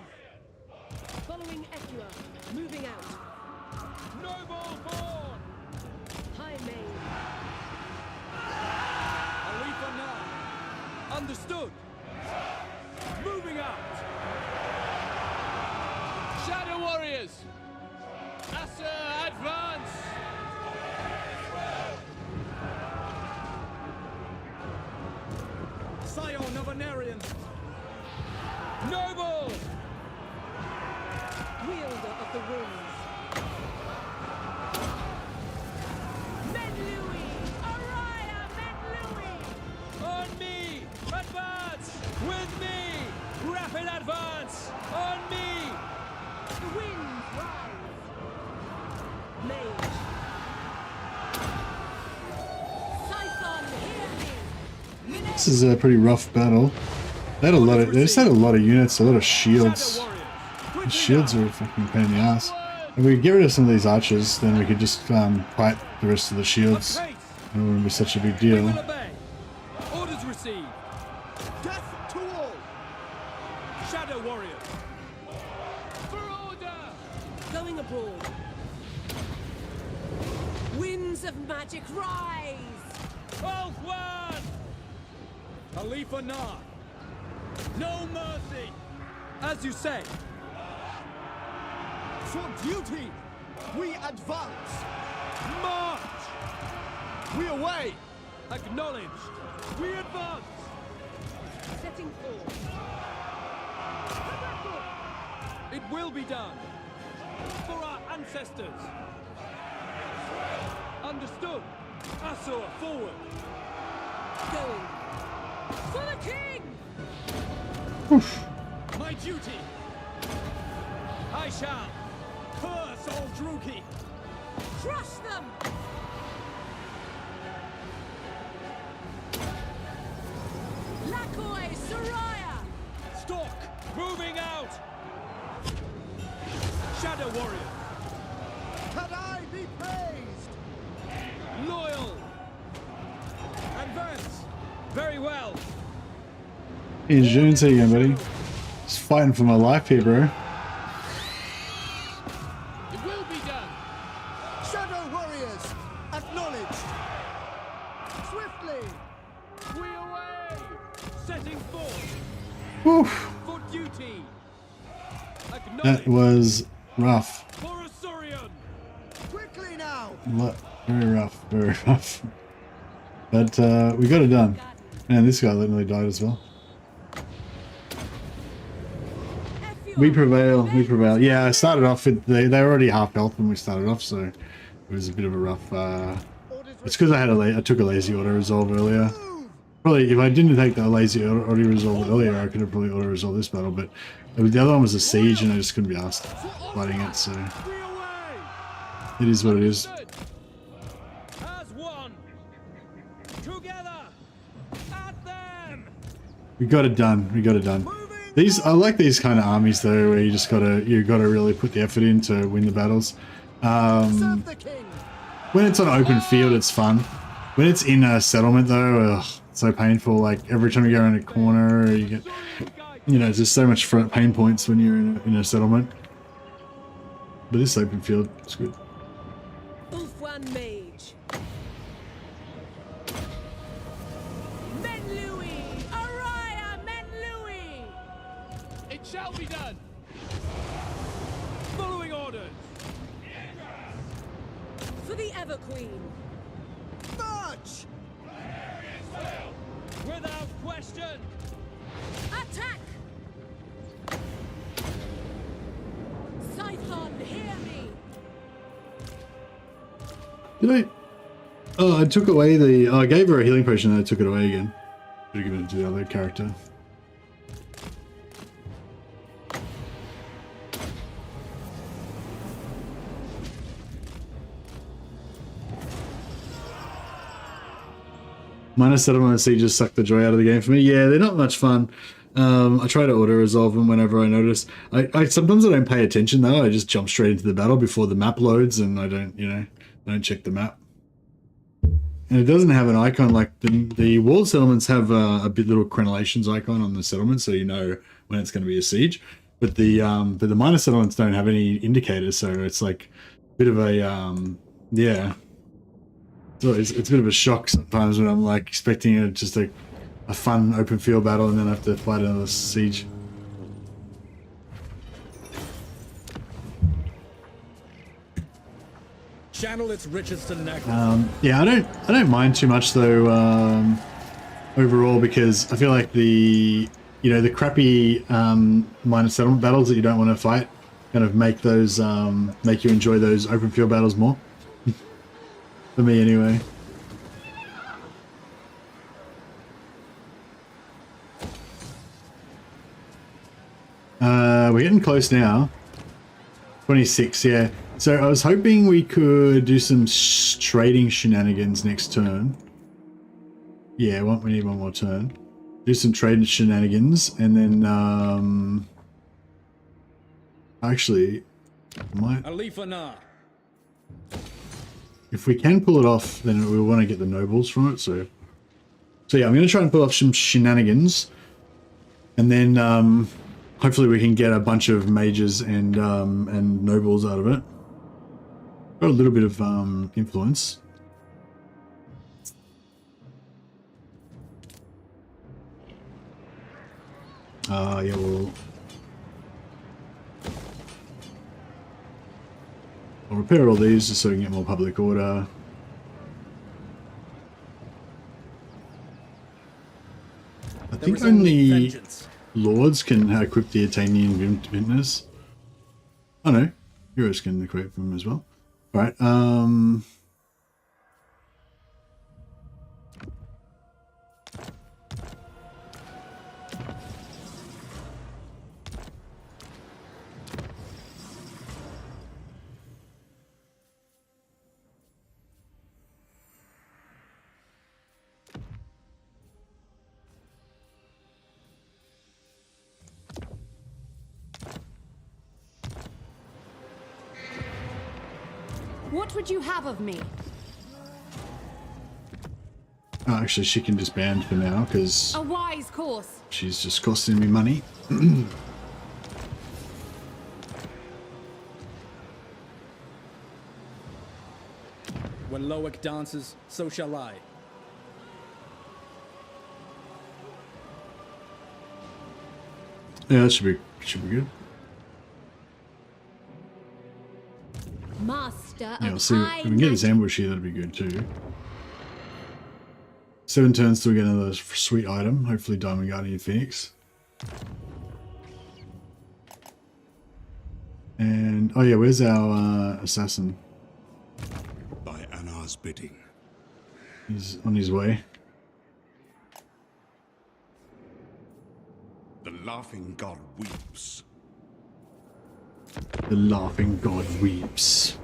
Following Ep.2. Moving out. Noble born. High Mage. ALITH ANAR. Understood. Moving out. Shadow warriors. Asur, advance. Scion of Anarians. Noble. Wielder of the winds. Men Louis! Araya, Men Louis! On me. Advance. With me. Rapid advance. On me. The winds rise. Mage. Typhon, hear me! This is a pretty rough battle. They had a lot of, they just had a lot of units, a lot of shields. Shadow warriors. The shields are a fucking pain in the ass. If we get rid of some of these archers, then we could just fight the rest of the shields. Pace. It wouldn't be such a big We deal. will obey. Orders received. Death to all! Shadow warriors. For order. Going abroad. Winds of magic rise. Oath one. ALITH ANAR. No mercy. As you say. For duty, we advance! March. We away! Acknowledged. We advance. Setting forth. It will be done. For our ancestors. Understood. Asur, forward. Going. For the king! My duty. I shall. Curse all Druki. Crush them! Lakoi, Soraya! Stalk. Moving out. Shadow warrior. Can I be praised? Loyal. Advance. Very well. Hey, Jones, how you going, buddy? Just fighting for my life here, bro. It will be done. Shadow warriors, acknowledged! Swiftly! We away. Setting forth. Whew. For duty. That Acknowledged. was rough. For Asurian. Quickly now! Very rough, very rough. But we got it done. Man, this guy literally died as well. We prevail, we prevail. Yeah, I started off with, they were already half health when we started off, so it was a bit of a rough, it's because I took a lazy auto resolve earlier. Probably, if I didn't take the lazy auto resolve earlier, I could have probably auto resolved this battle, but the other one was a siege and I just couldn't be asked fighting it, so We away. it is what it is. As one. Together. At them. We got it done, we got it done. These, I like these kind of armies though, where you gotta really put the effort in to win the battles. Serve the king! When it's on open field, it's fun. When it's in a settlement though, ugh, it's so painful. Like every time you go around a corner, you get, you know, there's just so much pain points when you're in a settlement. But this open field, it's good. Ulfwan Mage. Men Louis! Araya, Men Louis! It shall be done. Following orders. For the Ever Queen. March! Without question. Attack! Scython, hear me! Did I? Oh, I took away the... Oh, I gave her a healing potion and I took it away again. Should have given it to the other character. Minus settlement and sieges suck the joy out of the game for me. Yeah, they're not much fun. I try to auto-resolve them whenever I notice. I sometimes I don't pay attention though. I just jump straight into the battle before the map loads and I don't, you know, I don't check the map. And it doesn't have an icon like the walled settlements have a bit little crenellations icon on the settlement, so you know when it's going to be a siege. But the minor settlements don't have any indicators, so it's like a bit of a yeah. So it's a bit of a shock sometimes when I'm like expecting just a fun open field battle and then I have to fight another siege. Channel its riches to Nagarythe. Yeah, I don't mind too much though overall, because I feel like the crappy minor settlement battles that you don't want to fight kind of make those make you enjoy those open field battles more. For me anyway. We're getting close now. 26, yeah. So I was hoping we could do some trading shenanigans next turn. Yeah, we need one more turn. Do some trading shenanigans, and then actually might. ALITH. If we can pull it off, then we want to get the nobles from it. So yeah, I'm going to try and pull off some shenanigans, and then hopefully we can get a bunch of mages and nobles out of it. Got a little bit of influence. Yeah, I'll repair all these just so we can get more public order. I think only lords can equip the Atanian Vintners. Oh no, heroes can equip them as well. Alright, What would you have of me? oh, actually she can disband for now because A wise course. she's just costing me money. When Loic dances, so shall I. Yeah, that should be good. Master Yeah, we'll of see. If we can get this ambush here, that'd be good too. 7 turns till we get another sweet item. Hopefully Diamond Guardian Phoenix. And, oh yeah, where's our assassin? By ANAR's bidding. He's on his way. The laughing god weeps. The laughing god weeps.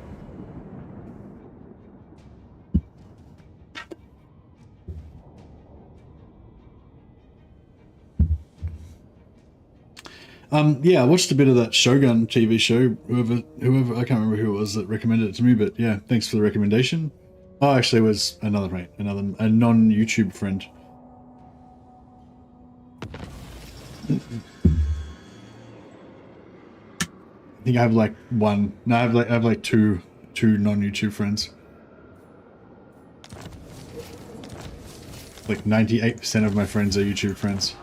Yeah, I watched a bit of that Shogun TV show. Whoever, I can't remember who it was that recommended it to me, but yeah, thanks for the recommendation. Oh, actually, it was another mate, a non-YouTube friend. I think I have like one. No, I have like two non-YouTube friends. Like 98% of my friends are YouTube friends.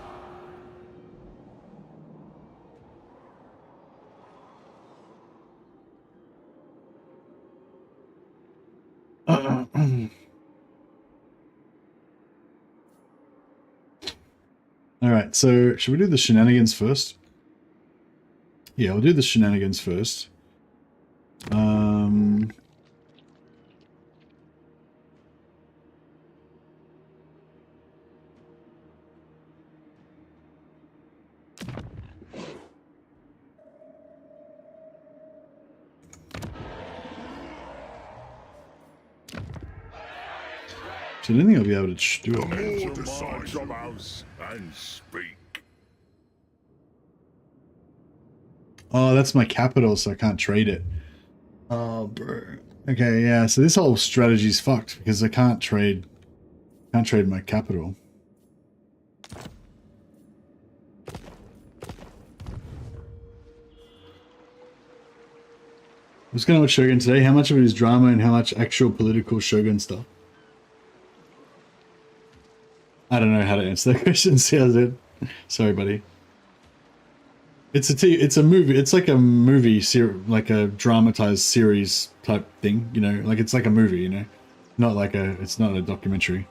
Alright, so should we do the shenanigans first? Yeah, we'll do the shenanigans first. So I don't think I'll be able to do it. Enter my clubhouse and speak. Oh, that's my capital, so I can't trade it. Oh, bro. Okay, yeah. So this whole strategy's fucked because I can't trade my capital. What's going on with Shogun today? How much of it is drama and how much actual political Shogun stuff? I don't know how to answer that question. CRZ. Sorry, buddy. It's a movie. It's like a movie like a dramatized series type thing, you know, like it's like a movie, you know, not like it's not a documentary.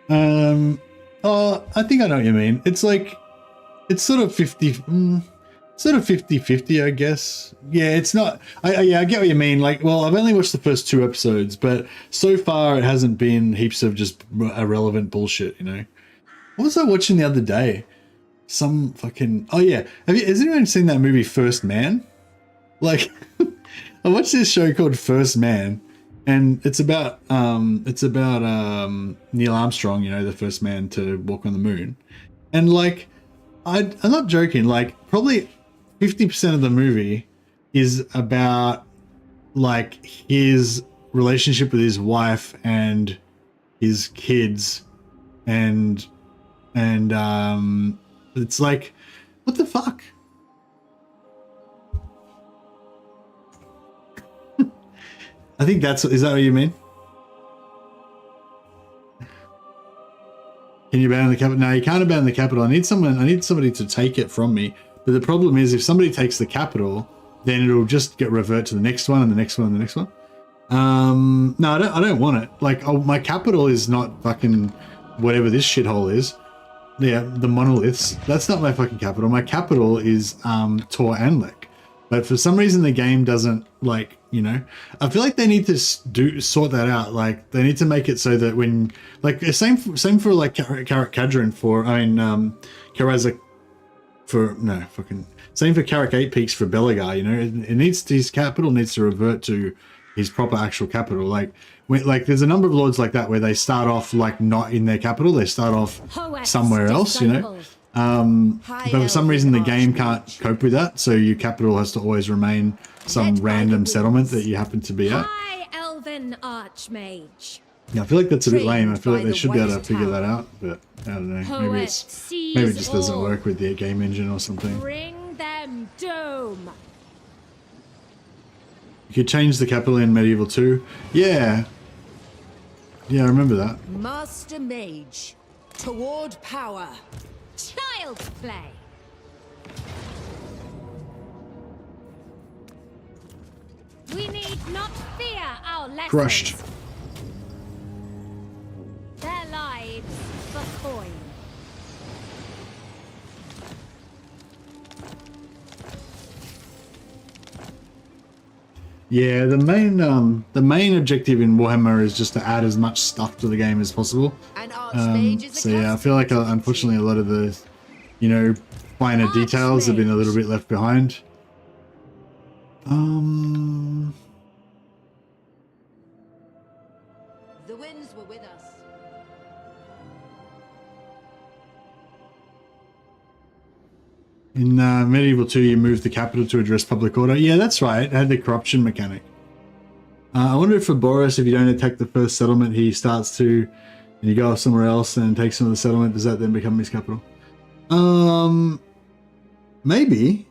Oh, I think I know what you mean. It's like, it's sort of 50-50, I guess. Yeah, it's not, yeah, I get what you mean. Like, well, I've only watched the first 2 episodes, but so far it hasn't been heaps of just irrelevant bullshit, you know. What was I watching the other day? Some fucking, oh yeah. Has anyone seen that movie First Man? Like, I watched this show called First Man, and it's about Neil Armstrong, you know, the first man to walk on the moon. And like, I'm not joking, like probably 50% of the movie is about like his relationship with his wife and his kids, and it's like, what the fuck? I think is that what you mean? Can you abandon the capital? No, you can't abandon the capital. I need somebody to take it from me. But the problem is, if somebody takes the capital, then it'll just revert to the next one and the next one and the next one. No, I don't want it. Like, my capital is not fucking whatever this shithole is. Yeah, the monoliths. That's not my fucking capital. My capital is Tor Anlek. But for some reason, the game doesn't, like, you know, I feel like they need to sort that out. Like, they need to make it so that when, like, same for like Karak Kadron for, I mean, Karazak for, no, fucking, same for Karak 8 Peaks for Belagar, you know, it needs, his capital needs to revert to his proper actual capital. Like, there's a number of lords like that where they start off, like, not in their capital, they start off somewhere else, you know. But for some reason the game can't cope with that, so your capital has to always remain some random settlement that you happen to be at. High Elven Archmage. Yeah, I feel like that's a bit lame. I feel like they should be able to figure that out, but I don't know. Maybe it just doesn't work with the game engine or something. Bring them doom. You could change the capital in Medieval 2. Yeah. Yeah, I remember that. Master Mage, toward power. Child's play. We need not fear our lessons. Crushed. Their lives for coin. Yeah, the main objective in Warhammer is just to add as much stuff to the game as possible. So yeah, I feel like unfortunately a lot of the, you know, finer details have been a little bit left behind. The winds were with us. In Medieval 2, you moved the capital to address public order. Yeah, that's right. It had the corruption mechanic. I wonder if for Boris, if you don't attack the first settlement, he starts to, and you go off somewhere else and take some of the settlement, does that then become his capital? Maybe.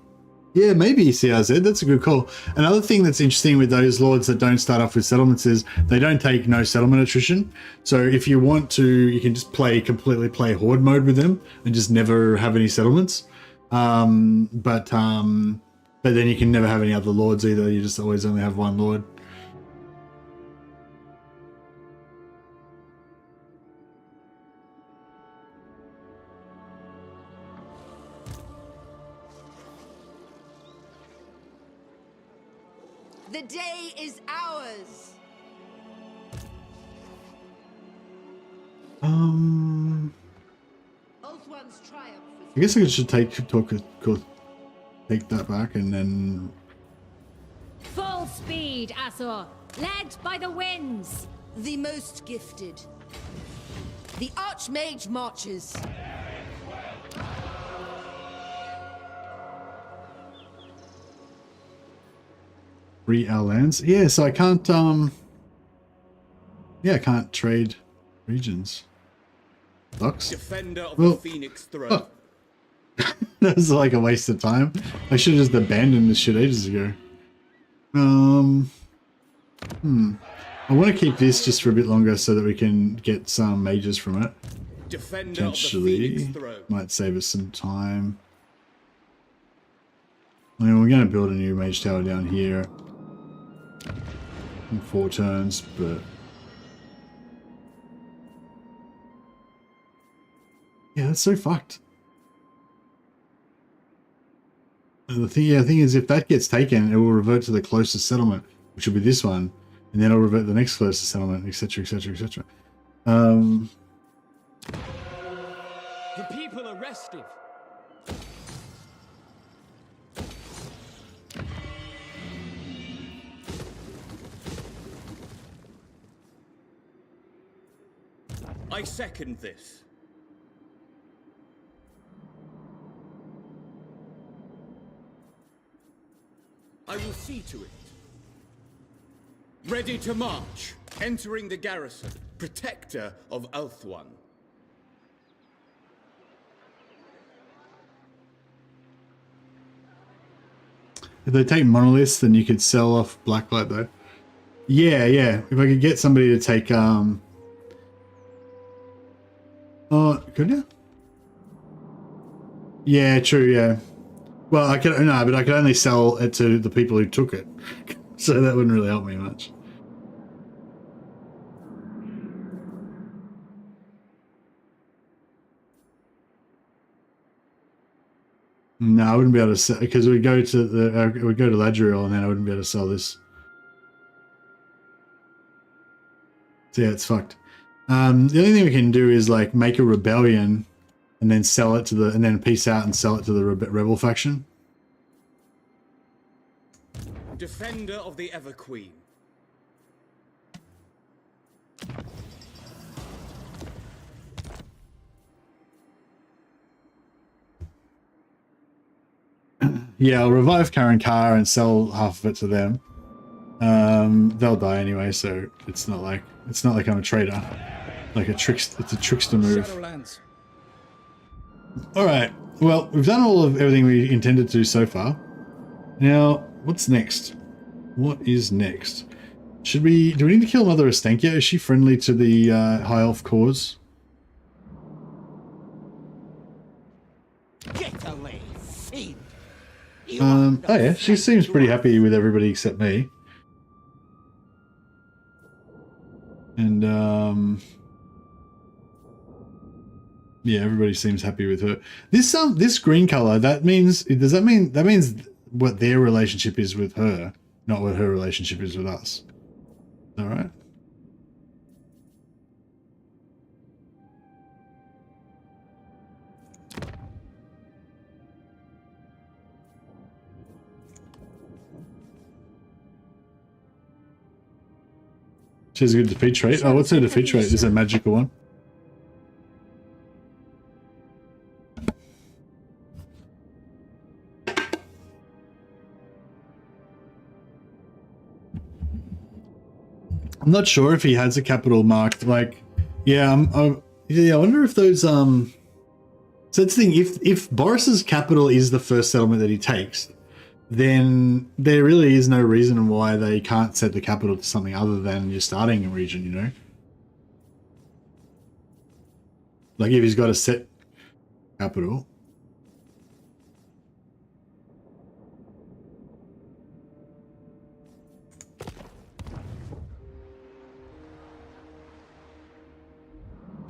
Yeah, maybe CRZ. That's a good call. Another thing that's interesting with those lords that don't start off with settlements is they don't take no settlement attrition. So if you want to, you can just completely play horde mode with them and just never have any settlements. But then you can never have any other lords either. You just always only have one lord. The day is ours. Ulthuan's triumph. I guess I should take that back and then. Full speed, Asor, led by the winds. The most gifted. The Archmage marches. Free our lands. Yeah, so I can't yeah, I can't trade regions. Sucks. Defender of the Phoenix Throne. Oh. That was like a waste of time. I should have just abandoned this shit ages ago. I want to keep this just for a bit longer so that we can get some mages from it. Defender Potentially. of the Phoenix Throne. Might save us some time. I mean, we're going to build a new mage tower down here in 4 turns, but yeah, that's so fucked. And the thing is, if that gets taken, it will revert to the closest settlement, which will be this one, and then it'll revert to the next closest settlement, etc., etc., etc. The people are restive. I second this. I will see to it. Ready to march. Entering the garrison. Protector of Ulthuan. If they take monoliths, then you could sell off Blacklight though. Yeah, yeah. If I could get somebody to take oh, could you? Yeah, true, yeah. Well, I could no, but I could only sell it to the people who took it. So that wouldn't really help me much. No, I wouldn't be able to sell because we go to the we go to Ladriel and then I wouldn't be able to sell this. So yeah, it's fucked. The only thing we can do is like make a rebellion and then sell it to the and then peace out and sell it to the rebel faction. Defender of the Everqueen. Yeah, I'll revive Karen Carr and sell half of it to them. They'll die anyway, so it's not like I'm a traitor. Like it's a trickster move. Alright, well, we've done all of everything we intended to do so far. Now, what's next? What is next? Do we need to kill Mother Estenkia? Is she friendly to the High Elf cause? Get away, fiend! Oh yeah, she seems pretty happy with everybody except me. And yeah, everybody seems happy with her. This green color, that means what their relationship is with her, not what her relationship is with us. All right. She has a good defeat rate. Oh, what's her defeat rate? Is it a magical one? I'm not sure if he has a capital marked. Like, yeah, I wonder if those So that's the thing. If Boris's capital is the first settlement that he takes, then there really is no reason why they can't set the capital to something other than your starting region, you know? Like if he's got a set capital.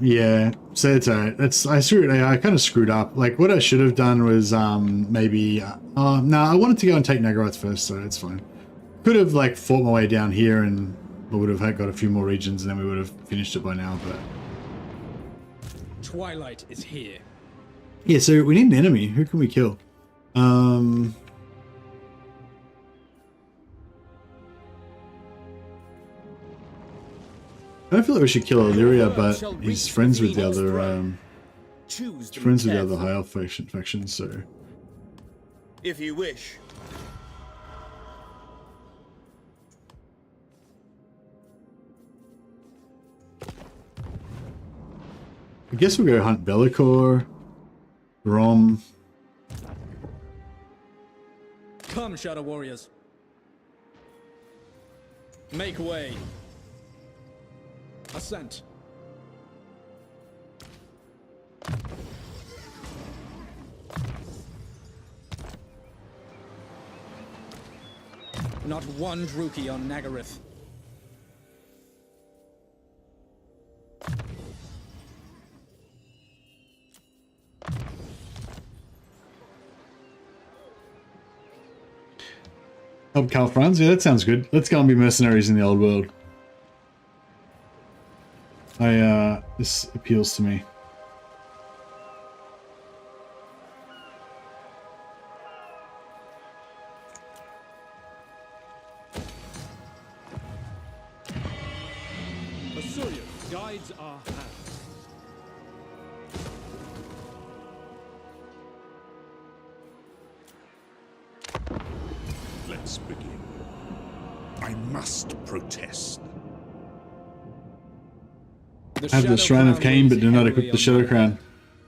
Yeah, so it's alright. I kind of screwed up. Like what I should have done was maybe no, I wanted to go and take Nagarythe first, so it's fine. Could have like fought my way down here and I would have got a few more regions and then we would have finished it by now, but... Twilight is here. Yeah, so we need an enemy. Who can we kill? I don't feel like we should kill Illyria, but he's friends with the other High Elf faction, so... If you wish. I guess we'll go hunt Bellicor, Grom. Come, Shadow Warriors. Make way. Ascent. Not one Druki on Nagarythe. Help Calfrans? Yeah, that sounds good. Let's go and be mercenaries in the old world. This appeals to me. Assyria guides our hands. Let's begin. I must protest. I have the Shrine of Cain, but do not equip the Shadow Crown.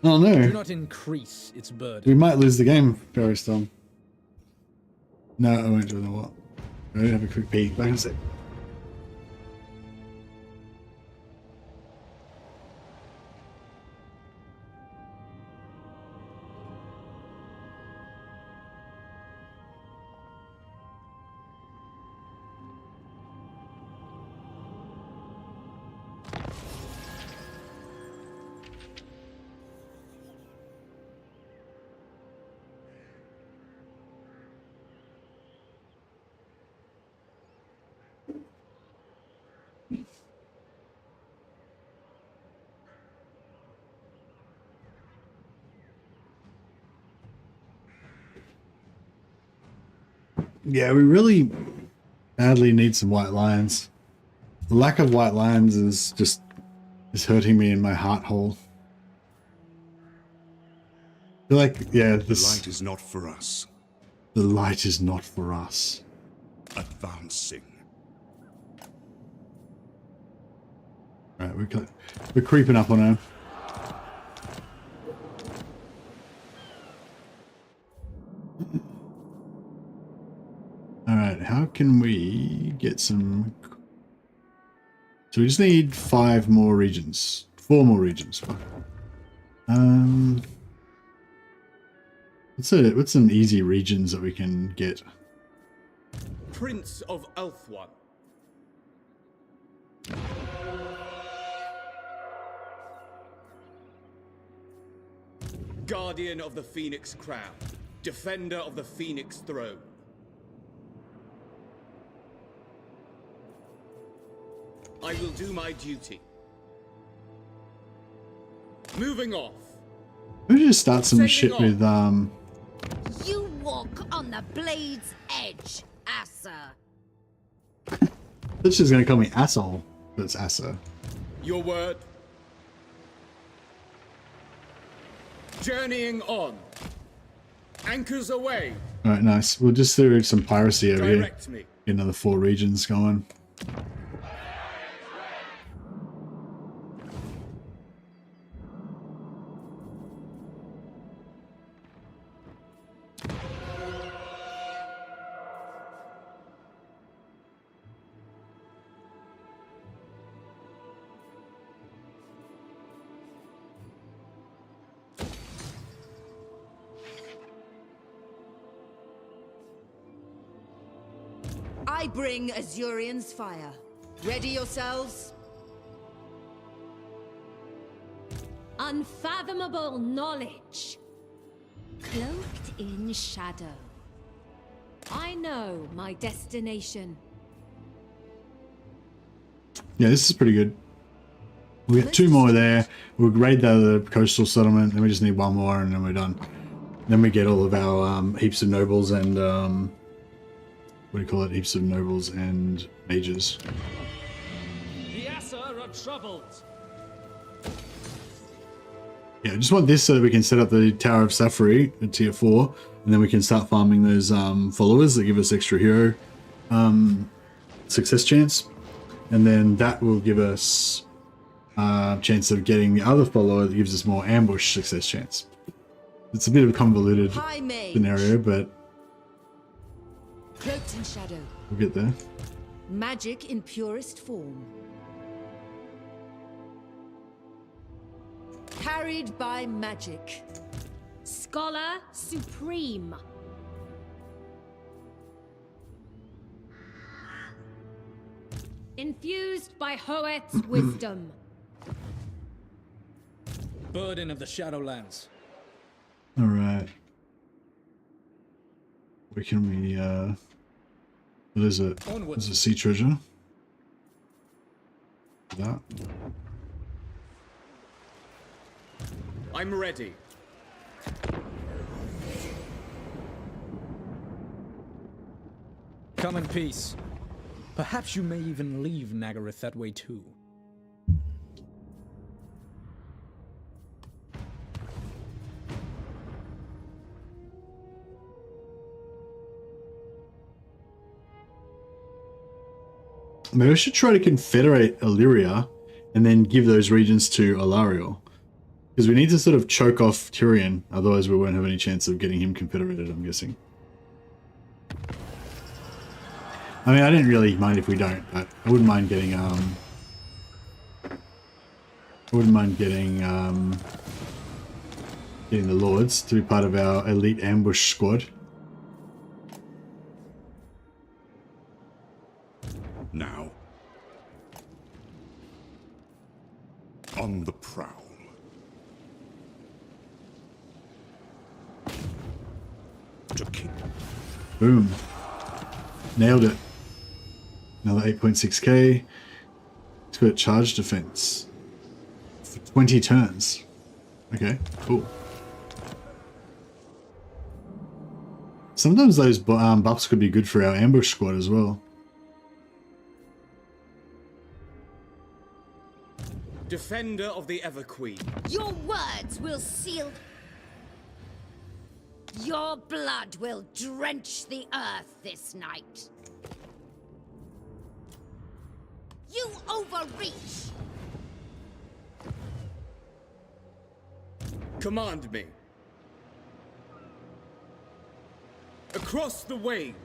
Oh no. Do not increase its burden. We might lose the game, Fairy Storm. No, I won't do that. What? I don't have a quick pee. Back in a sec. Yeah, we really badly need some white lions. The lack of white lions is hurting me in my heart hole. I feel like, yeah, The light is not for us. The light is not for us. Advancing. Alright, we're creeping up on him. Alright, how can we get some... So we just need 5 more regions. 4 more regions. What's some easy regions that we can get? Prince of Elfwan. Guardian of the Phoenix Crown. Defender of the Phoenix Throne. I will do my duty. Moving off. We should just start some shit with You walk on the blade's edge, Asa. This is gonna call me asshole, but it's Asa. Your word. Journeying on. Anchors away. Alright, nice. We'll just do some piracy over Direct here. me. Get another 4 regions going. I bring Azurian's fire. Ready yourselves? Unfathomable knowledge, cloaked in shadow. I know my destination. Yeah, this is pretty good. We got 2 more there. We'll raid the other coastal settlement, then we just need 1 more and then we're done. Then we get all of our heaps of nobles and what do you call it? Heaps of nobles and mages. The ASA are troubled. Yeah, I just want this so that we can set up the Tower of Safari at tier 4, and then we can start farming those followers that give us extra hero success chance, and then that will give us a chance of getting the other follower that gives us more ambush success chance. It's a bit of a convoluted scenario, but Cloaked in shadow. we'll get there. Magic in purest form. Carried by magic. Scholar supreme. Infused by Hoeth's wisdom. Burden of the Shadowlands. All right. Where can we? What is it? There's a sea treasure. That. I'm ready. Come in peace. Perhaps you may even leave Nagarythe that way too. Maybe we should try to confederate Illyria and then give those regions to Alariel. Because we need to sort of choke off Tyrion, otherwise we won't have any chance of getting him confederated, I'm guessing. I mean, I didn't really mind if we don't, but I wouldn't mind getting, getting the Lords to be part of our elite ambush squad. Now, on the prowl. To keep. Boom. Nailed it. Another 8.6k. Let's go charge defense. For 20 turns. Okay, cool. Sometimes those buffs could be good for our ambush squad as well. Defender of the Everqueen. Your words will seal... Your blood will drench the earth this night. You overreach! Command me. Across the waves.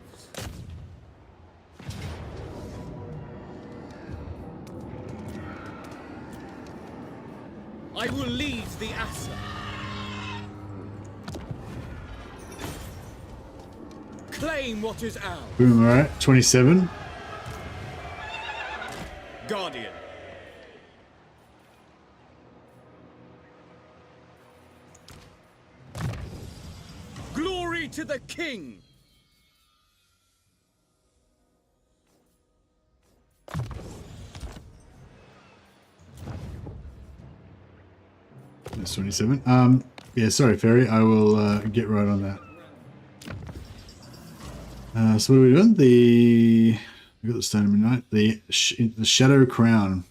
I will lead the Asa. Claim what is ours. Boom, alright. 27. Guardian. Glory to the King. That's 27. Yeah, sorry, Ferry. I will get right on that. So what are we doing? We got the Stone of Midnight. The Shadow Crown.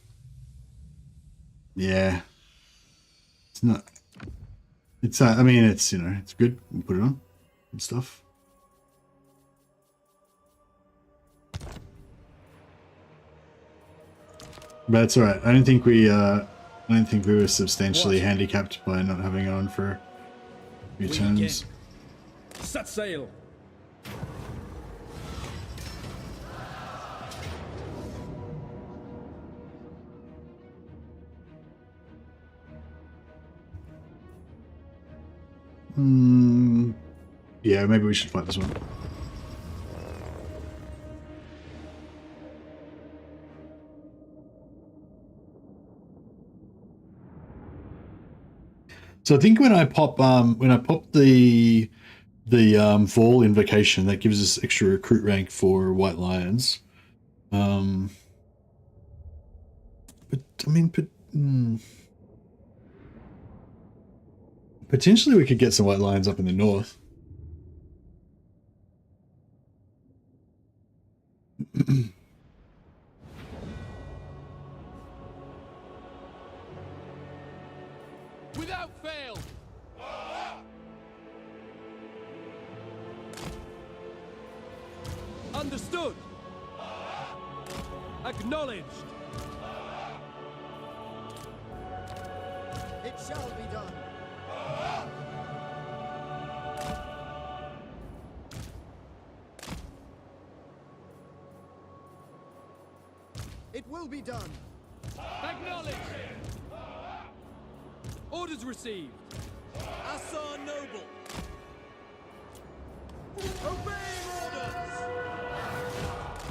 Yeah. It's not... It's, I mean, it's, you know, it's good. We'll put it on. Good stuff. But it's alright. I don't think we were substantially handicapped by not having it on for a few turns. Set sail. Yeah, maybe we should fight this one. So I think when I pop the Fall invocation that gives us extra recruit rank for White Lions. But I mean, potentially we could get some White Lions up in the north. Without fail. Understood. Acknowledged. It shall be done. It will be done. Acknowledged. Orders received. Assar Noble. Obeying orders.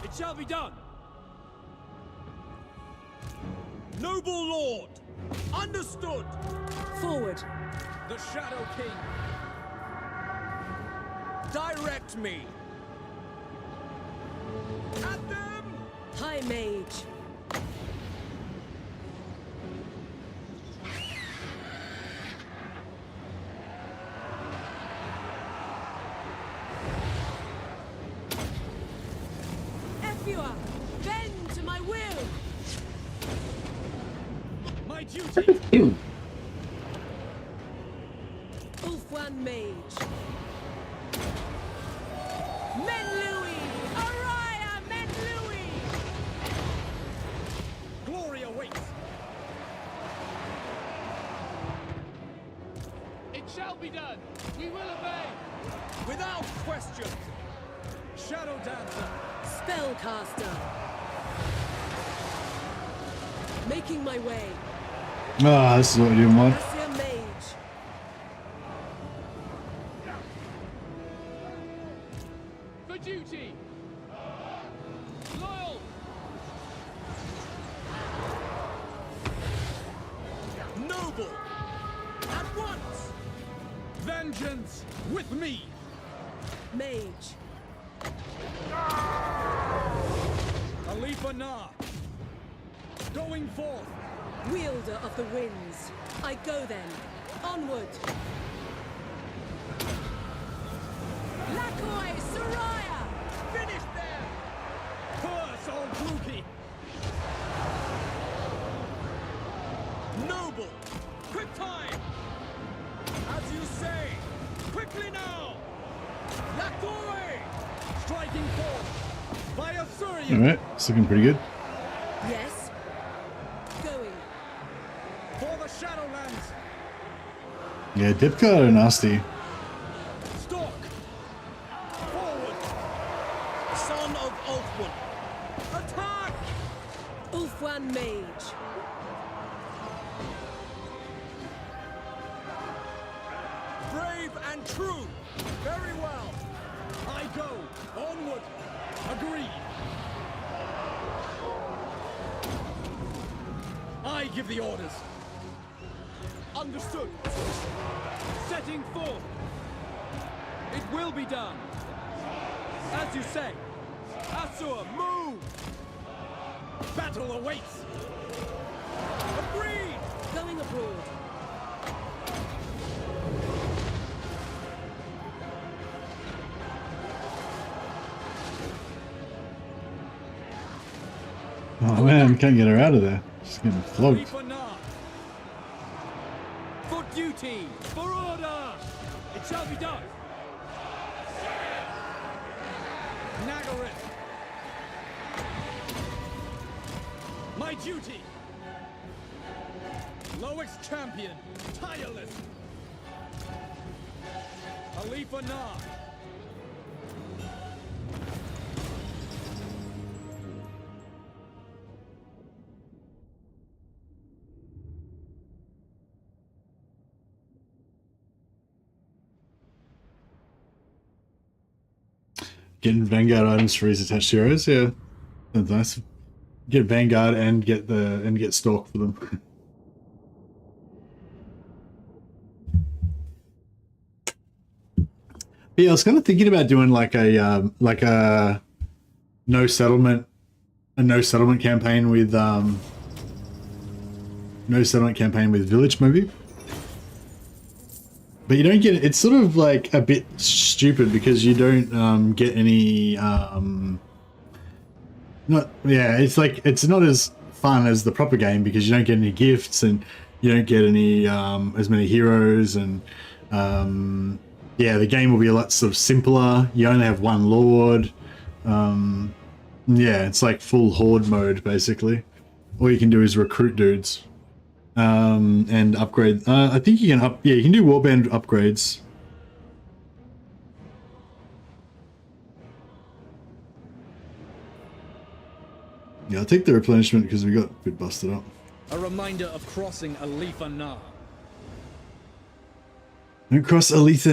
It shall be done. Noble Lord. Understood. Forward. The Shadow King. Direct me. At them. High Mage. Effua, bend to my will. My duty. Ulfwan Mage. Menlui! Araya Menlui! Glory awaits. It shall be done. We will obey. Without question. Shadow Dancer. Spellcaster. Making my way. Ah, this is what we didn't want. Assia Mage. For duty. Loyal. Noble. At once. Vengeance with me. Mage. ALITH. Going forth. Wielder of the winds. I go then. Onward. Lakoi Soraya! Finish them! Curse old Groupie! Noble! Quick time! As you say! Quickly now! Lakoi! Striking forth! By Assyrian! Alright, it's looking pretty good. Yes. Going. For the Shadowlands! Yeah, dip card are nasty. Stalk! Forward! Son of Ulfwan! Attack! Ulfwan Mage. Brave and true! Very well! I go! Onward! Agreed! I give the orders! Understood! Setting forth! It will be done! As you say! Assur, move! Battle awaits! Agreed! Going abroad. Oh man, can't get her out of there. She's getting flogged. For duty! For order! It shall be done! Nagarythe! My duty! Loix champion! Tireless! ALITH. Getting Vanguard items for his attached heroes, yeah. That's nice. Get Vanguard and get Stalk for them. Yeah, I was kind of thinking about doing like a no settlement campaign with village maybe. But you don't get it's sort of like a bit stupid because you don't get any it's like it's not as fun as the proper game because you don't get any gifts and you don't get any as many heroes and the game will be a lot sort of simpler. You only have one lord. It's like full horde mode basically. All you can do is recruit dudes and upgrade. I think you can you can do warband upgrades. Yeah, I'll take the replenishment because we got a bit busted up. A reminder of crossing ALITH. Don't cross ALITH.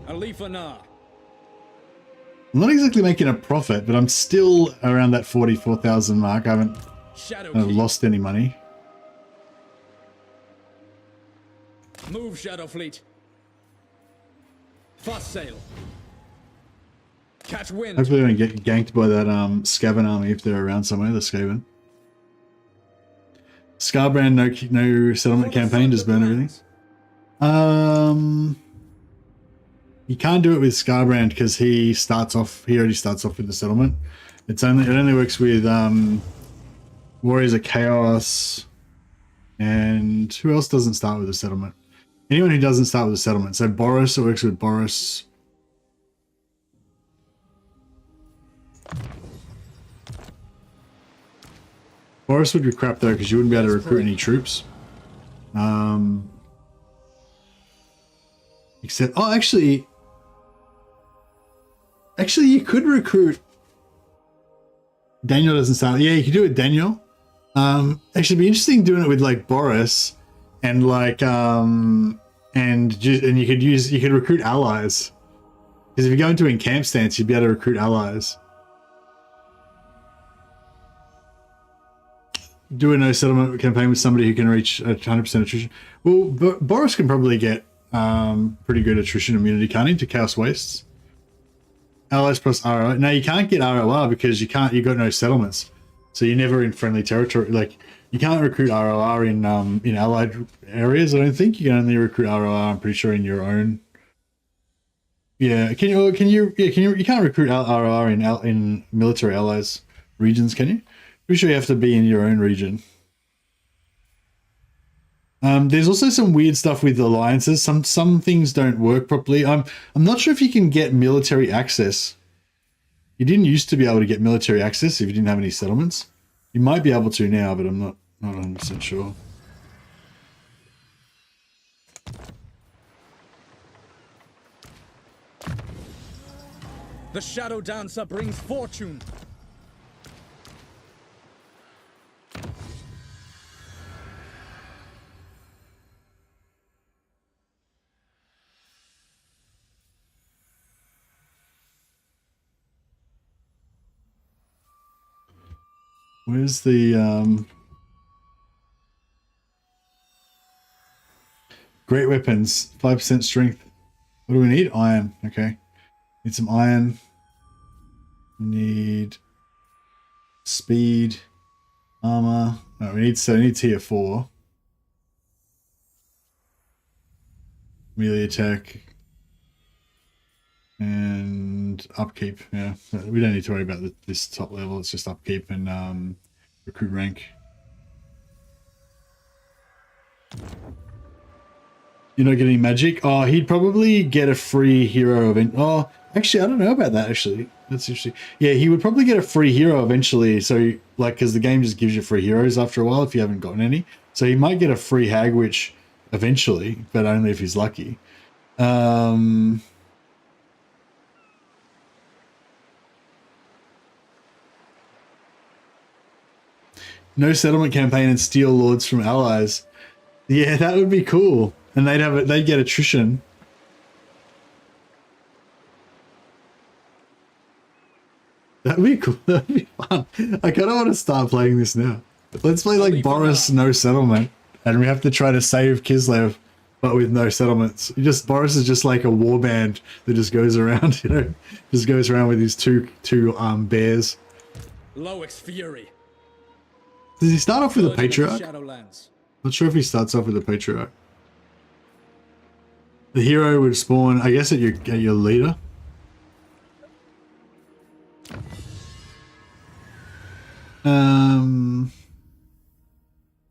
ALITH. I'm not exactly making a profit, but I'm still around that 44,000 mark. I haven't lost any money. Move, Shadow Fleet. Fast sail. Catch wind. Hopefully we don't get ganked by that Skaven army if they're around somewhere, the Skaven. Scarbrand, no settlement campaign, just burn everything. You can't do it with Scarbrand because he already starts off with the settlement. It only works with Warriors of Chaos, and who else doesn't start with a settlement? Anyone who doesn't start with a settlement. So Boris, it works with Boris. Boris would be crap though because you wouldn't be able to recruit any troops. Except, actually you could recruit. Daniel doesn't start. Yeah, you could do it, Daniel. Actually, it'd be interesting doing it with like Boris and like and you could recruit allies. Because if you go into encamp stance, you'd be able to recruit allies. Do a no settlement campaign with somebody who can reach 100% attrition. Well, Boris can probably get pretty good attrition immunity, can't he, to Chaos Wastes? Allies plus ROR. No, you can't get ROR because you've got no settlements. So you're never in friendly territory. Like, you can't recruit ROR in allied areas, I don't think. You can only recruit ROR, I'm pretty sure, in your own. Yeah, you can't recruit ROR in military allies regions, can you? Pretty sure you have to be in your own region. There's also some weird stuff with alliances. Some things don't work properly. I'm not sure if you can get military access. You didn't used to be able to get military access if you didn't have any settlements. You might be able to now, but I'm not 100% sure. The Shadow Dancer brings fortune. Where's the great weapons? 5% strength. What do we need? Iron. Okay. Need some iron. Need speed, armor. No, we need tier 4. Melee attack. And upkeep, yeah. We don't need to worry about this top level, it's just upkeep and recruit rank. You're not getting magic? Oh, he'd probably get a free hero event. Oh, actually, I don't know about that, actually. That's interesting. Yeah, he would probably get a free hero eventually, so, like, because the game just gives you free heroes after a while if you haven't gotten any. So he might get a free Hag Witch eventually, but only if he's lucky. No settlement campaign and steal lords from allies. Yeah, that would be cool. And they'd get attrition. That'd be cool. That'd be fun. I kind of want to start playing this now. Let's play like Boris no settlement, and we have to try to save Kislev but with no settlements. Boris is just like a war band that just goes around, you know, just goes around with his two bears. Loic's fury. Does he start off with a patriarch? Shadowlands. Not sure if he starts off with a patriarch. The hero would spawn, I guess, at your leader.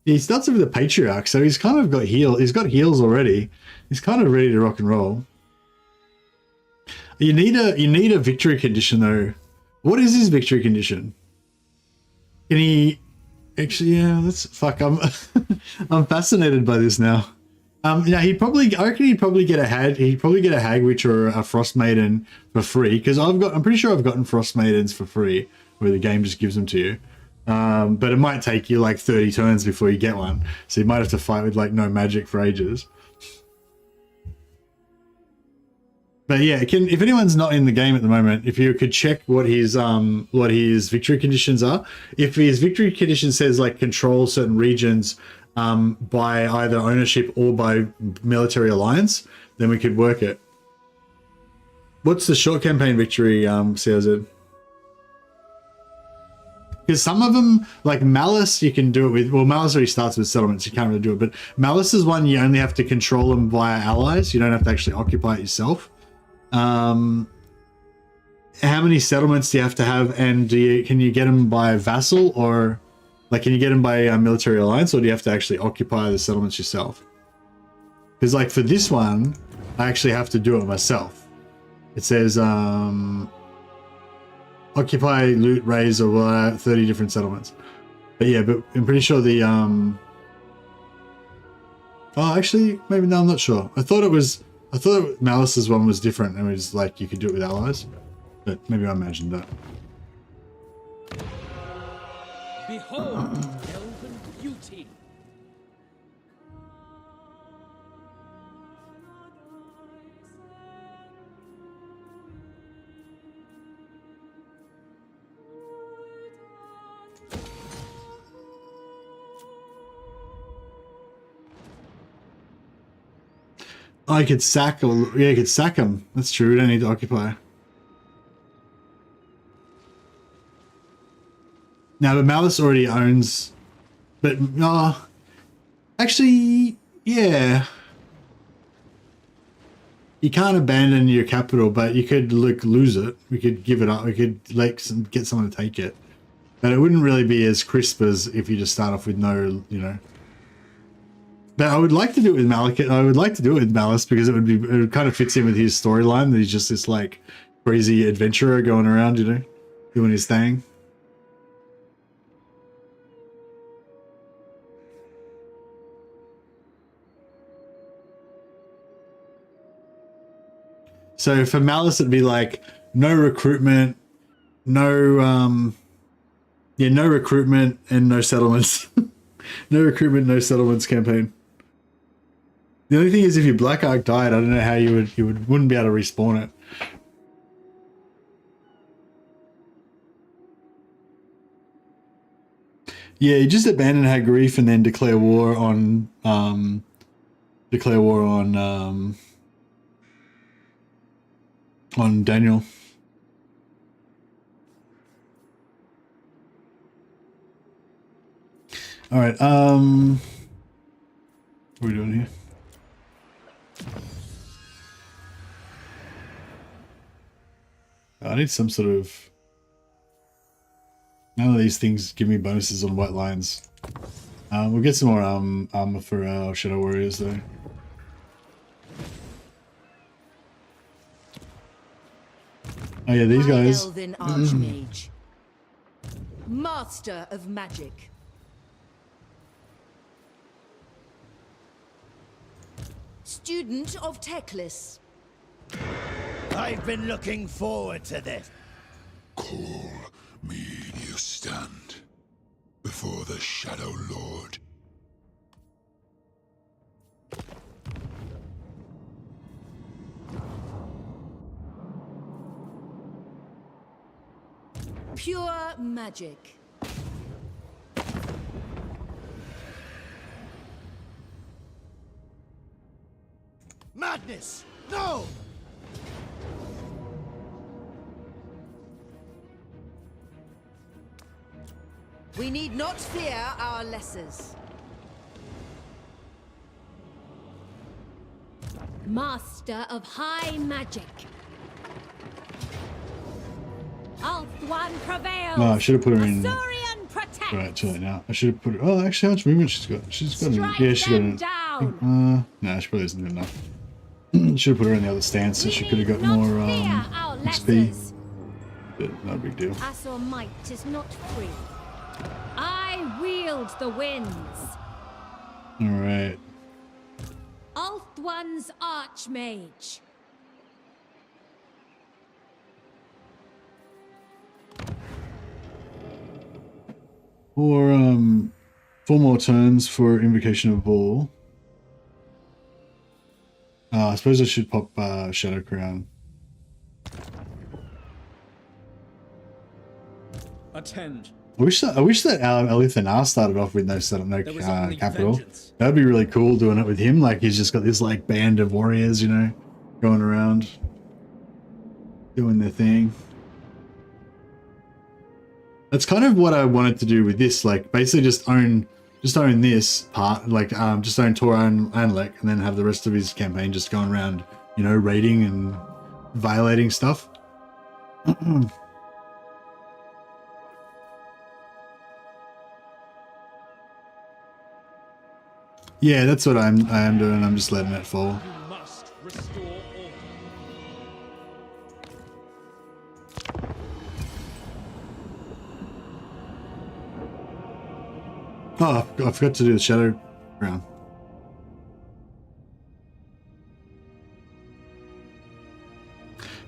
Yeah, he starts off with a patriarch, so he's kind of got heal. He's got heals already. He's kind of ready to rock and roll. You need a victory condition though. What is his victory condition? Can he actually? Yeah, that's fuck. I'm fascinated by this now. Yeah, I reckon he'd probably get a hag. He'd probably get a hag witch or a frost maiden for free, because I'm pretty sure I've gotten frost maidens for free, where the game just gives them to you. But it might take you like 30 turns before you get one, so you might have to fight with like no magic for ages. But yeah, if anyone's not in the game at the moment, if you could check what his victory conditions are. If his victory condition says like control certain regions by either ownership or by military alliance, then we could work it. What's the short campaign victory, CRZ? Because some of them, like Malice, you can do it with, well, Malice already starts with settlements, you can't really do it, but Malice is one you only have to control them via allies, you don't have to actually occupy it yourself. How many settlements do you have to have, and can you get them by vassal, or like can you get them by military alliance, or do you have to actually occupy the settlements yourself? Because like for this one, I actually have to do it myself. It says occupy, loot, raise, or 30 different settlements. But yeah, but I'm pretty sure the oh, actually, maybe no, I'm not sure. I thought Malice's one was different, and it was like you could do it with allies, but maybe I imagined that. Behold, elven beauty. I could sack, or yeah, you could sack them. That's true. We don't need to occupy. Now, but Malice already owns. But actually, yeah. You can't abandon your capital, but you could like lose it. We could give it up. We could like get someone to take it, but it wouldn't really be as crisp as if you just start off with no, you know. But I would like to do it with Malekith. I would like to do it with Malice, because it kind of fits in with his storyline that he's just this like crazy adventurer going around, you know, doing his thing. So for Malice, it'd be like no recruitment, no recruitment and no settlements. No recruitment, no settlements campaign. The only thing is, if your Black Ark died, I don't know how you wouldn't be able to respawn it. Yeah, you just abandon Nagarythe and then declare war on Daniel. All right, what are we doing here? I need some sort of... None of these things give me bonuses on White Lions. We'll get some more armor for our Shadow Warriors though. Oh yeah, these guys. Elven Archmage. Master of magic. Student of Teclis. I've been looking forward to this. Call me, you stand before the Shadow Lord. Pure magic. Madness! No! We need not fear our lessers. Master of high magic. Alth prevails. Oh, I should have put her in. Asuryan protects. Right, too late now. I should have put her. Oh, actually, how much movement she's got? She's got. Strike Yeah, she's got. them down. No, she probably isn't good enough. Should have put her in the other stance, so she could have got more XP. But not a big deal. Asur might is not free. I wield the winds. All right. Althwan's Archmage. Or 4 more turns for Invocation of Ball. I suppose I should pop Shadow Crown. Attend. I wish that ALITH and ANAR started off with no capital. That'd be really cool doing it with him. Like he's just got this like band of warriors, you know, going around doing their thing. That's kind of what I wanted to do with this. Like basically just own this part, like just own Torah and Anlek, and then have the rest of his campaign just going around, you know, raiding and violating stuff. Yeah, that's what I am doing. I'm just letting it fall. You must restore order. Oh, I forgot to do the Shadow Crown.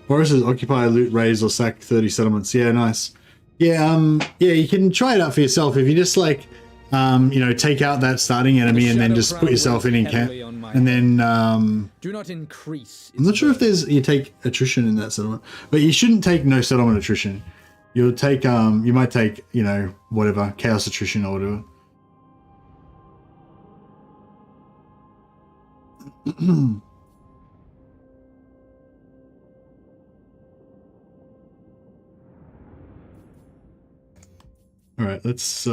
Boris says occupy, loot, raise, or sack 30 settlements. Yeah, nice. Yeah, yeah, you can try it out for yourself if you just like, you know, take out that starting enemy and then just put yourself in camp, and then do not increase. I'm not sure if you take attrition in that settlement, but you shouldn't take no settlement attrition. You'll take you might take, you know, whatever, chaos attrition or whatever. All right, let's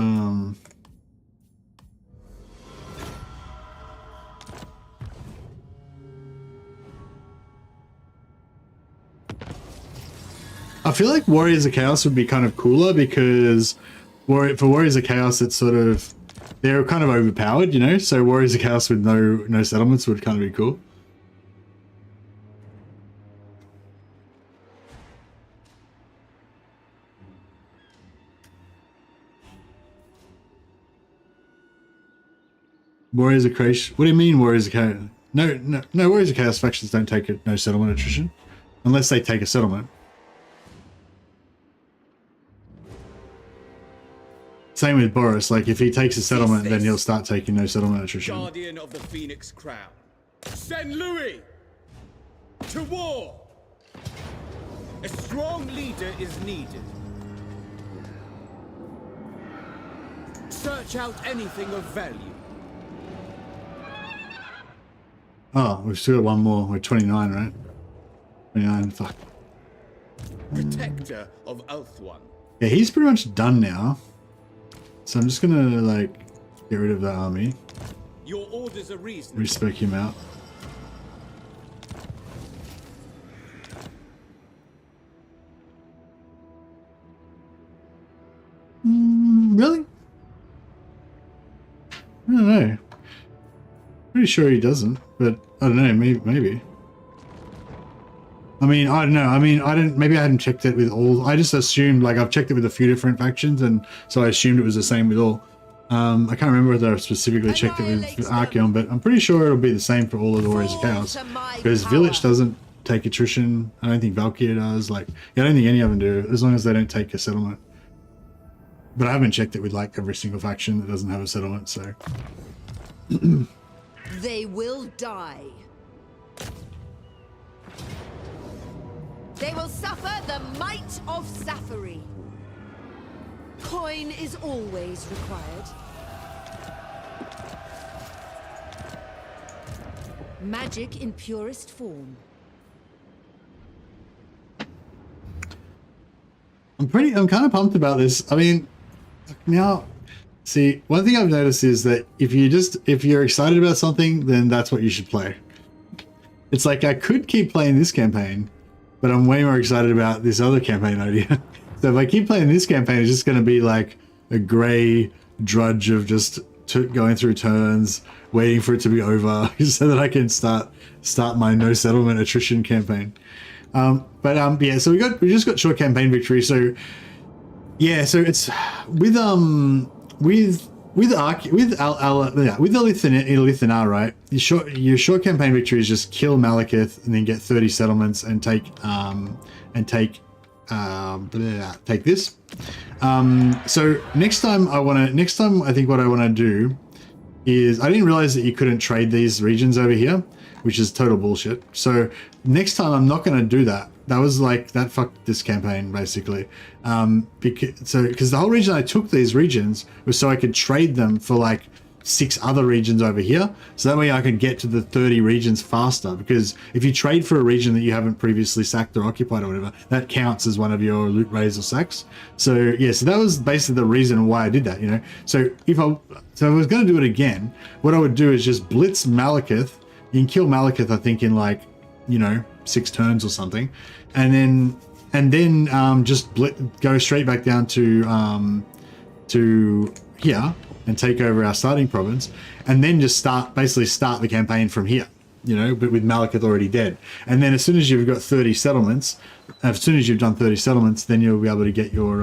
I feel like Warriors of Chaos would be kind of cooler because for Warriors of Chaos, it's sort of, they're kind of overpowered, you know? So Warriors of Chaos with no settlements would kind of be cool. Warriors of Chaos. What do you mean Warriors of Chaos? No, Warriors of Chaos factions don't take no settlement attrition. Unless they take a settlement. Same with Boris, like if he takes a settlement, then he'll start taking no settlement attrition. Guardian of the Phoenix Crown. Send Louis to war. A strong leader is needed. Search out anything of value. Oh, we've still got one more. We're 29, right? 29, fuck. Protector of Althwan. Yeah, he's pretty much done now. So I'm just gonna, like, get rid of that army. Your orders are reasonable. Respec him out. Really? I don't know. Pretty sure he doesn't, but I don't know, maybe. I mean, I don't know. I mean, maybe I hadn't checked it with all. I just assumed, like, I've checked it with a few different factions, and so I assumed it was the same with all. I can't remember whether I specifically checked it with Archeon, but I'm pretty sure it'll be the same for all of the Warriors of Chaos. Because Village doesn't take attrition. I don't think Valkyrie does. Like, yeah, I don't think any of them do, as long as they don't take a settlement. But I haven't checked it with, like, every single faction that doesn't have a settlement, so. They will die. They will suffer the might of Zafari. Coin is always required. Magic in purest form. I'm kind of pumped about this. I mean, now, see, one thing I've noticed is that if you're excited about something, then that's what you should play. It's like I could keep playing this campaign, but I'm way more excited about this other campaign idea. So if I keep playing this campaign, it's just going to be like a grey drudge of just going through turns, waiting for it to be over, so that I can start my no settlement attrition campaign. Yeah, so we just got short campaign victory. So yeah, so it's with ALITH and ANAR, right? Your short campaign victory is just kill Malekith and then get 30 settlements and take this. So next time I think what I want to do is, I didn't realize that you couldn't trade these regions over here, which is total bullshit. So next time I'm not going to do that. That was like, that fucked this campaign basically. Because the whole reason I took these regions was so I could trade them for like 6 other regions over here. So that way I could get to the 30 regions faster, because if you trade for a region that you haven't previously sacked or occupied or whatever, that counts as one of your loot raids or sacks. So yeah, so that was basically the reason why I did that, you know. So if I was going to do it again, what I would do is just blitz Malekith. You can kill Malekith, I think, in like, you know, 6 turns or something, and then just go straight back down to here and take over our starting province, and then just start the campaign from here, you know, but with Malekith already dead. And then as soon as you've got 30 settlements, as soon as you've done 30 settlements, then you'll be able to get your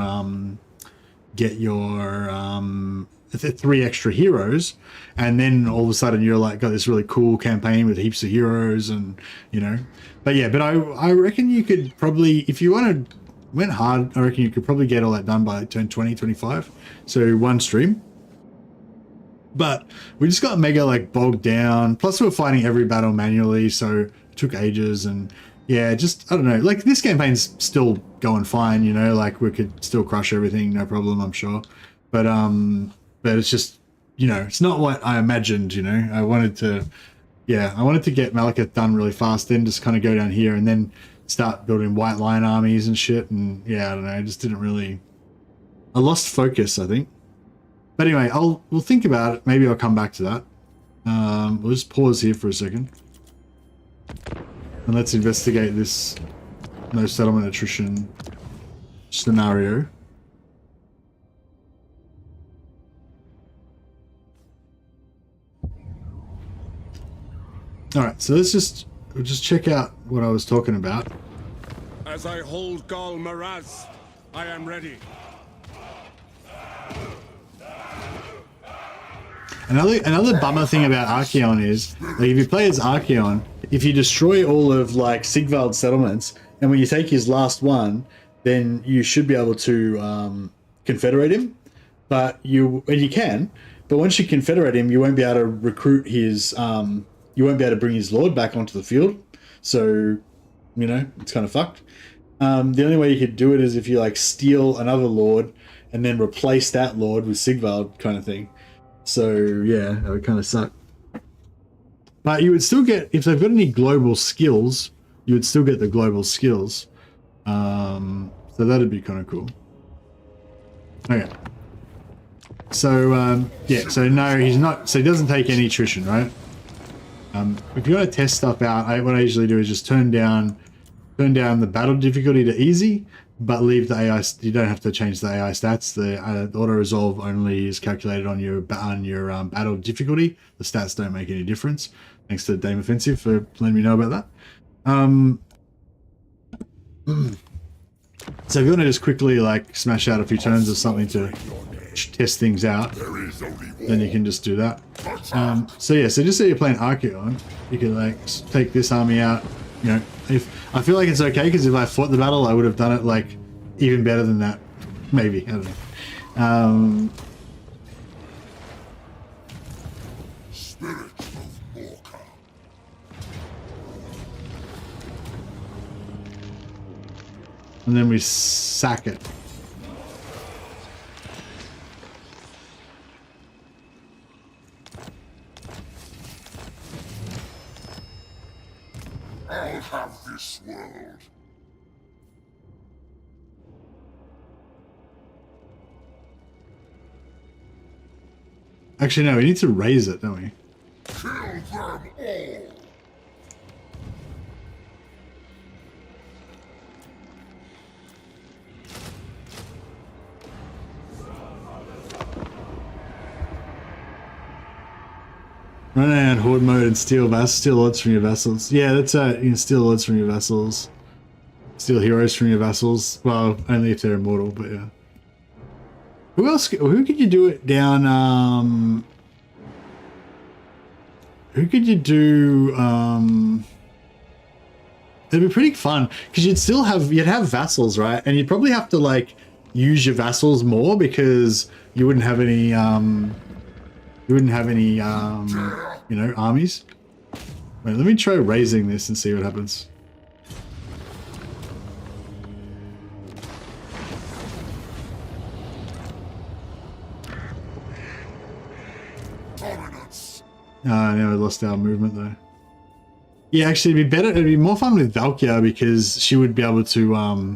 3 extra heroes, and then all of a sudden you're like got this really cool campaign with heaps of heroes, and you know. But yeah, but I reckon you could probably, if you went hard, I reckon you could probably get all that done by turn 20, 25. So 1 stream. But we just got mega like bogged down. Plus we were fighting every battle manually, so it took ages. And yeah, just, I don't know, like this campaign's still going fine, you know, like we could still crush everything, no problem, I'm sure. But it's just, you know, it's not what I imagined, you know. I wanted to get Malekith done really fast, then just kind of go down here and then start building white line armies and shit. And yeah, I don't know, I just didn't really, I lost focus, I think. But anyway, we'll think about it. Maybe I'll come back to that. We'll just pause here for a second. And let's investigate this no settlement attrition scenario. Alright, so we'll just check out what I was talking about. As I hold Gal Maraz, I am ready. Another bummer thing about Archaon is, like, if you play as Archaon, if you destroy all of like Sigvald's settlements, and when you take his last one, then you should be able to confederate him. But you can, but once you confederate him, you won't be able to recruit his you won't be able to bring his lord back onto the field. So, you know, it's kind of fucked. The only way you could do it is if you like steal another lord and then replace that lord with Sigvald, kind of thing. So yeah, that would kind of suck. But you would still get, if they've got any global skills, you would still get the global skills. So that'd be kind of cool. Okay. So yeah, so no, he's not, so he doesn't take any attrition, right? If you want to test stuff out, what I usually do is just turn down the battle difficulty to easy, but leave the AI. You don't have to change the AI stats. The auto resolve only is calculated on your battle difficulty. The stats don't make any difference. Thanks to Dame Offensive for letting me know about that. So if you want to just quickly like smash out a few turns or something to test things out, then you can just do that. So yeah, so just say you're playing Archaon, you can like take this army out. You know, if I feel like it's okay, because if I fought the battle, I would have done it like even better than that. Maybe, I don't know. And then we sack it. I'll have this world. Actually, no, we need to raise it, don't we? Kill them all. Run out horde mode and steal lords from your vessels. Yeah, that's you can steal lords from your vessels. Steal heroes from your vessels. Well, only if they're immortal, but yeah. Who else? Who could you do it down? Who could you do? It'd be pretty fun because you'd have vassals, right? And you'd probably have to like use your vassals more because you wouldn't have any you know, armies. Wait, let me try raising this and see what happens. Now we lost our movement though. Yeah, actually it'd be more fun with Valkyria because she would be able to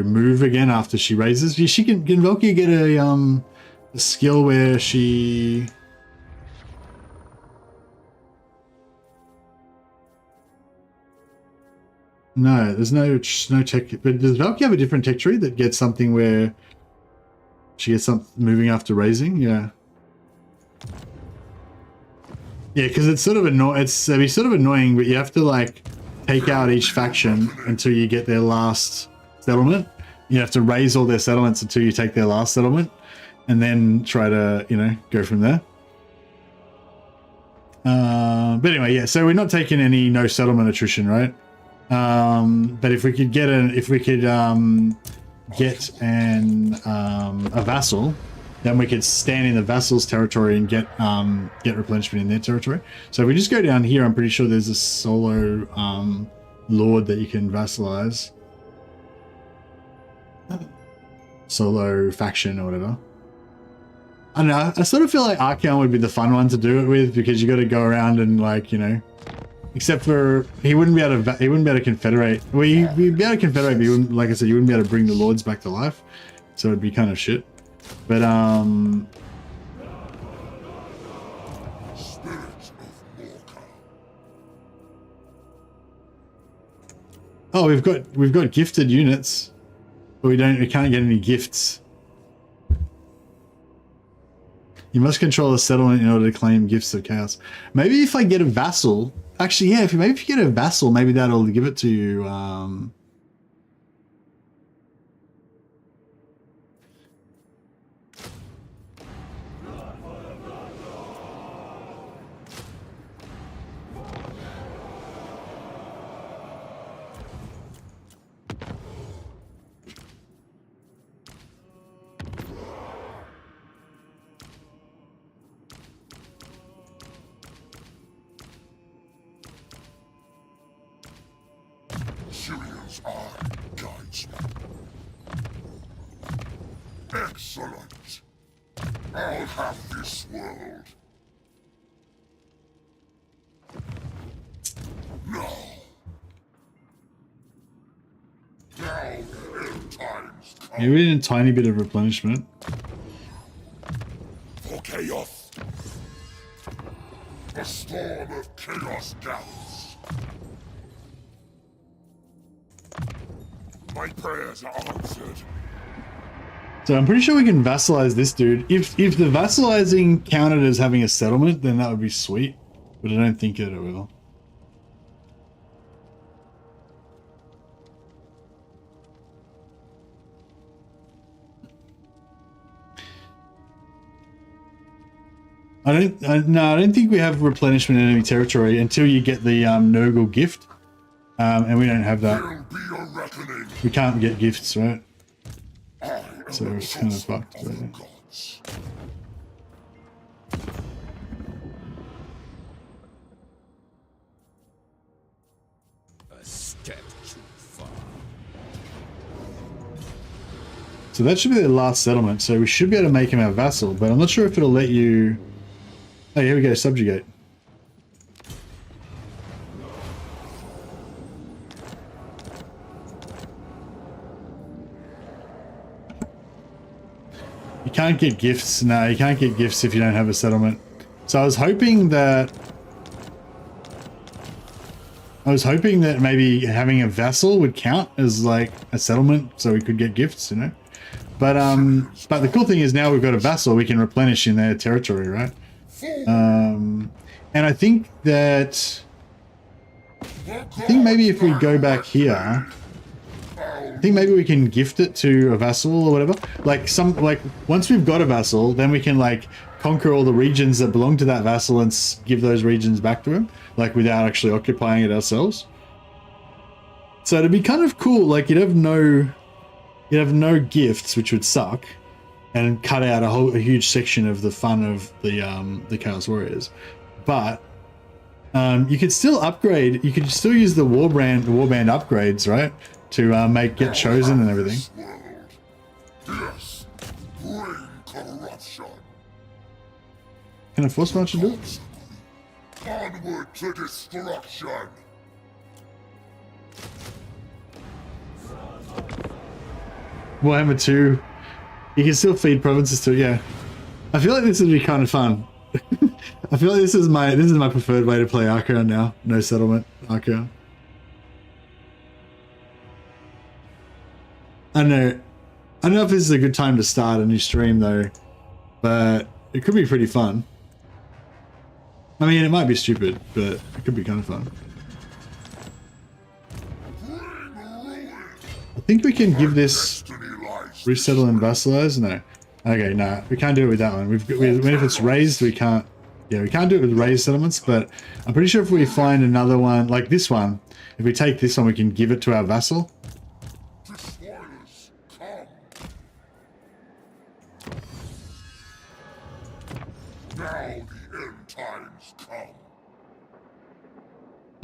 move again after she raises. She can Valkyria get a skill where she no, there's no tech, but does Valkyria have a different tech tree that gets something where she gets something moving after raising? Yeah. Yeah, because it's sort of it'd be sort of annoying, but you have to like take out each faction until you get their last settlement. You have to raise all their settlements until you take their last settlement, and then try to, you know, go from there. But anyway, yeah. So we're not taking any no settlement attrition, right? But if we could get a vassal, then we could stand in the vassal's territory and get replenishment in their territory. So if we just go down here, I'm pretty sure there's a solo lord that you can vassalize. Solo faction or whatever. I don't know, I sort of feel like Archaon would be the fun one to do it with because you got to go around and like, you know, except for he wouldn't be able to confederate. Well, he'd be able to confederate, but you wouldn't, like I said, you wouldn't be able to bring the lords back to life. So it'd be kind of shit. But oh, we've got gifted units, but we can't get any gifts. You must control a settlement in order to claim gifts of chaos. Maybe if I get a vassal, actually, yeah, if you get a vassal, maybe that'll give it to you. Excellent. I'll have this world. No. Now, end times come. Yeah, we need a tiny bit of replenishment. For chaos. A storm of chaos gathers. My prayers are answered. So I'm pretty sure we can vassalize this dude. If the vassalizing counted as having a settlement, then that would be sweet. But I don't think it will. I don't think we have replenishment in enemy territory until you get the Nurgle gift. And we don't have that. We can't get gifts, right? So it's kind of fucked. Right? A step too far. So that should be the last settlement. So we should be able to make him our vassal, but I'm not sure if it'll let you. Oh, here we go. Subjugate. can't get gifts. No, you can't get gifts if you don't have a settlement. So I was hoping that maybe having a vassal would count as like a settlement, so we could get gifts, you know. But the cool thing is now we've got a vassal, we can replenish in their territory, right? And I think maybe if we go back here, I think maybe we can gift it to a vassal or whatever. Like once we've got a vassal, then we can like conquer all the regions that belong to that vassal and give those regions back to him, like without actually occupying it ourselves. So it'd be kind of cool. Like you'd have no gifts, which would suck, and cut out a huge section of the fun of the Chaos Warriors. But you could still upgrade. You could still use the warband upgrades, right, to get chosen and everything. Yes, bring corruption. Can a force marcher do it? Onward to destruction. Warhammer 2. You can still feed provinces too, yeah. I feel like this would be kind of fun. I feel like this is my preferred way to play Archaon now. No settlement, Archaon. I don't know if this is a good time to start a new stream though, but it could be pretty fun. I mean, it might be stupid, but it could be kind of fun. I think we can give this resettle and vassalize. No, okay, no, we can't do it with that one. If it's raised, we can't. Yeah, we can't do it with raised settlements. But I'm pretty sure if we find another one like this one, if we take this one, we can give it to our vassal.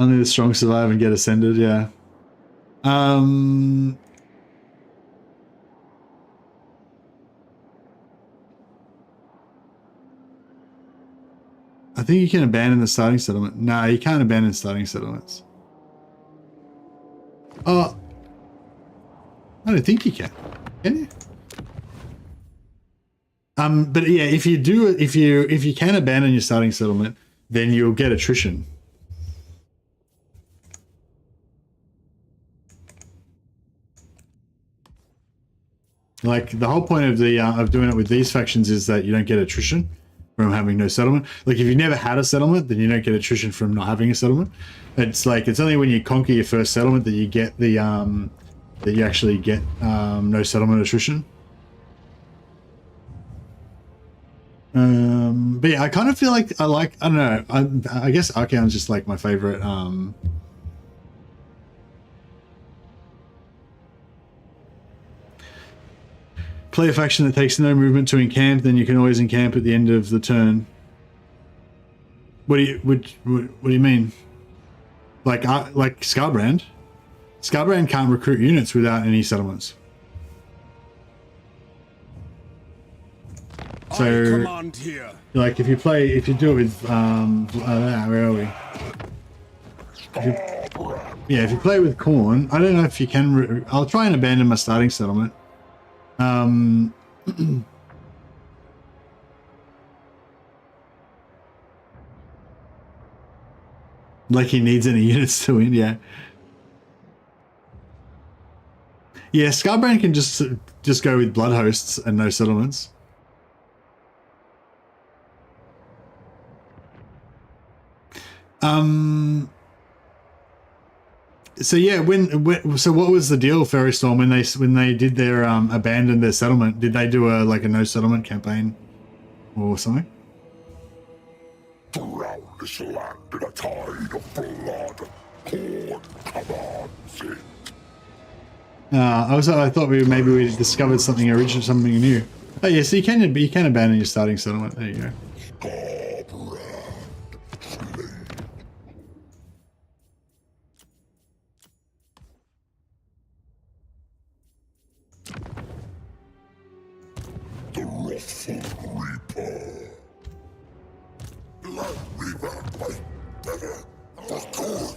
Only the strong survive and get ascended, yeah. I think you can abandon the starting settlement. Nah, you can't abandon starting settlements. Oh, I don't think you can. Can you? But yeah, if you do it, if you can abandon your starting settlement, then you'll get attrition. Like the whole point of of doing it with these factions is that you don't get attrition from having no settlement. Like if you've never had a settlement, then you don't get attrition from not having a settlement. It's like it's only when you conquer your first settlement that you get the that you actually get no settlement attrition. But yeah, I kind of feel like I don't know. I guess Archaon's just like my favorite. Play a faction that takes no movement to encamp, then you can always encamp at the end of the turn. What do you mean? Like Scarbrand? Scarbrand can't recruit units without any settlements. So, like if you do it with where are we? If you play with Khorne, I don't know if you can. I'll try and abandon my starting settlement. Like he needs any units to win, yeah. Yeah, Scarbrand can just go with blood hosts and no settlements. So yeah, so what was the deal, Ferrystorm, when they did their abandon their settlement? Did they do a no settlement campaign or something? Drown this land in a tide of blood. Khorne commands it. I thought maybe we discovered something original, something new. Oh yeah, so you can abandon your starting settlement. There you go. The wrathful Reaper. Blood Reaper by better for good.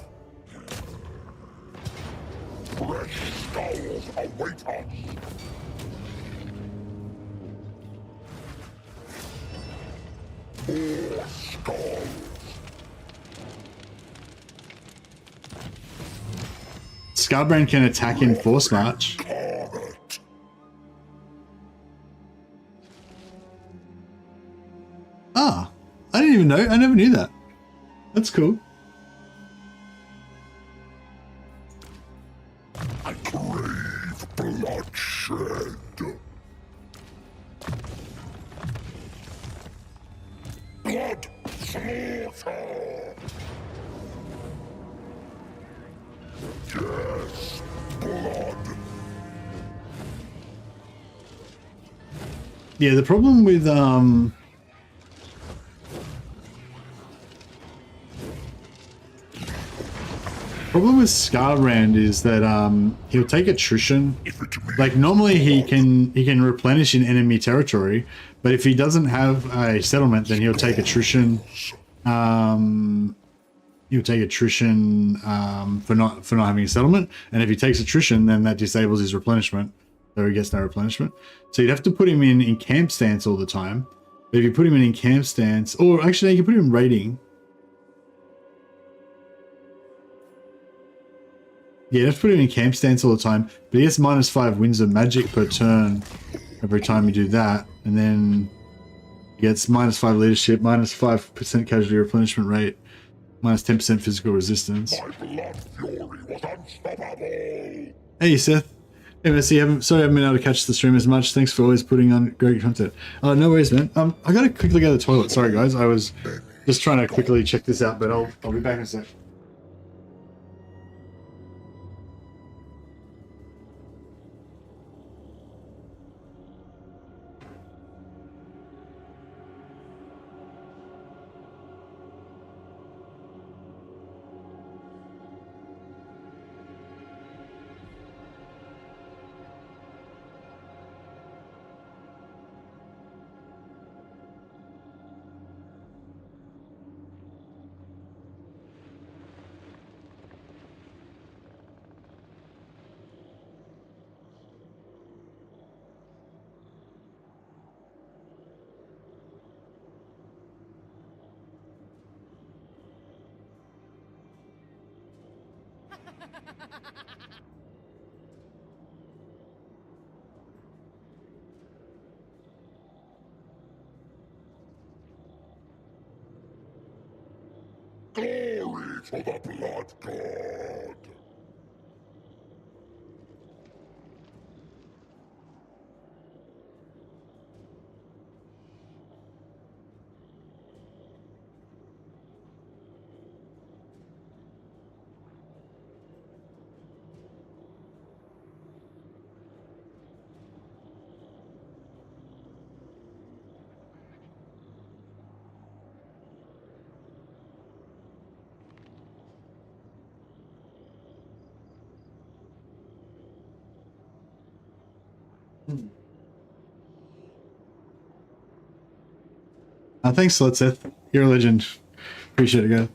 Fresh skulls await us. Scarbrand can attack in Force March. Ah, I didn't even know. I never knew that. That's cool. I crave bloodshed. Blood slaughter. Yes, blood. Yeah, the problem with Scarbrand is that he'll take attrition. Like normally he can replenish in enemy territory, but if he doesn't have a settlement, then he'll take attrition. He'll take attrition for not having a settlement, and if he takes attrition, then that disables his replenishment, so he gets no replenishment. So you'd have to put him in camp stance all the time. But if you put him in camp stance, or actually you can put him in raiding. Yeah, let's put him in camp stance all the time, but he gets -5 winds of magic per turn every time you do that, and then he gets -5 leadership, -5% casualty replenishment rate, -10% physical resistance. My blood fury was unstoppable. Hey Seth. Hey Messi, sorry I haven't been able to catch the stream as much. Thanks for always putting on great content. Oh, no worries, man. I gotta quickly go to the toilet. Sorry guys, I was just trying to quickly check this out, but I'll be back in a sec. Glory to the Blood God. Thanks a lot, Seth. You're a legend. Appreciate it, guys.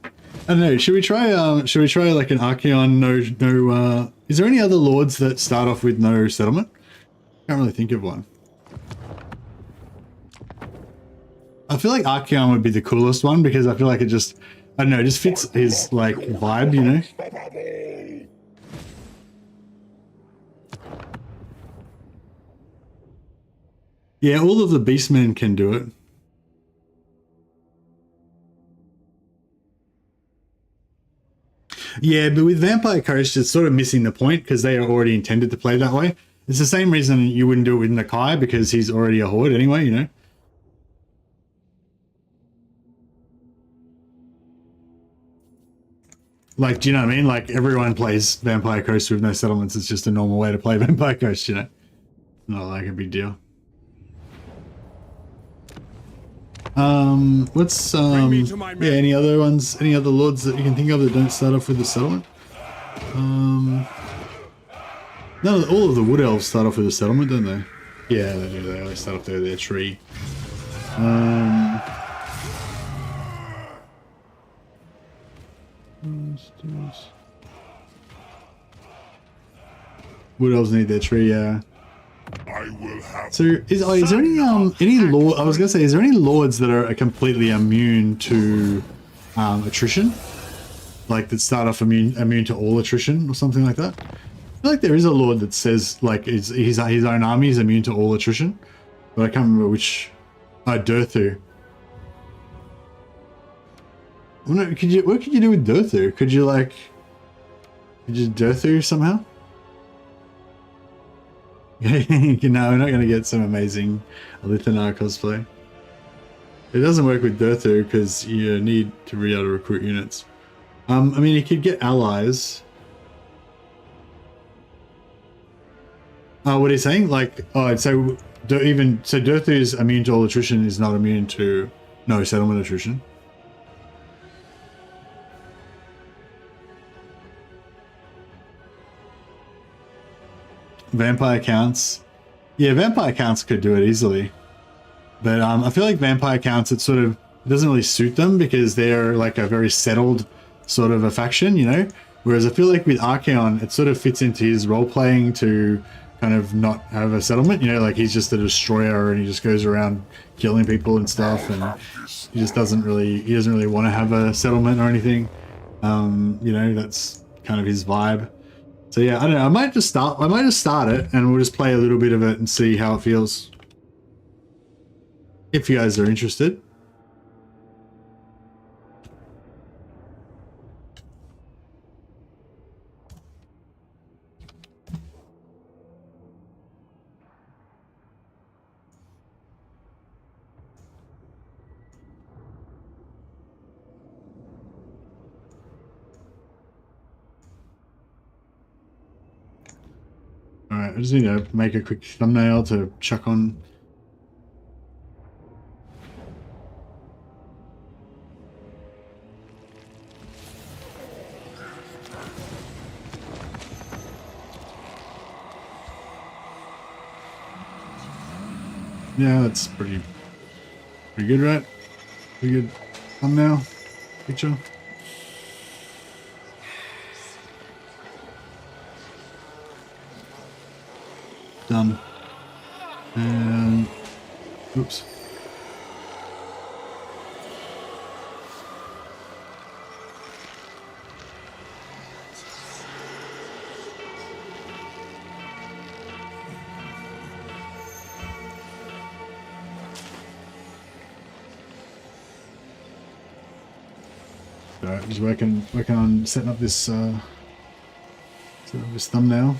I don't know. Should we try like an Archeon? No. Is there any other lords that start off with no settlement? Can't really think of one. I feel like Archeon would be the coolest one because I feel like it just, I don't know, it just fits his like vibe, you know? Yeah, all of the beastmen can do it. Yeah, but with Vampire Coast, it's sort of missing the point because they are already intended to play that way. It's the same reason you wouldn't do it with Nakai because he's already a horde anyway, you know? Like, do you know what I mean? Like, everyone plays Vampire Coast with no settlements. It's just a normal way to play Vampire Coast, you know? Not like a big deal. What's yeah, any other ones, any other lords that you can think of that don't start off with the settlement? No, all of the wood elves start off with a settlement, don't they? Yeah, they do. They always start off there with their tree. Wood elves need their tree, yeah. I I will have. So is there any lord? I was gonna say, is there any lords that are completely immune to attrition? Like that start off immune to all attrition or something like that? I feel like there is a lord that says like his own army is immune to all attrition, but I can't remember which. Durthu. Well, no, what could you do with Durthu? Could you Durthu somehow? No, we're not going to get some amazing ALITH ANAR cosplay. It doesn't work with Durthu because you need to be able to recruit units. I mean, you could get allies. What are you saying? Like, so Durthu's immune to all attrition is not immune to no settlement attrition. Vampire counts. Yeah, vampire counts could do it easily. But I feel like vampire counts, it doesn't really suit them because they're like a very settled sort of a faction, you know? Whereas I feel like with Archaon, it sort of fits into his role-playing to kind of not have a settlement, you know, like he's just a destroyer and he just goes around killing people and stuff, and he doesn't really want to have a settlement or anything. You know, that's kind of his vibe. So yeah, I don't know, I might just start it and we'll just play a little bit of it and see how it feels. If you guys are interested. Alright, I just need to make a quick thumbnail to chuck on. Yeah, that's pretty good, right? Pretty good thumbnail picture. Done. And oops. Alright, just working on setting up this thumbnail.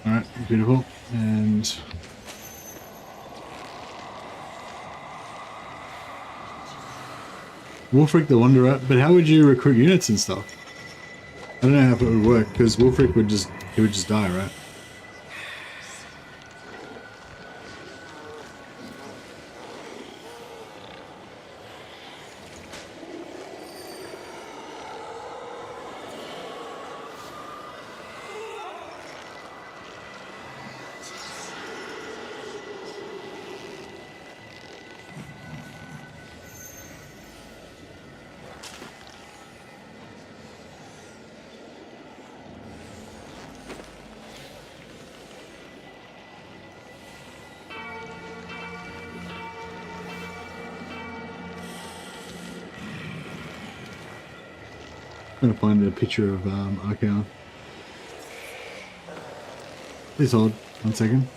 Alright, beautiful. And Wolfric the Wanderer, but how would you recruit units and stuff? I don't know how it would work, because Wolfric would just die, right? I'm gonna find a picture of Archaon. Please hold 1 second.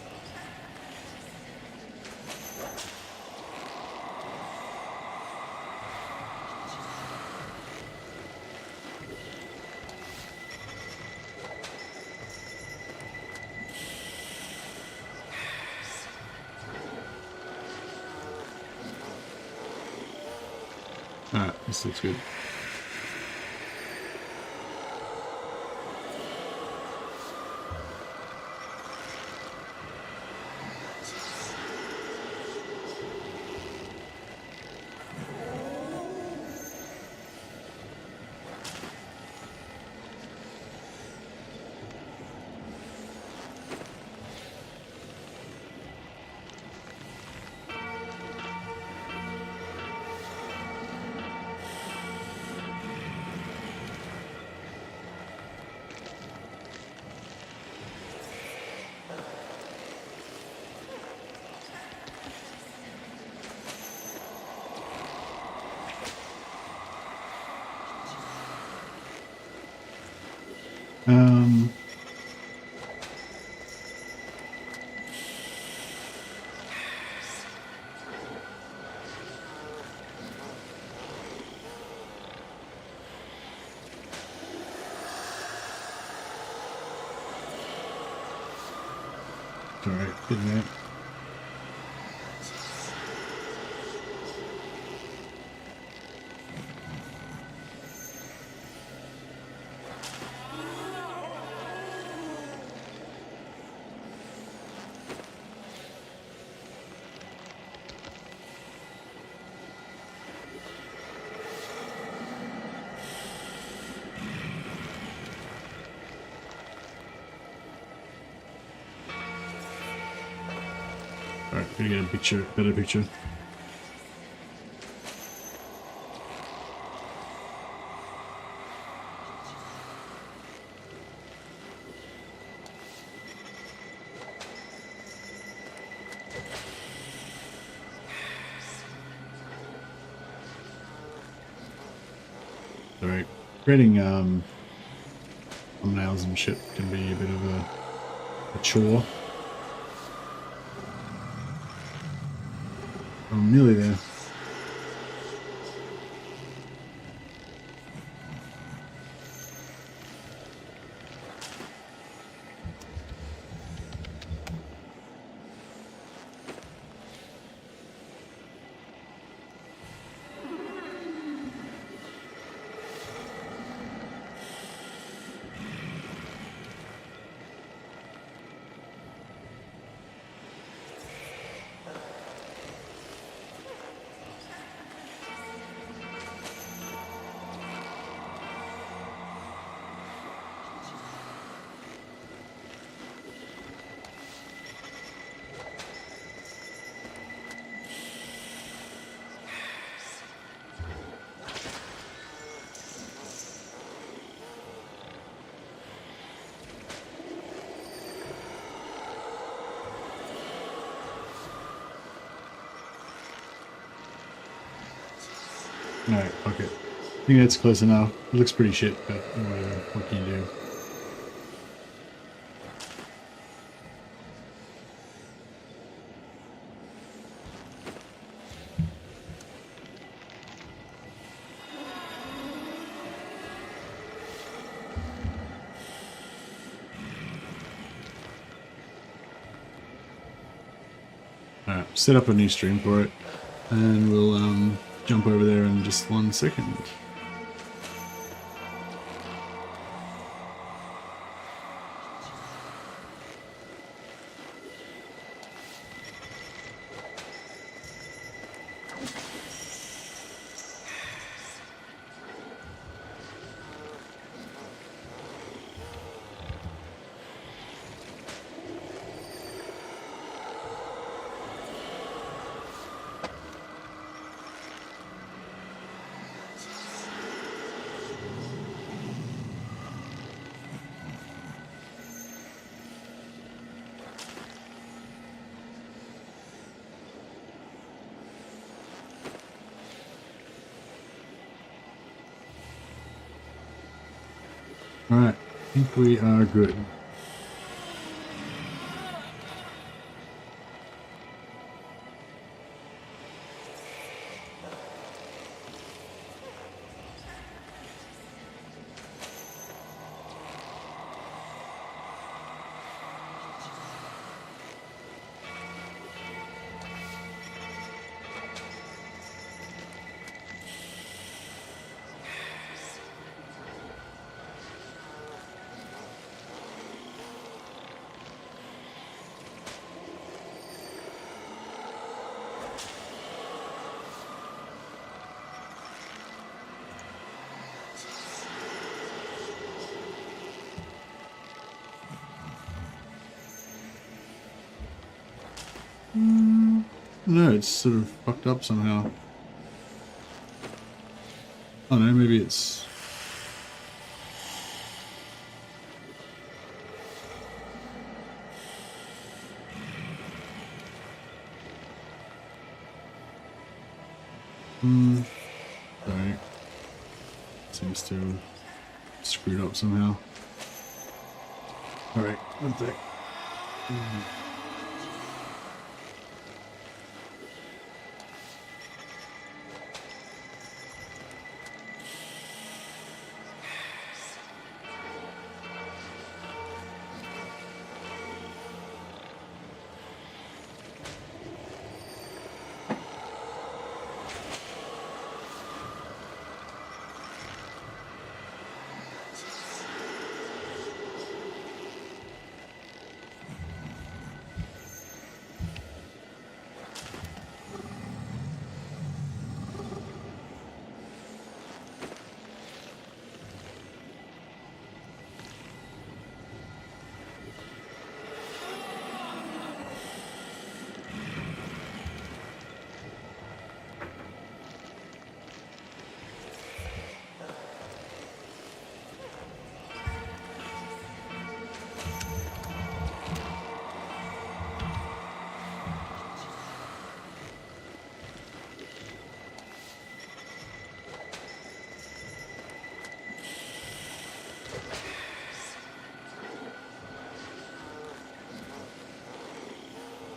Alright, this looks good. Alright, getting that. Alright, gotta get a picture, better picture. Alright, creating thumbnails and shit can be a bit of a chore. I'm nearly there. Alright, okay. I think that's close enough. It looks pretty shit, but whatever. What can you do? Alright, set up a new stream for it, and we'll jump over there in just 1 second. Alright, I think we are good. No, it's sort of fucked up somehow. Oh no, maybe it's... Sorry. Seems to have screwed up somehow. Alright, one sec.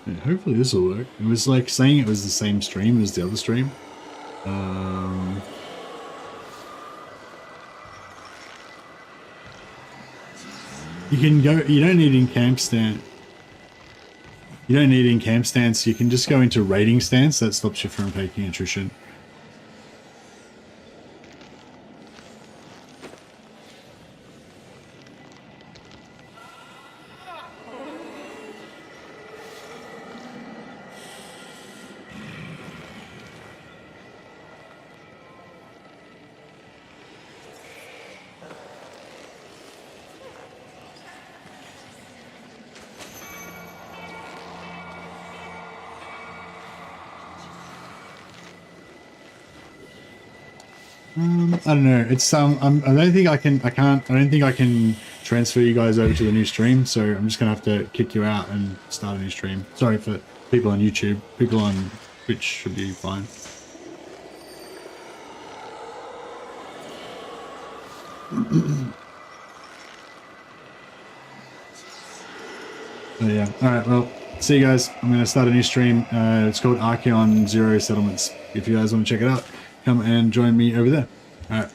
Yeah, hopefully this will work. It was like saying it was the same stream as the other stream. You can go, you don't need in camp stand. You don't need in camp stance, you can just go into raiding stance, that stops you from taking attrition. I don't know. It's I don't think I can transfer you guys over to the new stream. So I'm just gonna have to kick you out and start a new stream. Sorry for people on YouTube. People on Twitch should be fine. So yeah. All right. Well, see you guys. I'm gonna start a new stream. It's called Archeon Zero Settlements. If you guys want to check it out, come and join me over there. All right.